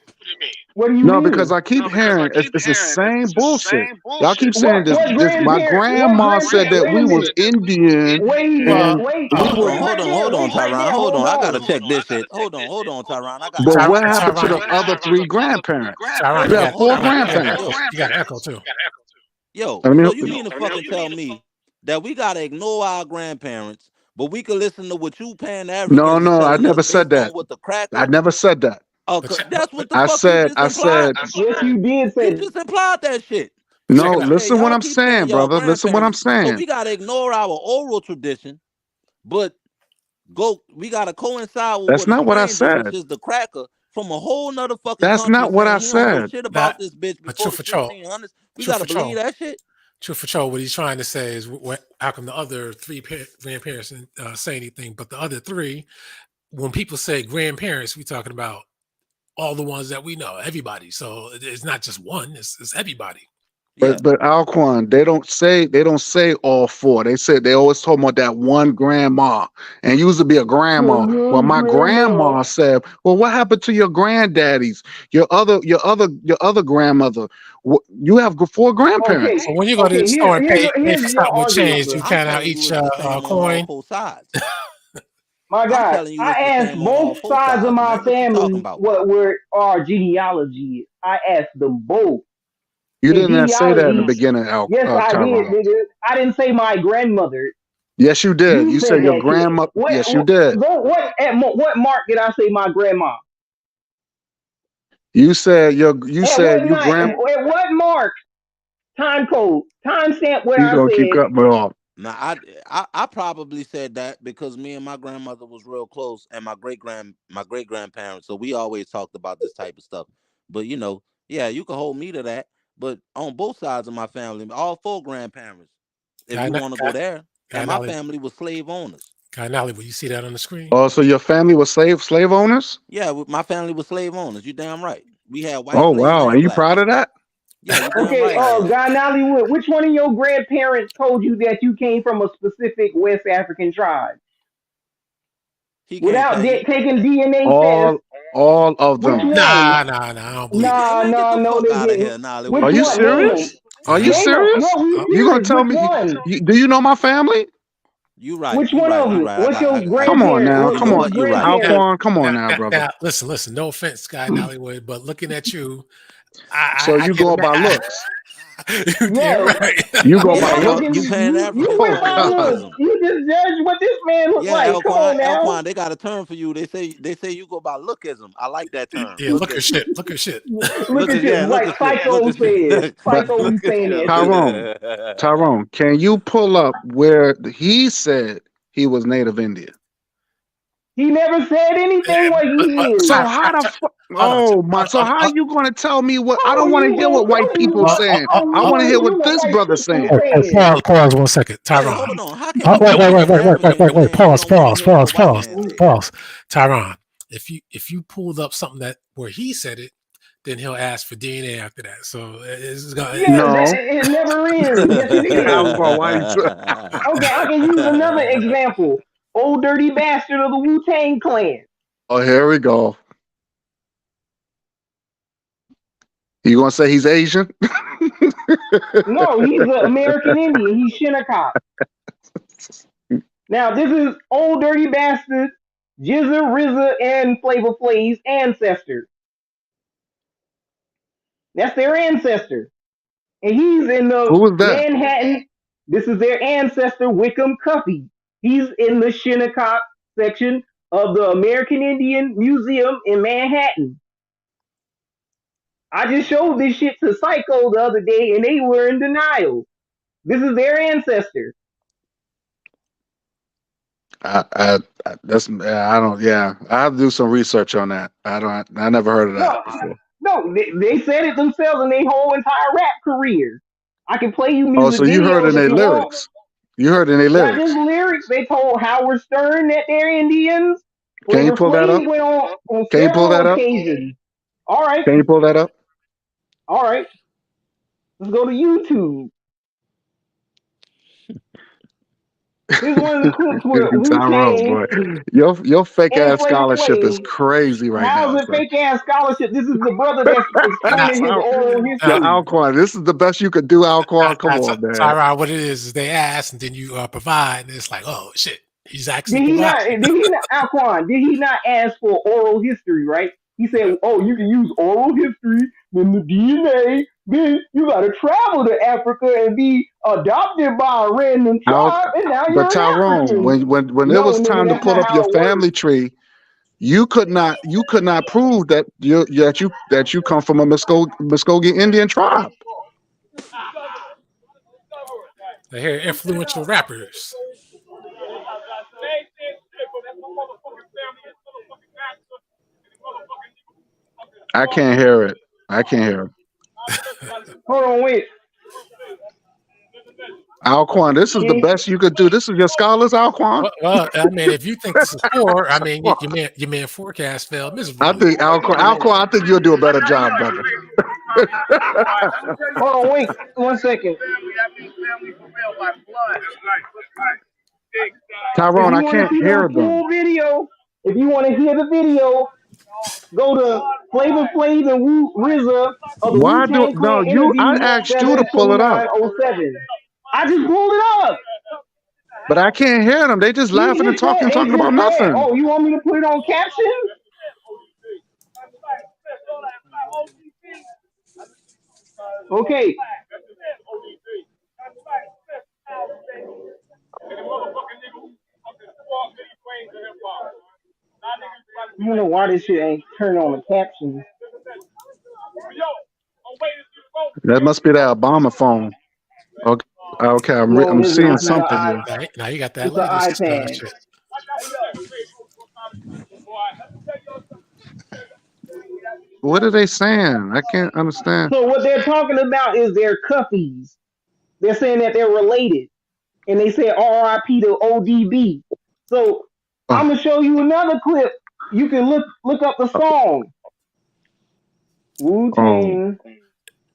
What do you No, mean? because I keep hearing it's the same bullshit. Y'all keep saying What this. My grandma said that we was Indian Wait, and wait. we Hold were. on, Tyron. Hold on. I gotta on. check this shit. Hold on, Tyron. I gotta But check what this. happened to the Tyron, other three grandparents? Tyron, You have four grandparents. you got an echo too. Yo, I mean, so you mean to fucking tell me that we gotta ignore our grandparents, but we can listen to what you no, Pan-Africans is I telling us never said based on that. what the I cracker? never said that. Okay, that's what the I fuck you said, just implied. Yes, you did say You just implied that shit. no. Check it out. Okay, Listen what y'all I'm keep saying saying, y'all brother. Listen what I'm grandparents, so saying. we gotta ignore our oral tradition, but we gotta coincide with That's what a not what I stranger, which said. is the cracker from a whole nother fucking That's country, not what I saying he don't know said. shit about That, this bitch but before truth the for Cho, 1600s. We truth gotta for believe Cho, that shit. truth for Cho. What he's trying to say is, how come the other three grandparents didn't say anything, but the other three, when people say grandparents, we talking about all the ones that we know, everybody. So it's not just one; it's everybody. Yeah. But Alquan, they don't say all four. They always talk about that one grandma, and used to be a grandma. Well, my grandma said, "Well, what happened to your granddaddies? Your other grandmother? You have four grandparents." So when you go to the store and pay for here's your something with argument, change, sir. you I'm count out telling you each it's the same on all coin. four sides. My I'm God, telling you it's I the asked same on all both four sides of sides, my man. What you talking family about? what our genealogy is. I asked them both. You Their didn't say that in the genealogy. beginning, Yes, I did, Tyrone. nigga. I didn't say my grandmother. Yes, you did. You You said said your that shit. grandma. Yes, you did. What mark did I say my grandma? You said At what you night? At what mark? Time code, timestamp where He's I gonna keep said. cutting me off. Now I probably said that because me and my grandmother was real close, and my great grandparents. So we always talked about this type of stuff. But yeah, you can hold me to that. But on both sides of my family, all four grandparents, if you want to go there, and my family was slave owners. Nolly, will you see that on the screen? Oh, so your family was slave owners? Yeah, my family was slave owners. You damn right. We had white Oh slaves wow, are and you black. proud of that? Yeah, you damn Okay, right I am. Guy Nollywood, which one of your grandparents told you that you came from a specific West African tribe? He can't Without tell you. taking DNA tests, All of which them. one? Nah, I don't believe that. Man, get the No, fuck they out of didn't. here, Nolly. Which Are you one? Name them. serious? Are you Name them. serious? No, we You gonna serious. tell Which me? one? Do you know my family? You right. Which You one right. of You them? right. What's your Come on grandparent? now, You come know on, what? You right. Grandparent? Alquan, come on now, brother. Now, listen. No offense, Guy Nollywood, but looking at you, So I you get go it. by looks. You damn Yes. right. You go But by Yeah, how you can looks. Pan-African you for went Oh all by God. looks? lookeism. You just judge what this man look Yeah, like. Come on now. Elquan, they got a term for you. They say you go by lookism. I like that term. Yeah, look at Lookism. shit. Look at shit. Look at you, Look like at shit. Look Psycho at said. shit. But Psycho be Look at saying that shit. Tyrone, can you pull up where he said he was Native Indian? He never said anything what he So is. how the fuck? Hold on. Oh my! So how you gonna tell me what? I How don't want to you hear what white people saying. I want to hear what what this white brother people saying. saying? Pause 1 second. Wait, Tyron. hold on. How can you be Pan-African Wait. saying you Pause, don't want to hear what a white man said? pause. Tyron, if you pulled up something that where he said it, then he'll ask for DNA after that. So it's gonna. Yes, No, it never is. Yes, it is. Alpha White. Okay, I can use another example. Old dirty bastard of the Wu-Tang Clan. Oh, here we go. You gonna say he's Asian? No, he's an American Indian. He's Shinnecock. Now, this is old dirty bastard, Jizza, RZA, and Flavor Flav's ancestor. That's their ancestor. And he's in the Who was that? Manhattan. This is their ancestor, Wickham Cuffy. He's in the Shinnecock section of the American Indian Museum in Manhattan. I just showed this shit to Psycho the other day and they were in denial. This is their ancestor. That's I don't. Yeah, I have to do some research on that. I never heard of that No, before. no, they said it themselves in their whole entire rap career. I can play you Oh, so music you heard in videos if their you want. lyrics? You heard in their Not just lyrics? lyrics. They told Howard Stern that they're Indians. Can you Flavor pull that Flav up? went on Can you pull several that up? occasions. All right, Can you pull that up? all right. Let's go to YouTube. Here's one of the clips where Wu Tyrone, Tang boy, your fake and ass Flavor scholarship is Flav. crazy right How's now, it son. fake ass scholarship? This is the brother that's Now, explaining his oral Yo, history. Alquan, this is the best you could do, Alquan. Come on, man. Tyrod, what it is they ask and then you provide, and it's like, oh shit, he's actually Did he not? providing. Did he not? Alquan, did he not ask for oral history? Right? He said, "Oh, you can use oral history, then the DNA. Then you got to travel to Africa and be adopted by a random Al, tribe, and now but you're an Tyrone, African." when it No, was nigga, time to that's pull not up your how it works. family tree, you could not prove that you come from a Muskogee Indian tribe. They hear influential rappers. I can't hear it. I can't hear it. Hold on, wait. Alquan, this is the best you could do. This is your scholars, Alquan. Well, I mean, if you think this is poor, I mean, your man forecast failed I miserably. think Alquan, I think you'll do a better job, brother. Hold on, wait 1 second. If Tyrone, you I want to can't see hear the them. full video, if you want to hear the video, go to Flavor Flav and Wu RZA of the Wu Why do Tang no Clan you? I interview asked you to pull it up, 72907. I just pulled it up. but I can't hear them. They just laughing and talking about nothing. Oh, you want me to put it on caption? Okay. I don't know why this shit ain't turned on the captions. That must be that Obama phone. Okay, No, I'm it isn't. seeing It's an something here. Now you got that it's an latest iPad. shit. What are they saying? I can't understand. So what they're talking about is their cuffies. They're saying that they're related, and they said R.I.P. to ODB. So I'm gonna show you another clip. You can look up the song. Wu Tang.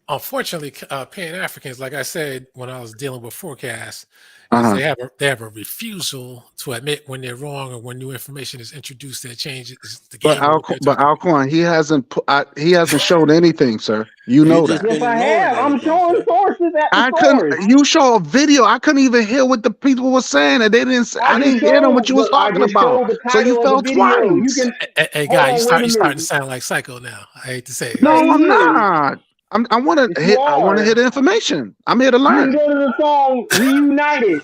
Unfortunately, Pan-Africans, like I said when I was dealing with forecasts, is they have a refusal to admit when they're wrong or when new information is introduced that changes the game. But Alquan, he hasn't shown anything, sir. You know that. Yes, I have. I'm showing sources at the source. You show a video. I couldn't even hear what the people were saying, and they didn't. I didn't hear them what you was talking about. So you fell twice. You can. Hey, guy, you starting to sound like Psycho now. I hate to say it. No, I'm not. I want to hit. I want to hear the information. I'm here to learn. You can go to the song "Reunited."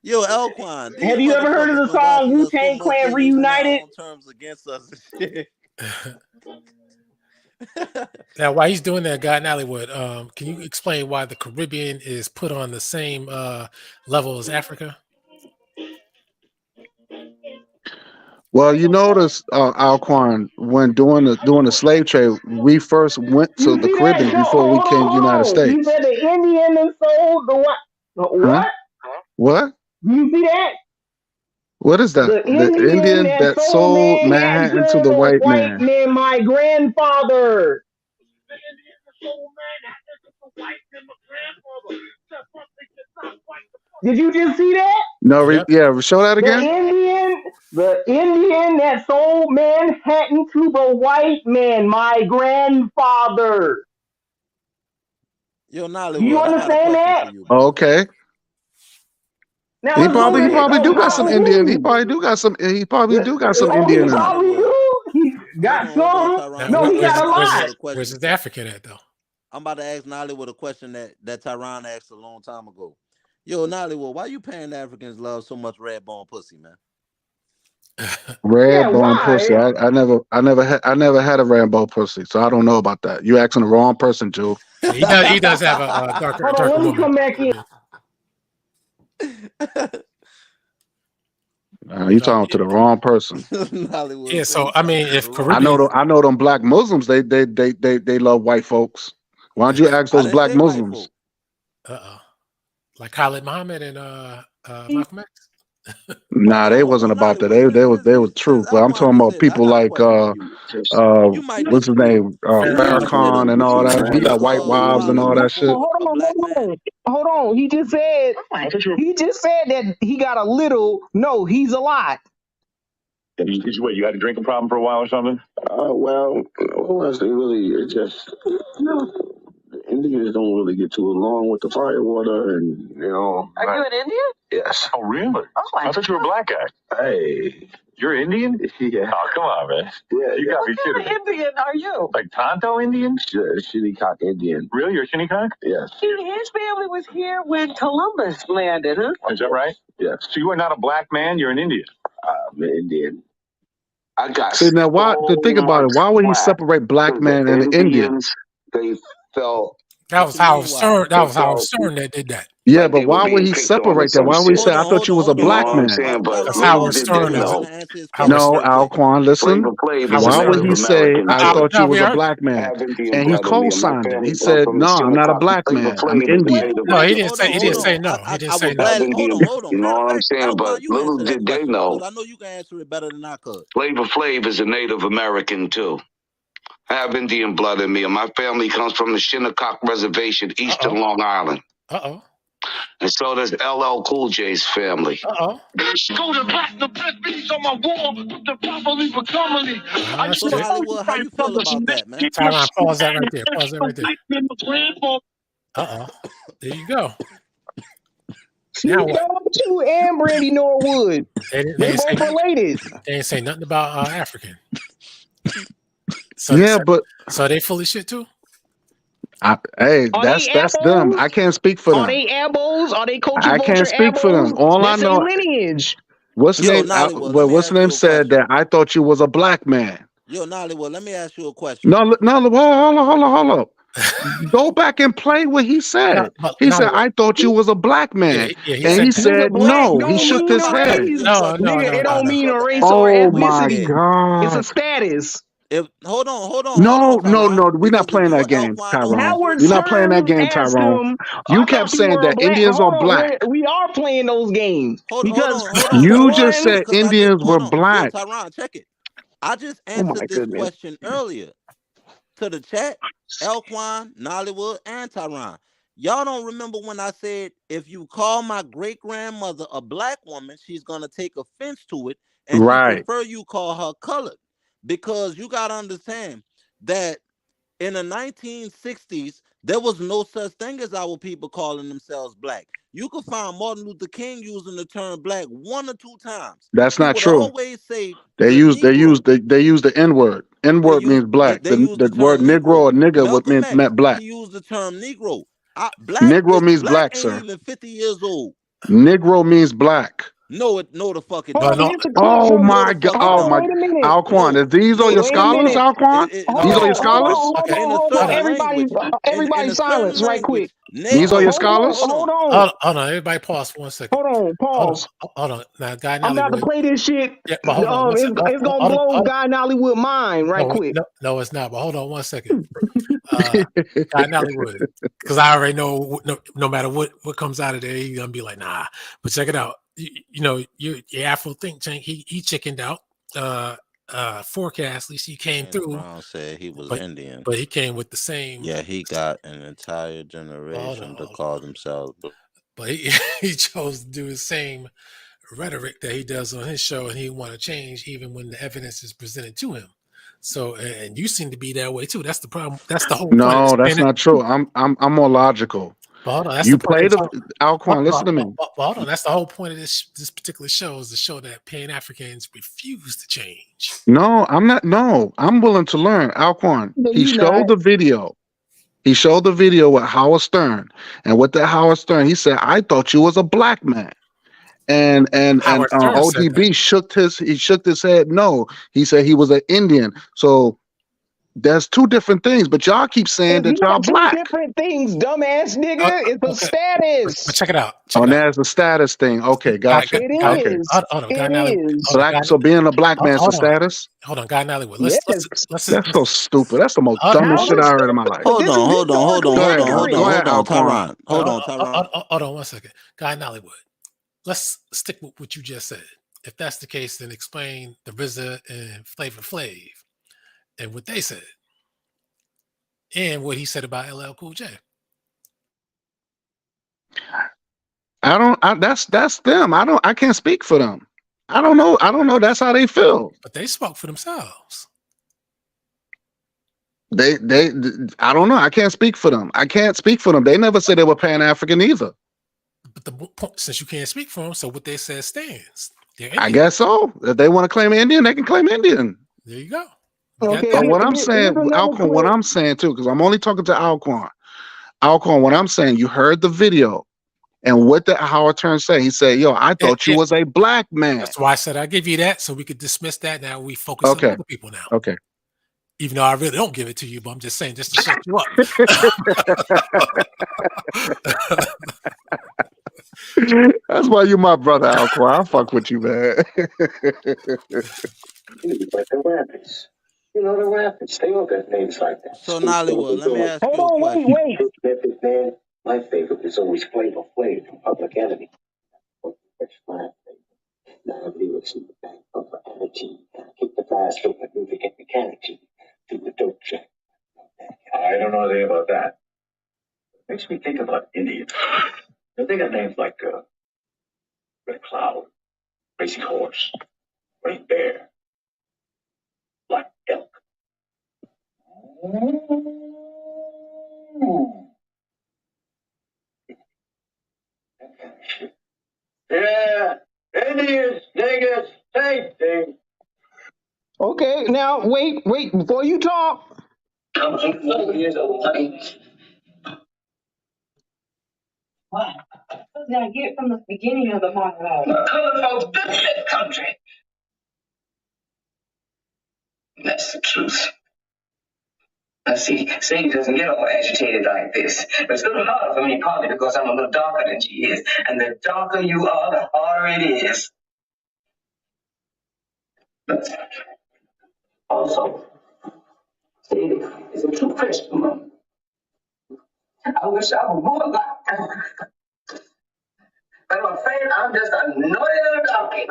Yo, Elquan, have you ever heard of the song Wu Tang Clan "Reunited"? Terms against us. Now, while he's doing that, Guy in Hollywood, can you explain why the Caribbean is put on the same level as Africa? Well, you notice, Alquan, when doing the slave trade, we first went to the Caribbean before we came to the United States. You said the Indian and sold the what? What? What? Do you see that? What is that? The Indian that sold Manhattan to the white man. My grandfather. Did you just see that? No, yeah, show that again. The Indian that sold Manhattan to the white man, my grandfather. Yo, Nollywood, do you understand that? Okay. Now he probably do got some Indian. He probably do got some Indian in him. He got some. No, he got a lot. Where's his African at though? I'm about to ask Nollywood a question that Tyron asked a long time ago. Yo, Nollywood, why you Pan-Africans love so much red bone pussy, man? Red bone pussy. I never had a red bone pussy, so I don't know about that. You asking the wrong person, Joe. He does have a darker. Hold on, let me come back in. You talking to the wrong person. Hollywood Yeah, said so he I talking mean, to if the wrong Caribbean, I know them black Muslims. They love white folks. Why don't you ask I those didn't black say white Muslims? folk. like Khalid Muhammad and Malcolm X. Nah, they wasn't about that. They was truth. But I'm Alquan talking just about said that, I people got a like question. You might what's his disagree. name? Do you consider Farrakhan and all that. He got white wives and Wally all that shit. Buford a black man? Hold on. He just said that he got a little. No, he's a lot. Did you had a drinking problem for a while or something? Well, it wasn't really. It just Indians don't really get too along with the firewater, and Are you an Indian? Yes. Oh, really? Oh, I thought you were a black guy. Hey, you're Indian? Yeah. Oh, come on, man. Yeah, you gotta be kidding. What kind of Indian are you? Like Tonto Indian? Shinnecock Indian. Really, you're Shinnecock? Yes. His family was here when Columbus landed, huh? Is that right? Yes. So you are not a black man. You're an Indian. I'm an Indian. I got See now, why? To think about it, why would he separate black man and the Indian? They felt That was Howard Stern. That was Howard Stern that did that. Yeah, but why would he separate that? Why would he say, "I thought you was a black man"? Because Howard Stern is No, Alquan, listen. Why would he say, "I thought you was a black man"? And he co-signed it. He said, "No, I'm not a black man. I'm Indian." No, he didn't say. He didn't say no. He didn't say no. Hold on. You know what I'm saying? Alquan, But you little answer that did they question, know, because I know you can answer it better than I could. Flavor Flav is a Native American too. I have Indian blood in me, and my family comes from the Shinnecock Reservation, eastern Long Island. And so does LL Cool J's family. Go to platinum press beats on my wall, put the properly becoming me. So Hollywood, how you feel about that, man? Tyron, pause that right there. Pause that right there. There you go. Now what? You and Brandy Norwood. They both related. They didn't say nothing about African. But so they fully shit too. Hey, that's them. I can't speak for them. Are they abos? Are they culture? I can't speak for them. All I know, lineage. What's name? What's name said that I thought you was a black man. Yo, Nollywood, let me ask you a question. No, hold up. Go back and play what he said. He said, "I thought you was a black man," and he said, "No." He shook his head. No, it don't mean a race or ethnicity. My God. It's a status. Hold on. No. We're not playing that game, Tyrone. We're not playing that game, Tyrone. You kept saying that Indians are black. We are playing those games. You just said Indians were black. Yo, Tyrone, check it. I just answered this question earlier to the chat. Elquan, Nollywood, and Tyrone. Y'all don't remember when I said if you call my great grandmother a black woman, she's gonna take offense to it, and she prefer you call her colored. Because you gotta understand that in the 1960s, there was no such thing as our people calling themselves black. You could find Martin Luther King using the term black 1 or 2 times. That's not true. Always say they use the N-word. N-word means black. The word Negro or nigga meant black. He used the term Negro. Negro means black, sir. Ain't even 50 years old. Negro means black. No, the fuck it doesn't. Oh my God! Oh my! Alquan, these are your scholars, Alquan? These are your scholars? Hold on. Everybody silence right quick. These are your scholars? Hold on. Everybody pause for 1 second. Hold on. Pause. Hold on. Now, Guy Nollywood. I'm about to play this shit. Yeah, but hold on. It's gonna blow Guy Nollywood mind right quick. No, it's not. But hold on 1 second. Guy Nollywood, because I already know no matter what comes out of there, he's gonna be like, nah. But check it out. You know, your Afro think tank, he chickened out. Forecast, at least he came through. Brown said he was Indian, but he came with the same. Yeah, he got an entire generation to call themselves. But he chose to do the same rhetoric that he does on his show, and he want to change even when the evidence is presented to him. So, and you seem to be that way too. That's the problem. That's the whole point. No, that's not true. I'm more logical. But hold on, you played Alquan. Listen to me. But hold on, that's the whole point of this particular show, is to show that Pan-Africans refuse to change. No, I'm not. No, I'm willing to learn. Alquan. He showed the video. He showed the video with Howard Stern, and with that Howard Stern, he said, "I thought you was a black man." And ODB shook his head. No, he said he was an Indian. So There's two different things, but y'all keep saying that It's y'all not two black. different things, dumbass nigga. It's a Okay, status. but check it out. Oh, that's a status thing. Okay, gotcha. It Okay. is. Hold on, It Guy Nollywood. is. Hold on, Black. Guy. So being a black man's a Hold on, status. hold on, Guy Nollywood. Yes. That's so stupid. That's the most Hold dumbest on. shit I heard in my life. Hold This on, is hold on, hold on, historically Go hold ahead, on, Guy. hold accurate. Go on, ahead, hold on, Alcorn. Tyron. Hold on, Tyron. Hold on 1 second. Guy Nollywood. Let's stick with what you just said. If that's the case, then explain the RZA and Flavor Flav and what they said and what he said about LL Cool J. That's them. I can't speak for them. I don't know. That's how they feel. But they spoke for themselves. They I don't know. I can't speak for them. They never said they were Pan-African either. But the point, since you can't speak for them, so what they said stands. I guess so. If they want to claim Indian, they can claim Indian. There you go. Okay, But what I'm saying, Alcorn, what I'm saying too, because I'm only talking to Alcorn. Alcorn, what I'm saying, you heard the video, and what the Howard Stern said. He said, "Yo, I thought you was a black man." That's why I said I give you that, so we could dismiss that. Now we focus on other people now. Okay. Even though I really don't give it to you, but I'm just saying just to shut you up. That's why you my brother, Alcorn. I fuck with you, man. Like the rapids. You know the rapids. They all got names like that. So Nollywood, let me ask you a question. Wait. Method Man. My favorite is always Flavor Flav from Public Enemy. Now I believe it's in the back of the energy. Keep the fast from the music and mechanics to the dope check. I don't know anything about that. Makes me think about Indians. They got names like Red Cloud, Crazy Horse, Great Bear, Black Elk. Ooh. That kind of shit. Yeah, Indians, niggas, same thing. Okay, now wait before you talk. I'm 4 years old, honey. What? What did I get from the beginning of the monologue? Color folks, this shit country. That's the truth. Now see, Sadie doesn't get all agitated like this. But it's a little harder for me, partly because I'm a little darker than she is. And the darker you are, the harder it is. But also, Sadie is a true Christian. I wish I were more like her. But I'm afraid I'm just a naughty little donkey.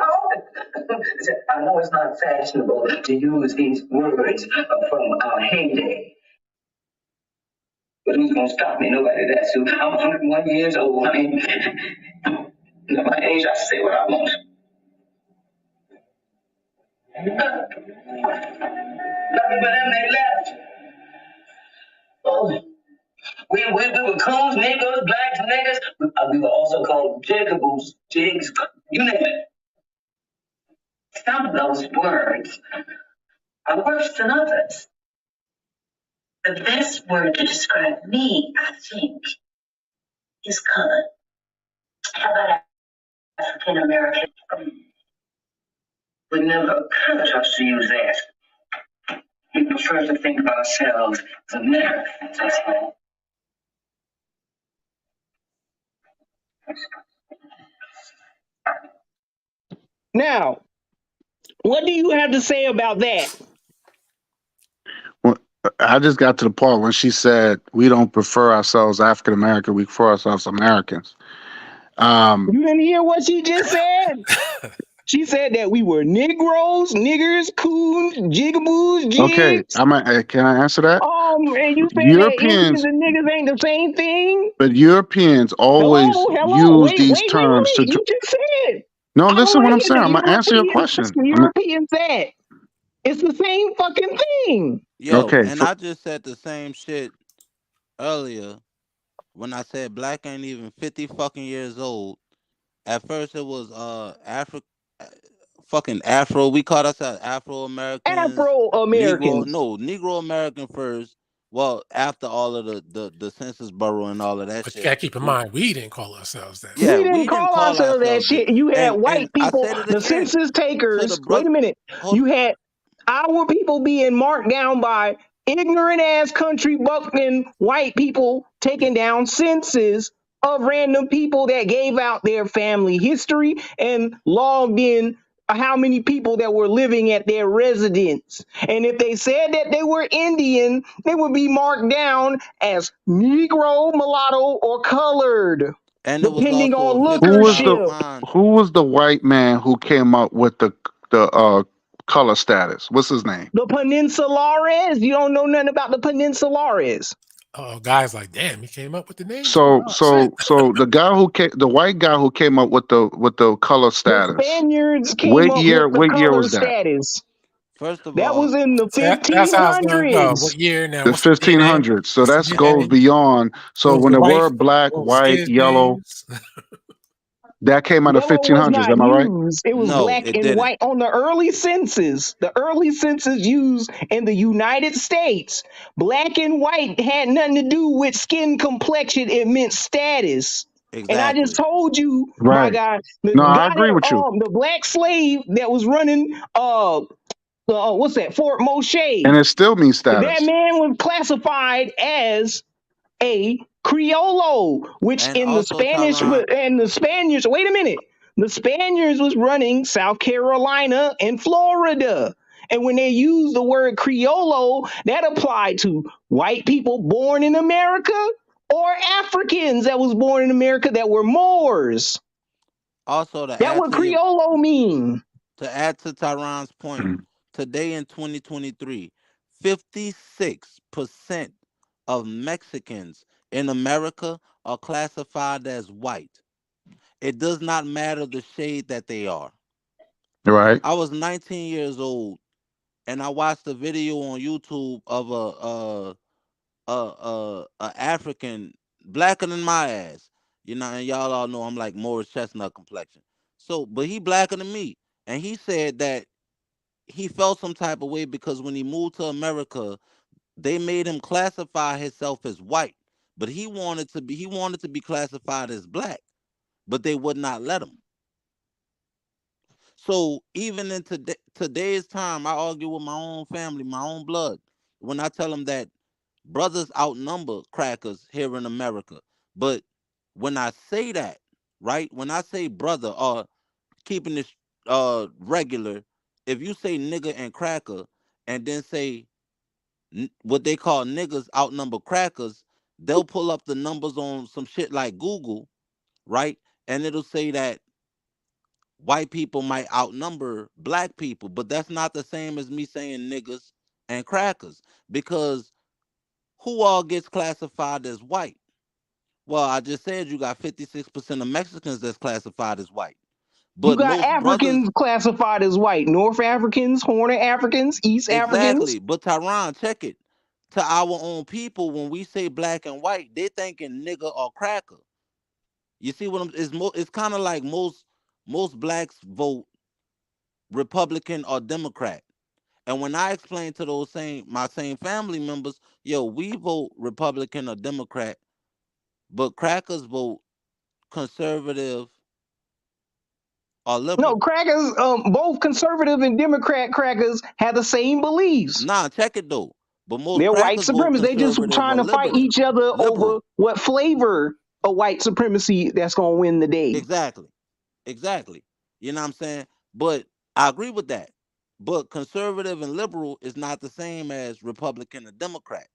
I know it's not fashionable to use these words from our heyday. But who's going to stop me? Nobody does. So I'm 101 years old. I mean, at my age, I say what I want. Nothing but them, they left. Oh, we were coons, niggas, blacks, niggas. We were also called jigaboos, jigs, you name it. Some of those words are worse than others. The best word to describe me, I think, is color. How about African American? Would never occur to us to use that. We prefer to think of ourselves as Americans, that's all. Now, what do you have to say about that? Well, I just got to the part when she said we don't prefer ourselves African American, we prefer ourselves Americans. You didn't hear what she just said? She said that we were Negroes, niggers, coons, jigaboos, jigs. Okay, can I answer that? And you saying that Indians and niggas ain't the same thing? But Europeans always use these terms to. You just said. No, listen what I'm saying. I'm gonna answer your question. Europeans said it's the same fucking thing. Yo, okay, and I just said the same shit earlier when I said black ain't even 50 fucking years old. At first it was fucking Afro. We called ourselves Afro Americans. Afro-Americans. Negro American first. Well, after all of the Census Bureau and all of that But shit. you gotta keep in mind, we didn't call ourselves that. Yeah, we didn't call ourselves that shit. You had white people, the census takers. Wait a minute. You had our people being marked down by ignorant ass country bucking white people taking down census of random people that gave out their family history and logged in how many people that were living at their residence. And if they said that they were Indian, they would be marked down as Negro, mulatto, or colored, And it was depending also a on Who was the lookership. 50,000 who was the white man who came up with the color status? What's his name? The Peninsulares, you don't know nothing about the Peninsulares. Oh, guys, like, damn, he came up with the name too. So Oh shit. the white guy who came up with the color The status. Spaniards came up with the What year color was that? status. First of That all, was in the So that's how it's gonna go. 1500s. What year now? The What's the DNA? 1500s. So What's the that goes DNA? beyond. So What was when the the wife? word black, What was the white, kids' yellow, names? that came out of Yellow was 1500s. not Am I right? used. It was no, black it and didn't. white on the early census. The early census used in the United States. Black and white had nothing to do with skin complexion. It meant status. And I just Exactly. told you, my Right. God, the No, I guy agree that with you. the black slave that was running what's that, Fort And Moshe, it still means that status. man was classified as a Criollo, which And in the also, Spanish Tyron, and the Spaniards, wait a minute, the Spaniards was running South Carolina and Florida. And when they used the word Criollo, that applied to white people born in America or Africans that was born in America that were Moors. also to That add what to your Criollo mean. to add to Tyron's point, today in 2023, 56% of Mexicans in America are classified as white. It does not matter the shade that they are. Right. I was 19 years old and I watched a video on YouTube of a African blacker than my ass. You know, and y'all all know I'm like Morris Chestnut complexion. So, but he blacker than me, and he said that he felt some type of way because when he moved to America, they made him classify himself as white, but he wanted to be classified as black, but they would not let him. So even in today's time, I argue with my own family, my own blood, when I tell them that brothers outnumber crackers here in America. But when I say that, right, when I say brother or keeping this regular, if you say nigga and cracker and then say what they call niggas outnumber crackers, they'll pull up the numbers on some shit like Google, right? And it'll say that white people might outnumber black people, but that's not the same as me saying niggas and crackers, because who all gets classified as white? Well, I just said you got 56% of Mexicans that's classified as white. You But got most brothers, Africans classified as white, North Africans, Horn Africans, East Africans. exactly. But Tyron, check it. To our own people, when we say black and white, they thinking nigga or cracker. You see what I'm? It's kind of like most blacks vote Republican or Democrat. And when I explain to my same family members, yo, we vote Republican or Democrat, but crackers vote conservative or No, liberal. crackers, both conservative and Democrat crackers have the same beliefs. Nah, check it though. But most They're white crackers vote supremacists. They just conservative or trying to fight each other over liberal. what flavor of white supremacy that's gonna win the day. Exactly. Exactly. You know what I'm saying? But I agree with that. But conservative and liberal is not the same as Republican or Democrat.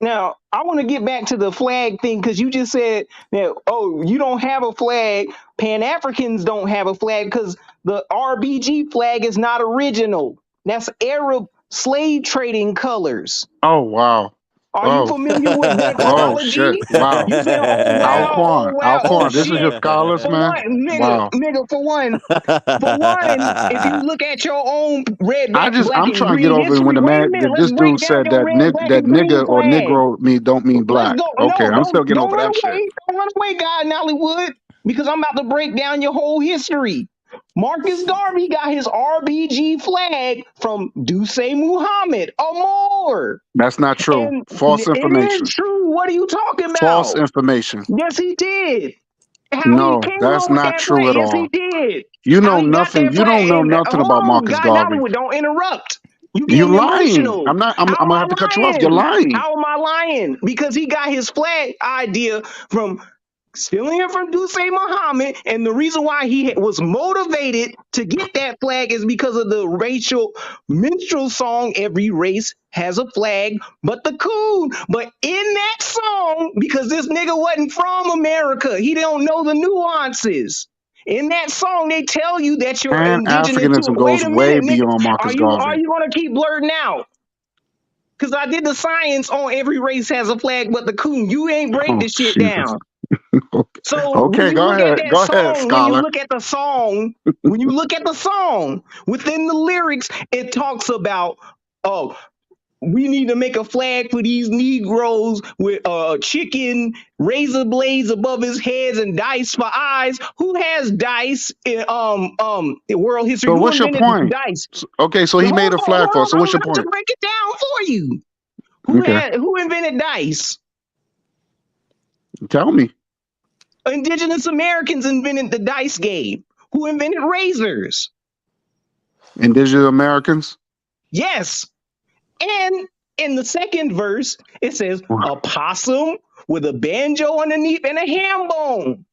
Now, I want to get back to the flag thing because you just said that, oh, you don't have a flag. Pan Africans don't have a flag because the RBG flag is not original. That's Arab slave trading colors. Oh wow. Are you Oh familiar with their oh shit. chronology? Wow. You saying, oh wow, oh wow, oh This is your shit. scholars, For man. one, nigga, Wow. nigga, for one, if you look at your own red, black, I'm and trying to get green over when history, the wait a man minute, that let's this break dude down said your that red, black, that and green nigga or flag. negro don't mean Let's black. go. Okay, No, I'm still getting don't over run that shit. away. Don't run away, God in Hollywood, because I'm about to break down your whole history. Marcus Garvey got his RBG flag from Duce Muhammad, a Moor. That's not true. And False it is information. true. What are you talking False about? information. Yes, he did. How he No, came that's up with not that true flag? at Yes, he all. did. You How know he got nothing. that You flag? don't know And nothing hold about on, Marcus God in Garvey. Hollywood, don't interrupt. You You're getting lying. emotional. I'm not. I'm How am gonna I have to cut you off. You're lying? lying. How am I lying? Because he got his flag idea from stealing it from Dulce Muhammad, and the reason why he was motivated to get that flag is because of the racial minstrel song "Every Race Has a Flag But the Coon." But in that song, because this nigga wasn't from America, he don't know the nuances. In that song, they tell you that you're indigenous to Pan-Africanism it. Wait goes a way minute, nigga. beyond Are Marcus you Garvey. gonna keep blurting out? Because I did the science on every race has a flag but the coon. You ain't break Oh this shit Jesus. down. So when Okay, you look at that go ahead, song, when you scholar. look at the song, when you look at the song, within the lyrics, it talks about, oh, we need to make a flag for these Negroes with chicken, razor blades above his heads, and dice for eyes. Who has dice in world history? So Who what's your invented point? dice? Okay, so Hold he made on, a hold flag for us. on. So what's I'm your about to point? break it down for you. Okay, Who invented dice? tell me. Indigenous Americans invented the dice game. Who invented razors? Indigenous Americans. Yes. And in the second verse, it says a possum with a banjo underneath and a ham bone.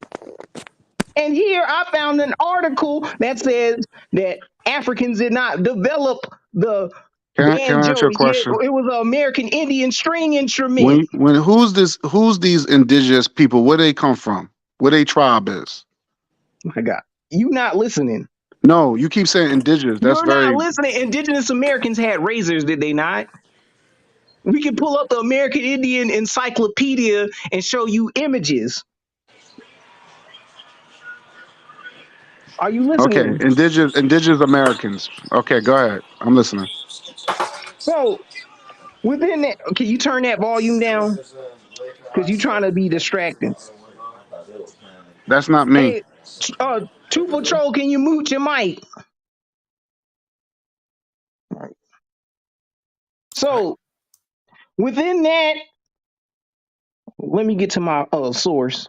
And here I found an article that says that Africans did not develop the Can I ask you banjo. a Yet question? it was an American Indian string instrument. When who's these indigenous people? Where they come from? Where they tribe is? My God, you not listening. No, you keep saying indigenous. That's You're not very listening. Indigenous Americans had razors, did they not? We can pull up the American Indian Encyclopedia and show you images. Are you okay. listening? Indigenous Americans. Okay, go ahead. I'm listening. So within that, can you turn that volume down? Because you're trying to be distracting. That's not me. Hey, Two Patrol, can you mute your mic? So within that, let me get to my source.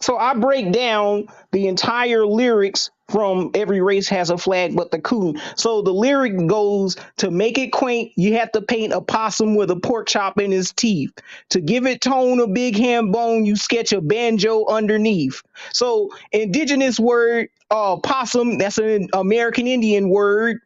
So I break down the entire lyrics from Every Race Has a Flag But the Coon. So the lyric goes, to make it quaint, you have to paint a possum with a pork chop in his teeth. To give it tone, a big ham bone, you sketch a banjo underneath. So indigenous word, possum, that's an American Indian word.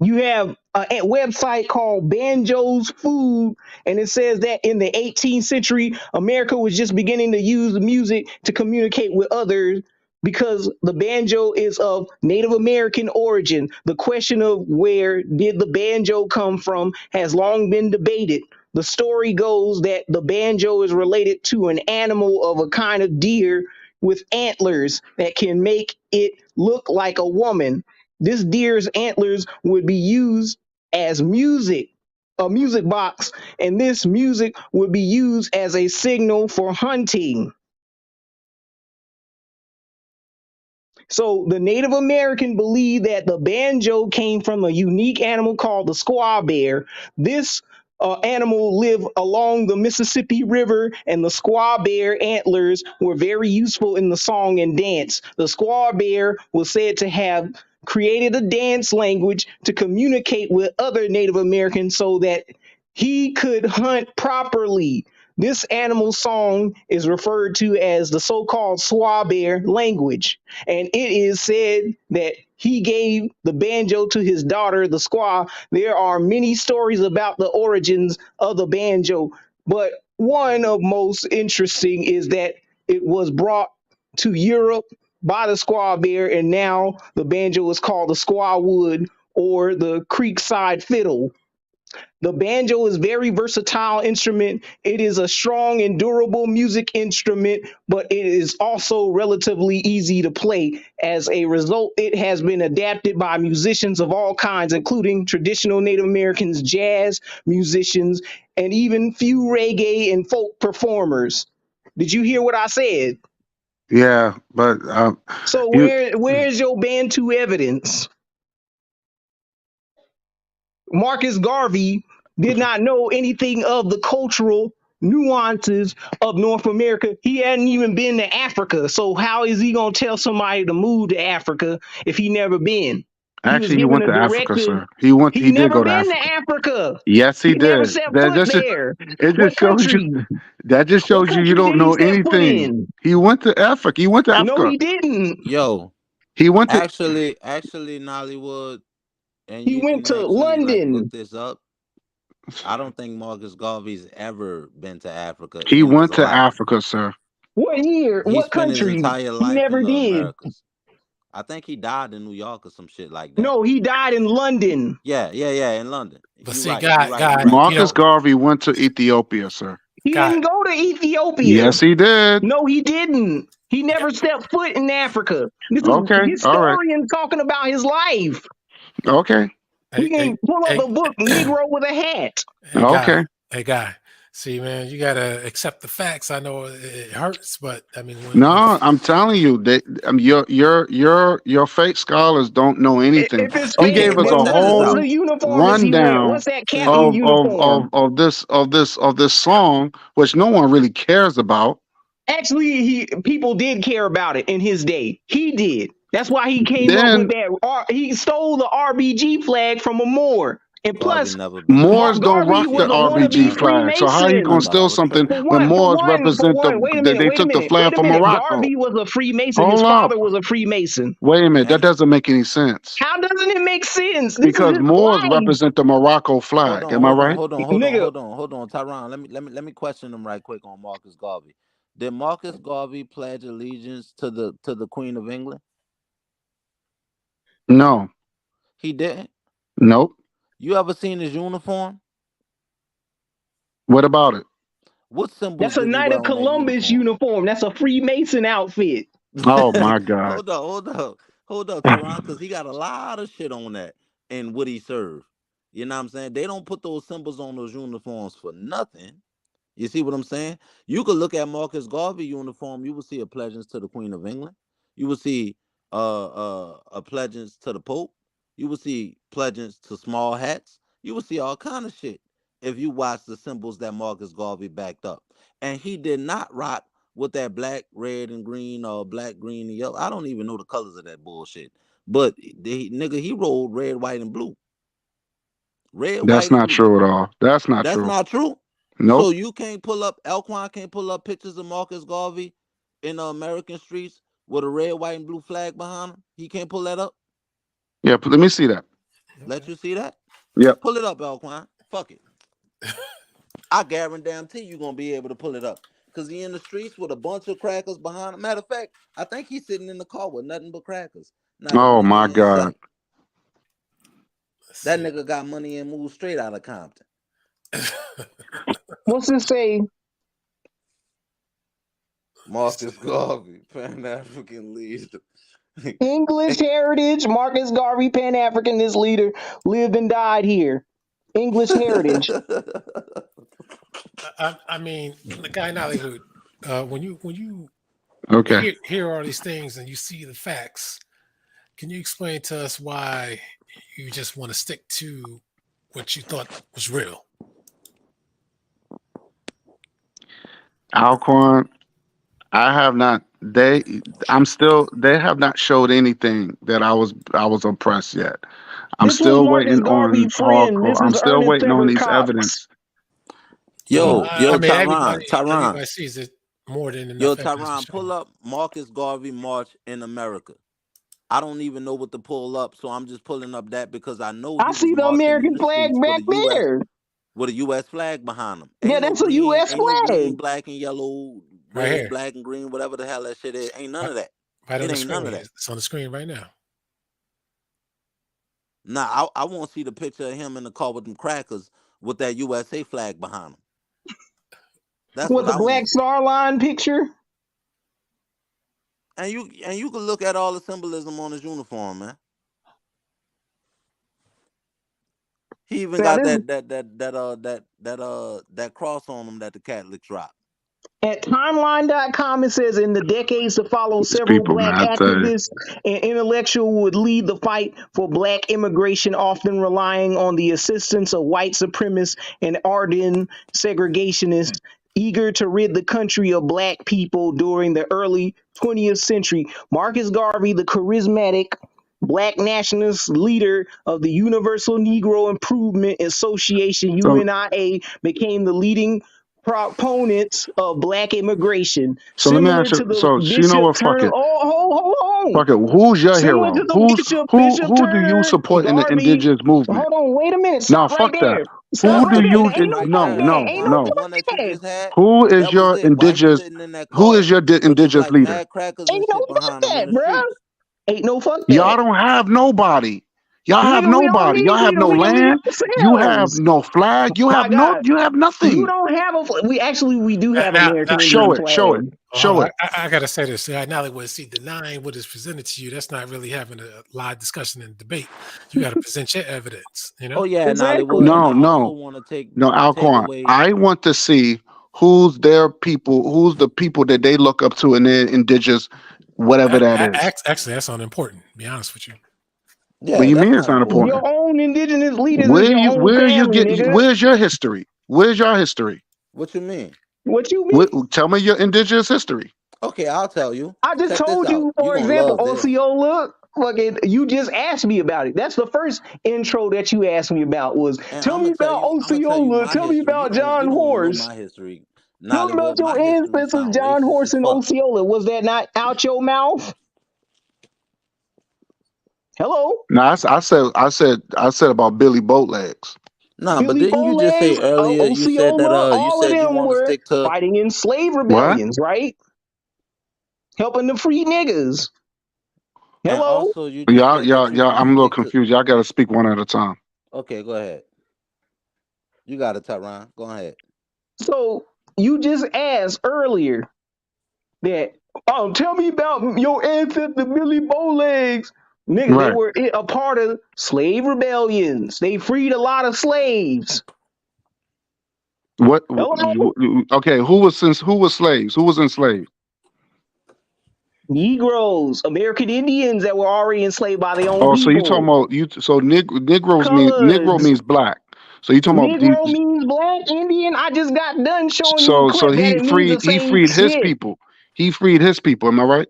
You have a website called Banjo's Food, and it says that in the 18th century, America was just beginning to use the music to communicate with others because the banjo is of Native American origin. The question of where did the banjo come from has long been debated. The story goes that the banjo is related to an animal of a kind of deer with antlers that can make it look like a woman. This deer's antlers would be used as music, a music box, and this music would be used as a signal for hunting. So the Native American believed that the banjo came from a unique animal called the squaw bear. This animal lived along the Mississippi River, and the squaw bear antlers were very useful in the song and dance. The squaw bear was said to have created a dance language to communicate with other Native Americans so that he could hunt properly. This animal song is referred to as the so-called squaw bear language, and it is said that he gave the banjo to his daughter, the squaw. There are many stories about the origins of the banjo, but one of most interesting is that it was brought to Europe by the squaw bear, and now the banjo is called the squaw wood or the creekside fiddle. The banjo is a very versatile instrument. It is a strong and durable music instrument, but it is also relatively easy to play. As a result, it has been adapted by musicians of all kinds, including traditional Native Americans, jazz musicians, and even few reggae and folk performers. Did you hear what I said? Yeah, but So you where's your Bantu evidence? Marcus Garvey did not know anything of the cultural nuances of North America. He hadn't even been to Africa. So how is he gonna tell somebody to move to Africa if he never been? He was Actually, he given went a to Africa, directive. sir. He He did never go to been to Africa. Africa. Yes, he He never did. set foot there. It What just shows you. country? That just What shows you country don't did he know set foot anything. in? He went to Africa. He went to No, Africa. he didn't. Yo, He went to. actually, Nollywood, and He you went can to actually like look London. this up. I don't think Marcus Garvey's ever been to Africa He in his went to life. Africa, sir. What year? He What spent his country? entire He life never in the did. Americas. I think he died in New York or some shit like that. No, he died in London. Yeah, in London. But You see, right. guy, Marcus Garvey went to Ethiopia, sir. He didn't go to Ethiopia. Yes, he did. No, he didn't. He never stepped foot in Africa. This is Okay, all right. historian talking about his life. Okay. We can pull up a book, Negro with a hat. Okay. Hey, guy. See, man, you gotta accept the facts. I know it hurts, but I mean, No, I'm telling you that your fake scholars don't know anything. If it's He fake, gave us then a what's whole the uniform is he wearing? rundown What's that captain of uniform? this song, which no one really cares about. Actually, people did care about it in his day. He did. That's why he came up with that. He stole the RBG flag from a Moor. And plus, Moors don't Garvey rock the was a wannabe RBG flag. So how are you gonna Freemason. steal something For when Moors one, represent wait a minute, they took the flag from Morocco? Garvey was a Freemason. Hold His up. father was a Freemason. Wait a minute, that doesn't make any sense. How doesn't it make sense? This Because is his Moors life. represent the Morocco flag. Am I right? Hold on, Tyron. Let me question him right quick on Marcus Garvey. Did Marcus Garvey pledge allegiance to the Queen of England? No. He didn't? Nope. You ever seen his uniform? What about it? What symbols That's a did he Knight wear of on that Columbus uniform. That's a Freemason outfit. Oh my God. Hold up, Tyron, because he got a lot of shit on that and what he served. You know what I'm saying? They don't put those symbols on those uniforms for nothing. You see what I'm saying? You could look at Marcus Garvey uniform. You will see a pledgeance to the Queen of England. You will see a pledgeance to the Pope. You will see pledgeance to small hats. You will see all kind of shit if you watch the symbols that Marcus Garvey backed up. And he did not rock with that black, red, and green, or black, green, and yellow. I don't even know the colors of that bullshit. But he rolled red, white, and blue. Red, That's white, and not blue. true at all. That's not That's true. not true. Nope. So you can't pull up, Elquan can't pull up pictures of Marcus Garvey in the American streets with a red, white, and blue flag behind him. He can't pull that up. Yeah, let me see that. Let you see that? Yep. Pull it up, Elquan. Fuck it. I guarantee you gonna be able to pull it up. Because he in the streets with a bunch of crackers behind him. Matter of fact, I think he's sitting in the car with nothing but crackers. Not Oh my God. That nigga got money and moved straight out of Compton. What's it say? Marcus Garvey, Pan-African leader. English heritage. Marcus Garvey, Pan-Africanist leader, lived and died here. English heritage. I mean, the guy Nollywood, when you Okay. hear all these things and you see the facts, can you explain to us why you just want to stick to what you thought was real? Alquan, they have not showed anything that I was oppressed yet. I'm still waiting on hardcore. I'm still waiting on these evidence. Yo, Tyron. Tyron. Everybody sees it more than enough. Yo, Tyron, pull up Marcus Garvey March in America. I don't even know what to pull up, so I'm just pulling up that because I know I see the American flag back there. With a U.S. flag behind him. Yeah, that's a U.S. flag. No green, black, and yellow, right red, here. Black, and green, whatever the hell that shit is. Ain't none of that. Right it on ain't none of that. It's on the screen right now. Nah, I want to see the picture of him in the car with them crackers with that USA flag behind him. That's with the Black Star Line picture. And you can look at all the symbolism on his uniform, man. He even got that cross on him that the Catholics rock. At timeline.com, it says in the decades to follow, several black activists and intellectuals would lead the fight for black immigration, often relying on the assistance of white supremacists and ardent segregationists. eager to rid the country of black people during the early 20th century. Marcus Garvey, the charismatic black nationalist leader of the Universal Negro Improvement Association, So UNIA, became the leading proponents of black immigration, so let me similar ask to you. the So you know Bishop what? Fuck Turner. it. Oh, hold on. Fuck it. Who's your Similar hero? to the Bishop Who Turner do you support in the Garvey. indigenous movement? Hold on, wait a minute. No, Stop right fuck that. there. That Stop Who right do one there. you? Ain't person no right fuck No, there, that. no, Ain't Aquan, no the no. one fuck that you that. just had, Who is that was your it. While he was indigenous? sitting in that Who car is your with just indigenous like leader? mad crackers and Ain't no shit fuck behind him in that, the bruh. streets. Ain't no fuck Y'all that. don't have nobody. Y'all have Nigga, we don't nobody. need Y'all have leader. no We can lead land. You have ourselves. no flag. You My have no. God. You have You nothing. don't have we do have Now, American Show Indian it. Show it. flag. hold Show on. it. I gotta say this. Now that we're denying what is presented to you, that's not really having a live discussion and debate. You got to present your evidence. Oh yeah, and Exactly. Hollywood, and No, I also no, want to no, take Alcorn. away. I want to see who's their people. Who's the people that they look up to in their indigenous, whatever that is. Actually, that's unimportant. To be honest with you. What do Yeah, you that's mean it's not not important. important? Your own indigenous leaders is your own Where you family, get? nigga. Where's your history? Where's your history? What you mean? What you mean? Tell me your indigenous history. Okay, I'll tell you. I just Check this told out. you, You for gonna example, love this. Osceola. Fucking, you just asked me about it. That's the first intro that you asked me about was And tell me about I'm gonna tell you Osceola, my tell me history. about John You don't want to know Horse. my history. Tell me about Nollywood, your my history ancestors, sound John racist Horse as and fuck. Osceola. Was that not out your mouth? Hello? No, I said about Billy Boatlegs. Nah, but Billy didn't you just say Bowlegs, earlier? You said that Osceola, you all of said you them want to were stick to. fighting in slave What? rebellions, right? Helping the free niggas. And Hello? also, you just said that you want to I'm a little stick to. confused. Y'all got to speak one at a time. Okay, go ahead. You got it, Tyron. Go ahead. So you just asked earlier that, oh, tell me about your ancestor Billy Bowlegs. Nigga, they Right. were a part of slave rebellions. They freed a lot of slaves. What? Hello? Okay. Who was slaves? Who was enslaved? Negroes, American Indians that were already enslaved by their own Oh, so you talking people. about you? So Negro Colors. means black. So you talking about Negro means black Indian. I just got done showing you a so clip that it means the he same freed his shit. people. He freed his people. Am I right?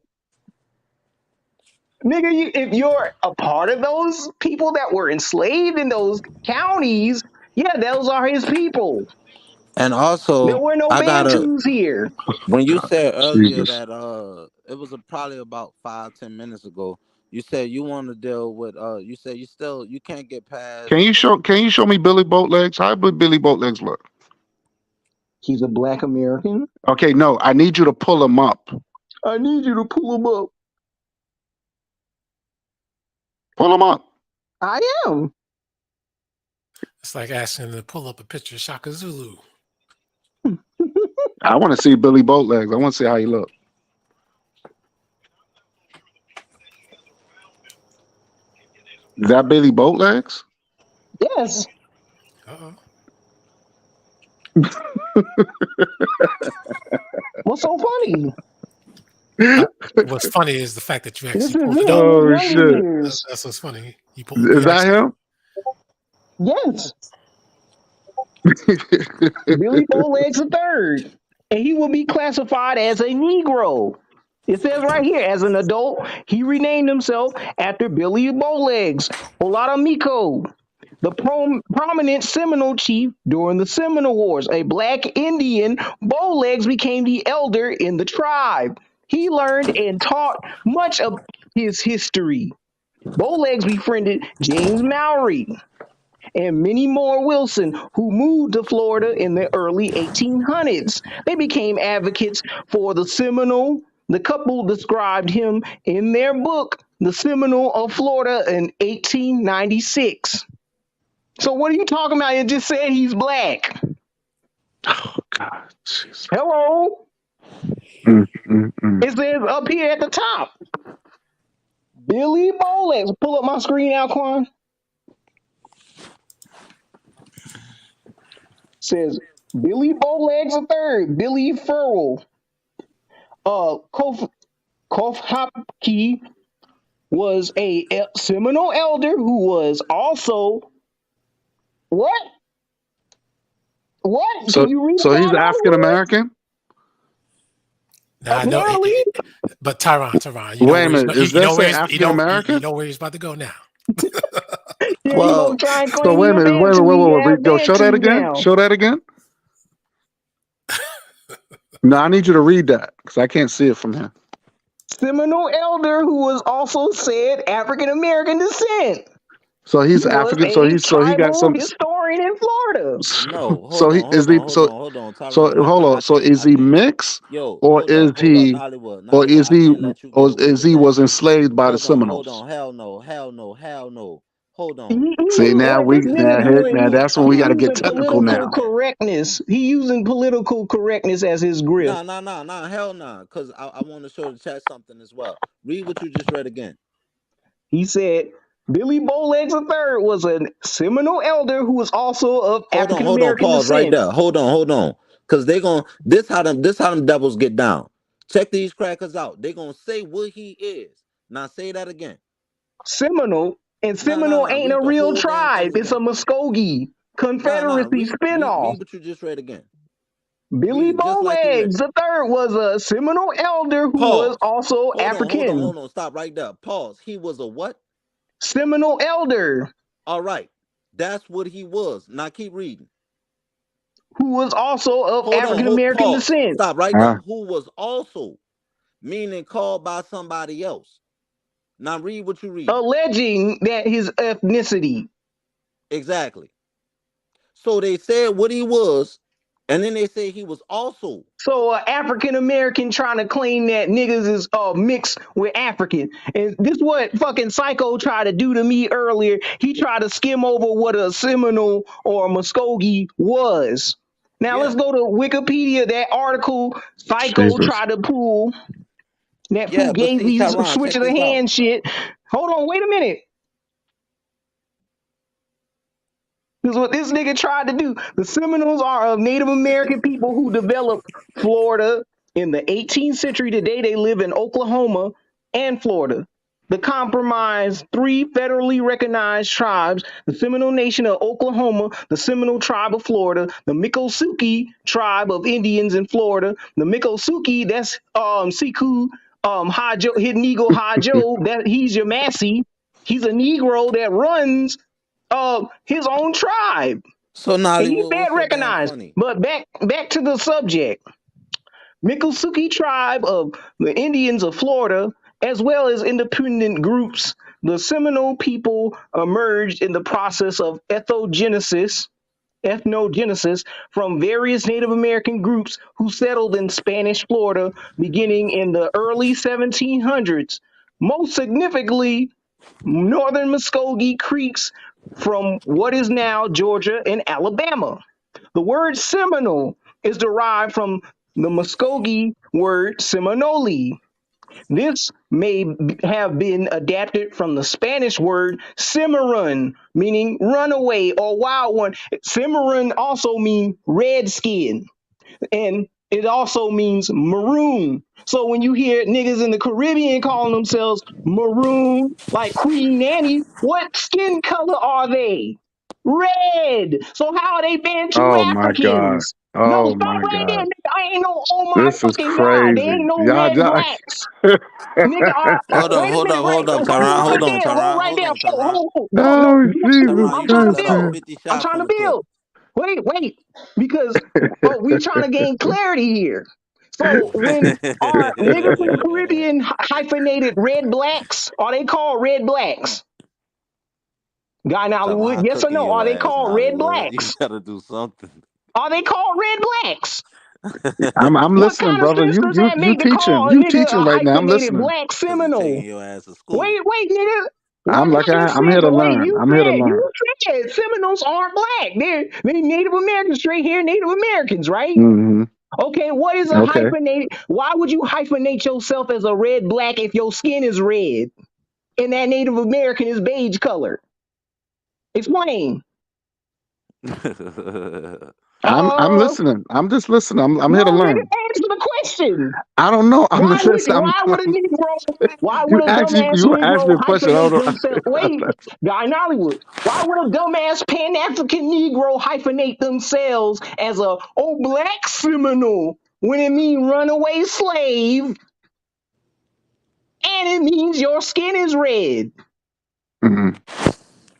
Nigga, if you're a part of those people that were enslaved in those counties, yeah, those are his people. And There also, were no I gotta. Bantus here. When you said earlier Jesus. that it was probably about 5-10 minutes ago. You said you want to deal with You said you can't get past. Can you show me Billy Boatlegs? How would Billy Boatlegs look? He's a black American. Okay, no, I need you to pull him up. I need you to pull him up. Pull him up. I am. It's like asking to pull up a picture of Shaka Zulu. I want to see Billy Boatlegs. I want to see how he look. Is that Billy Boatlegs? Yes. Uh-oh. What's so funny? What's funny is the fact that you This actually is pulled it him up. in his Oh younger shit! years. That's what's funny. You Is that actually. him? Yes. Billy Bowlegs III. And he will be classified as a Negro. It says right here, as an adult, he renamed himself after Billy Bowlegs, Olatomiko, the prominent Seminole chief during the Seminole Wars. A black Indian, Bowlegs became the elder in the tribe. He learned and taught much of his history. Bowlegs befriended James Maury and Minnie Moore Wilson, who moved to Florida in the early 1800s. They became advocates for the Seminole. The couple described him in their book, The Seminole of Florida, in 1896. So what are you talking about? You just said he's black. Oh God! Jeez. Hello? Mm. It says up here at the top. Billy Bowlegs. Pull up my screen, Alquan. Says Billy Bowlegs III, Billy Furrell, Kofhapke was a Seminole elder who was also what? What? So Can you read so he's down those African words? American? Nah, no, Apparently. but Tyron, Wait a minute. Is that say you African American? know where he's about to go now. Yeah, you gonna Well, try and So claim wait a your minute. bantu? You have Yo, show that bantus again. now. Show that again. No, I need you to read that because I can't see it from here. Seminole elder who was also said African American descent. So He he's was African. So a he got tribal some. historian in Florida. no, So he is he so hold on, so Tyron. hold on. So is he mixed Yo, or is hold up, he Hollywood. I can't let you get away with that. was enslaved by the Hold Seminoles? on, hell no. Hold on. See now What this nigga doing? that's when He we got to get using technical political now. correctness. He using political correctness as his grip. Nah, hell nah. Cause I want to show the chat something as well. Read what you just read again. He said Billy Bowlegs III was a Seminole elder who was also of African Hold on, American pause right descent. there. Hold on. Cause they gon' this how them devils get down. Check these crackers out. They gonna say what he is. Now say that again. Seminole, and Seminole ain't Read a the real whole damn thing tribe. It's a again. Muskogee Confederacy spinoff. Read what you just read again. Billy Read it just like you read Bowlegs it. III was a Seminole elder who was Pause. also African. Hold on. Stop right there. Pause. He was a what? Seminole elder All right. That's what he was. Now keep reading. who was also of African American Pause. descent. Stop right there. Who was also, meaning called by somebody else. Now read what you read. Alleging that his ethnicity. Exactly. So they said what he was, and then they say he was also. So African American trying to claim that niggas is mixed with African. And this what fucking Psycho tried to do to me earlier. He tried to skim over what a Seminole or a Muskogee was. Now let's go to Wikipedia. That article Psycho Jesus. tried to pull. That Yeah, but see, Fugazi's Tyron, switch check of the this out. hand shit. Hold on, wait a minute. This is what this nigga tried to do. The Seminoles are of Native American people who developed Florida in the 18th century. Today they live in Oklahoma and Florida. The comprised three federally recognized tribes: the Seminole Nation of Oklahoma, the Seminole Tribe of Florida, the Miccosukee Tribe of Indians in Florida. The Miccosukee, that's Siku Hajo, Hidden Eagle Hajo, that he's your Massey. He's a Negro that runs his own tribe. So And he's Nollywood, been what's so damn recognized. funny? But back to the subject. Miccosukee tribe of the Indians of Florida, as well as independent groups, the Seminole people emerged in the process of ethnogenesis from various Native American groups who settled in Spanish Florida beginning in the early 1700s. Most significantly, northern Muskogee Creeks from what is now Georgia and Alabama. The word Seminole is derived from the Muskogee word Seminole. This may have been adapted from the Spanish word cimarron, meaning runaway or wild one. Cimarron also means red skin, and it also means maroon. So when you hear niggas in the Caribbean calling themselves maroon, like Queen Nanny, what skin color are they? Red. So how are they Bantu Oh my God. Africans? No, Oh stop my right there. God. Nigga. I ain't no oh my This is fucking God. They crazy. ain't no Y'all, red blacks. Nigga, wait a minute, wait. Hold up, Hold Tyron. right there. Hold right there. Tyron. Hold. No. oh, Jesus I'm You just trying to Christ, let off build. man. 50 I'm shots trying from to the clip. build. Wait, because we trying to gain clarity here. So when our niggas in the Caribbean hyphenated red blacks, are they called red blacks? Guy in Hollywood, Tyron yes or cooking no? your Are they ass, called red Nollywood. You blacks? gotta do something. Are they called red blacks? I'm What listening, kind of brother. sense does that You make to teaching. call a You nigga teaching a right now. I'm hyphenated listening. black Cause he taking Seminole? your ass to school. Wait, nigga. I'm What kind of I'm here sense? to Wait, learn. I'm here to learn. you said Seminoles aren't black. They Native Americans, straight here Native Americans, right? Hmm. Okay, what is a Okay. hyphenated? Why would you hyphenate yourself as a red black if your skin is red and that Native American is beige color? Explain. I'm listening. I'm just listening. I'm here to No, nigga, learn. answer the question. I don't know. Why would a you dumbass you asked me Negro a question. I hyphenate don't themselves? Wait, guy in Hollywood. Why would a dumbass Pan-African Negro hyphenate themselves as a black Seminole when it means runaway slave and it means your skin is red? know.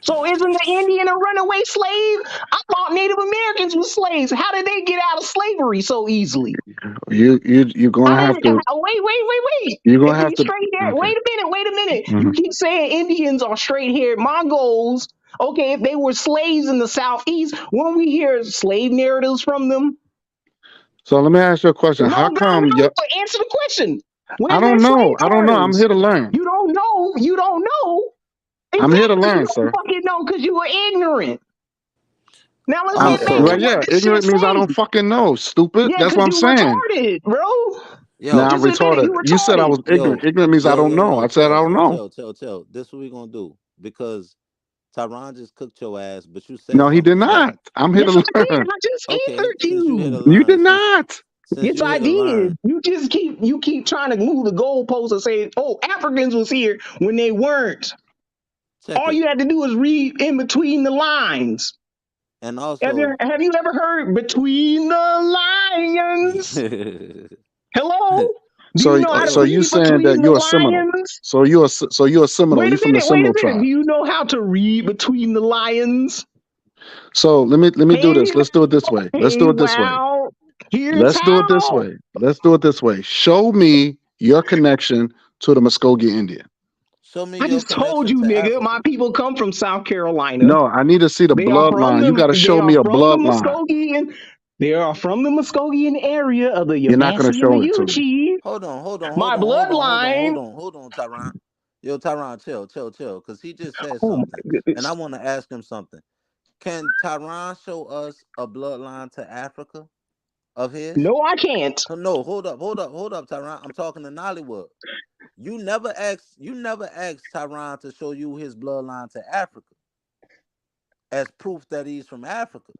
So isn't the Indian a runaway slave? I thought Native Americans were slaves. How did they get out of slavery so easily? You're gonna have to. Wait. You're gonna If have these to. straight hair, Okay. wait a minute. Mhm. You keep saying Indians are straight haired Mongols. Okay, if they were slaves in the Southeast, won't we hear slave narratives from them? So let me ask you a question. No, How come? answer the question. I Where's their don't slave know. I don't know. I'm terms? here to learn. You don't know. I'm here to Exactly, you learn, don't sir. fucking know because you were ignorant. Now let's I'm get back to so what this shit Ignorant means I don't says. fucking know. Stupid. Yeah, That's because what I'm you saying. retarded, bro. Now I'm Just admit it, retarded. you You said I retarded. was ignorant. Ignorant means I don't know. I said I don't know. chill. This what we gonna do because Tyron just cooked your ass, but you said No, he did something that not. I'm here Yes, to I did. learn. I just okay. answered Since you here to you. You learn, did not. since Yes, you I here to learn, did. You keep trying to move the goalposts and say, "Oh, Africans was here when they weren't." check All it. you had to do was read in between the lines. And also, Have you ever heard between the lions? Hello? Do you know how to So you read saying that between the you're a Seminole? lions? So you're a Seminole. You from the Wait a Seminole minute. Do tribe. you know how to read between the lions? So let me do Hey, this. Let's do it this way. Let's hey, do it this way. wow. Here's Let's do it this how. way. Let's do it this way. Show me your connection to the Muskogee Indian. show me I your just told connection you, to nigga, Africa. my people come from South Carolina. No, I need to see the They are from bloodline. You got to they show are me a from the bloodline. Muskogean. They are from the Muskogean area of the You're not going to Yamasee and show the it to me. Yuchi. Hold on, My bloodline. Tyron. Yo, Tyron, chill, because he just said Oh something, my and I goodness. want to ask him something. Can Tyron show us a bloodline to Africa of his? No, I can't. No, hold up, Tyron. I'm talking to Nollywood. You never asked Tyron to show you his bloodline to Africa as proof that he's from Africa.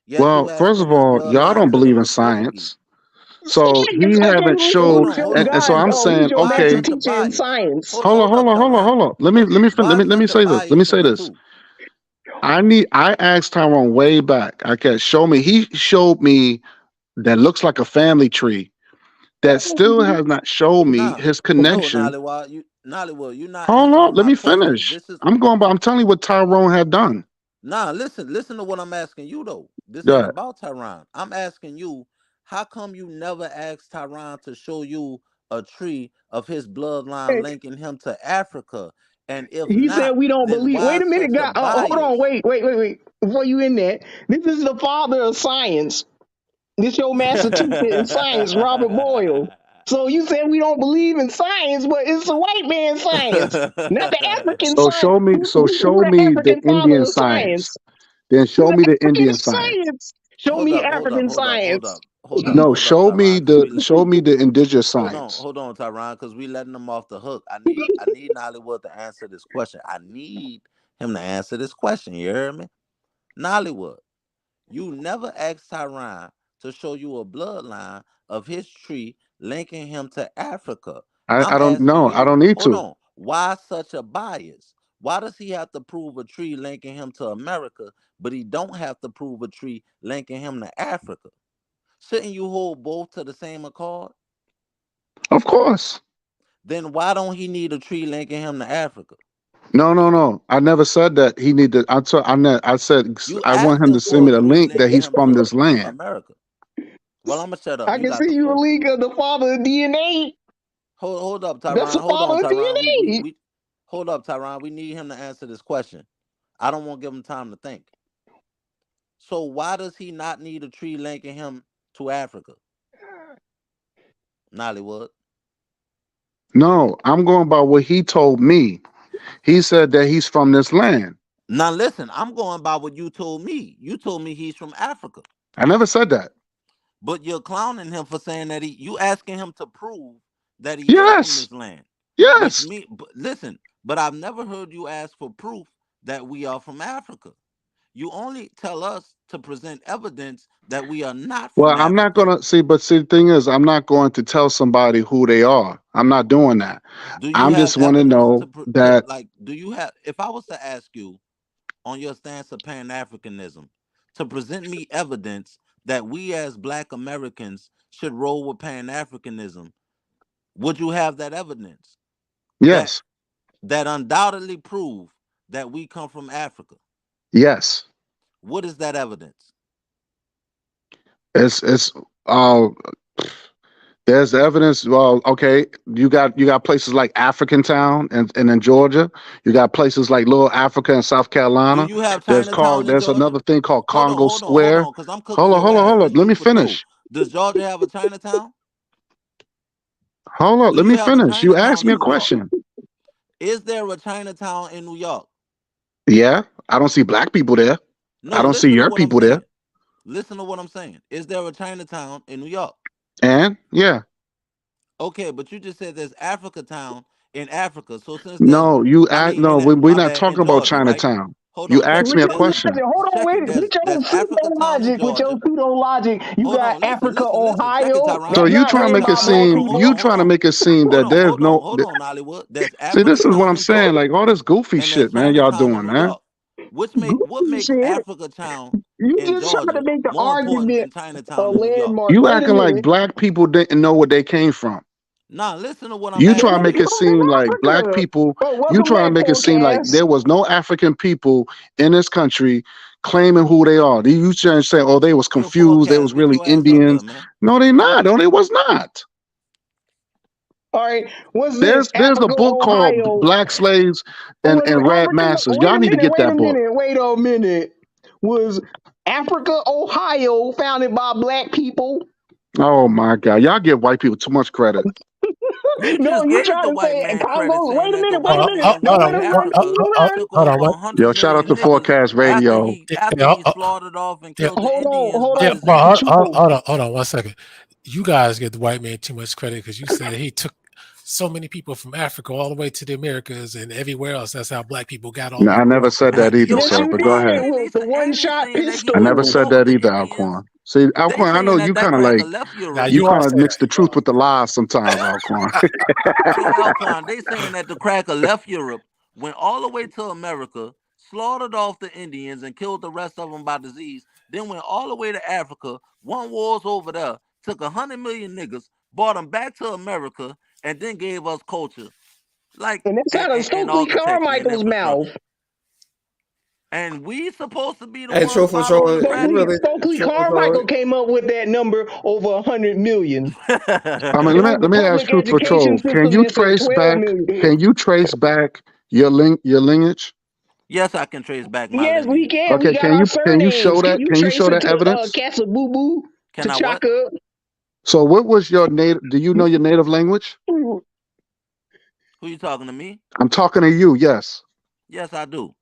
Yet Well, you asked first him of his all, y'all bloodline don't to the believe in Muskogee. science. So he Okay, haven't showed, and so I'm who's saying, your Why master okay, such a teacher in bias? science? hold on, Tyron. Let me Why let me such a say this. Let me bias say in the this. two? I asked Tyrone way back. Okay, show me. He showed me that looks like a family tree that still has not shown me Nah, his no, connection. Nollywood, you're not Hold on, answering let my me question. finish. I'm telling you what Tyrone had done. Listen to what I'm asking you though. This ain't Yeah. about Tyron. I'm asking you, how come you never asked Tyron to show you a tree of his bloodline linking him to Africa? And if He said not, we don't then believe. why Wait a minute, such a guy. Hold on. bias? Wait. Before you in there, this is the father of science. This your master teacher in science, Robert Boyle. So you said we don't believe in science, but it's a white man's science, not the African So science. show me. Who, So who show the me the African father Indian of science. science? Then Who show the me the African Indian science. science? Show me African Hold up, science. No, Tyron, because we show me the indigenous science. hold on, Tyron, because we letting them off the hook. I need Nollywood to answer this question. I need him to answer this question. You hear me? Nollywood, you never asked Tyron to show you a bloodline of his tree linking him to Africa. I'm I don't asking know. I you, don't need hold to. on, why such a bias? Why does he have to prove a tree linking him to America, but he don't have to prove a tree linking him to Africa? Shouldn't you hold both to the same accord? Of course. Then why don't he need a tree linking him to Africa? No. I never said that he needed. I said You I want asked him him to send for me a the tree link that linking he's him from to this land. America. Well, I'm gonna shut up. I You can got see the you a floor. leak of the father of DNA. Hold up, That's Tyron. the Hold on, father of Tyron. DNA. We hold up, Tyron. We need him to answer this question. I don't want to give him time to think. So why does he not need a tree linking him to Africa? Nollywood. No, I'm going by what he told me. He said that he's from this land. Now listen, I'm going by what you told me. You told me he's from Africa. I never said that. But you're clowning him for saying that you asking him to prove that he is from Yes. this land. Which Yes. listen, but I've never heard you ask for proof that we are from Africa. You only tell us to present evidence that we are not Well, from I'm not Africa. gonna see, but see, the thing is, I'm not going to tell somebody who they are. I'm not doing that. Do you I'm have just want to evidence know to that like? Do you have? If I was to ask you on your stance of Pan-Africanism, to present me evidence that we as Black Americans should roll with Pan-Africanism, would you have that evidence that yes, undoubtedly prove that we come from Africa? yes, What is that evidence? it's uh there's the evidence. Well, okay, you got places like African Town and in Georgia. You got places like Little Africa in South Do Carolina. you have Chinatown in There's Georgia? another thing called Hold on, Congo hold on, hold Square. on, because I'm cooking your ass. Hold This on. Let me truth patrol. finish. Does Georgia have a Chinatown? Hold on, Do let you me have a finish. You asked Chinatown me in a New York? question. Is there a Chinatown in New York? Yeah, I don't see black people there. I No, don't see listen to your what I'm people there. saying. Listen to what I'm saying. Is there a Chinatown in New York? And yeah, Okay, but you just said there's Africa Town in Africa. So since there's, no, you I asked. mean, No, we're my not bad, in talking about Georgia, right? Chinatown. Hold You on, check asked it. me a With your There's, question. logic, hold on, check wait, it. with your There's Africa pseudo Town in logic, with your Georgia. pseudo logic, you Hold got on, Africa, listen. Check it, Ohio. So Tyron. That's you not trying to ran make it by Hold on, black hold on, seem hold people. you on, hold trying to on. make it seem that there's no Hold on, Hollywood. There's see, Africa this is what Town I'm in saying. Georgia, Like all this goofy and there's shit, man, y'all Chinatown in doing, New man. York. What Goofy makes shit. Africa Town You in just trying to Georgia make the more important argument than a Chinatown in New York? landmark. You Wait a acting like minute. black people didn't know where they came from. Nah, listen to what I'm You They try to asking didn't make you. it come from seem like black Africa. people. Oh, You welcome try to back, make it seem like forecast. there was no African people in this country claiming who they are. You trying to say, oh, they was Yo, confused. They forecast, was get really your ass up here, Indians. man. No, they not. No, they was not. All right, what's this? There's a Africa, book called Ohio. Black Slaves and, Was and Red Africa? Masters. Y'all need to get Wait a that book. minute. Wait a minute. Was Africa, Ohio founded by black people? Oh my God. Y'all give white people too much credit. You No, just you gave trying the to white say man credit Congo? saying Wait a that the minute. Wait white a minute. man Don't went let to him run. Don't Africa, let him run. took hold over on. 100 Yo, shout out million to niggas Forecast Radio. after Yeah, he slaughtered off and yeah, killed the Indians Hold by yeah. on. Well, disease. hold on 1 second. You guys give the white man too much credit because you said he took so many people from Africa all the way to the Americas and everywhere else. That's how black people got all No, I over the never world. said that either, Yo, Yes, sir. you But go Alquan, did ahead. with the one and they shot saying that he I went never to pistol. said war with that the either, Indians. Alquan. See, They Alquan, I saying know that you that kind of cracker like left Now Europe. you you are kind of saying mix that. the You truth are. with the lies sometimes, Alquan. Yo, Alquan, they saying that the cracker left Europe, went all the way to America, slaughtered off the Indians and killed the rest of them by disease, then went all the way to Africa, won wars over there, took 100 million niggas, brought them back to America, and then gave us culture, like And that's out of and Stokely architecture and Carmichael's mouth. infrastructure. And we supposed to be the Hey, ones truthful following the troll, you cracker? really Stokely truthful troll. Carmichael came up with that number over 100 million. I mean, It was let the me ask public Truth for education Troll. Can system you that said trace 12 back? million. Can you trace back your lineage? Yes, I can trace back my Yes, we lineage. can. We Okay, got our can you show surnames. Can that? you Can you trace show it that to evidence? Casa Boo Boo, Can to I what? Chaka? So, what was your native? Do you know your native language? Who you talking to me? I'm talking to you. Yes. Yes, I do.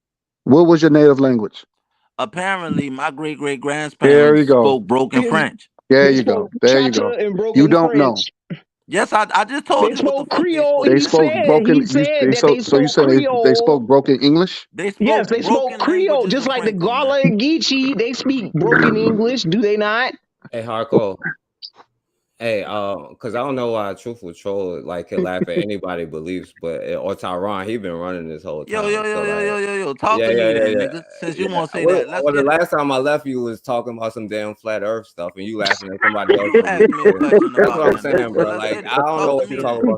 What was your native language? Apparently, my great great There grandparents you go. spoke broken His, French. There they you go. spoke There you go. Chata and You broken don't know. French. Yes, I just They told you what the spoke fuck they Creole. spoke, They He man. spoke said. broken. He said that they So you spoke said they Creole. spoke broken English? They Yes, spoke they spoke broken Creole, languages just of like the Franklin, man. Gala and Geechee. They speak broken English, do they not? Hey, hardcore. Hey, because I don't know why truthful troll like can laugh at anybody beliefs, but or Tyron, he been running this whole time. So like, Talk yeah, to yeah, me yeah, then, yeah, nigga. Since you yeah. want to say that, let's Well, the get it. last time I left you was talking about some damn flat Earth stuff, and you laughing at somebody else You belief. ask me a So question that's about what I'm nothing, saying, man. So bro. let's Like, get it. I don't know Talk to what you're me talking then.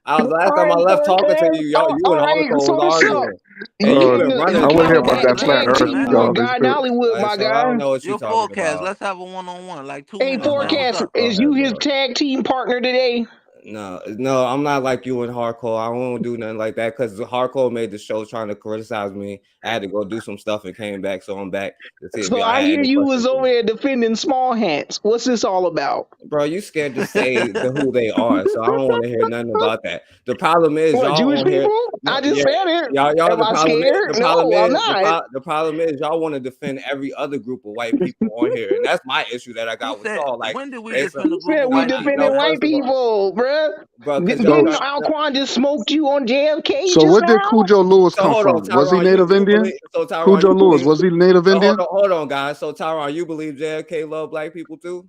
about. Last All time I right, left talking to forecast. you, All you and right, Hardcore so was what's up? arguing, and You you've Oh, been came to running I you want stuff to came hear to from about that flat tag Hardcore. Earth, team Man, with y'all. Guy This Dolly with Like, my so I don't guy. know what you're yo, talking forecast. about. Let's have a one-on-one, like 2 Hey, minutes, Uh man. huh. What's forecast, up? Go is you ahead, his bro. tag team partner today? No, I'm not like you and Hardcore. I won't do nothing like that because Hardcore made the show trying to criticize me. I had to go do some stuff and came back, so I'm back to see if So y'all I had hear any you was questions for over me. there defending small hats. What's this all about? Bro, you scared to say who they are, so I don't want to hear nothing about that. The problem is What, y'all Jewish on here. people? No, I just yeah, said it. y'all. Am I scared? No, I'm not. The problem is y'all want to defend every other group of white people on here, and that's my issue that I Who got with said? y'all. Like, When did we it's a, defend a Who group said of we white no, people? defending white first of all. people, bruh? bruh. bro. Because Didn't Alquan just smoked you on JFK So just where did now? Cujo Lewis So come hold on, from? Was he Tyron. Native You Indian? believe, so Tyron, Cujo you Lewis, believe, was he Native so Indian? hold on, guys. So Tyron, you believe JFK loved black people too?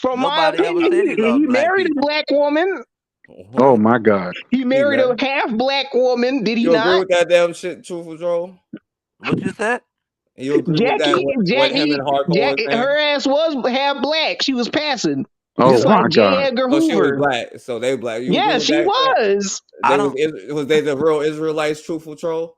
From my Nobody ever opinion, said he he loved black married a people. black woman. Oh my God. He married a half black woman. Did he You agree not? with that damn shit, Truthful Joe? What you said? You agree with that? What him and Hardcore was saying? Her ass was half black. She was passing. Oh Just my like J. God. Edgar So she was Hoover. black. So they black. You agree Yeah, with she that? was. They was they the real Israelites, Truthful Troll?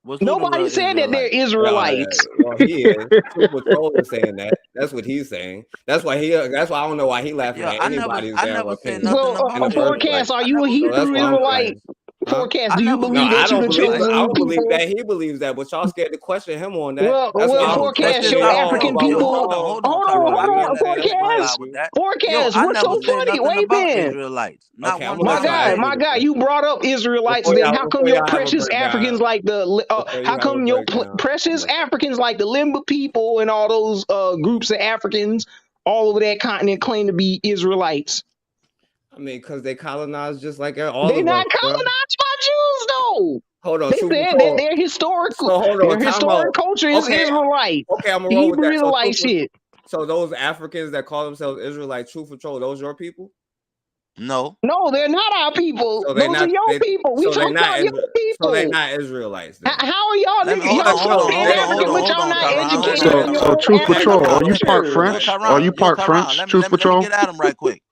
Was who the Nobody real said that they're Israelites? Israelites. Well, he is. Truthful Troll is saying that. That's what he's saying. That's why I don't know why he laughing Yo, at I anybody's damn never said opinion. nothing So, In about the first place. Forecast, are I you a never So that's Hebrew what I'm Israelite? saying. Huh? Forecast, I do you never No, believe said I that you don't the believe. chosen I don't believe people? that he believes that, but y'all scared to question him on that. Well, That's why I'm check Forecast, this your questioning out. y'all African about what. people. Hold on, Hold Tyrone. on, Let me get Forecast. with that. Yo, Forecast, I what's never so said funny? nothing Wait a about minute. Israelites. Not Okay, I'm one gonna My let time I y'all God, said answer my the God, question you brought up Israelites. before Then how come your y'all have a precious breakdown. Africans like the Before you how have a come your breakdown, precious Africans like the Limba people and all those groups of Africans all over that continent claim to be Israelites? I mean, because they colonized just like all They of us, not bro. colonized by Jews though. Hold on, They Truth said that Patrol. their historical So hold on, time out. culture is Okay, Israelite. okay, I'm gonna roll with Hebrew that. Israelite shit. So those Africans that call themselves Israelite, Truth Patrol, those your people? no. No, they're not our people. So they Those are not your people. We so they talking not about your so they people. not Israelites then. How are y'all? Let me Y'all claim to be African, but y'all not educated So in your so own Truth African Patrol, are you part culture. French? Are you part French? Truth Let me Patrol? get at him right quick.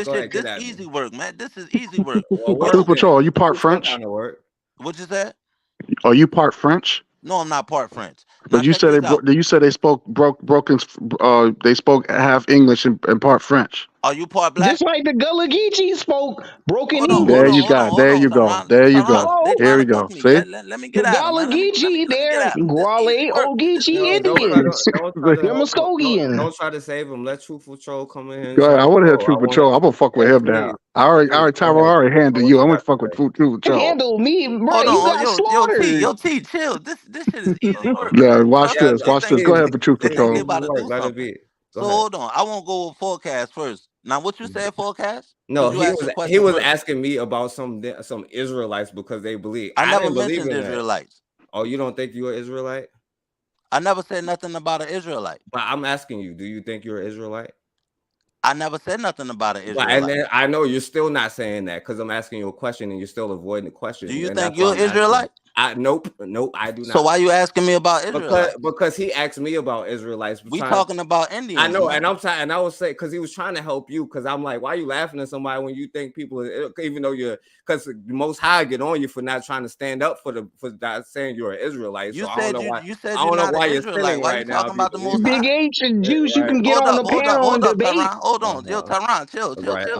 Go ahead, get This at me. easy work, man. This is easy work. Well, Look, Truth Patrol, are you do part some French? kind of work. what you said? Are you part French? No, I'm not part French. Now But you check said this out. you said they spoke broken. They spoke half English and part French. Are you part black? Just like the Gullah Geechee spoke broken There you English. go. There you go. There you go. Hello? Here we go. See? Let me The get at him, man. Gullah Geechee, Let me get they're at him. This easy Gwale work. This Ogeechee easy Don't work. try to Indians. They're Muskogean. don't try to save him. Let Truthful Troll come in here and Go try ahead. to I want to hear troll. Truth Patrol. I'm gonna fuck with him now. Please, All right, go Tyrone. I ahead. already handed What you. you I'm gonna got fuck to with say? Truth Patrol. Handle me, bro. Hold You on, got slaughtered. T, chill. This shit is easy work. Yeah, watch Yeah, this. Watch this. Go ahead for Truth They think they Patrol. about to do let it something. be. Go So ahead. hold on. I won't go with forecast first. Now, what you said, forecast? No, Because you asked your he question was first. asking me about some Israelites because they believe. I I never didn't believe mentioned in that. Israelites. Oh, you don't think you're an Israelite? I never said nothing about an Israelite. But I'm asking you, do you think you're an Israelite? I never said nothing about an But and Israelite. then I know you're still not saying that because I'm asking you a question and you're still avoiding the question. Do you And think that's why you're I'm an asking. Israelite? Nope, I do So not. why you asking me about Israelites? Because he asked me about Israelites. We talking about I Indians, know, man. and I would say because he was trying to help you. Because I'm like, why are you laughing at somebody when you think people, even though you're, because the Most High get on you for not trying to stand up for not saying you're an Israelite. You So I don't said know why. you said I you're don't know not an why you're Israelite. sinning Why you right now talking if you about the believe Most Big High? H and it, Juice, you right. can get on the panel and debate. Tyron. Hold on. Yo, Tyron, chill. Right.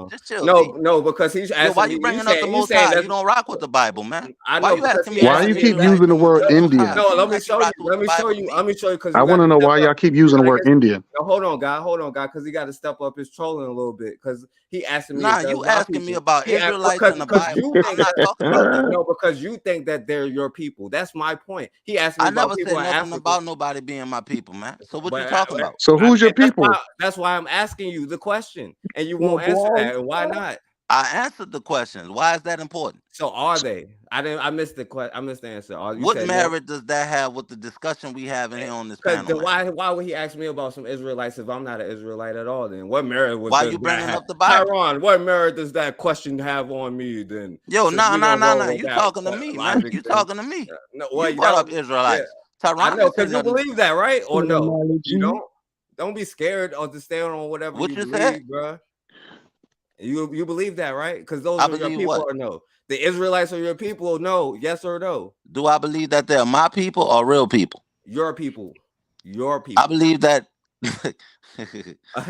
Just chill, G. No, because he's Yo, why asking me. you bringing up the Most Saying High? that You don't rock with the Bible, man. I Why know you because asking he me Why asked about you me. keep Israelites using the when word the Most High Indian? No, let seems me like you show you. rocking with the Bible to me? Because I you got want to to know step why up. y'all keep using the word Indian. No, hold on, guy, because he got to step up his trolling a little bit. Because he asking me Nah, if that's you my asking me people. about He asked Israelites in the because Bible. you I'm think not that talking about that. because you think that they're your people. That's my point. He asked me I about never people said in nothing Africa, about nobody being my people, man. So what you but talking about? So who's your people? that's why I'm asking you the question, and you Well, won't answer boy, that. And why not? I answered the questions. Why is that important? So are they? I missed the question. I missed the answer. You What said no. merit does that have with the discussion we have in here on this Because panel, then man? why would he ask me about some Israelites if I'm not an Israelite at all? Then what merit Why does you that bringing have? up the Bible? Tyron, what merit does that question have on me then? Yo, Since we gonna roll with You that talking to me, man. logic, You then talking to me. no, You well, brought up yeah, Israelites. I Tyron know didn't say because you nothing. believe that, right? Or no, you etymology. don't be scared or to stand on whatever What you you said? believe, bro. You believe that, right? Because those I are your believe people, what? or no? The Israelites are your people, no? Yes or no? Do I believe that they're my people or real people? Your people, your I people. believe that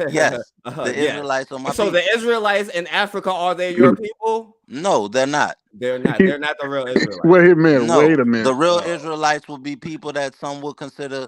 yes, the Yes. Israelites are my So people. the Israelites in Africa, are they your people? No, they're not. They're not. They're not the real Israelites. Wait a minute. No, Wait a minute. the real Israelites will be people that some would consider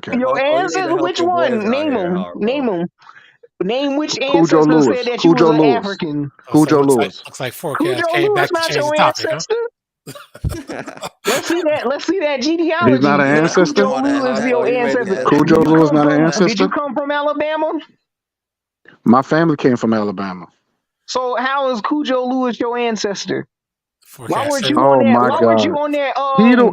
African. Your Oh, you need to ancestors? help Which your boys one? out Name here, them. Hard, Name bro. them. Name which Cujo ancestor Lewis. said that you was Cujo an Lewis. African. So Cujo looks Lewis. like Forecast Cujo came Lewis back to not change the your topic, huh? ancestor. Let's see that. Let's see that He's not genealogy. an If ancestor. Cujo Lewis is Hard, your you ready ancestor, to? Cujo did you Lewis come not an from? Did ancestor. you come from Alabama? My family came from Alabama. So how is Cujo Lewis your ancestor? Why weren't Forecast. you on Oh that? my Why weren't you God. on that?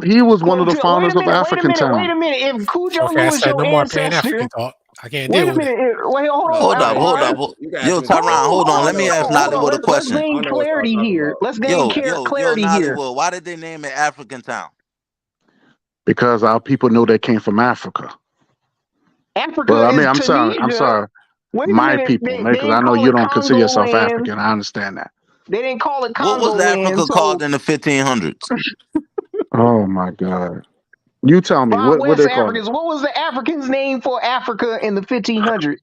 He was one of the Wait a founders of minute. African Town. If Cujo Forecast Lewis said your no more Pan ancestor, African talk. I can't wait deal a with it. minute. Wait, hold on, Hold up, hold Alpine. up. Yo, Tyron, hold on. Let me ask Nollywood a Let's question. gain clarity here. Let's gain Yo, clarity here. Nollywood. Why did they name it African Town? Because our people know they came from Africa. Africa Well, I mean, is I'm Tunisia. sorry. Wait a My minute. people, They because I didn't know call you it don't consider Congo yourself land. African. I understand that. They didn't call it What Congo was Africa land. called in the 1500s? Oh my God. You tell me, By what West they call it? Africans. What was the Africans' name for Africa in the 1500s?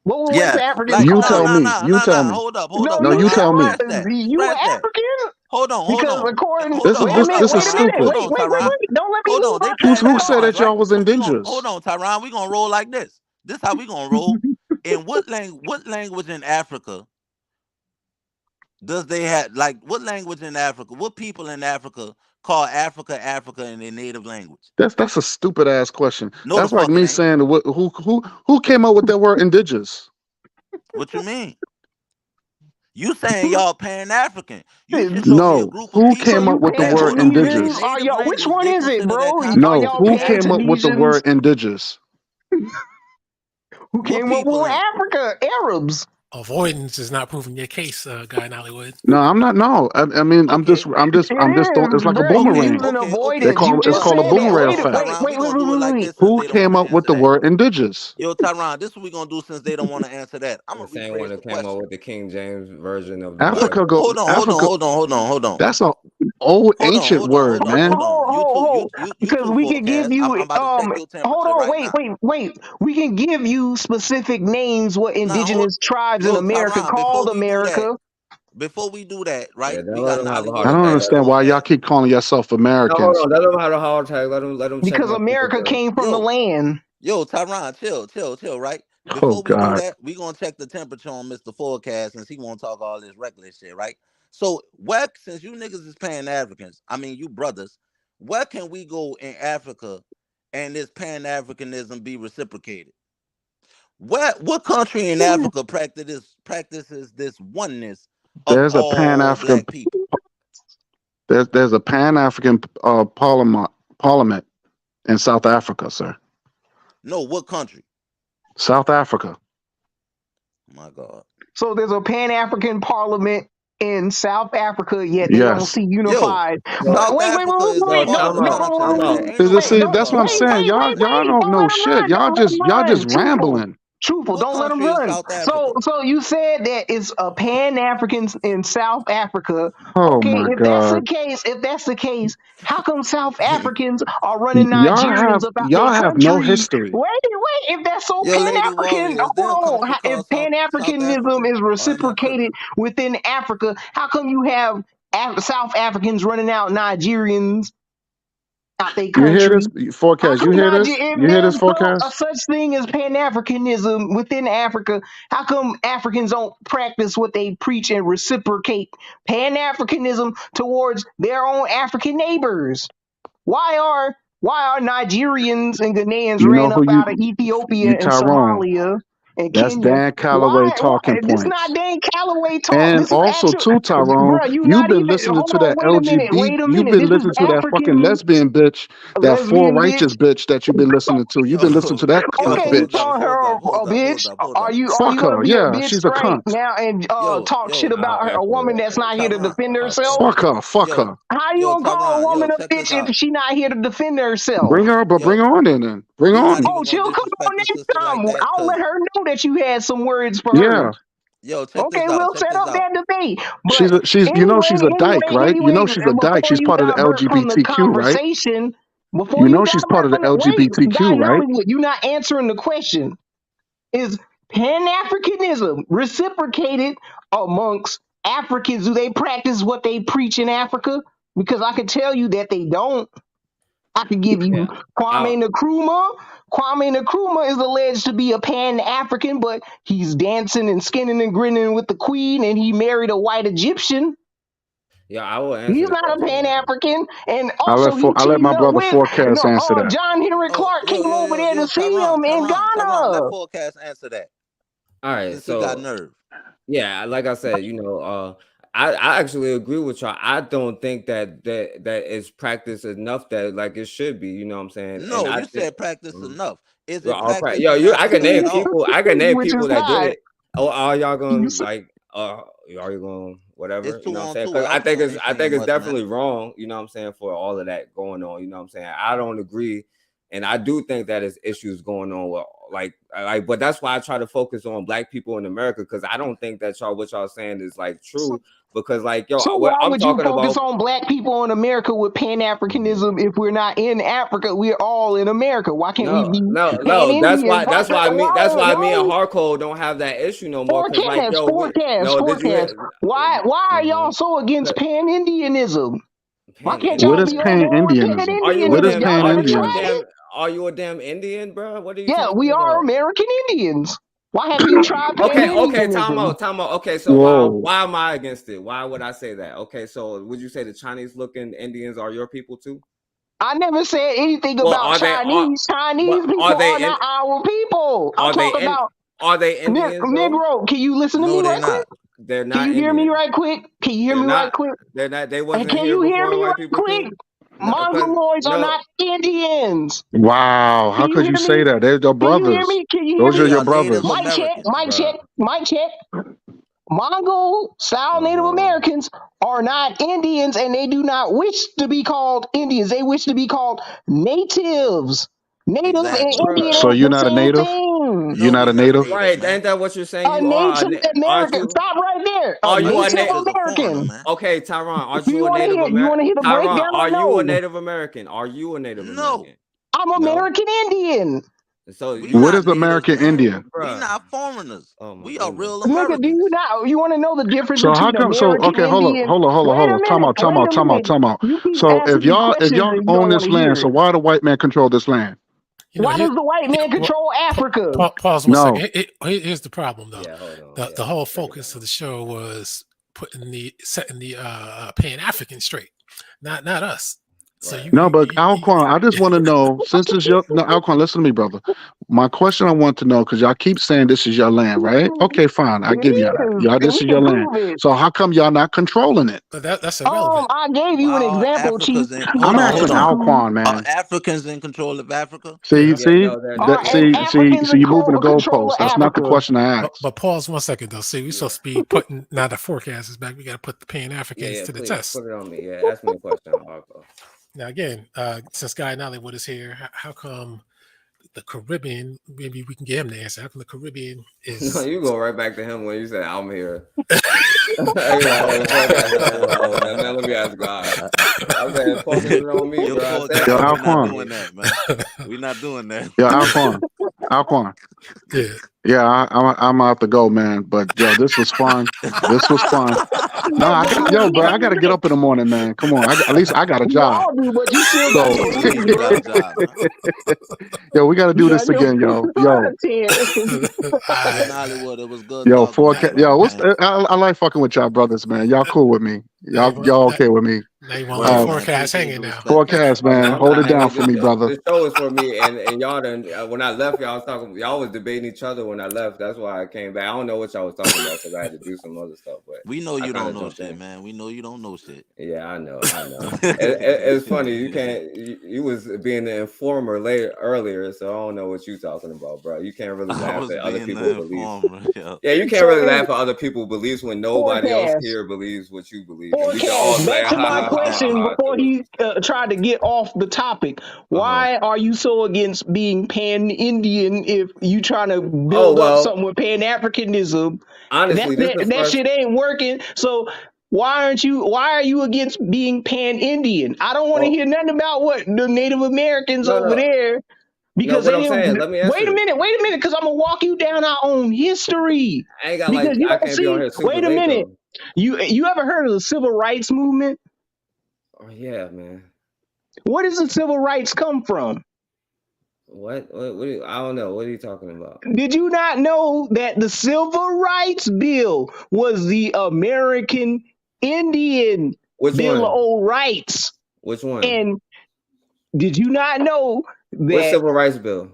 What were West Yeah, Africans like You called tell it? me. You tell me. Hold up, No, No, you you tell tell me. Scratch us. that. You Scratch that. African? Hold on. Because according, Hold up, wait a minute, This is wait a minute, stupid. Tyron. don't let me Hold lose on, my they train pan of Who said thought. that y'all was Hold indigenous? on, Tyron. We gonna roll like this. This how we gonna roll. In what language in Africa does they have, like, what language in Africa? What people in Africa call Africa in their native language? That's a stupid ass question. No, the That's like fuck it me ain't. saying who came up with that word indigenous? What you mean? You saying y'all Pan-African? You should show me a No. group of Who people came up with the that word hold on, in their Pan-Tunisians? indigenous? Are native y'all? Which language one they is it, consider that bro? Are No. continent y'all Who came up with the Pan-Tunisians? word indigenous? Who What came up people with in? Africa? Arabs. Avoidance is not proving your case, guy in Hollywood. No, I'm not. No, I mean, Okay, I'm just throwing. It's like a Bro, you boomerang. using They avoidance. You call it's just Well, called a said that. boomerang Wait, effect. wait, Tyron, wait, we wait, gonna wait, do it wait, like wait. this since Who they don't came want to up with answer the that. word indigenous? Yo, Tyron, this is what we gonna do since they don't want to answer that. I'm The gonna same rephrase one the that came up question. with the King James version of the What? Africa Bible. go Africa. Hold on. That's a old ancient word, man. You Because two we can give forecast. I'm you about to check your hold temperature on, right now. wait. We can give you specific names what Now, hold. indigenous tribes in Yo, America Tyron, before called we do that, America. Yeah, right? don't We let got them have a I heart Nollywood don't and attack. understand why y'all Forecast. keep calling yourself No, hold Americans. on. Let them have a heart attack. Let them check Because my America temperature. came from the land. Yo, Tyron, chill, right? Oh Before we do God. that, we gonna check the temperature on Mr. Forecast since he won't talk all this reckless shit, right? So, where, since you niggas is Pan-Africans, I mean you brothers, where can we go in Africa and this Pan-Africanism be reciprocated? What country in Africa practices this oneness of There's a Pan all African. black people? There's a Pan African parliament in South Africa, sir. No, what country? South Africa. My God. So there's a Pan-African parliament in South Africa, yet they don't Yes. see Yo, unified. No, But South wait, Africa is a no, part no, of time the out. Time continent. out. Ain't no See, fucking that's what I'm part. saying. Y'all don't know shit. Y'all just Don't let him run. rambling. Truthful, What don't let him country is run. South Africa? So you said that it's a Pan-African in South Africa. Oh Okay, my if God. that's the case, how come South Africans are running Nigerians up out their Y'all have no country? history. Wait, if that's so Yo, Lady Pan-African, Warrior, is there a hold on. country If called South Pan-Africanism Africa? is Or am I reciprocated tripping? within Africa, how come you have South Africans running out Nigerians out their You hear country? this How forecast? You come hear this? If You hear this there's a forecast? such thing as Pan-Africanism within Africa, how come Africans don't practice what they preach and reciprocate Pan-Africanism towards their own African neighbors? Why are Nigerians and Ghanaians You know ran who up out of Ethiopia you and Tyrone. Somalia and That's Kenya? Dan Calloway Why? talking This not points. Dan Calloway talk. And This is also actual, too, Tyrone, bro. You you've not been even. listening Hold to on. that LGBT. Wait a You've minute. been This is listening to that fucking African lesbian bitch, that four lesbian bitch. righteous bitch that you've been listening to. You've been listening to that cunt Okay, you Hold bitch. up, calling her a bitch? hold Are up. you Fuck gonna her. be a Yeah, bitch she's a straight cunt. now and talk shit about her, a woman that's not here to After defend that. herself? Fuck her. Fuck Yo, her. How you gonna call a Tyron, woman a check this bitch out. if she not here to defend Bring herself? her, but bring Yo, her on then. Bring her we not on. even Oh, gonna she'll come on disrespect the next sister time. like that, I'll let cause her know that you had some words for her. Yeah. yo, check Okay, this out. we'll Check set this up out. that debate. She's But a, she's you know she's a dyke, right? You know she's a and dyke. before She's you part of the divert from the LGBTQ, right? conversation, You know she's part of the Guy LGBTQ, right? Nollywood, you're not answering the question. Is Pan-Africanism reciprocated amongst Africans? Do they practice what they preach in Africa? Because I can tell you that they don't. I can give you Kwame Nkrumah. Kwame Nkrumah is alleged to be a Pan-African, but he's dancing and skinning and grinning with the queen, and he married a white Egyptian. Yeah, I will answer He's the not a question. Pan-African, and I also he let teamed my up brother with Forecast answer that. John Henry Oh, Clark came over there to see him in Tyrone, let Ghana. Forecast answer that All right, since he got so nerve. yeah, like I said, I actually agree with y'all. I don't think that is practiced enough that like it should be. You know what I'm saying? And No, I you think, said practice enough. Is well, it practiced yo, enough I can name at all? people. I can name Which people is that did not. it. Oh, are y'all You gonna said- like? Are you going whatever? It's You know 2 what I'm on saying? 2. Because Alcorn ain't I think saying it's much, man. definitely wrong. You know what I'm saying, for all of that going on. You know what I'm saying? I don't agree, and I do think that is issues going on with like. But that's why I try to focus on black people in America, because I don't think that what y'all saying is like true. Because like, yo, So what why I'm would you talking focus about. on black people in America with Pan-Africanism if we're not in Africa? We're all in America. Why can't we be No. That's Pan-Indian? why. That's why me. That's why me and Why? Hardcore don't have that issue no more. Cause like, Forecast, yo, forecast, did you forecast. hear? Why are y'all so against Pan-Indianism? Why can't y'all What is be on board with Pan-Indianism? Are you a What is Pan-Indianism? damn? Y'all Are better you a try Pan-Indianism? it. damn? Are you a damn Indian, bro? What are you Yeah, we talking are about? American Indians. Why haven't you tried Okay, Pan-Indianism? time out. Okay, so Whoa. why am I against it? Why would I say that? Okay, so would you say the Chinese looking Indians are your people too? I never said anything Well, about Chinese. Chinese are people are they in? not our people. I'm Are they talking in? about Are they Indians though? Negro. Can you listen to No, me they right quick? not. They're Can not you hear me Indian. right quick? Can you hear They're me right not. quick? They're not. They And wasn't can here you hear before me white right people quick? came. No, because Mongoloids are no. not Indians. Wow. Can How you could you hear say me? that? They're your Can you hear brothers. me? Can you hear Those me? are They your are Native brothers. Mic check, Americans. mic check, Bruh. mic check. Mongol style Native Americans are not Indians, and they do not wish to be called Indians. They wish to be called natives. Native and Exactly. Bruh. Indian So ain't you're the not a same native? thing. You're No, not we a not native? natives, Right, man. ain't that what you're saying? A You are. Native Aren't American. you? Stop right there. A Are A you a Native native? native is a foreigner, American. man. Okay, Tyron, aren't Do you you a want to Native hear? You want American? to hear the Tyron, breakdown or are you a no? Native American? Are you a Native No, American? I'm No. American Indian. So we you, What not is natives, American man. Indian? We bruh. not foreigners. Oh my We are goodness. real Nigga, do you Americans. not? You want to know the difference So how between come? So American okay, Indian? Wait hold a up. minute. Wait a minute. Time out. You keep So asking me if questions y'all and you own don't want this to hear land, it. so why the white man control this land? Why does the white man control Africa? Pause 1 No. second. Here's the problem, though. Yeah, hold on. The whole focus of the show was setting the Pan-African straight, not us. So Right. No, but Alquan, I just want to know, since it's your no, Alquan, listen to me, brother. My question I want to know, because y'all keep saying this is your land, right? Okay, fine. I It give y'all that. is, Y'all, and this we is can your land. prove it. So how come y'all not controlling it? But that's irrelevant. I gave you Why an are example, Chief. Africans in? You I'm Hold on, asked hold asking me on. to. Alquan, Are man. Africans in control of Africa? Yeah. Yeah, no, they're not. Africans See, in you moving the control goalposts. of That's not the Africa. question I asked. But pause 1 second, though. See, we're supposed to be putting now the forecasters back. We got to put the Pan-Africans to the Please test. put it on me. Yeah, ask me a question, Hardcore. Now, again, since Guy Nollywood is here, how come the Caribbean? Maybe we can get him to answer. How come the Caribbean is? No, you go right back to him when you said I'm here. Man, let me ask God. I said, focus it on me, Your bro. I said, Yo, forecast, we focus not on Alquan. doing me. that, man. We not doing that. Yo, Alquan. Yeah. Yeah, I'm out to go, man. But yo, this was fun. This was fun. No, bro, I gotta get up in the morning, man. Come on, at least I got a We job. all do, but you still got So, your Yeah, sleep, you got bro. a job, man. yo, we gotta You do got this your again, yo. Guy I, Nollywood, it was good talking to you, Forecast. Yo, brother, man. I like fucking with y'all brothers, man. Y'all cool with me. now Y'all okay with me? you want to leave Word, man. forecast Appreciate hanging the now. respect. Forecast, Oh, man. no, I'm Hold not it down hanging. for me, brother. This show is for me, and y'all done. When I left, y'all was talking. Y'all was debating each other when I left. That's why I came back. I don't know what y'all was talking about because I had to do some other stuff. But We know I you kind don't of know jumped shit, in. man. We know you don't know shit. Yeah, I know. It's funny. You can't. You was being the informer earlier, so I don't know what you talking about, bro. You can't really I laugh was at other being people's the beliefs. informer. Yeah. Yeah, you can't So really is laugh at other people's beliefs when nobody else forecast. here believes what you believe, and we can all Forecast. say Back ha to ha my ha ha question ha before to it. he tried to get off the topic. Why are you so against being Pan-Indian if you trying to Oh build up well, something with Pan-Africanism? honestly, this is the That first. shit ain't working. So why are you against being Pan-Indian? I don't want to Well, hear nothing about what the Native Americans no, over no, there no. because What they I'm saying, didn't. let me Wait answer a it. minute, because I'm gonna walk you down our own history. I ain't got Because like you I don't can't be on see. here super Wait a late minute. though. You ever heard of the civil rights movement? Oh yeah, man. Where does the civil rights come from? What I don't know. What are you talking about? Did you not know that the Civil Rights Bill was the American Indian Which Bill of one? Old Rights. Which one? And did you not know What that civil rights bill?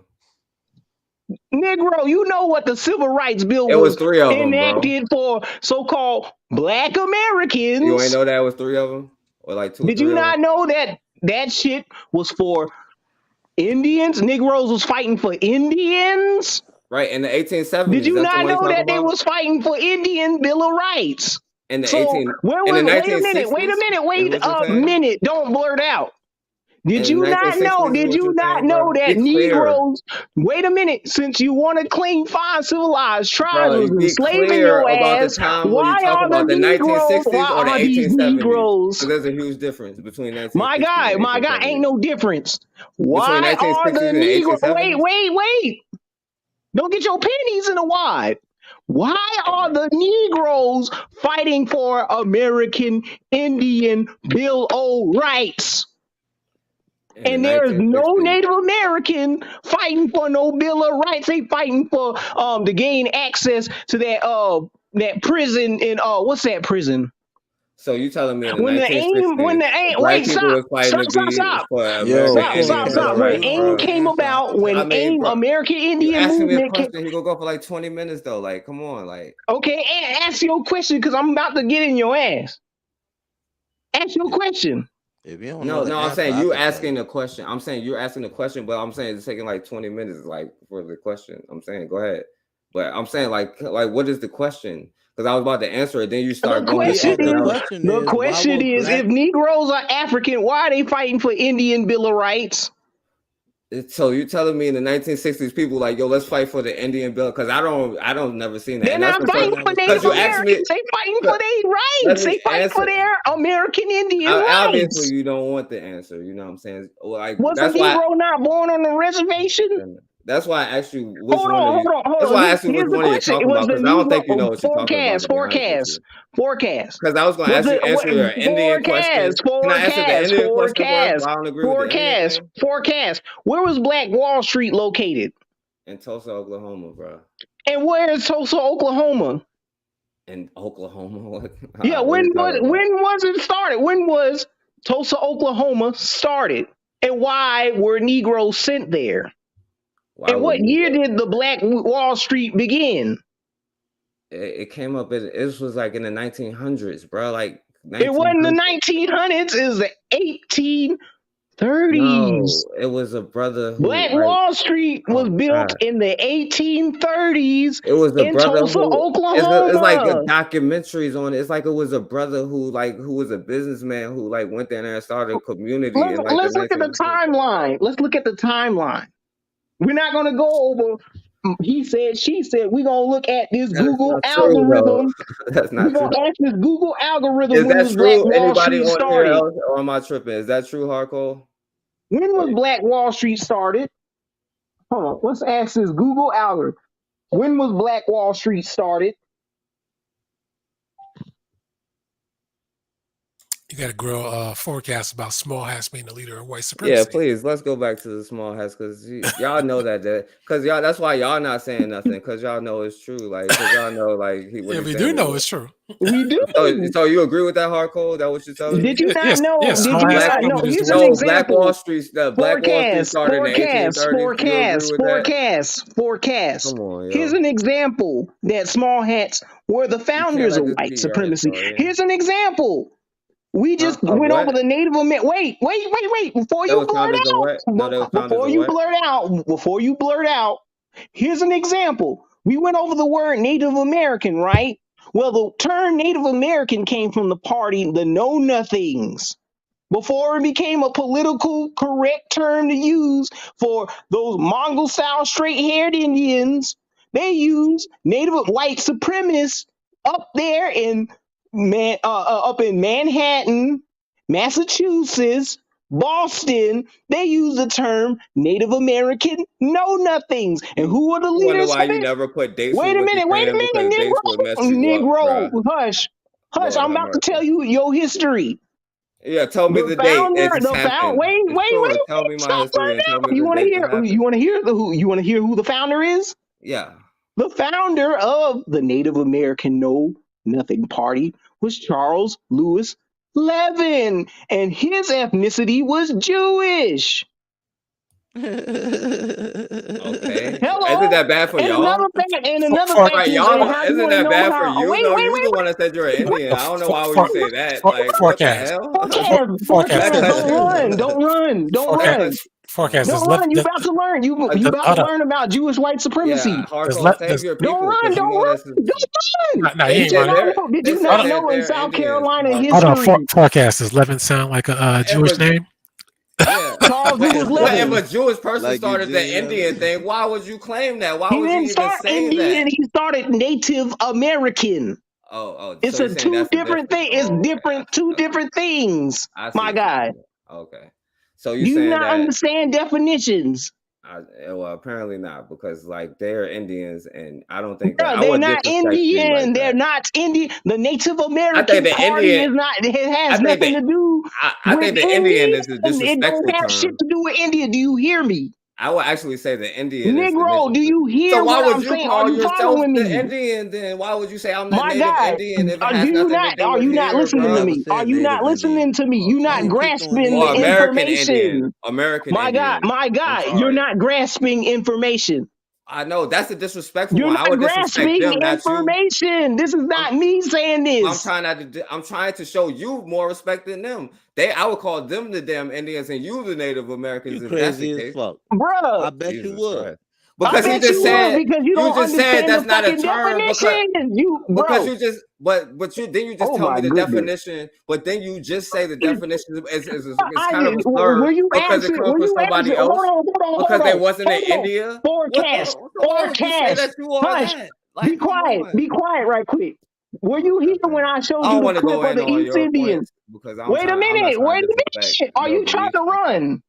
Negro, you know what the Civil Rights Bill It was was 3 of them, bro. enacted for so-called Black Americans? You ain't know that it was 3 of them, or like 2 or 3 Did you of them? not know that that shit was for Indians? Negroes was fighting for Indians. Right, in the 1870s. Did you That's the not one you know talking that they about? was fighting for Indian Bill of Rights? In the So 18 where in the was? Wait a minute. 1960s. Wait a minute. Is Wait what you're a saying? minute. Don't blurt out. Did In you the not know? 1960s is Did what you you're not saying, know bro. that Be clear, Negroes? Wait a minute. Since you want to claim 5 civilized tribes bro. was Be enslaving clear your about the ass, time when you why talk are the about the Negroes? 1960s Why or the are these 1870s. Negroes? Because there's a huge difference between 1960s My and guy, ain't 1870s. no difference. Between Why are 1960s the and Negroes? 1870s. Wait. Don't get your panties in a wad. Why are the Negroes fighting for American Indian Bill of Rights? In And the there's no 1960s. Native American fighting for no Bill of Rights. They fighting for to gain access to that prison in what's that prison? So you telling me in the When the 1960s, black wait, people stop, was fighting to be for Yo, American Indian Bill stop. of When Rights, AIM bro? came about, when I mean, AIM, bro, American you Indian asking me a Movement came. question, he gonna go for like 20 minutes though. Like, come on, like. Okay, ask your question because I'm about to get in your ass. Ask your question. If you don't No, know the I'm answer, saying I you could tell asking you. the question. I'm saying you're asking the question, but I'm saying it's taking like 20 minutes, like for the question. I'm saying go ahead, but I'm saying like what is the question? Because I was about to answer it, then you start The going to question something else. is, if Negroes are African, why are they fighting for Indian Bill of Rights? So you telling me in the 1960s, people like, yo, let's fight for the Indian bill? Because I don't never seen that. They're And that's not fighting for Native Americans. They fighting for their rights. They fighting for their American Indian Obviously, rights. you don't want the answer. You know what I'm saying? Like Was a that's why. Negro not born on the reservation? That's why I asked you which Hold one of you. on. That's why I asked you which Here's the one are you question. It talking was about? the Because I don't think you know Negro what you're talking about. To be honest with you. forecast. Because I was going to ask you answer your Indian question. Can I answer the Indian question first? But I don't agree with the Indian thing. Forecast. Where was Black Wall Street located? In Tulsa, Oklahoma, bro. And where is Tulsa, Oklahoma? In Oklahoma. Yeah, when was it started? When was Tulsa, Oklahoma started? And why were Negroes sent there? And what year did the Black Wall Street begin? It came up. It was like in the 1900s, bro. Like it wasn't the 1900s. It was the 1830s. No, it was a brother who Black Wall Street was built in the 1830s. It was a in brother Tulsa, who Oklahoma. it's like a documentaries on it. It's like it was a brother who was a businessman who like went there and started a community. Let's look at the timeline. Let's look at the timeline. We're not going to go over he said, she said. We're going to look at this Google algorithm. That's not We're going to ask this Google algorithm Is when that was true? Black Wall Anybody Street on started. here else, or am I tripping? Is that true, Hardcore? When was Black Wall Street started? Hold on. Let's ask this Google algorithm. When was Black Wall Street started? You got to grow forecast about small hats being the leader of white supremacy. Yeah, please, let's go back to the small hats because y'all know because y'all that's why y'all not saying nothing because y'all know it's true. Like, because y'all know, like, we do know it's true. We do. So you agree with that, Hardcore? That what you're telling me? Did you not know? Yes, did you not know? Here's an example. Black Wall Street started in the 1830s. Forecast. Come on, yo. Here's an example that small hats were the founders of white supremacy. Here's an example. We just went over the Native American. Wait. Before you blurt out, here's an example. We went over the word Native American, right? Well, the term Native American came from the party, the Know Nothings. Before it became a political correct term to use for those Mongol-style straight-haired Indians, they use Native white supremacists up there in Manhattan, Massachusetts, Boston. They use the term Native American Know Nothings. And who are the leaders? Why you never put dates? Wait a minute, Negro. Hush. Lord, I'm about to tell you your history. Yeah, tell me the date. Wait. Tell me my history and tell me you want to hear who the founder is? Yeah. The founder of the Native American Know Nothing Party was Charles Lewis Levin, and his ethnicity was Jewish. Okay, isn't Hello. that bad for And y'all? another fact, and For, another for, fact Right, is, y'all and don't, how you isn't want to that know bad for how? you? Wait, No, wait, you wait. the one that said you're an Indian. I don't know why would you say that. Like, what the forecast. hell? Forecast. That Forecast, Does don't run, cut. don't run, don't That forecast run, cut. forecast don't does Lev, run. You about to learn. You does, about hold to up. learn about Jewish white Yeah, supremacy. hardcore. Save Does your Don't people run, because you don't know run, this is. don't run. no, he They ain't Did you said running. not they're. know? Did They you said not Hold that know in they're South Indians. Carolina Hold on. history, Forecast. Does Levin sound like a If Jewish a name? yeah, Charles Lewis but if a Levin? Jewish person Like started the Eugene Indian Levy. thing, why would you claim that? Why He would you didn't even start say Indian. that? He started Native American. So It's you're a saying two that's the different difference? thing. It's Oh, okay, different, two okay. different things. I see My what you're guy, saying. Okay, so you're do you saying not that understand definitions? well, apparently not, because like they're Indians, and I don't think that Bro, I they're would not disrespect you like Indian. They're that. not Indian. The Native I think American the Party Indian, is not. It I has think that nothing to do I with think the Indian India, is a and it don't disrespectful have shit term. to do with India. Do you hear me, I would actually say the Indian is the Negro? Do disrespect. you So hear why what would I'm you saying? Are call you yourself following the me? Indian then? Why would you say I'm the My native God, Indian if it do has you nothing to not? do Are with you not here, He listening to bro? never me? Are said you not native Indian. listening to me? You Why not you Okay. keep doing grasping Or the native American Indian? Indian. information. American My God, Indian. my I'm God, you're sorry. not grasping information. I know that's a disrespectful You're one. I would not disrespect grasping them, not you. information. This is I'm not me saying I'm this, trying not to. I'm trying to show you more respect than them. I would call them the damn Indians and you the Native You Americans if that's the crazy as case. fuck. bruh. I bet you Jesus would. Christ. I Because bet you would because you don't just said understand the that's not a fucking term definition. You, because bro. you just but you then you just Oh tell me my the goodness. definition, but then you just say the definition is I kind of did. a slur Were you because it asking? comes Were from you asking? somebody Hold else on, hold on, because hold they on, wasn't in hold on. India. Forecast, So why would you say forecast. that you are Hush. that? Like, come on. Be quiet, right quick. Were you Okay, here when man. I I showed you don't the want to clip go of in the on East your Indian? points because I'm not Wait trying a to disrespect minute. Are your you trying beliefs to like that. run?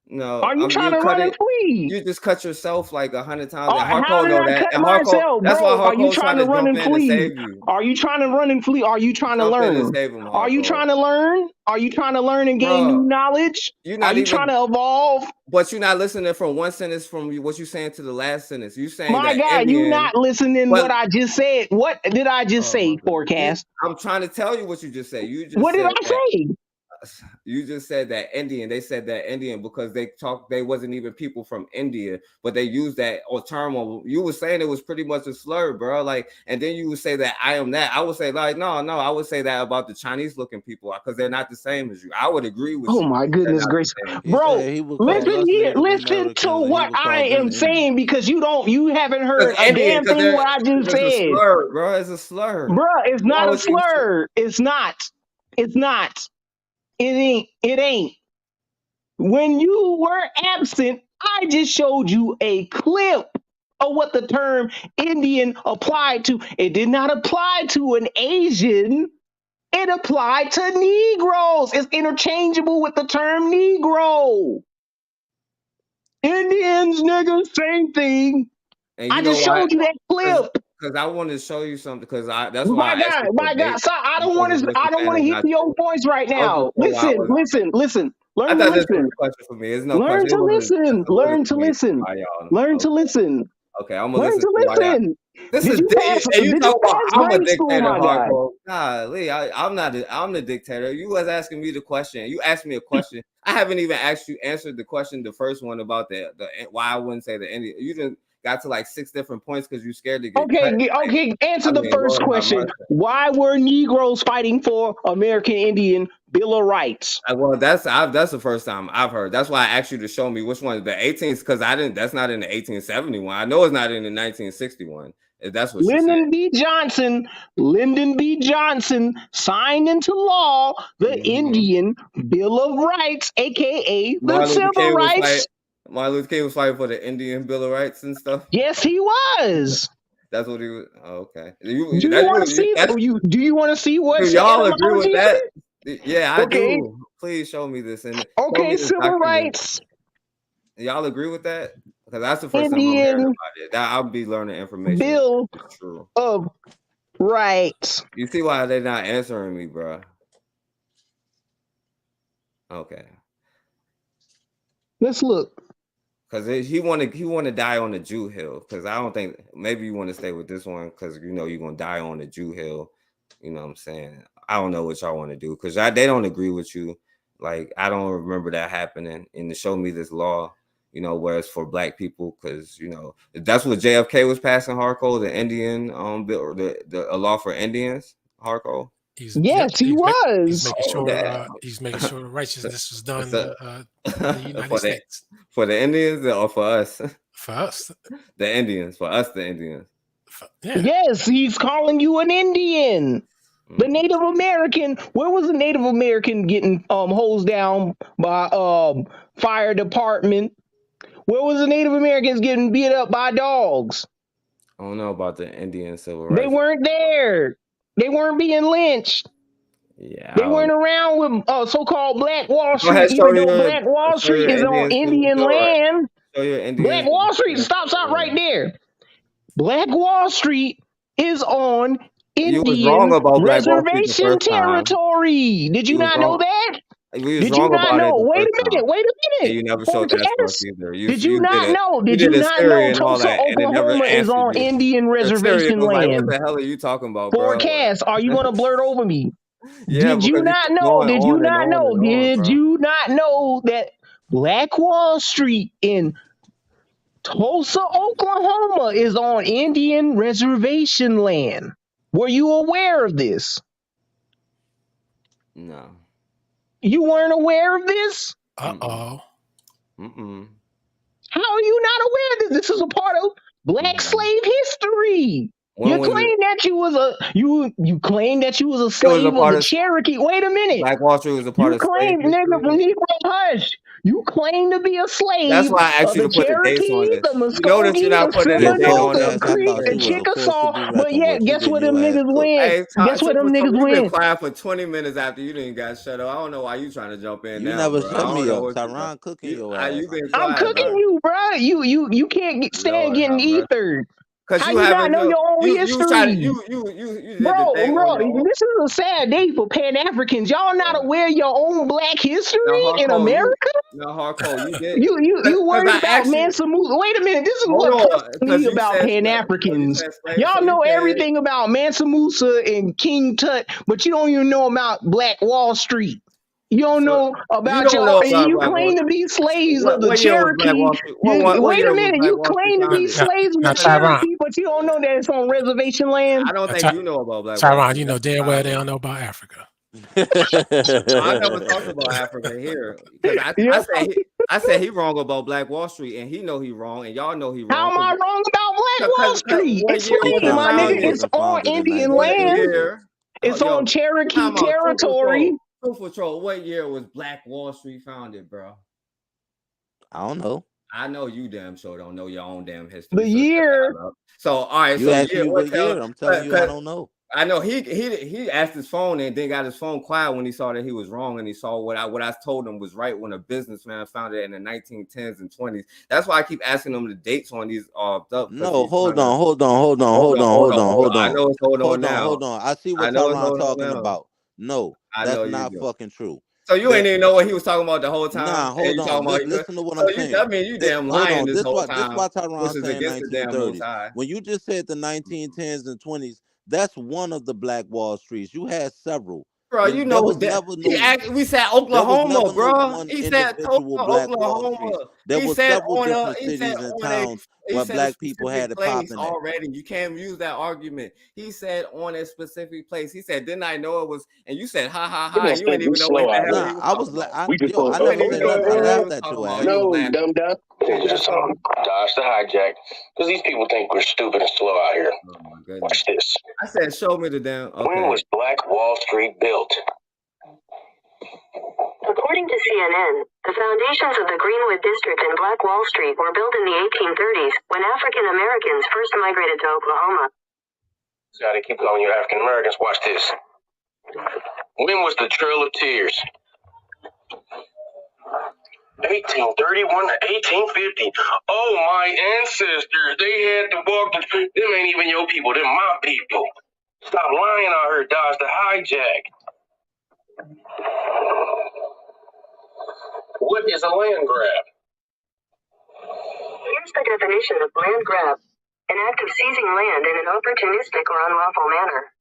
No, Are you trying to run and flee? you just cut yourself like 100 times, and How Hardcore did know I that. cut And Hardcore, myself, that's why bro? Are you Hardcore trying tried to to run jump and in and flee? save you. Are you trying to run and flee? Are you trying to Jump in and learn? save him, Are you Hardcore. trying to learn? Are you trying to learn and gain Bro, new knowledge? you're Are not you trying even, to evolve? but you're not listening from one sentence from what you're saying to the last sentence. You saying My that God, you Indian, not listening what but I just said. What did I just oh my say, goodness, forecast? I'm trying to tell you what you just said. You What just did said I that. say? You just said that Indian. They said that Indian because they wasn't even people from India, but they used that or term on you were saying it was pretty much a slur, bro. Like, and then you would say that I am that. I would say, like, no, I would say that about the Chinese looking people because they're not the same as you. I would agree with Oh you. my They're goodness not gracious. the same. He Bro, said he would call listen us here. Native Listen to Americans and he what would I call them am Indians. saying because you haven't heard Because a Indian, damn because thing what I just it's a said. slur, bro. It's a slur. Bruh, it's Why not a would you? slur. It's not. It's not. It ain't. It ain't. When you were absent, I just showed you a clip of what the term Indian applied to. It did not apply to an Asian. It applied to Negroes. It's interchangeable with the term Negro. Indians, niggas, same thing. And you I know just why? showed you that clip. Because I want to show you something. Because that's why My I asked God, you for my God. date. So I don't Because want of to. what I you're don't saying want to is hit not your true. points right I was now. just saying why I Listen, was. listen, listen. I Learn to thought this was listen. a question for me. It's no Learn question. It to wasn't listen. Learn to for me listen. by y'all. Learn to Okay. listen. Okay. I'm gonna Learn listen to to why y'all. listen. This Did is you pass? and you Did you talk about pass I'm a grade school, dictator, my guy? hardcore. Golly, I'm not. I'm the dictator. You was asking me the question. You asked me a question. I haven't even answered the question. The first one about the why I wouldn't say the Indian. You didn't got to like 6 different points because you're scared to get cut. Okay. Answer I the mean, first Lord have question. mercy. Why were Negroes fighting for American Indian Bill of Rights? Well, that's the first time I've heard. That's why I asked you to show me which one. The 18th, because I didn't. That's not in the 1871. I know it's not in the 1961. If that's what you're saying. Lyndon B. Johnson signed into law the Mm-hmm. Indian Bill of Rights, aka the Martin Luther Civil King was Rights. fighting. Martin Luther King was fighting for the Indian Bill of Rights and stuff. Yes, he was. That's what he was. Oh, okay. Do you want to see? Do you want to see Do what's the y'all agree with etymology of that? it? Yeah, I Okay. do. Please show me this and show me Okay, this civil document. rights, Y'all agree with that? Because that's the first time I'm hearing Indian about it. That I'll be learning information. Bill It's true. of Rights. You see why they're not answering me, bro? Okay. Let's look. Because he want to die on the Jew hill. Because I don't think maybe you want to stay with this one because you know you're gonna die on the Jew hill. You know what I'm saying? I don't know what y'all want to do because they don't agree with you. Like, I don't remember that happening. And to show me this law, you know, where it's for black people, because, you know, that's what JFK was passing, hardcore, the Indian bill, or a law for Indians, hardcore. Yes, he was. He's making sure the righteousness was done in the United for States. For the Indians or for us? For us. The Indians. For us, the Indians. Yeah. Yes, he's calling you an Indian. The Native American, where was the Native American getting hosed down by fire department? Where was the Native Americans getting beat up by dogs? I don't know about the Indian civil rights. They weren't there. They weren't being lynched. Yeah, they weren't around with so-called Black Wall Street, ahead, even though Black Wall Street is on Indian land. Black Wall Street, stop right there. Black Wall Street is on Indian reservation territory. Did you not know that? Did you not know? Wait a minute. You never showed that to us either. Did you not know? Did you not know Tulsa, Oklahoma is on Indian reservation land? What the hell are you talking about, bro? Forecast. Are you going to blurt over me? Yeah, did you not know? Did you not know? Did you not know that Black Wall Street in Tulsa, Oklahoma is on Indian reservation land? Were you aware of this? No. You weren't aware of this? Uh-oh. Mm-mm. How are you not aware of this? This is a part of Black slave history. You claim that you was you claim that you was a slave of the Cherokee. Wait a minute. Black Wall Street was a part of slave history. Hush. You claim to be a slave. That's why I asked you to put the dates on this. You know that you're not putting the date on this. The Chickasaw. But yeah, guess what them niggas win? Guess what them niggas win? You've been quiet for 20 minutes after you didn't got shut up. I don't know why you trying to jump in now. You never shut me up. Tyron cooking your ass. I'm cooking you, bro. You can't stand getting ethered. How you not know your own history? Bro, this is a sad day for Pan-Africans. Y'all not aware of your own Black history in America? No, hardcore. You did. You worried about Mansa Musa? Wait a minute. This is what pisses me about Pan-Africans. Y'all know everything about Mansa Musa and King Tut, but you don't even know about Black Wall Street. You don't know about you claim to be slaves of the Cherokee. Wait a minute, you claim to be slaves of the Cherokee, but you don't know that it's on reservation land. I don't think you know about Black Wall Street. You know damn well they don't know about Africa. I never talked about Africa here. I said he wrong about Black Wall Street, and he know he wrong, and y'all know he wrong. How am I wrong about Black Wall Street? Explain, my nigga. It's on Indian land. It's on Cherokee territory. Truth Patrol, what year was Black Wall Street founded, bro? I don't know. I know you damn sure don't know your own damn history. The year. So all right, you asked me what year. I'm telling you, I don't know. I know he asked his phone and then got his phone quiet when he saw that he was wrong, and he saw what I told him was right when a businessman found it in the 1910s and 20s. That's why I keep asking him the dates on these stuff. No, hold on. I know it's hold on now. Hold on. I see what Tyron's talking about. No, that's not fucking true. So you ain't even know what he was talking about the whole time. Nah, hold on. Listen to what I'm saying. I mean, you damn lying this whole time. This is why Tyron's saying 1930s. When you just said the 1910s and 20s, that's one of the Black Wall Streets. You had several. Bro, you know that. We said Oklahoma, bro. He said Oklahoma. There were several different cities and towns where Black people had it popping already. You can't use that argument. He said on a specific place. He said, "Didn't I know it was?" And you said, "Ha ha ha." You didn't even know what the hell. I was like, I never said nothing. I laughed at your ass. No, dumb. Just dodge the hijack because these people think we're stupid and slow out here. Oh my goodness. Watch this. I said, "Show me the damn." Okay. When was Black Wall Street built? According to CNN, the foundations of the Greenwood District and Black Wall Street were built in the 1830s when African Americans first migrated to Oklahoma. See how they keep calling you African Americans? Watch this. When was the Trail of Tears? 1831 to 1850. Oh, my ancestors, they had to walk the... Them ain't even your people, them my people. Stop lying out here, dodge the hijack. What is a land grab? Here's the definition of land grab. An act of seizing land in an opportunistic or unlawful manner.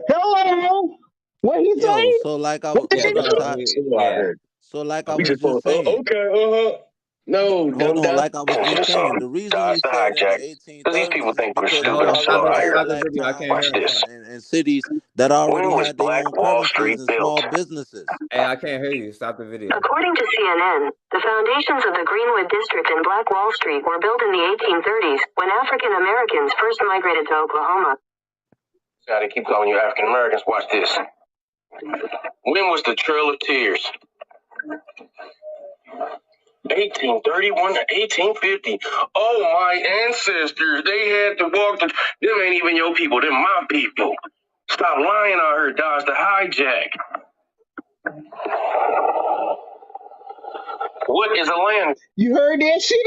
Hello. What he Yo, saying? so like I What was, the Yeah, hell? yeah. so like I We was just just supposed, saying. okay, no, Hold dumb on, dumb. like I was just saying, the reason we Dodge the said in the hijack. Because these 1830s people is think we're because Hey, you hold stupid. I'm on, slow already stop out it, here. had stop the black video. I can't Watch towns hear him. this. and cities that already When was had their Black own Wall currencies Street and built? small businesses. Hey, I can't hear you. Stop the video. According to CNN, the foundations of the Greenwood District and Black Wall Street were built in the 1830s when African Americans first migrated to Oklahoma. Gotta keep calling you African Americans. Watch this. When was the Trail of Tears? 1831 to 1850. Oh, my ancestors, they had to walk the... Them ain't even your people, them my people. Stop lying on her, Dodge the hijack. What is a land? You heard that shit?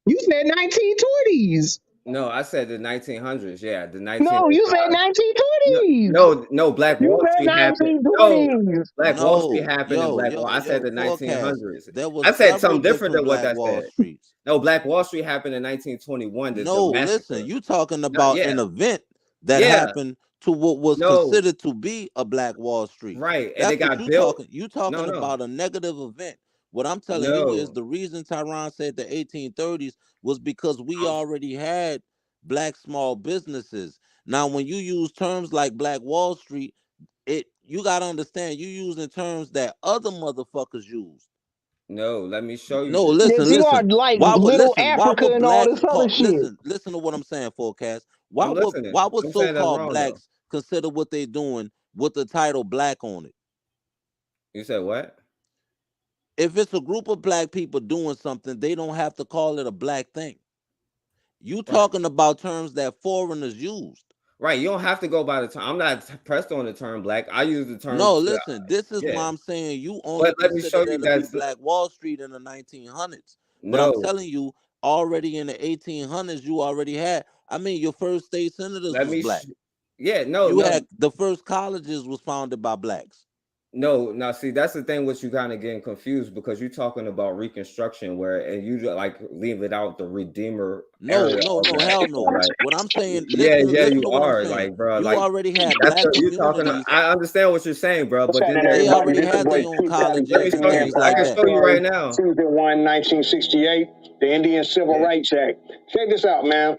You said 1920s. No, I said the 1900s. Yeah, the No, you said 1905. 1920s. No. Black You Wall said Street happened. No, 1920s. Black Wall Street No, happened in Black Wall. I said the forecast. 1900s. There was I said several something different different than what Black I Wall said. Streets. No, Black Wall Street happened in 1921. The No, listen, massacre. you talking No, about yeah, an event that yeah. happened to what was No, considered to be a Black Wall Street. right. And they That's what got built. you No, talking no, about a negative event. What I'm telling you is no. the reason Tyron said the 1830s was because we already had black small businesses. Now, when you use terms like Black Wall Street, you gotta understand you using terms that other motherfuckers use. No, let me show you No, this. That you are listen. like Why would little listen? Why Africa would and all blacks this other call? shit. Listen to what I'm saying. Forecast. I'm listening. Why would I'm saying that's so-called wrong though. blacks consider what they doing with the title black on it? You said what? If it's a group of black people doing something, they don't have to call it a black thing. You Right. talking about terms that foreigners used. Right. You don't have to go by the term. I'm not pressed on the term black. I use the term. No, listen. This is Yeah. why I'm saying you only But let me consider show there you to be that's Black Wall Street in the 1900s. But I'm no. telling you, already in the 1800s, you already had. I mean, your first state senators Let was me. black. Yeah. No. You No. had the first colleges was founded by blacks. No. Now, see, that's the thing. What you kind of getting confused because you're talking about Reconstruction, where and you like leave it out the Redeemer No, area no, of no, that. hell So, no. like, What I'm saying, yeah, listen you to what I'm are saying. like, bro, You like already had that's black what you talking. communities. I understand what you're saying, bro. What's But then happening, there's They everybody? already This is had boy their own True Cali let me colleges checking and show in you. things for I like can that. show you right February now. Tuesday 1, 1968, the Indian Civil Yeah, Rights Act. Check this out, man.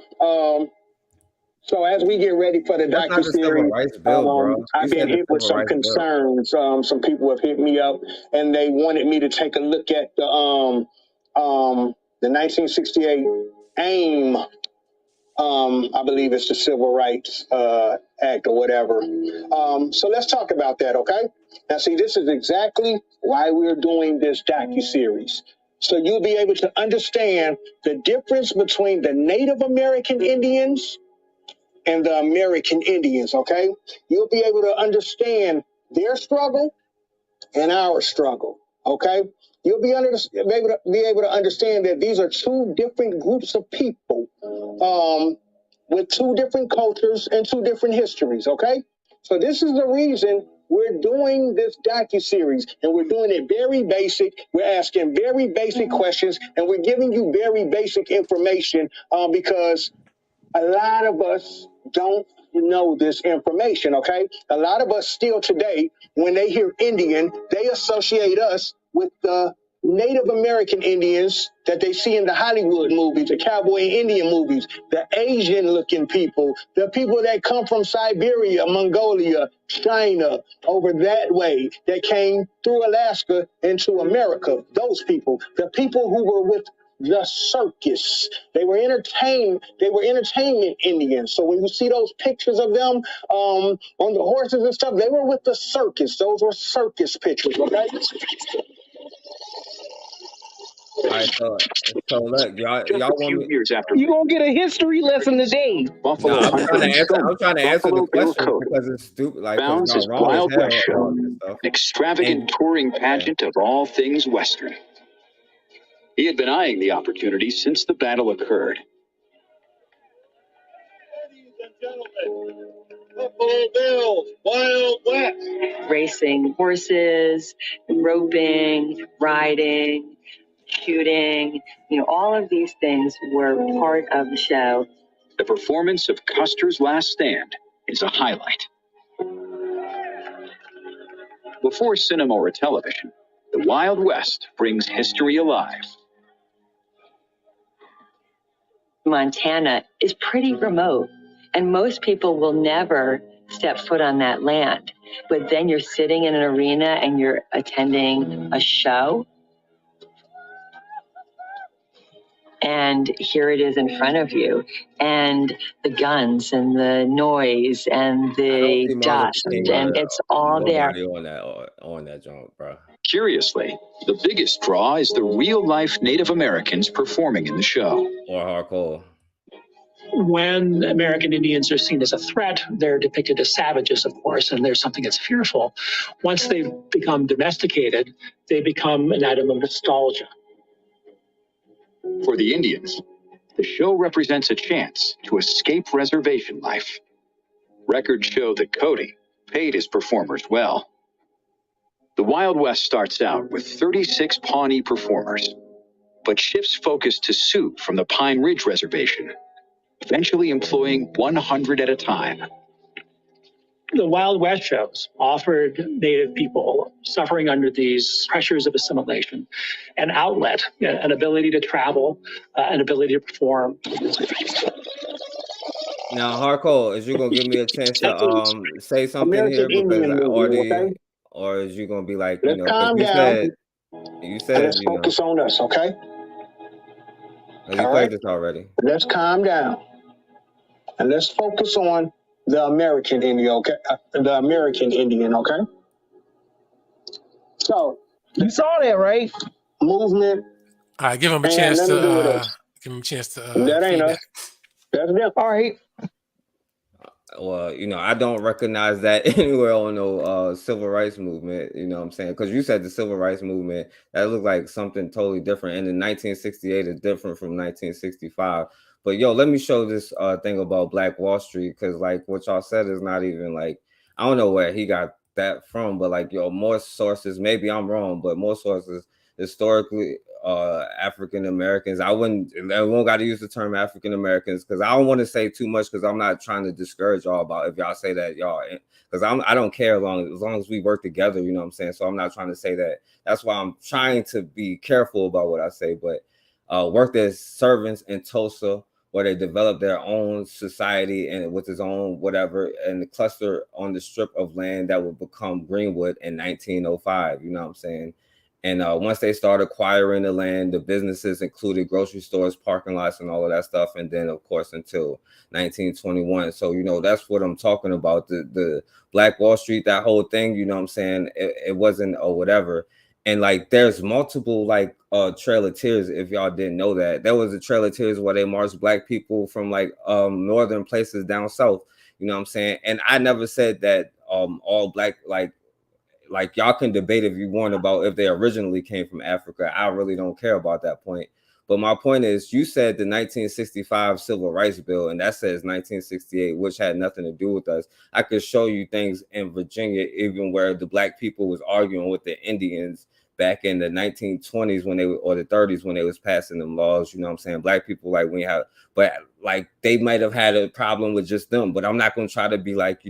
So as we get ready for the that's not the civil docuseries, rights bill, bro. You I've been said the hit with civil some rights bill. concerns. Some people have hit me up, and they wanted me to take a look at the 1968 AIM. I believe it's the Civil Rights Act or whatever. So let's talk about that, okay? Now, see, this is exactly why we're doing this docuseries. So you'll be able to understand the difference between the Native American Indians and the American Indians, okay? You'll be able to understand their struggle and our struggle, okay? You'll be able to understand that these are two different groups of people with two different cultures and two different histories, okay? So this is the reason we're doing this docuseries, and we're doing it very basic. We're asking very basic questions, and we're giving you very basic information because a lot of us don't know this information, okay? A lot of us still today, when they hear Indian, they associate us with the Native American Indians that they see in the Hollywood movies, the cowboy and Indian movies, the Asian looking people, the people that come from Siberia, Mongolia, China, over that way, that came through Alaska into America. Those people, the people who were with the circus. They were entertainment Indians. So when you see those pictures of them on the horses and stuff, they were with the circus. Those were circus pictures, okay? All right, so look, y'all want me? You gonna get a history lesson today. No, Buffalo I'm hunter trying to and answer. stoner, I'm trying to answer the Buffalo Bill questions Cody, because it's stupid. Like, because founds y'all his wrong as Wild hell West about show, this stuff. an extravagant And touring yeah, pageant of all things Western. He had been eyeing the opportunity since the battle occurred. Buffalo Bills, Wild West. Racing horses, roping, riding, shooting, all of these things were part of the show. The performance of Custer's Last Stand is a highlight. Before cinema or television, the Wild West brings history alive. Montana is pretty remote, and most people will never step foot on that land. But then you're sitting in an arena and you're attending a show, and here it is in front of you, and the guns and the noise and the dust, and it's all there. On that joint, bro. Curiously, the biggest draw is the real-life Native Americans performing in the show. Or hardcore. When American Indians are seen as a threat, they're depicted as savages, of course, and there's something that's fearful. Once they've become domesticated, they become an item of nostalgia. For the Indians, the show represents a chance to escape reservation life. Records show that Cody paid his performers well. The Wild West starts out with 36 Pawnee performers, but shifts focus to Sioux from the Pine Ridge Reservation, eventually employing 100 at a time. The Wild West shows offered Native people suffering under these pressures of assimilation an outlet, an ability to travel, an ability to perform. Now, hardcore, is you gonna give me a chance to say something American here because Indian I movie, already, okay? or is you gonna be like, Let's because calm you down said, and let's focus on us, okay? you All played right? this already. Let's calm down and let's focus on the American Indian, okay? The American Indian, okay? So you saw that, right? Movement. All right, give him a And chance let me do to this. give him a chance to That ain't feedback. us. That's them. All right. Well, I don't recognize that anywhere on no civil rights movement, you know what I'm saying? Because you said the civil rights movement, that looked like something totally different. And in 1968 is different from 1965. But yo, let me show this thing about Black Wall Street, because like what y'all said is not even like, I don't know where he got that from, but like, yo, more sources, maybe I'm wrong, but more sources historically African Americans. I won't got to use the term African Americans because I don't want to say too much, because I'm not trying to discourage y'all about if y'all say that y'all, because I don't care as long as we work together, you know what I'm saying? So I'm not trying to say that. That's why I'm trying to be careful about what I say. But worked as servants in Tulsa, where they developed their own society and with his own whatever, and the cluster on the strip of land that would become Greenwood in 1905, you know what I'm saying? And once they started acquiring the land, the businesses included grocery stores, parking lots, and all of that stuff. And then, of course, until 1921. So, that's what I'm talking about. The Black Wall Street, that whole thing, you know what I'm saying? It wasn't or whatever. And like, there's multiple like Trail of Tears. If y'all didn't know that, there was a Trail of Tears where they marched Black people from like northern places down south. You know what I'm saying? And I never said that all Black like y'all can debate if you want about if they originally came from Africa. I really don't care about that point. But my point is, you said the 1965 Civil Rights Bill, and that says 1968, which had nothing to do with us. I could show you things in Virginia, even where the Black people was arguing with the Indians back in the 1920s or the 30s when they was passing them laws. You know what I'm saying? Black people, like, when you have, but like they might have had a problem with just them. But I'm not going to try to be like,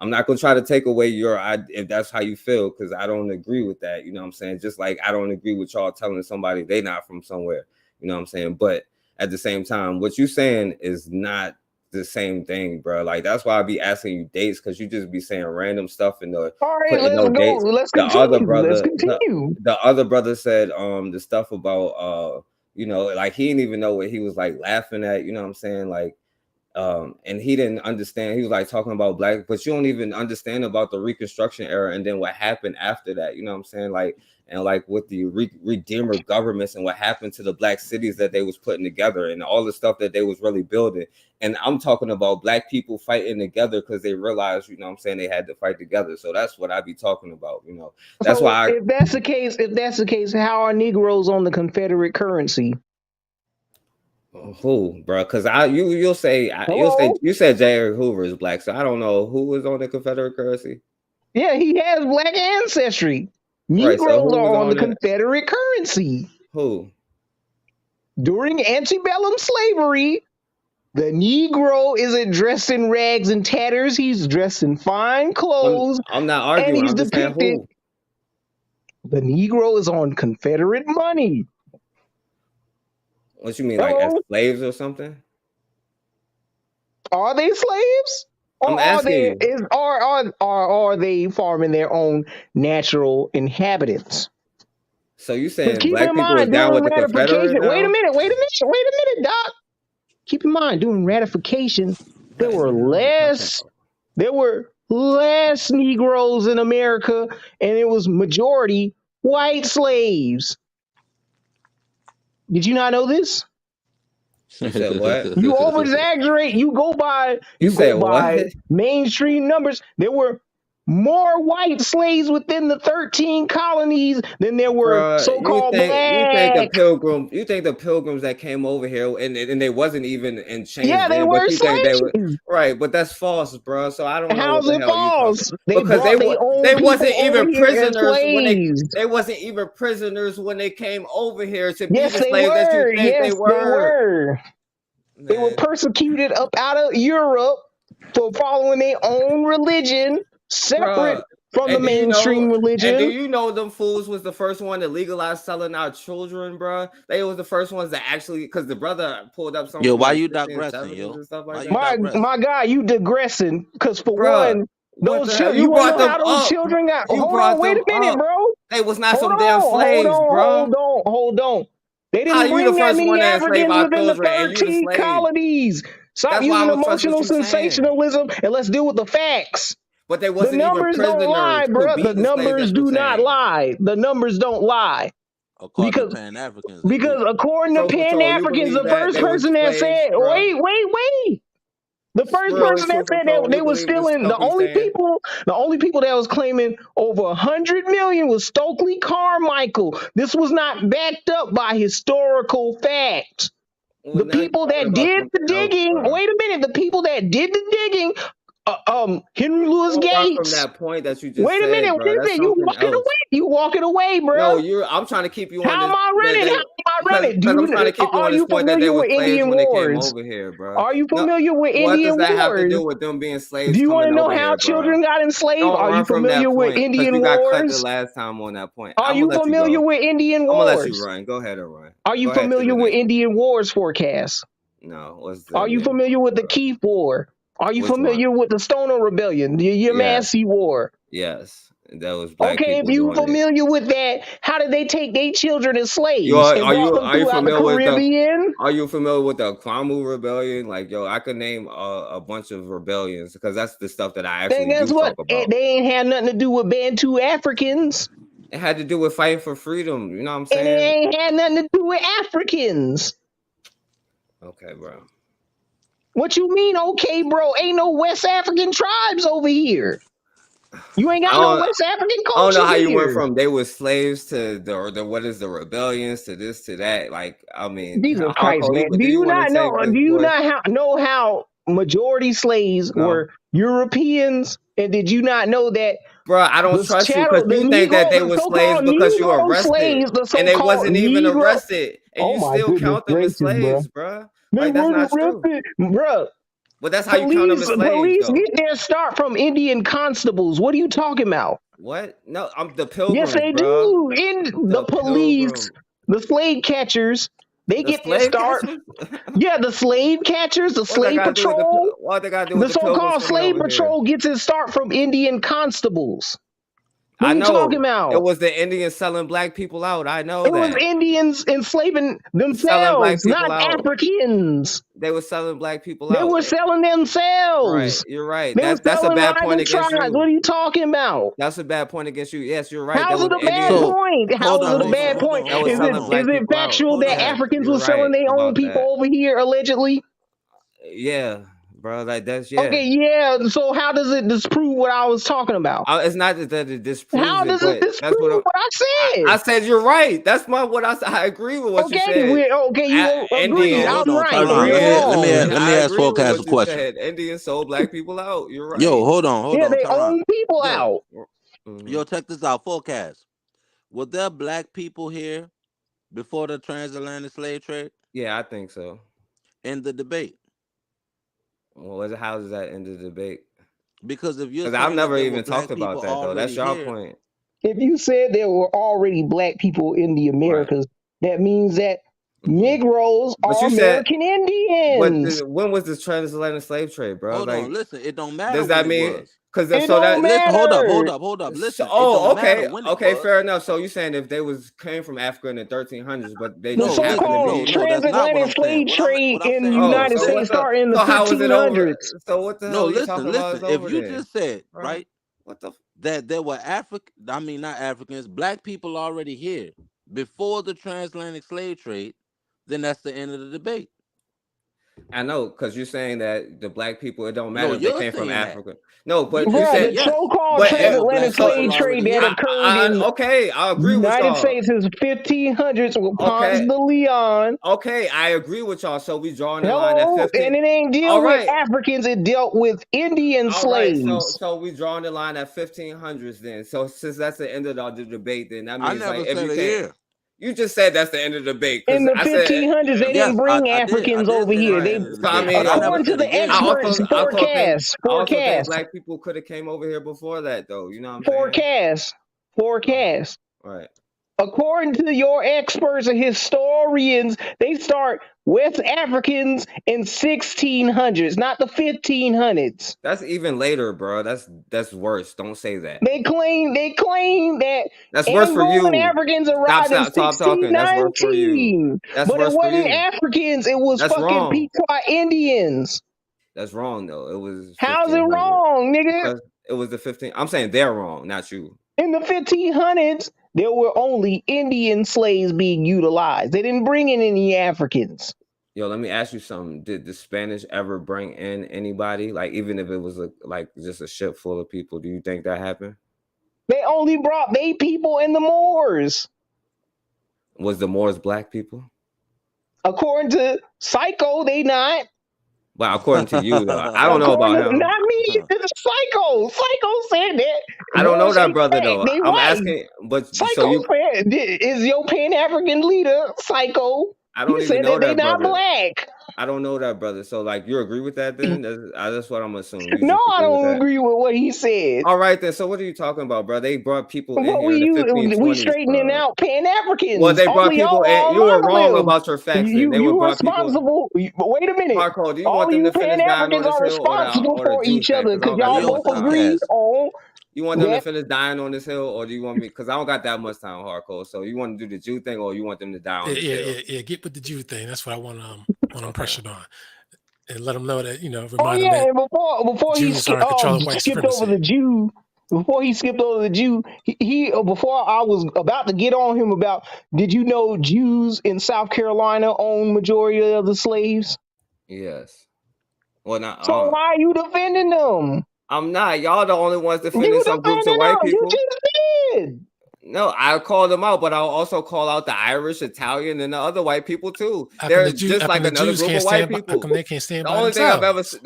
I'm not going to try to take away if that's how you feel, because I don't agree with that. You know what I'm saying? Just like I don't agree with y'all telling somebody they not from somewhere. You know what I'm saying? But at the same time, what you saying is not the same thing, bro. Like, that's why I be asking you dates, because you just be saying random stuff in the All right, putting let's no go. dates. Let's The continue. other brother, Let's continue. the other brother said the stuff about like he didn't even know what he was like laughing at. You know what I'm saying? Like, and he didn't understand. He was like talking about Black, but you don't even understand about the Reconstruction era and then what happened after that. You know what I'm saying? Like, and like with the Redeemer governments and what happened to the Black cities that they was putting together and all the stuff that they was really building. And I'm talking about Black people fighting together because they realized, you know what I'm saying, they had to fight together. So that's what I be talking about. That's So why if that's the case, how are Negroes on the Confederate currency? Who, bro? Because you said J. Edgar Hoover is Black, so I don't know who was on the Confederate currency. Yeah, he has Black ancestry. Right, so Negroes who was are on the it? Confederate currency. Who? During antebellum slavery, The Negro isn't dressed in rags and tatters. He's dressed in fine clothes. I'm not and arguing. he's I'm just saying depicted. who. The Negro is on Confederate money. What you mean, like as slaves or something? Are they slaves? Or I'm are asking they you. are they farming their own natural inhabitants? So you Because saying keep black in people is mind, down during with the ratification. Confederate Wait a now? minute, Doc. Keep in mind, during ratification, there were less Negroes in America, and it was majority white slaves. Did you not know this? You said what? You over exaggerate. You go by what? mainstream numbers. There were more white slaves within the 13 colonies than there were Bruh, so-called you think black. the pilgrims that came over here and they wasn't even in chains Yeah, they then, but were you think they were slaves. right? But that's false, bro. So I don't know what How's the it hell you talking, false? They because brought their own they people wasn't over even here as prisoners when slaves. they wasn't even prisoners when they came over here to be Yes, the they slaves that you were. think they Yes, they were. were. They were persecuted up out of Europe for following their own religion, separate Bruh. from the And do you mainstream religion. know them fools was the first one to legalize selling our children, bro? They was the first ones that actually, because the brother pulled up something Yo, from why the you 60s and digressing, 70s yo? and stuff like Why you that. digressing? My guy, you digressing. Because for Bruh, one, what those the hell? children, You you want to brought know them how those up. children got? You Hold brought on, wait them a minute, up. bro. They was not Hold some damn slaves, bro. hold on. They How didn't you the bring that first many one to enslave Africans our within the children and you the 13 slave? colonies. Stop That's why I using don't trust what emotional you saying. sensationalism and let's deal with the facts. But they The wasn't even numbers don't lie, prisoners to bro. be The the slaves numbers that you're do not saying. lie. The numbers don't lie. According to Pan-Africans, they Because do. according to So, you Pan-Africans, believe the that first they was person that slaves, said, bro? wait. The first Really, person that truth and said pro, that you they were believe this stealing, stuff we saying? the only people that was claiming over 100 million was Stokely Carmichael. This was not backed up by historical fact. Well, The now you're people talking that about did the something else, digging, bro. wait a minute, the people that did the digging, Henry Louis Don't run from Gates. that point that you just Wait a said, minute, bro. That's something else. You walking away, No, bro. I'm trying to keep you on How am this. I running? How am I running? Because I'm trying to keep you Are on this you point that they familiar were with slaves Indian when they came wars? over here, bro. Are you No, familiar with what does Indian that have to wars? do with them being slaves Do you want coming to know over how here, bro? children got enslaved? Don't Are you run from familiar that with point because Indian you got cut the wars? last time on that point. Are I'm you gonna let you familiar go. with Indian I'm gonna let you wars? run. Go ahead and run. Are you Go ahead to the familiar with next. Indian wars forecast? No, what's the Are you Indian familiar war, with the bro? Keith War? Are you Which one? familiar with the Stoner Rebellion, the Yes, Yamasee War? yes. That was black Okay, if people you doing it. familiar with that, how did they take their children as slaves and brought them Are you throughout the familiar with Caribbean? Are you familiar with the Kwamu rebellion? Like, yo, I could name a bunch of rebellions because that's the stuff that I Then actually guess do what? talk about. They ain't had nothing to do with Bantu Africans. It had to do with fighting for freedom. You know what I'm And saying? it ain't had nothing to do with Africans. Okay, bro. What you mean, okay, bro? Ain't no West African tribes over here. You ain't got no West African I don't know cultures how you went here. from they were slaves to the what is the rebellions to this to that. Like, I mean, Jesus I'll Christ, call you. man. But do you want to take this, Do you boy? not know how majority slaves No. were Europeans? And did you not know that, bro? I don't trust you because you think that they were slaves because you Negro arrested, slaves, the and they so-called wasn't even Negro. arrested, and Oh you my still goodness count them as gracious, bro. slaves, bro. They Like, that's weren't not true. arrested, bro. But that's how you count them as slaves, though. Get their start from Indian constables. What are you talking about? What? No, I'm the Yes, pilgrims, they bro. do. In the police, Pilgrims. the slave catchers, they The get their slave start. catchers? Yeah, the slave catchers, the What they slave got to do with patrol. what they got to do The with the pilgrims so-called coming slave over here? patrol gets its start from Indian constables. What I are you talking know it about? was the Indians selling black people out. I know It was that. Indians enslaving Selling black themselves, people not out. Africans. They were selling black people They out. were selling themselves. Right, you're right. They were That's a selling bad point rival against tribes. What you. are you talking about? That's a bad point against you. Yes, you're right. That How's was it a bad Indians So point? How hold is on, it a hold on, bad hold on, point? that hold was on, hold selling on, Is black it people out. factual hold that on. Yes, Africans you're were selling right their own about people that. over here allegedly? Yeah, bro. Like that's Okay, yeah. So how does it disprove what I was talking about? It's not that it disproves How it, does it but that's disprove what I I said? said. You're right. That's what I said. I agree with what you Okay, said. you Hold agree. on, Indians hold I'm on, right. Tehran. You're wrong. Let me I ask agree with Forecast a what you question. said. Indians sold black people out. You're right. Yo, hold on, Yeah, they Tehran. own people Yo, out. yo, check this out. Forecast. Were there black people here before the transatlantic slave trade? Yeah, I think so. In the debate. Well, how does that end the debate? Because if you're Because I've saying that never there were even talked black people about that though. That's already your here, point. If you said there were already black people in the Americas, that means that Negroes But are you said, American Indians. when was the transatlantic slave trade, bro? hold on, Like, listen, it don't matter does when that it mean? was. Because It so don't that Listen, hold matter. up. Listen, So, it don't matter okay, when it okay, was. fair enough. So you saying if they came from Africa in the 1300s, but they The just happened to so-called be No, that's not what transatlantic I'm saying. slave trade What I'm in the saying, if you United so said, what States the started in the so how is it over? 1500s. So what the no, hell are you talking about listen, is if over you then, just said, bro? right, What the? that there were not Africans, black people already here before the transatlantic slave trade, then that's the end of the debate. I know, because you're saying that the black people, it don't No, matter if they you're came from saying that. Africa. No, You but you just Bruh, said said, the yes. so-called but There were transatlantic black slave people trade already that here. occurred in okay, I agree with United y'all. States is 1500s with Ponce Okay, de Leon. okay, I agree with y'all. So we drawing the line at Hello, 15. and it ain't deal All with right, Africans; it dealt with Indian all right. So slaves. so we drawing the line at 1500s then. So since that's the end of the debate, then that I means like never if said you a can't, year. you just said that's the end of the debate In because the I said 1500s, they didn't Yes, bring I did. I Africans did over say that's here. the They, end of the so. I debate, mean, but I never according to said a the year. experts, I also think forecast, black people could have came over here before that though. You know what I'm saying? forecast, forecast. Right. According to your experts and historians, they start West Africans in 1600s, not the 1500s. That's even later, bro. That's worse. Don't say that. They claim that That's worse for Angolan you. Africans arrived in Stop talking. That's worse for you. 1619, That's but it worse for wasn't you. Africans. It was That's fucking wrong. Pequot Indians. That's wrong though. It was How's it 1500 wrong, nigga? because it was the 15. I'm saying they're wrong, not you. In the 1500s, there were only Indian slaves being utilized. They didn't bring in any Africans. Yo, let me ask you something. Did the Spanish ever bring in anybody? Like even if it was just a ship full of people, do you think that happened? They only brought their people and the Moors. Was the Moors black people? According to Psycho, they not. Well, according to you though, I don't know about According to him. not me, it's Psycho. Psycho said that I don't know Moors that ain't brother black, though. they I'm white. asking, but so Psycho you, said, is your Pan-African leader Psycho? I He don't even said know that they that not brother. black. I don't know that brother. So like, you agree with that then? That's what I'm assuming. You No, just I agree with don't that. agree with what he said. All right then. So what are you talking about, bro? They brought people in But here in the we 1520s, straightening bro. out Pan-Africans. Well, they brought Only people y'all in. all You were wrong monoliths. about your facts. Then they were You brought people. responsible. But wait a minute. Hardcore. Do you All want of them you to finish dying on Pan-Africans this are hill responsible or the for Jews each thing? other Because I because don't got y'all that Yo, much both time. agreed Outcast. on You want them to that. finish dying on this hill, or do you want me? Because I don't got that much time, hardcore. So you want to do the Jew thing, or you want them to die on this hill? Yeah. Get with the Jew thing. That's what I want them Okay. pressured on, and let them know that Oh remind them yeah, that and before he Jews are in control of white skipped over supremacy. the Jew, before he skipped over the Jew, he before I was about to get on him about, did you know Jews in South Carolina own majority of the slaves? Yes. Well, not. So why are you defending them? I'm not. Y'all the only ones defending You some groups of defending white them? You people. just did. No, I call them out, but I'll also call out the Irish, Italian, and the other white people too. How come They're the just like another Jews group can't of white stand by? How people. come they can't stand The by only thing I've themselves?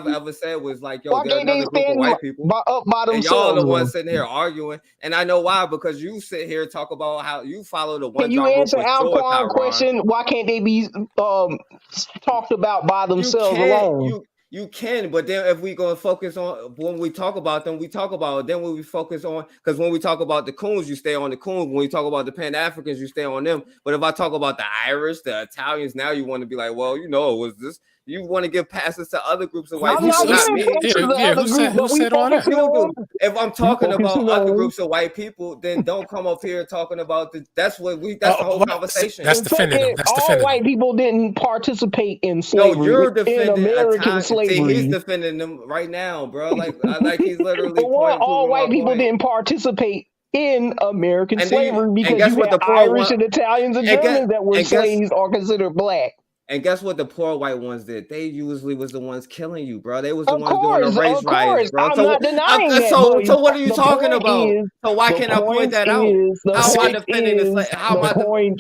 ever said was like, yo, Why they're can't they another group of stand white people, up by and y'all are themselves? the ones Then? sitting here arguing. And I know why, because you sit here and talk about how you follow the one Can you John group answer for sure, Alquan's Tyron. question? Why can't they be talked about by You themselves can't. alone? You can, but then if we go focus on when we talk about them, we talk about it. Then when we focus on, because when we talk about the coons, you stay on the coons. When we talk about the Pan-Africans, you stay on them. But if I talk about the Irish, the Italians, now you want to be like, well, it was this. You want to give passes to other groups of white I'm people, not not giving me. passes to the other group, but we focusing on. If I'm We talking about focusing other on. groups of white people, then don't come up here talking about that's the whole conversation. That's defending them. That's All defending white people didn't participate in No, slavery, you're in defending American Italian. See, he's slavery. defending them right now, bro. Like he's literally For one, pointing, all proving my white people point. didn't participate in American And slavery because guess you what had the poor Irish one and Italians and and Germans that were and guess slaves are considered black. and guess what the poor white ones did? They usually was the ones killing you, bro. They was the Of ones doing the race riots, bro. I'm So not denying that. But so what are you the talking point about? is, So why can't I point that out? How am I defending this? How am I?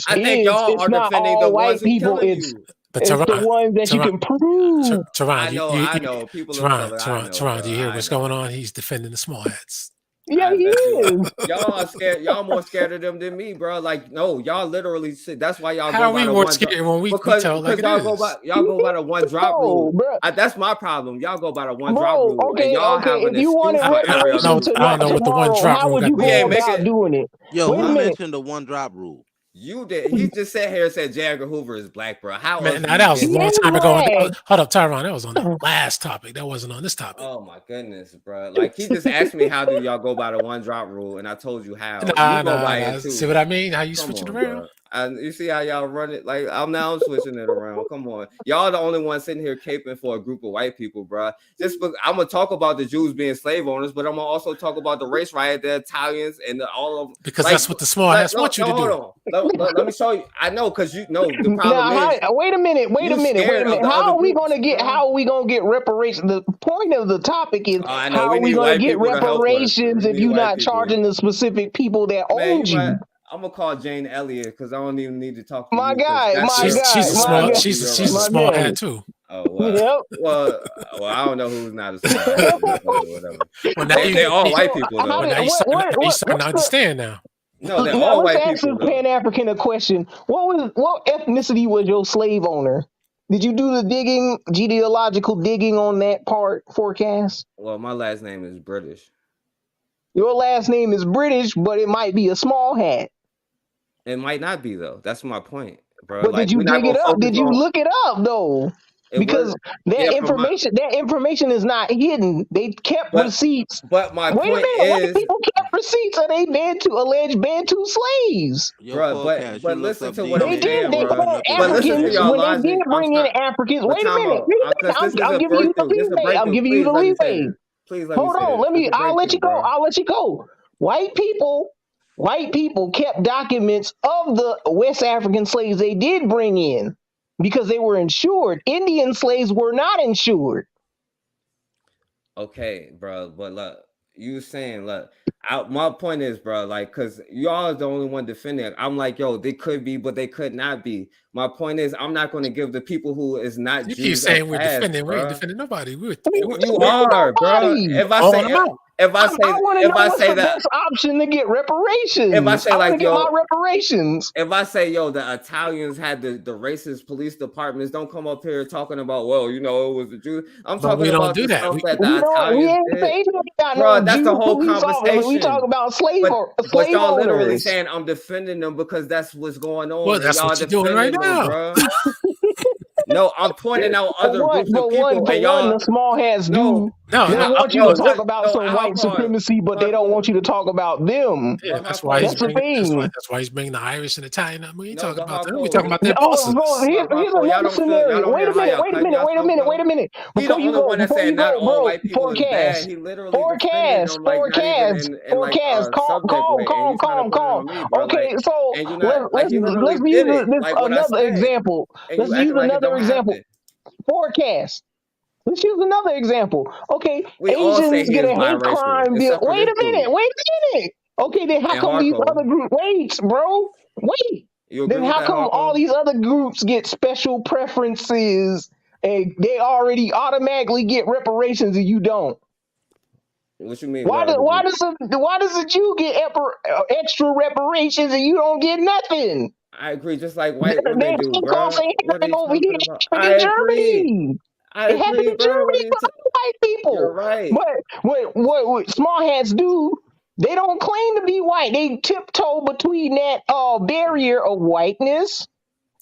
I think y'all it's are not defending the all ones white who people. killing It's you. But it's the ones that you can prove. I know. People of color. I know, Teron, bro. do you hear I what's know. going on? He's defending the small hats. Yeah, he is. Y'all are scared. Y'all more scared of them than me, bro. Like, no, y'all literally sit. That's why y'all How go by we the more one drop. scared when we Because tell like it y'all go by is? the one drop No, rule. bro. That's my problem. Y'all go by the one drop Bro, rule, and y'all have if an you wanted excuse for every other reparations I don't know what the one tomorrow, drop how rule would got you to do We go ain't with it. about making. doing it? Yo, Wait a who minute. mentioned the one drop rule? You did. He just sat here and said J. Edgar Hoover is black, bro. How else Man, do now you that was get a He long that? is time ago. black. Hold up, Tyron. That was on the last topic. That wasn't on this topic. Oh my goodness, bro! Like he just asked me how do y'all go by the one drop rule, and I told you how. You go by it See too. what I mean? How you Come switch it on, around? bro. And you see how y'all run it? Like I'm switching it around. Come on, y'all the only one sitting here caping for a group of white people, bro. I'm gonna talk about the Jews being slave owners, but I'm gonna also talk about the race riot, the Italians, and all of them. Because that's what the small hats want you to do. Hold on. Let me show you. I know because you know the problem Now, is. wait a minute. Scared of the How other are we groups, gonna get? bro. How are we gonna get reparations? The point of the topic is I know how we are we need gonna white get people to help us. reparations We if need you're white not people. charging the specific people that Man, owned you? I'm gonna call Jane Elliott because I don't even need to talk to My you. guy, She's a small. She's a my small man. hat too. Oh well, Yep. well, I don't know who's not a small hat, but whatever. Well, now They're all white people though. Well, now you starting to understand now. No, they're Now all let's white ask people this though. Pan-African a question. What ethnicity was your slave owner? Did you do the genealogical digging on that part forecast? Well, my last name is British. Your last name is British, but it might be a small hat. It might not be though. That's my point, bro. But Like did you we're not dig it gonna up? focus Did you on look it up though? it. Because Was that information is not hidden. They kept receipts. But my Wait a point minute, white is, people kept receipts of they alleged Bantu slaves. Yo, bro. Forecast, But you looked listen up to what I'm They DNA did. saying, They before you bro. called looked it But up, listen to Africans your when Forecast. they did logic. bring in Africans. But Wait a time minute. out, Wait a because this minute. is I'm a giving you the breakthrough. This is a leeway. I'm breakthrough. giving you Please the let me say leeway. this. Please let me Hold say on. this. This is a I'll let breakthrough, you go. bro. I'll let you go. White people kept documents of the West African slaves they did bring in because they were insured. Indian slaves were not insured. Okay, bro. But look, you saying, look, my point is, bro, like, because y'all is the only one defending it. I'm like, yo, they could be, but they could not be. My point is, I'm not going to give the people who is not You keep Jews a saying we're pass, defending. We ain't bro. defending nobody. You are, bro. Nobody. If I Calling say, them out. I want to know what's the that, best option to get reparations. if I say I want like, to get my yo, reparations. if I say, yo, the Italians had the racist police departments, don't come up here talking about, well, you know, it was the Jews. I'm But talking we don't about do the that. stuff that We the don't. We Italians ain't did. saying we got Bro, no that's the Jew whole police officers. We talk conversation. about But slave y'all literally owners. saying I'm defending them because that's what's going on. Well, And that's y'all what you're doing right defending them, now. bro. No, I'm pointing out other groups of people, For and one, y'all the small hats no, do. No, They no, want you to talk about some white Harcourt, supremacy, but they don't want you to talk about them. yeah, but that's why he's That's the Harcourt, bringing. thing. That's why he's bringing the Irish and Italian up. We ain't no, talking but about them. We talking Harcourt, about their Oh, bosses. here's y'all another don't feel, y'all scenario. don't Wait hear a how minute. y'all cutting yourself off. Wait a minute. He the only one that said not all Bro, white people is bad. forecast. He literally defended them like not even in like subject way, and you trying to put it Calm. on me, bro. Like, Okay, so and you not like he literally let's use did it, this like what I another said, example. and Let's you use acting like it another don't example. happen. Forecast. Let's use another example. Okay, We all say Asians he get is a hate biracial, crime bill. except for this dude Wait a minute. Okay, then how and come these Harco. other groups? Wait, bro. Wait. You agree Then with how that, come all Harco? these other groups get special preferences and they already automatically get reparations and you don't? What you mean? What other group? Why does a Jew get extra reparations and you don't get nothing? I agree, just like white They women do, Holocaust bro. ain't What are happening you over here. talking It about? happened I in agree. Germany. I It happened agree, in bro. What Germany are you for other white You're people. right. But what small hats do, they don't claim to be white. They tiptoe between that barrier of whiteness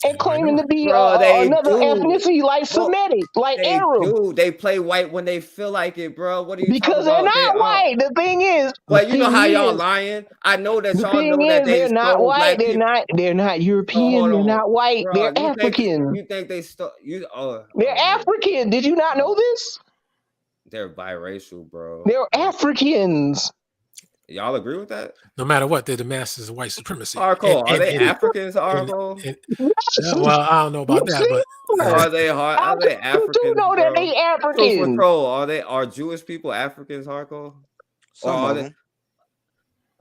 and claiming to be Bro, they another do. ethnicity like Well, Semitic, like they Arab. do. They play white when they feel like it, bro. What are you talking Because they're about? They not are. white. But you know how y'all lying? I know that y'all know that they They're not stole white. black people. They're not No, European. hold They're on. not white. Bro, They're African. you think they stole you They're man. African. Did you not know this? They're biracial, bro. They're Africans. Y'all agree with that? No matter what, they're the masters of white supremacy. Hardcore. Are they Africans, Hardcore? Well, I don't know about that, but Are they You do Africans, know that bro? they Truth or Africans. troll? Are Jewish people Africans, Hardcore? Or Some are of they? them.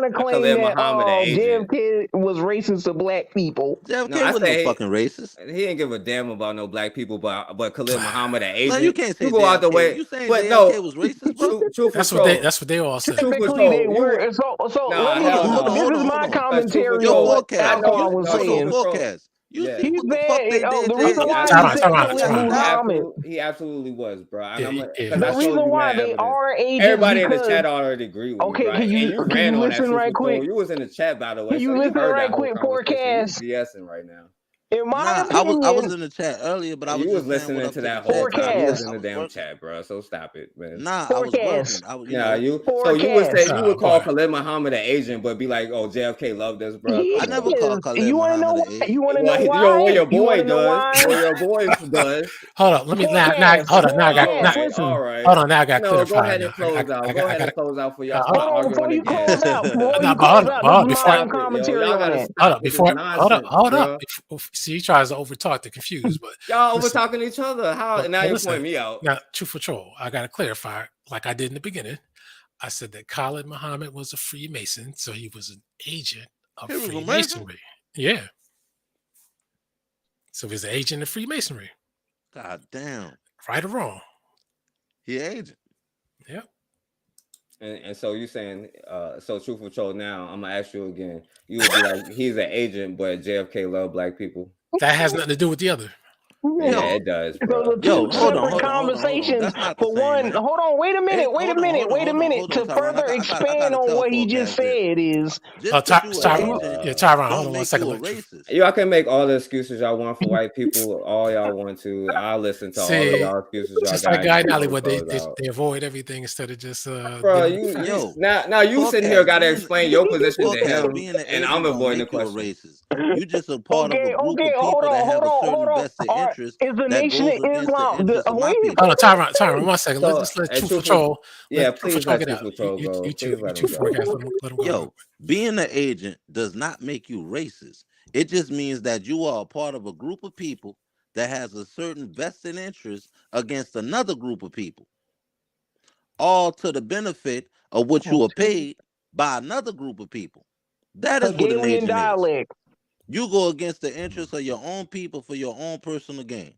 trying to claim Khalid that Muhammad an agent. JFK was racist to black people. No, JFK I wasn't no say fucking racist. he didn't give a damn about no black people, but Khalid Muhammad an agent. Man, you can't say You go out the JFK. way. You saying But JFK no, was racist, bro? truth That's was what told. they all say. Truth was Typically, they told. were. So Nah, let me. hell Hold on, no. This hold is on, my hold on. Truth was commentary Your on told. what forecast. I know. Alphon was No, What's your truth saying. was told. forecast? You Yeah. see He what the fuck said they did, the Jay? reason He why he said absolutely, Khalid Muhammad. he absolutely was, bro. And I'm Yeah. because I The showed reason you why mad they evidence. are agents Everybody in the because chat already agree with me, okay, bro. And you can ran you on that listen truth right or told. quick? You was in the chat, by the way, Can so you you listen heard right that whole quick, conversation. You forecast? BSing right now. In my Nah, I was opinion, in the chat earlier, but I was You was just saying what listening up to to the that whole chat because time. You was forecast, in I the was damn working. chat, bro. So stop it, man. Nah, I was working. forecast, Yeah, you. So you would say forecast. you would Boy. call Khalid Muhammad an agent, but be like, "Oh, JFK loved us, bro." He I Come never on. called is. Khalid You want to know Muhammad an why? You agent. want to Well, know well, why? your You want boy to know does. why? Well, your boy does. Hold on. Let me now. Forecast, Hold on. Now I got All now. forecast. right, Listen. all right. Hold on. Now I got No, go clarified. ahead Now and close out. Go I ahead got and close out for y'all hold start on. Hold on, arguing before you again. close out, before No, you but close out, this is hold on. my Stop it, yo. commentary Y'all on gotta that. stop with this nonsense, Hold up. bro. See, he tries to overtalk to confuse, but Y'all over listen. talking each other. How? Now you're Listen. pointing me out. Now, truth or troll, I got to clarify, like I did in the beginning. I said that Khalid Muhammad was a Freemason, so he was an agent of He was a Mason? Freemasonry. Yeah. So he's an agent of Freemasonry. God damn. Right or wrong? He agent. Yep. And so you saying, so Truth or Troll, now I'm gonna ask you again. You would be like, he's an agent, but JFK love black people. That has nothing to do with the other. Yeah, Yo, it does, So bro. the yo, two hold on, separate hold on, hold on, hold on. conversations. That's not the For same, one, man. hold on, wait a minute, wait a minute, wait a minute. Hold on, To Tyron. further I expand gotta on tell what he just Forecast this. said is Just because you an agent Tyron, hold don't on 1 make you second. a racist. Y'all can make all the excuses y'all want for white people, all y'all want to. I'll listen to all of See, y'all excuses y'all just like got Guy in before it Hollywood, they, goes they out. they avoid everything instead of just Bro, dealing with the you facts. Yo, now you sitting here Forecast gotta being explain your position to Forecast him, being an and agent I'm don't avoiding the make you a question. racist. You just a part of a group okay. of Hold people that on, have a hold certain on. vested All right, interest is the that Nation of goes against the Islam? interests of my Wait, people. Hold on, Tyron, 1 second. So, Let's let and Truth Patrol. yeah, Let Truth please Patrol let get Truth out. Patrol go. Please You let two him go. forecast. Let him go. Yo, being an agent does not make you racist. It just means that you are a part of a group of people that has a certain vested interest against another group of people, all to the benefit of what you are paid by another group of people. That is what an Hegelian agent is. dialect. You go against the interests of your own people for your own personal gain.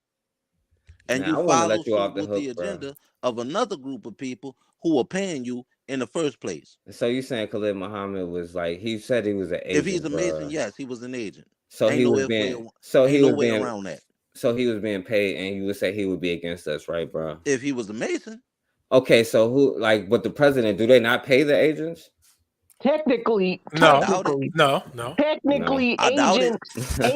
And Now you I want to follow let you suit off the with the hook, bro. agenda of another group of people who are paying you in the first place. So you saying Khalid Muhammad was like he said he was an If he's a agent, Mason, bro? yes, he was an agent. So Ain't he no was if way, being, ain't no way around that. so he was being paid, and you would say he would be against us, right, bro? If he was a Mason. Okay, so who, like, but the president, do they not pay the agents? Technically, I doubt it. No. technically, I doubt it.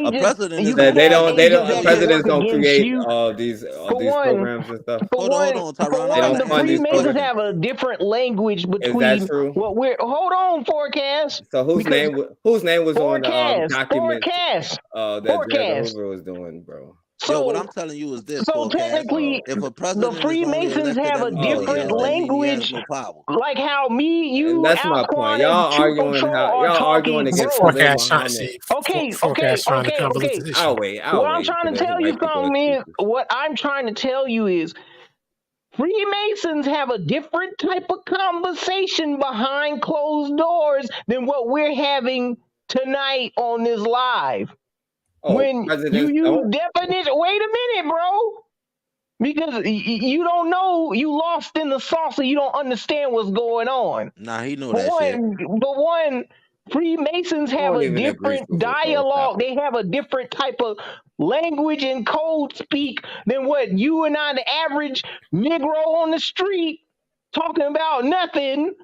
A agents. president You is That can only they have don't, accountable agents for that your can presidents work don't actions. against create you. all these programs and stuff. Hold on, Tyron. I They don't gotta The fund answer these this Freemasons programs. question. have a different language Is that between true? what we're. Hold on, forecast. So whose Because name was on the documents that J. Edgar forecast. Hoover was doing, bro? Yo, what So, I'm telling you is this, so Forecast. technically, If a the president is only Freemasons elected have a every 4 different years, that Lord. means he has language, no power. like how me, And you, that's my point. Alquan, and Truth Patrol are Y'all arguing talking, against bro. Khalid Forecast trying to Muhammad. see. Okay. Forecast trying to convolute the issue. What I'll I'm wait for trying to the tell you white people something is, excuses. what I'm trying to tell you is, Freemasons have a different type of conversation behind closed doors than what we're having tonight on this live. Oh, When you presidents use don't? definition, wait a minute, bro. Because you don't know, you lost in the sauce, so you don't understand what's going on. Nah, he know But that shit. one, Freemasons I have don't a even agree, different Super Troll. Stop dialogue. it. They have a different type of language and code speak than what you and I, the average Negro on the street, talking about nothing.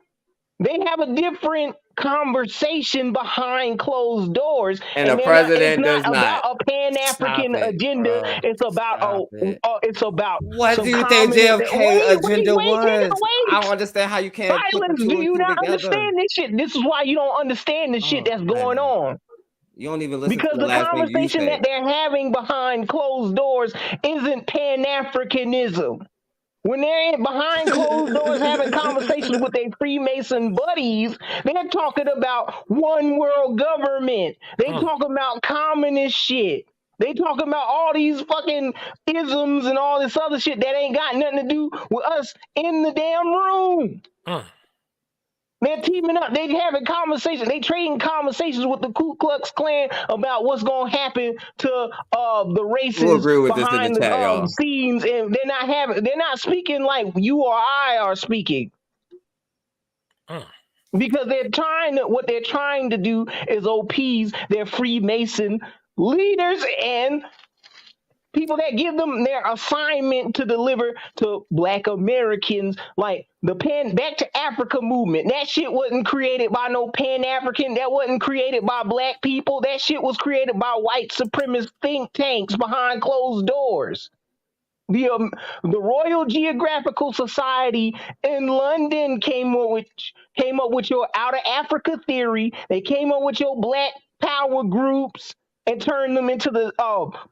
They have a different conversation behind closed doors, And the and they're not. It's president not does not. about a Pan-African Stop it, agenda. bro. It's about Stop it. it's about What do some you think common. JFK Wait, agenda nigga, was? I wait. don't understand how you can't put the Silence. two Do and you two not together. understand this shit? This is why you don't understand the shit Oh that's going man, on. you don't even listen to Because the the last thing you conversation that said. they're having behind closed doors isn't Pan-Africanism. When they're behind closed doors having conversations with their Freemason buddies, they're talking about one world government. They talking about communist shit. They talking about all these fucking isms and all this other shit that ain't got nothing to do with us in the damn room. They're teaming up. They having conversations. They trading conversations with the Ku Klux Klan about what's gonna happen to the Who races agree with this in the behind the chat, y'all? scenes, and they're not speaking like you or I are speaking. Because what they're trying to do is appease their Freemason leaders and people that give them their assignment to deliver to Black Americans, like the Back to Africa movement. That shit wasn't created by no Pan-African. That wasn't created by Black people. That shit was created by white supremacist think tanks behind closed doors. The Royal Geographical Society in London came up with your out of Africa theory. They came up with your Black power groups and turned them into the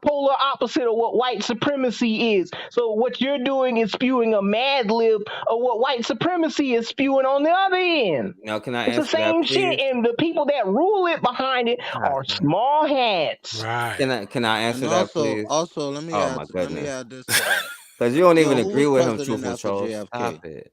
polar opposite of what white supremacy is. So what you're doing is spewing a mad lib of what white supremacy is spewing on the other end. Now, can I It's the answer that, same please? shit, and the people that rule it behind it are small hats. Right. Can I answer And that, please? also, let me add goodness. this to that. Because you don't Yo, even who agree was with him, president truthful after troll. JFK? Stop it.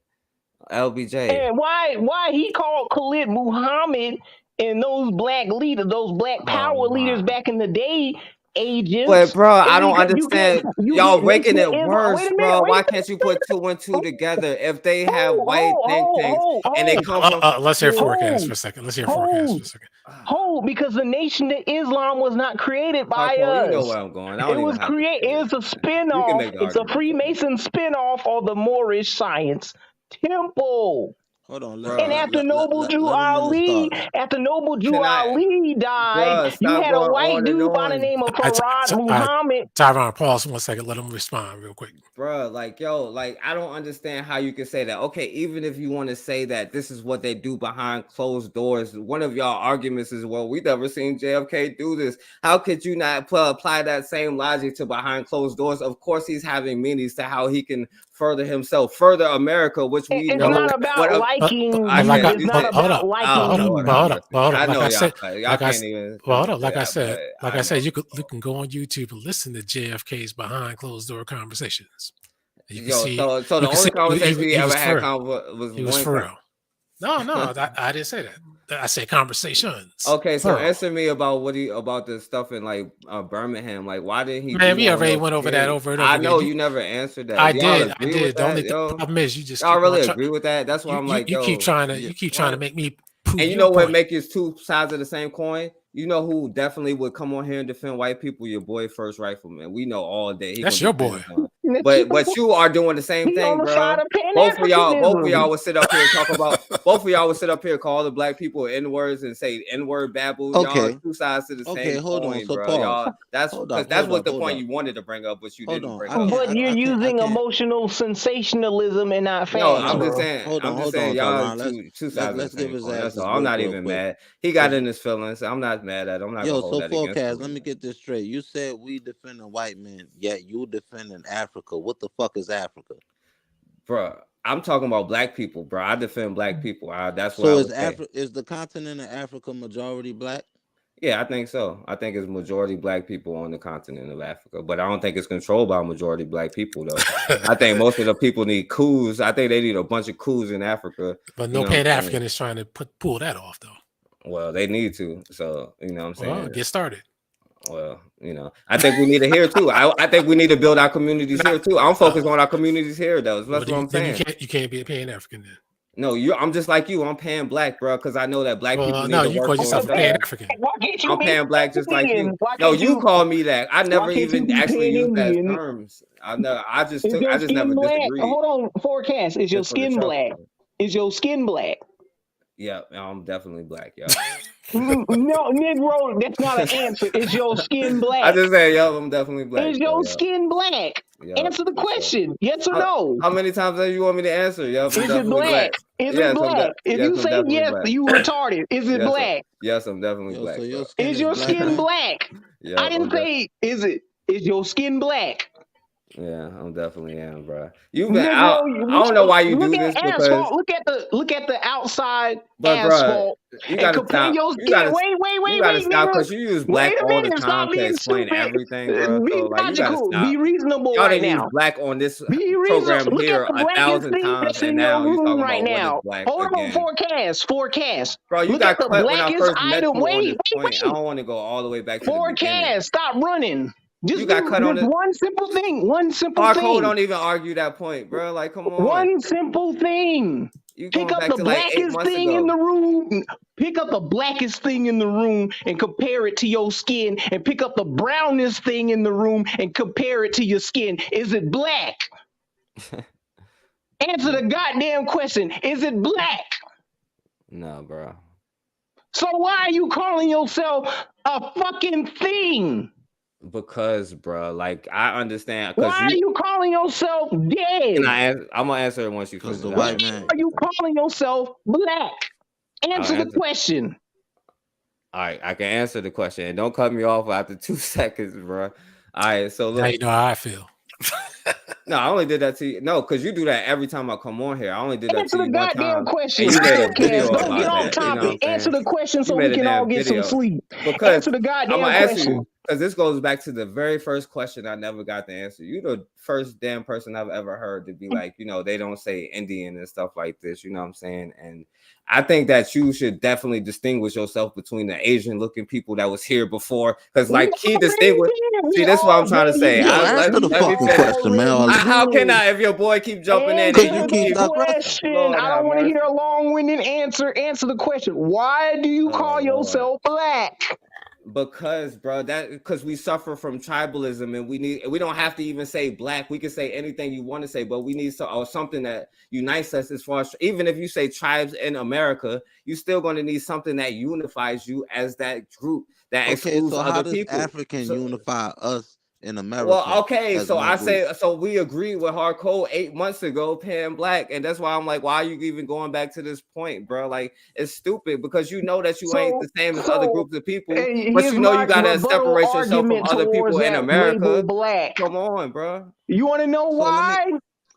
LBJ. And why he called Khalid Muhammad and those Black leaders, those Black power leaders back in the day, agents? But bro, I don't because understand. you Y'all get making Nation it of Islam. worse, Wait a minute, bro. wait Why a can't you put 2 and 2 together? If they have white think tanks and they come from let's hear forecast for a second. Let's hear forecast for a second. Hold, because the Nation of Islam was not created by Cartoon, us. you know where I'm going. I don't It even was have to created. say It's a You spin-off. can make the It's a argument. Freemason spin-off of the Moorish Science Temple. Hold on. And after Noble Jew Ali, died, Bruh, you stop had a going white on and dude by the on. name of Farad Muhammad. Tyron, pause 1 second. Let him respond real quick. Bruh, like, yo, like, I don't understand how you can say that. Okay, even if you want to say that this is what they do behind closed doors, one of y'all arguments is, well, we never seen JFK do this. How could you not apply that same logic to behind closed doors? Of course, he's having meanings to how he can further himself, further America, which we It's know. not about liking. It's not about liking you. Hold up. I know Like I said, y'all can't even. Hold up. Like I said, you can go on YouTube and listen to JFK's behind closed door conversations. You can see. So the only conversation we ever had was he was for real. No, I didn't say that. I said conversations. Okay, so answer me about about the stuff in like Birmingham. Like, why didn't he? Man, we already went over that over and over. I know you never answered that. I did. The only problem is you just y'all really agree with that. That's why I'm like, you keep trying to make me. And you know what make it 2 sides of the same coin? You know who definitely would come on here and defend white people? Your boy First Rifleman. We know all day. That's your boy. But you are doing the same thing, bro. Both of y'all would sit up here and talk about. Both of y'all would sit up here, call the Black people N-words and say N-word babble. Okay. Y'all 2 sides to the same hold coin, on. So bro. pause. Y'all, that's what the point you wanted to bring up, but you didn't bring up. But you're using emotional sensationalism and not facts. No, I'm just saying. Hold on, y'all Tyron. two sides. Let's give his ass. I'm not even mad. He got in his feelings. I'm not mad at him. I'm not gonna hold that against him. Let me get this straight. You said we defending white men, yet you defending Africa. What the fuck is Africa? Bro, I'm talking about Black people, bro. I defend Black people. That's what is the continent of Africa majority Black? Yeah, I think so. I think it's majority Black people on the continent of Africa, but I don't think it's controlled by majority Black people, though. I think most of the people need coups. I think they need a bunch of coups in Africa. But no Pan-African is trying to pull that off, though. Well, they need to. So, you know what I'm saying? Well, get started. Well, I think we need it here, too. I think we need to build our communities here, too. I'm focused on our communities here, though. That's what I'm saying. You can't be a Pan-African then. No, I'm just like you. I'm pan-Black, bro, because I know that Black people need to you work call yourself Pan-African. I'm pan-Black just like you. No, you call me that. I never even actually used that terms. I just never disagreed. Hold on, forecast. Is your skin black? Is your skin black? Yeah, I'm definitely Black, yo. No, Negro, that's not an answer. Is your skin black? I just said, yo, I'm definitely Black. Is your skin black? Answer the question. Yes or no? How many times do you want me to answer? Yo, is it black? Is it black? If you say yes, you retarded. Is it black? Yes, I'm definitely Black. So is your skin black? Yeah, I didn't say, is your skin black? Yeah, I'm definitely am, bro. I don't know why you do this because look at the outside but asphalt. Bro, you gotta stop. You gotta stop because you use Black all the time to explain everything, bro. Be logical. Be reasonable right now. Use Black on this program here 1,000 times, and now you talking right about what is Black Hold again. on, forecast. Bro, you look got at the cut when I blackest first met item. you on this point. I don't want to go all the way back to the beginning. Forecast. Stop running. Just You got cut on it. one simple thing. One simple Hardcore thing. don't even argue that point, bro. Like, come on. One simple thing. You Pick going up back the to like 8 blackest months thing in ago. the room. Pick up the blackest thing in the room and compare it to your skin. And pick up the brownest thing in the room and compare it to your skin. Is it black? Answer the goddamn question. Is it black? No, bro. So why are you calling yourself a fucking thing? Because, bro, like, I understand. Why are you calling yourself dead? I'm gonna answer it once you finish. The white man. Why are you calling yourself black? Answer the question. All right, I can answer the question. And don't cut me off after 2 seconds, bro. All right, so look. Now you know how I feel. No, I only did that to you. No, because you do that every time I come on here. I only did that Answer to the you one goddamn time. question. And you made a video Don't about get off that. topic. You know what I'm Answer saying? the question so You we made a can all damn get some video. sleep. Because Answer the goddamn I'm gonna ask question. you, because this goes back to the very first question I never got the answer. You the first damn person I've ever heard to be like, you know, they don't say Indian and stuff like this. You know what I'm saying? And I think that you should definitely distinguish yourself between the Asian looking people that was here before. Because like he distinguished. See, this is what I'm trying to say. Answer the fucking question, man. How can I if your boy keep jumping in? Answer And you the keep question. Lord I don't want to hear a long-winded answer. Answer the question. Why do you call yourself black? Because, bro, because we suffer from tribalism, and we don't have to even say black. We can say anything you want to say, but we need something that unites us. As far as even if you say tribes in America, you're still going to need something that unifies you as that group that excludes so other how does people. African unify us in America? Well, okay, so one I group? say, so we agreed with hardcore 8 months ago, pan black, and that's why I'm like, why are you even going back to this point, bro? Like, it's stupid because you know that you ain't the same as other groups of people, but here's you know you my gotta separate yourself from argument other people towards in that America. label black. Come on, bro. You want to know why?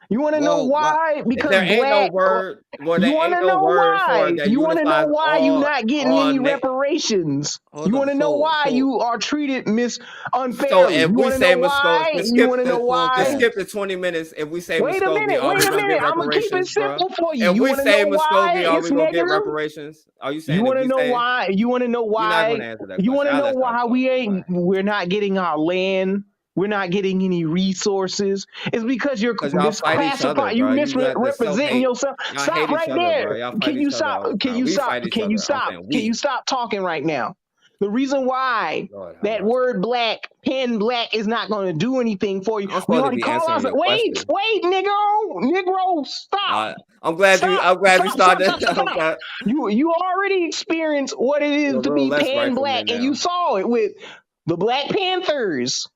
You want to know why? Because there ain't black. no word. Well, You there want to ain't no know word for why? it that You want to know unifies why you all. not getting any reparations? You want to know why you are treated unfairly? So if You we want to say know why? You want to know why? Just skip the 20 minutes. If we say Wait a Muskogee, minute. are we Wait a gonna minute. get I'm gonna keep it reparations, bro? simple for you. If You we want to say know why Muskogee, are it's we gonna get negative? reparations? Are you saying You want to if we know say why? You want to know you're not why? gonna answer that You want to question? know why we're not getting our land? We're not getting any resources. It's because you're y'all fight each other, misclassifying. You bro. You got this misrepresenting self-hate. yourself. Y'all Stop hate each right other, there. bro. Y'all fight Can you each other stop? all the Can time. you We stop? fight each Can you other. I'm stop? saying Can you we. stop talking right now? The reason why that word black, pen black, is not going to do anything for you. I'm We supposed to already be call answering ourselves. your Wait, question. Negro, stop. I'm glad you started. Stop. You already experienced what it is You're a to real be less pan rifleman black, and you now. saw it with the Black Panthers.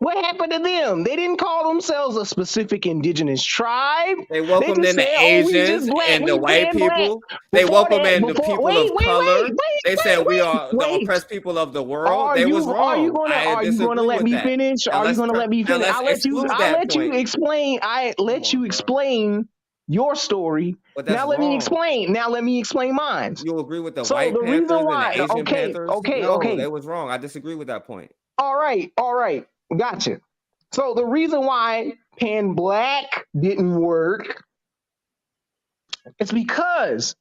What happened to them? They didn't call themselves a specific indigenous tribe. They welcomed just in the said, "Oh, we just Asians black, and the we white pan black." people. They welcomed in the people of color. They said we are the wait. oppressed people of the world. Are They was you wrong. gonna I disagree let with me that. finish? Now Are you gonna let me finish? let's exclude that you point. explain. I let you explain your story. But that's Now let me wrong. explain. Now let me explain mine. You agree with the So white the reason Panthers why, and the Asian Panthers? okay, No, they was wrong. I disagree with that point. All right, gotcha. So the reason why pan black didn't work is because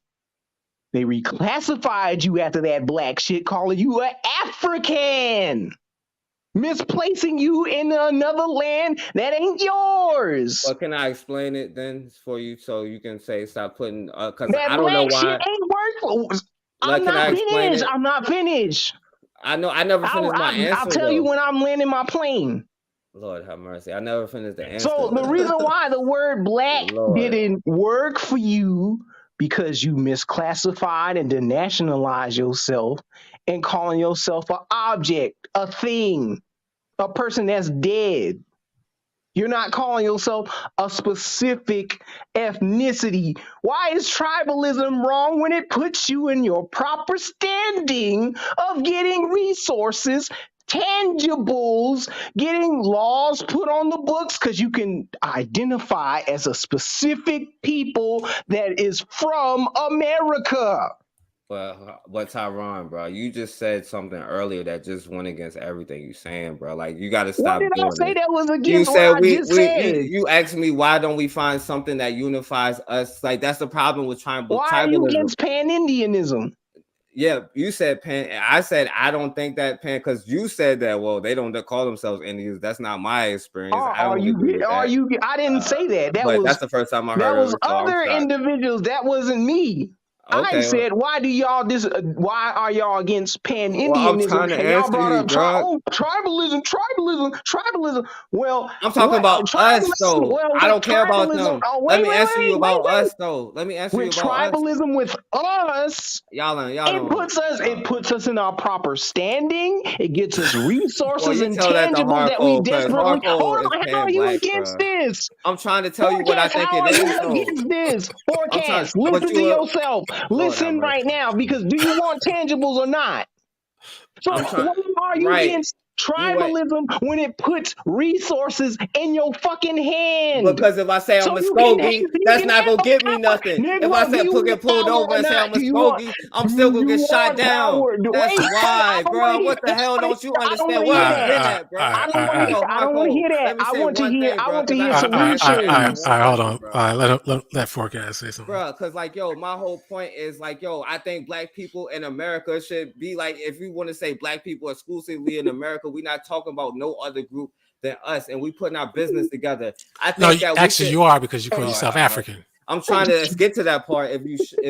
they reclassified you after that black shit, calling you an African, misplacing you in another land that ain't yours. Well, can I explain it then for you so you can say stop putting? Because That I don't know black why. shit ain't work. Like, can I explain it? I'm not finished. I know I never finished my answer. I'll tell you when I'm landing my plane. Lord have mercy. I never finished the answer. So the reason why the word black didn't work for you because you misclassified and denationalized yourself and calling yourself an object, a thing, a person that's dead. You're not calling yourself a specific ethnicity. Why is tribalism wrong when it puts you in your proper standing of getting resources, tangibles, getting laws put on the books because you can identify as a specific people that is from America? But Tyron, bro, you just said something earlier that just went against everything you saying, bro. Like you got to stop. What did I say that was against you said what I just said? You asked me why don't we find something that unifies us? Like that's the problem with tribalism. Why are you against pan-Indianism? Yeah, you said pan. I said I don't think that pan because you said that. Well, they don't call themselves Indians. That's not my experience. I don't agree with that. I didn't say that. But that's the first time I heard that was of it, so I'm other shocked. individuals. That wasn't me. I Okay. said, why are y'all against Well, I'm pan-Indianism? trying to And y'all answer brought you, up bro. tribalism. Well, I'm talking about us, though. Well, I with don't care about tribalism, them. oh, Let wait, me answer you about wait. us, though. Let me answer you With about us. tribalism with us, Y'all it don't. puts us in our proper standing. It gets us Well, resources you and tell that to tangibles that we hardcore because desperately. Hold hardcore is on, how are paying you black, against bro. this? I'm trying to tell you what I Forecast, think how it are is, you though. against this? I'm trying, Forecast, but listen to yourself. Lord have Listen mercy. right now, because do you want tangibles or not? So I'm trying. why are you against tribalism when it puts resources in your fucking hand? Because if I say I'm Muskogee, that's not gonna get me nothing. If I say get pulled over and say I'm Muskogee, I'm still gonna get shot down. That's why, bro. What the hell don't you understand? Where you been at, bro? I don't want to hear that. Let me say one thing, bro. I want to hear All right, solutions. hold on. All right, let Forecast say something. Bro, because like, yo, my whole point is like, yo, I think black people in America should be like, if we want to say black people exclusively in America, we're not talking about no other group than us, and we putting our business together. I think you are because you call yourself African. I'm trying to get to that part. If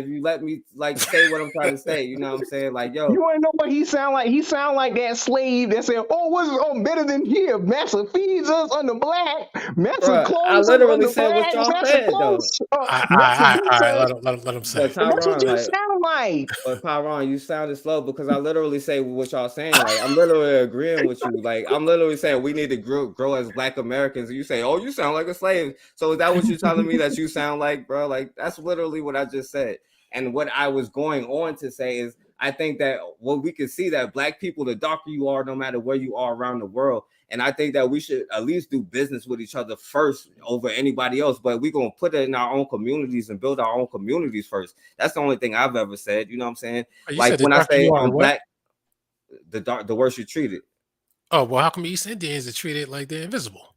you let me like say what I'm trying to say, you know what I'm saying? Like, yo, you want to know what he sound like? He sound like that slave that said, "Oh, better than here. Massa feeds us on the black. Massa clothes I us literally on the said what black. y'all Massa said, clothes. though. Let him say. But Tyron, that's what you sound like. But Tyron, you sounded slow because I literally say what y'all saying. Like, I'm literally agreeing with you. Like, I'm literally saying we need to grow as Black Americans. And you say, "Oh, you sound like a slave." So is that what you're telling me that you sound like, bro? Like, that's literally what I just said. And what I was going on to say is, I think that what we can see that Black people, the darker you are, no matter where you are around the world. And I think that we should at least do business with each other first over anybody else. But we're going to put it in our own communities and build our own communities first. That's the only thing I've ever said. You know what I'm saying? Like when I say I'm Black, the worse you treated. Oh, well, how come East Indians are treated like they're invisible?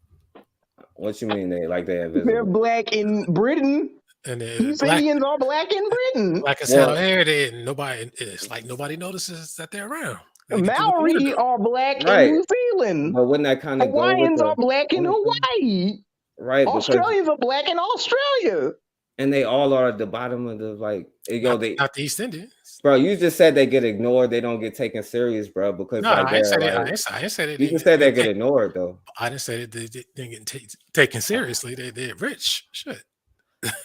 What you mean they're invisible? They're Black in Britain. And East Indians are Black in Britain. Black as hell here. It's like nobody notices that they're around. Maori are Black in New Zealand. But wouldn't that kind of Hawaiians are Black in Hawaii. Right. Australians are Black in Australia. And they all are at the bottom of the not the East Indians. Bro, you just said they get ignored, they don't get taken serious, bro. Because I didn't say it. You just said they get ignored, though. I didn't say that they didn't get taken seriously. They're rich. Shit.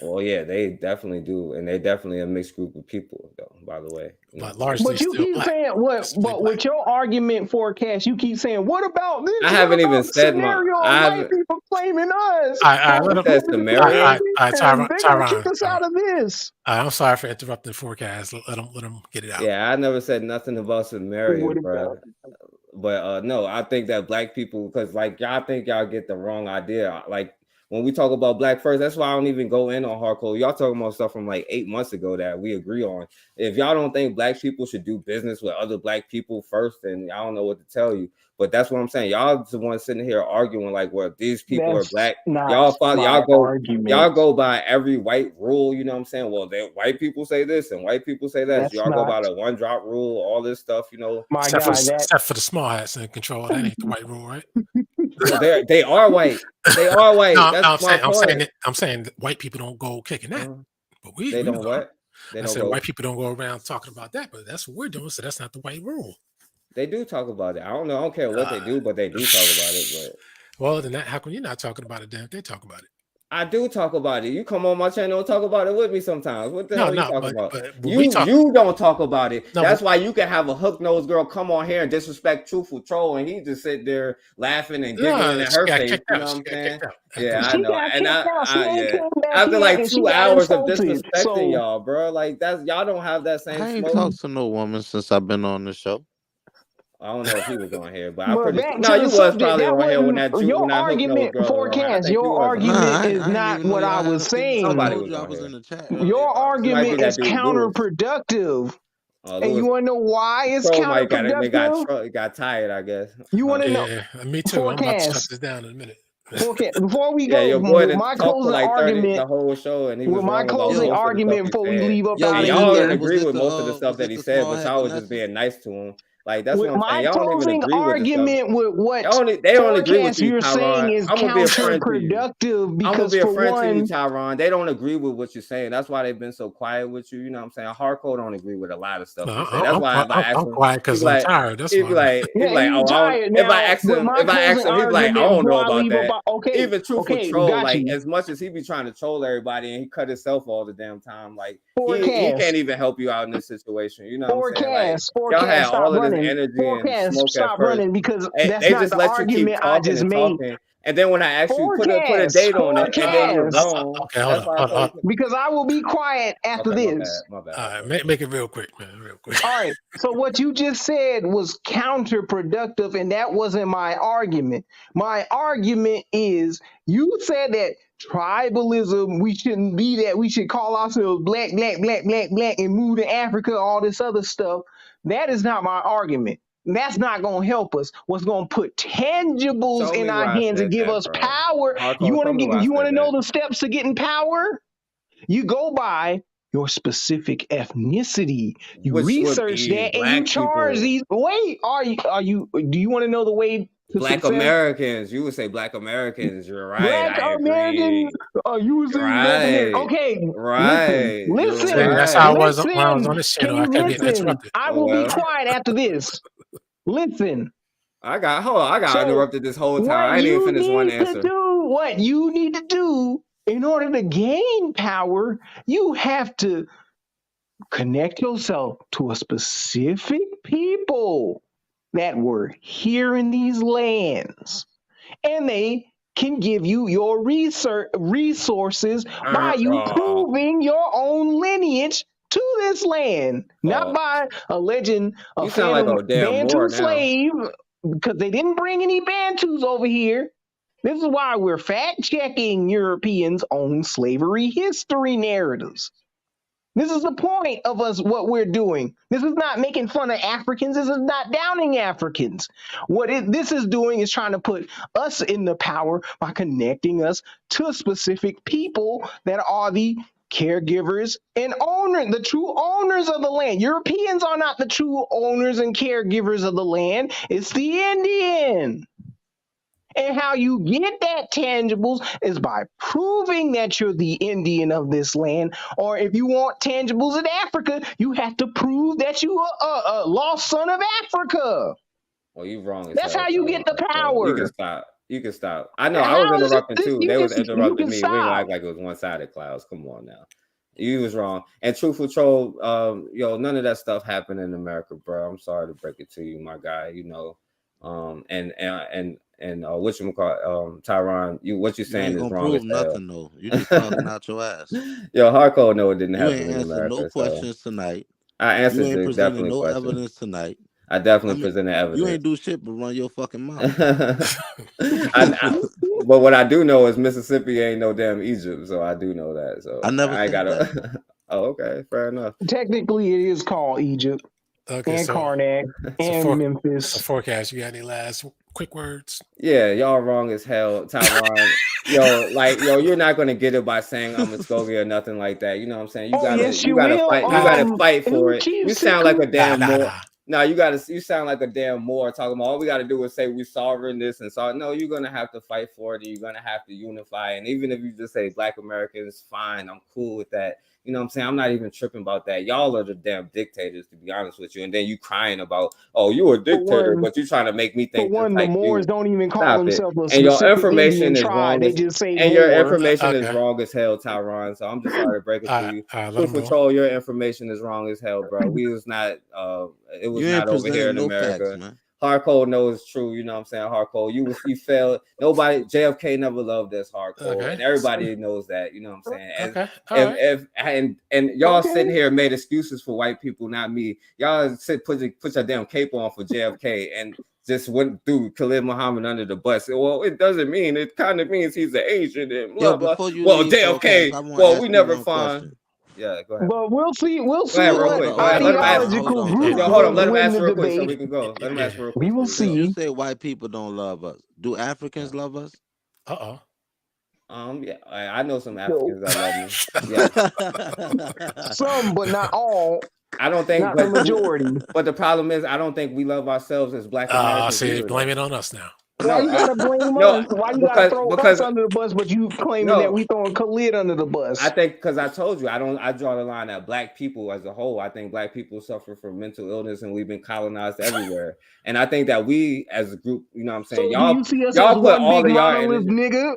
Well, yeah, they definitely do, and they definitely a mixed group of people, though. By the way, but you keep saying what? But with your argument Forecast, you keep saying, "What about this?" I haven't even said scenario white people claiming us. Tyron, kick us out of this. I'm sorry for interrupting Forecast. Let him get it out. Yeah, I never said nothing about scenario, bro. But no, I think that Black people, because like y'all think y'all get the wrong idea, like. When we talk about Black first, that's why I don't even go in on hardcore. Y'all talking about stuff from like 8 months ago that we agree on. If y'all don't think Black people should do business with other Black people first, then I don't know what to tell you. But that's what I'm saying. Y'all the ones sitting here arguing like, well, these people are Black. Y'all go by every white rule. You know what I'm saying? Well, white people say this and white people say that. Y'all go by the one drop rule, all this stuff. You know, except for the small hats in control. That ain't the white rule, right? Well, they are white. They are white. I'm saying that white people don't go kicking that. But they don't what? I said white people don't go around talking about that, but that's what we're doing. So that's not the white rule. They do talk about it. I don't know. I don't care what they do, but they do talk about it. But well, then how come you're not talking about it? Then if they talk about it. I do talk about it. You come on my channel and talk about it with me sometimes. What the hell you talking about? You don't talk about it. That's why you can have a hook-nosed girl come on here and disrespect Truthful Troll, and he just sit there laughing and giggling at her face. You know what I'm saying? Yeah, I know. And after like 2 hours of disrespecting y'all, bro, like that's y'all don't have that same. I ain't talked to no woman since I've been on the show. I don't know if he was on here, but I'm pretty sure. No, you was probably on here when that argument Forecast. Your argument is not what I was saying. Your argument is counterproductive. And you want to know why it's counterproductive? It got tired, I guess. You want to know? Me too. I'm about to shut this down in a minute. Okay, before we Yeah, go, your boy with done my talked for closing like 30 the argument, whole show, and he with was my wrong about closing most of the stuff argument he before we said. leave up Yo, out And of y'all was didn't here, was agree this with the most of the stuff was that this he the said, small but hat y'all with was just Nessie? being nice to him. Like that's with what I'm saying. my Y'all don't even closing agree with the stuff. argument with what They don't agree with forecast you, you're saying Tyron. is I'm gonna be a friend to you. counterproductive I'm gonna because be a for friend to you, one, Tyron. They don't agree with what you're saying. That's why they've been so quiet with you. You know what I'm saying? Hardcore don't agree with a lot of stuff No, you say. That's why if I ask I'm him, quiet he'd because be I'm like, tired. That's he'd be why. like, he'd yeah, be like, you oh, I don't, tired now. With my if I ask closing him, he'd be like, I argument don't know before I about leave that. up, okay, Even Truthful okay, Troll, got like you. as much as he be trying to troll everybody and he cut himself all the damn time, like he Forecast, can't even help you out in this situation. You know what I'm saying? Like y'all had forecast, stop all of this running. energy and Forecast, smoke at stop first. running because that's They not just the let you keep argument I talking just and made. talking. And then when I asked you put a Forecast, date on it, and then you're wrong. Okay, hold That's on. why I Hold told on. you. because I will be quiet after Okay, this. my bad. All right, make it real quick, man. Real quick. All right. So what you just said was counterproductive, and that wasn't my argument. My argument is you said that tribalism, we shouldn't be that. We should call ourselves black, black, black, black, black, and move to Africa, all this other stuff. That is not my argument. That's not going to help us. What's going to put tangibles Show in me our where I hands and said give that, us bro. power? You Hardcore, want show me to where I you want said to know that. the steps to getting power? You go by your specific ethnicity. You Which would research be that and you black charge people. these. Wait, do you want to know the way to Black success? Americans. You would say black Americans. You're right. Black I Americans. agree. You would say Black Americans. Right. Okay, Right. You're See, that's how I right. was when I was listen. on this Can channel. I you kept getting listen? interrupted. I Oh will be well. quiet after this. Listen. I got So interrupted this whole time. what I didn't even you finish one need to answer. do, what you need to do in order to gain power, you have to connect yourself to a specific people that were here in these lands, and they can give you your resources by you proving your own lineage to this land, not by alleging a You sound like phantom a damn Bantu Moor now. slave, because they didn't bring any Bantus over here. This is why we're fact checking Europeans' own slavery history narratives. This is the point of us, what we're doing. This is not making fun of Africans. This is not downing Africans. This is doing is trying to put us in the power by connecting us to specific people that are the caregivers and owners, the true owners of the land. Europeans are not the true owners and caregivers of the land. It's the Indian. And how you get that tangibles is by proving that you're the Indian of this land. Or if you want tangibles in Africa, you have to prove that you are a lost son of Africa. Well, you wrong as That's hell. how you get the So you can power. stop. You can stop. I know I was How is it interrupting too. you They was you interrupting can me. We ain't gonna stop? act like it was one-sided, Clouds. Come on now. You was wrong. And Truthful Troll, none of that stuff happened in America, bro. I'm sorry to break it to you, my guy. Whatchamacallit, Tyron, what you're You saying ain't is gonna wrong as prove hell. nothing though. You just talking out your ass. Yo, hardcore know it didn't You happen ain't in answered no America, so questions tonight. I You answered ain't the presented definitely no question. evidence tonight. I definitely presented You evidence. ain't do shit but run your fucking mouth. But what I do know is Mississippi ain't no damn Egypt, so I do know that. So I never I said gotta. that. Oh, okay, fair enough. Technically, it is called Egypt and Karnak and Memphis. Forecast. You got any last quick words? Yeah, y'all wrong as hell, Tyron. You're not gonna get it by saying I'm a Muskogee or nothing like that. You know what I'm saying? You gotta fight. You gotta fight for it. You sound like a damn Moor. No, you sound like a damn Moor talking about all we gotta do is say we sovereign this and so. No, you're gonna have to fight for it. You're gonna have to unify. And even if you just say Black Americans, fine, I'm cool with that. You know what I'm saying? I'm not even tripping about that. Y'all are the damn dictators, to be honest with you. And then you crying about, oh, you're a dictator, but you're trying to make me think just the like Moors you. don't even call Stop it. themselves a And your specific information Indian is tribe. wrong. They just say And your Moor. information is wrong as hell, Tyron. So I'm just sorry to break it to you. Truthful Troll, your information is wrong as hell, bro. We was not it was not over here in America. Facts, man. Hardcore knows true, you know what I'm saying? Hardcore, you failed. Nobody, JFK never loved us, hardcore, and everybody knows that, you know what I'm saying? And y'all sitting here made excuses for white people, not me. Y'all put your damn cape on for JFK and just went through Khalid Muhammad under the bus. Well, it doesn't mean, it kind of means he's an Asian and blah, blah. Well, JFK, we never find. Yeah, go ahead. But we'll see what ideological group hold on, let him win ask the real quick so debate. we can go. Let him ask real quick. We will see. You say white people don't love us. Do Africans love us? Uh-oh. Yeah, I know some So, Africans that love me. Yes. some, but not all. I don't think, Not the majority. but the problem is, I don't think we love ourselves as Black Americans See, either. blame it on us now. Why you gotta blame us? Why you gotta throw us under the bus, but you claiming that we throwing Khalid under the bus? I think because I told you, I draw the line at Black people as a whole. I think Black people suffer from mental illness, and we've been colonized everywhere. And I think that we, as a group, you know what I'm saying, So do you see us y'all as put one all big of y'all monolith energy. nigga?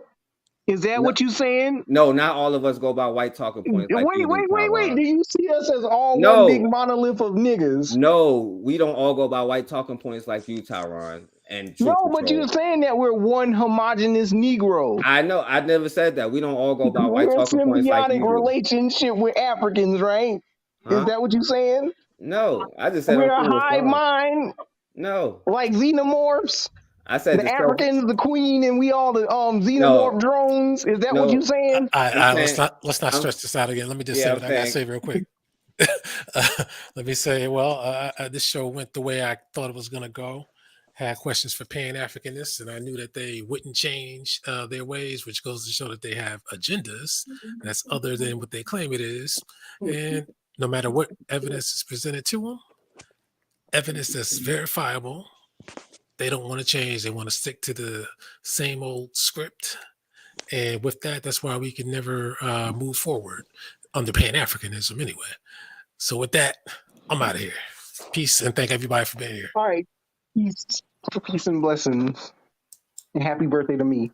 Is that what you saying? No, not all of us go by white talking points. Like Wait. you do, Tyron. Do you see us as all one big monolith of niggas? No, we don't all go by white talking points like you, Tyron. And No, but you're saying that we're one homogenous Negro. I know. I never said that. We don't all go by white We're a talking points like you symbiotic do. relationship with Africans, right? Huh? Is that what you're saying? No, I just said we're I'm a cool with hive fun. mind. No, like xenomorphs. I said the Africans, the queen, and we all the xenomorph drones. Is that what you're saying? Let's not stretch this out again. Let me just say what I gotta say real quick. Let me say, well, this show went the way I thought it was gonna go. Had questions for pan-Africanists, and I knew that they wouldn't change their ways, which goes to show that they have agendas that's other than what they claim it is. And no matter what evidence is presented to them, evidence that's verifiable, they don't want to change. They want to stick to the same old script. And with that, that's why we can never move forward under pan-Africanism anyway. So with that, I'm out of here. Peace, and thank everybody for being here. All right. Peace and blessings. And happy birthday to me.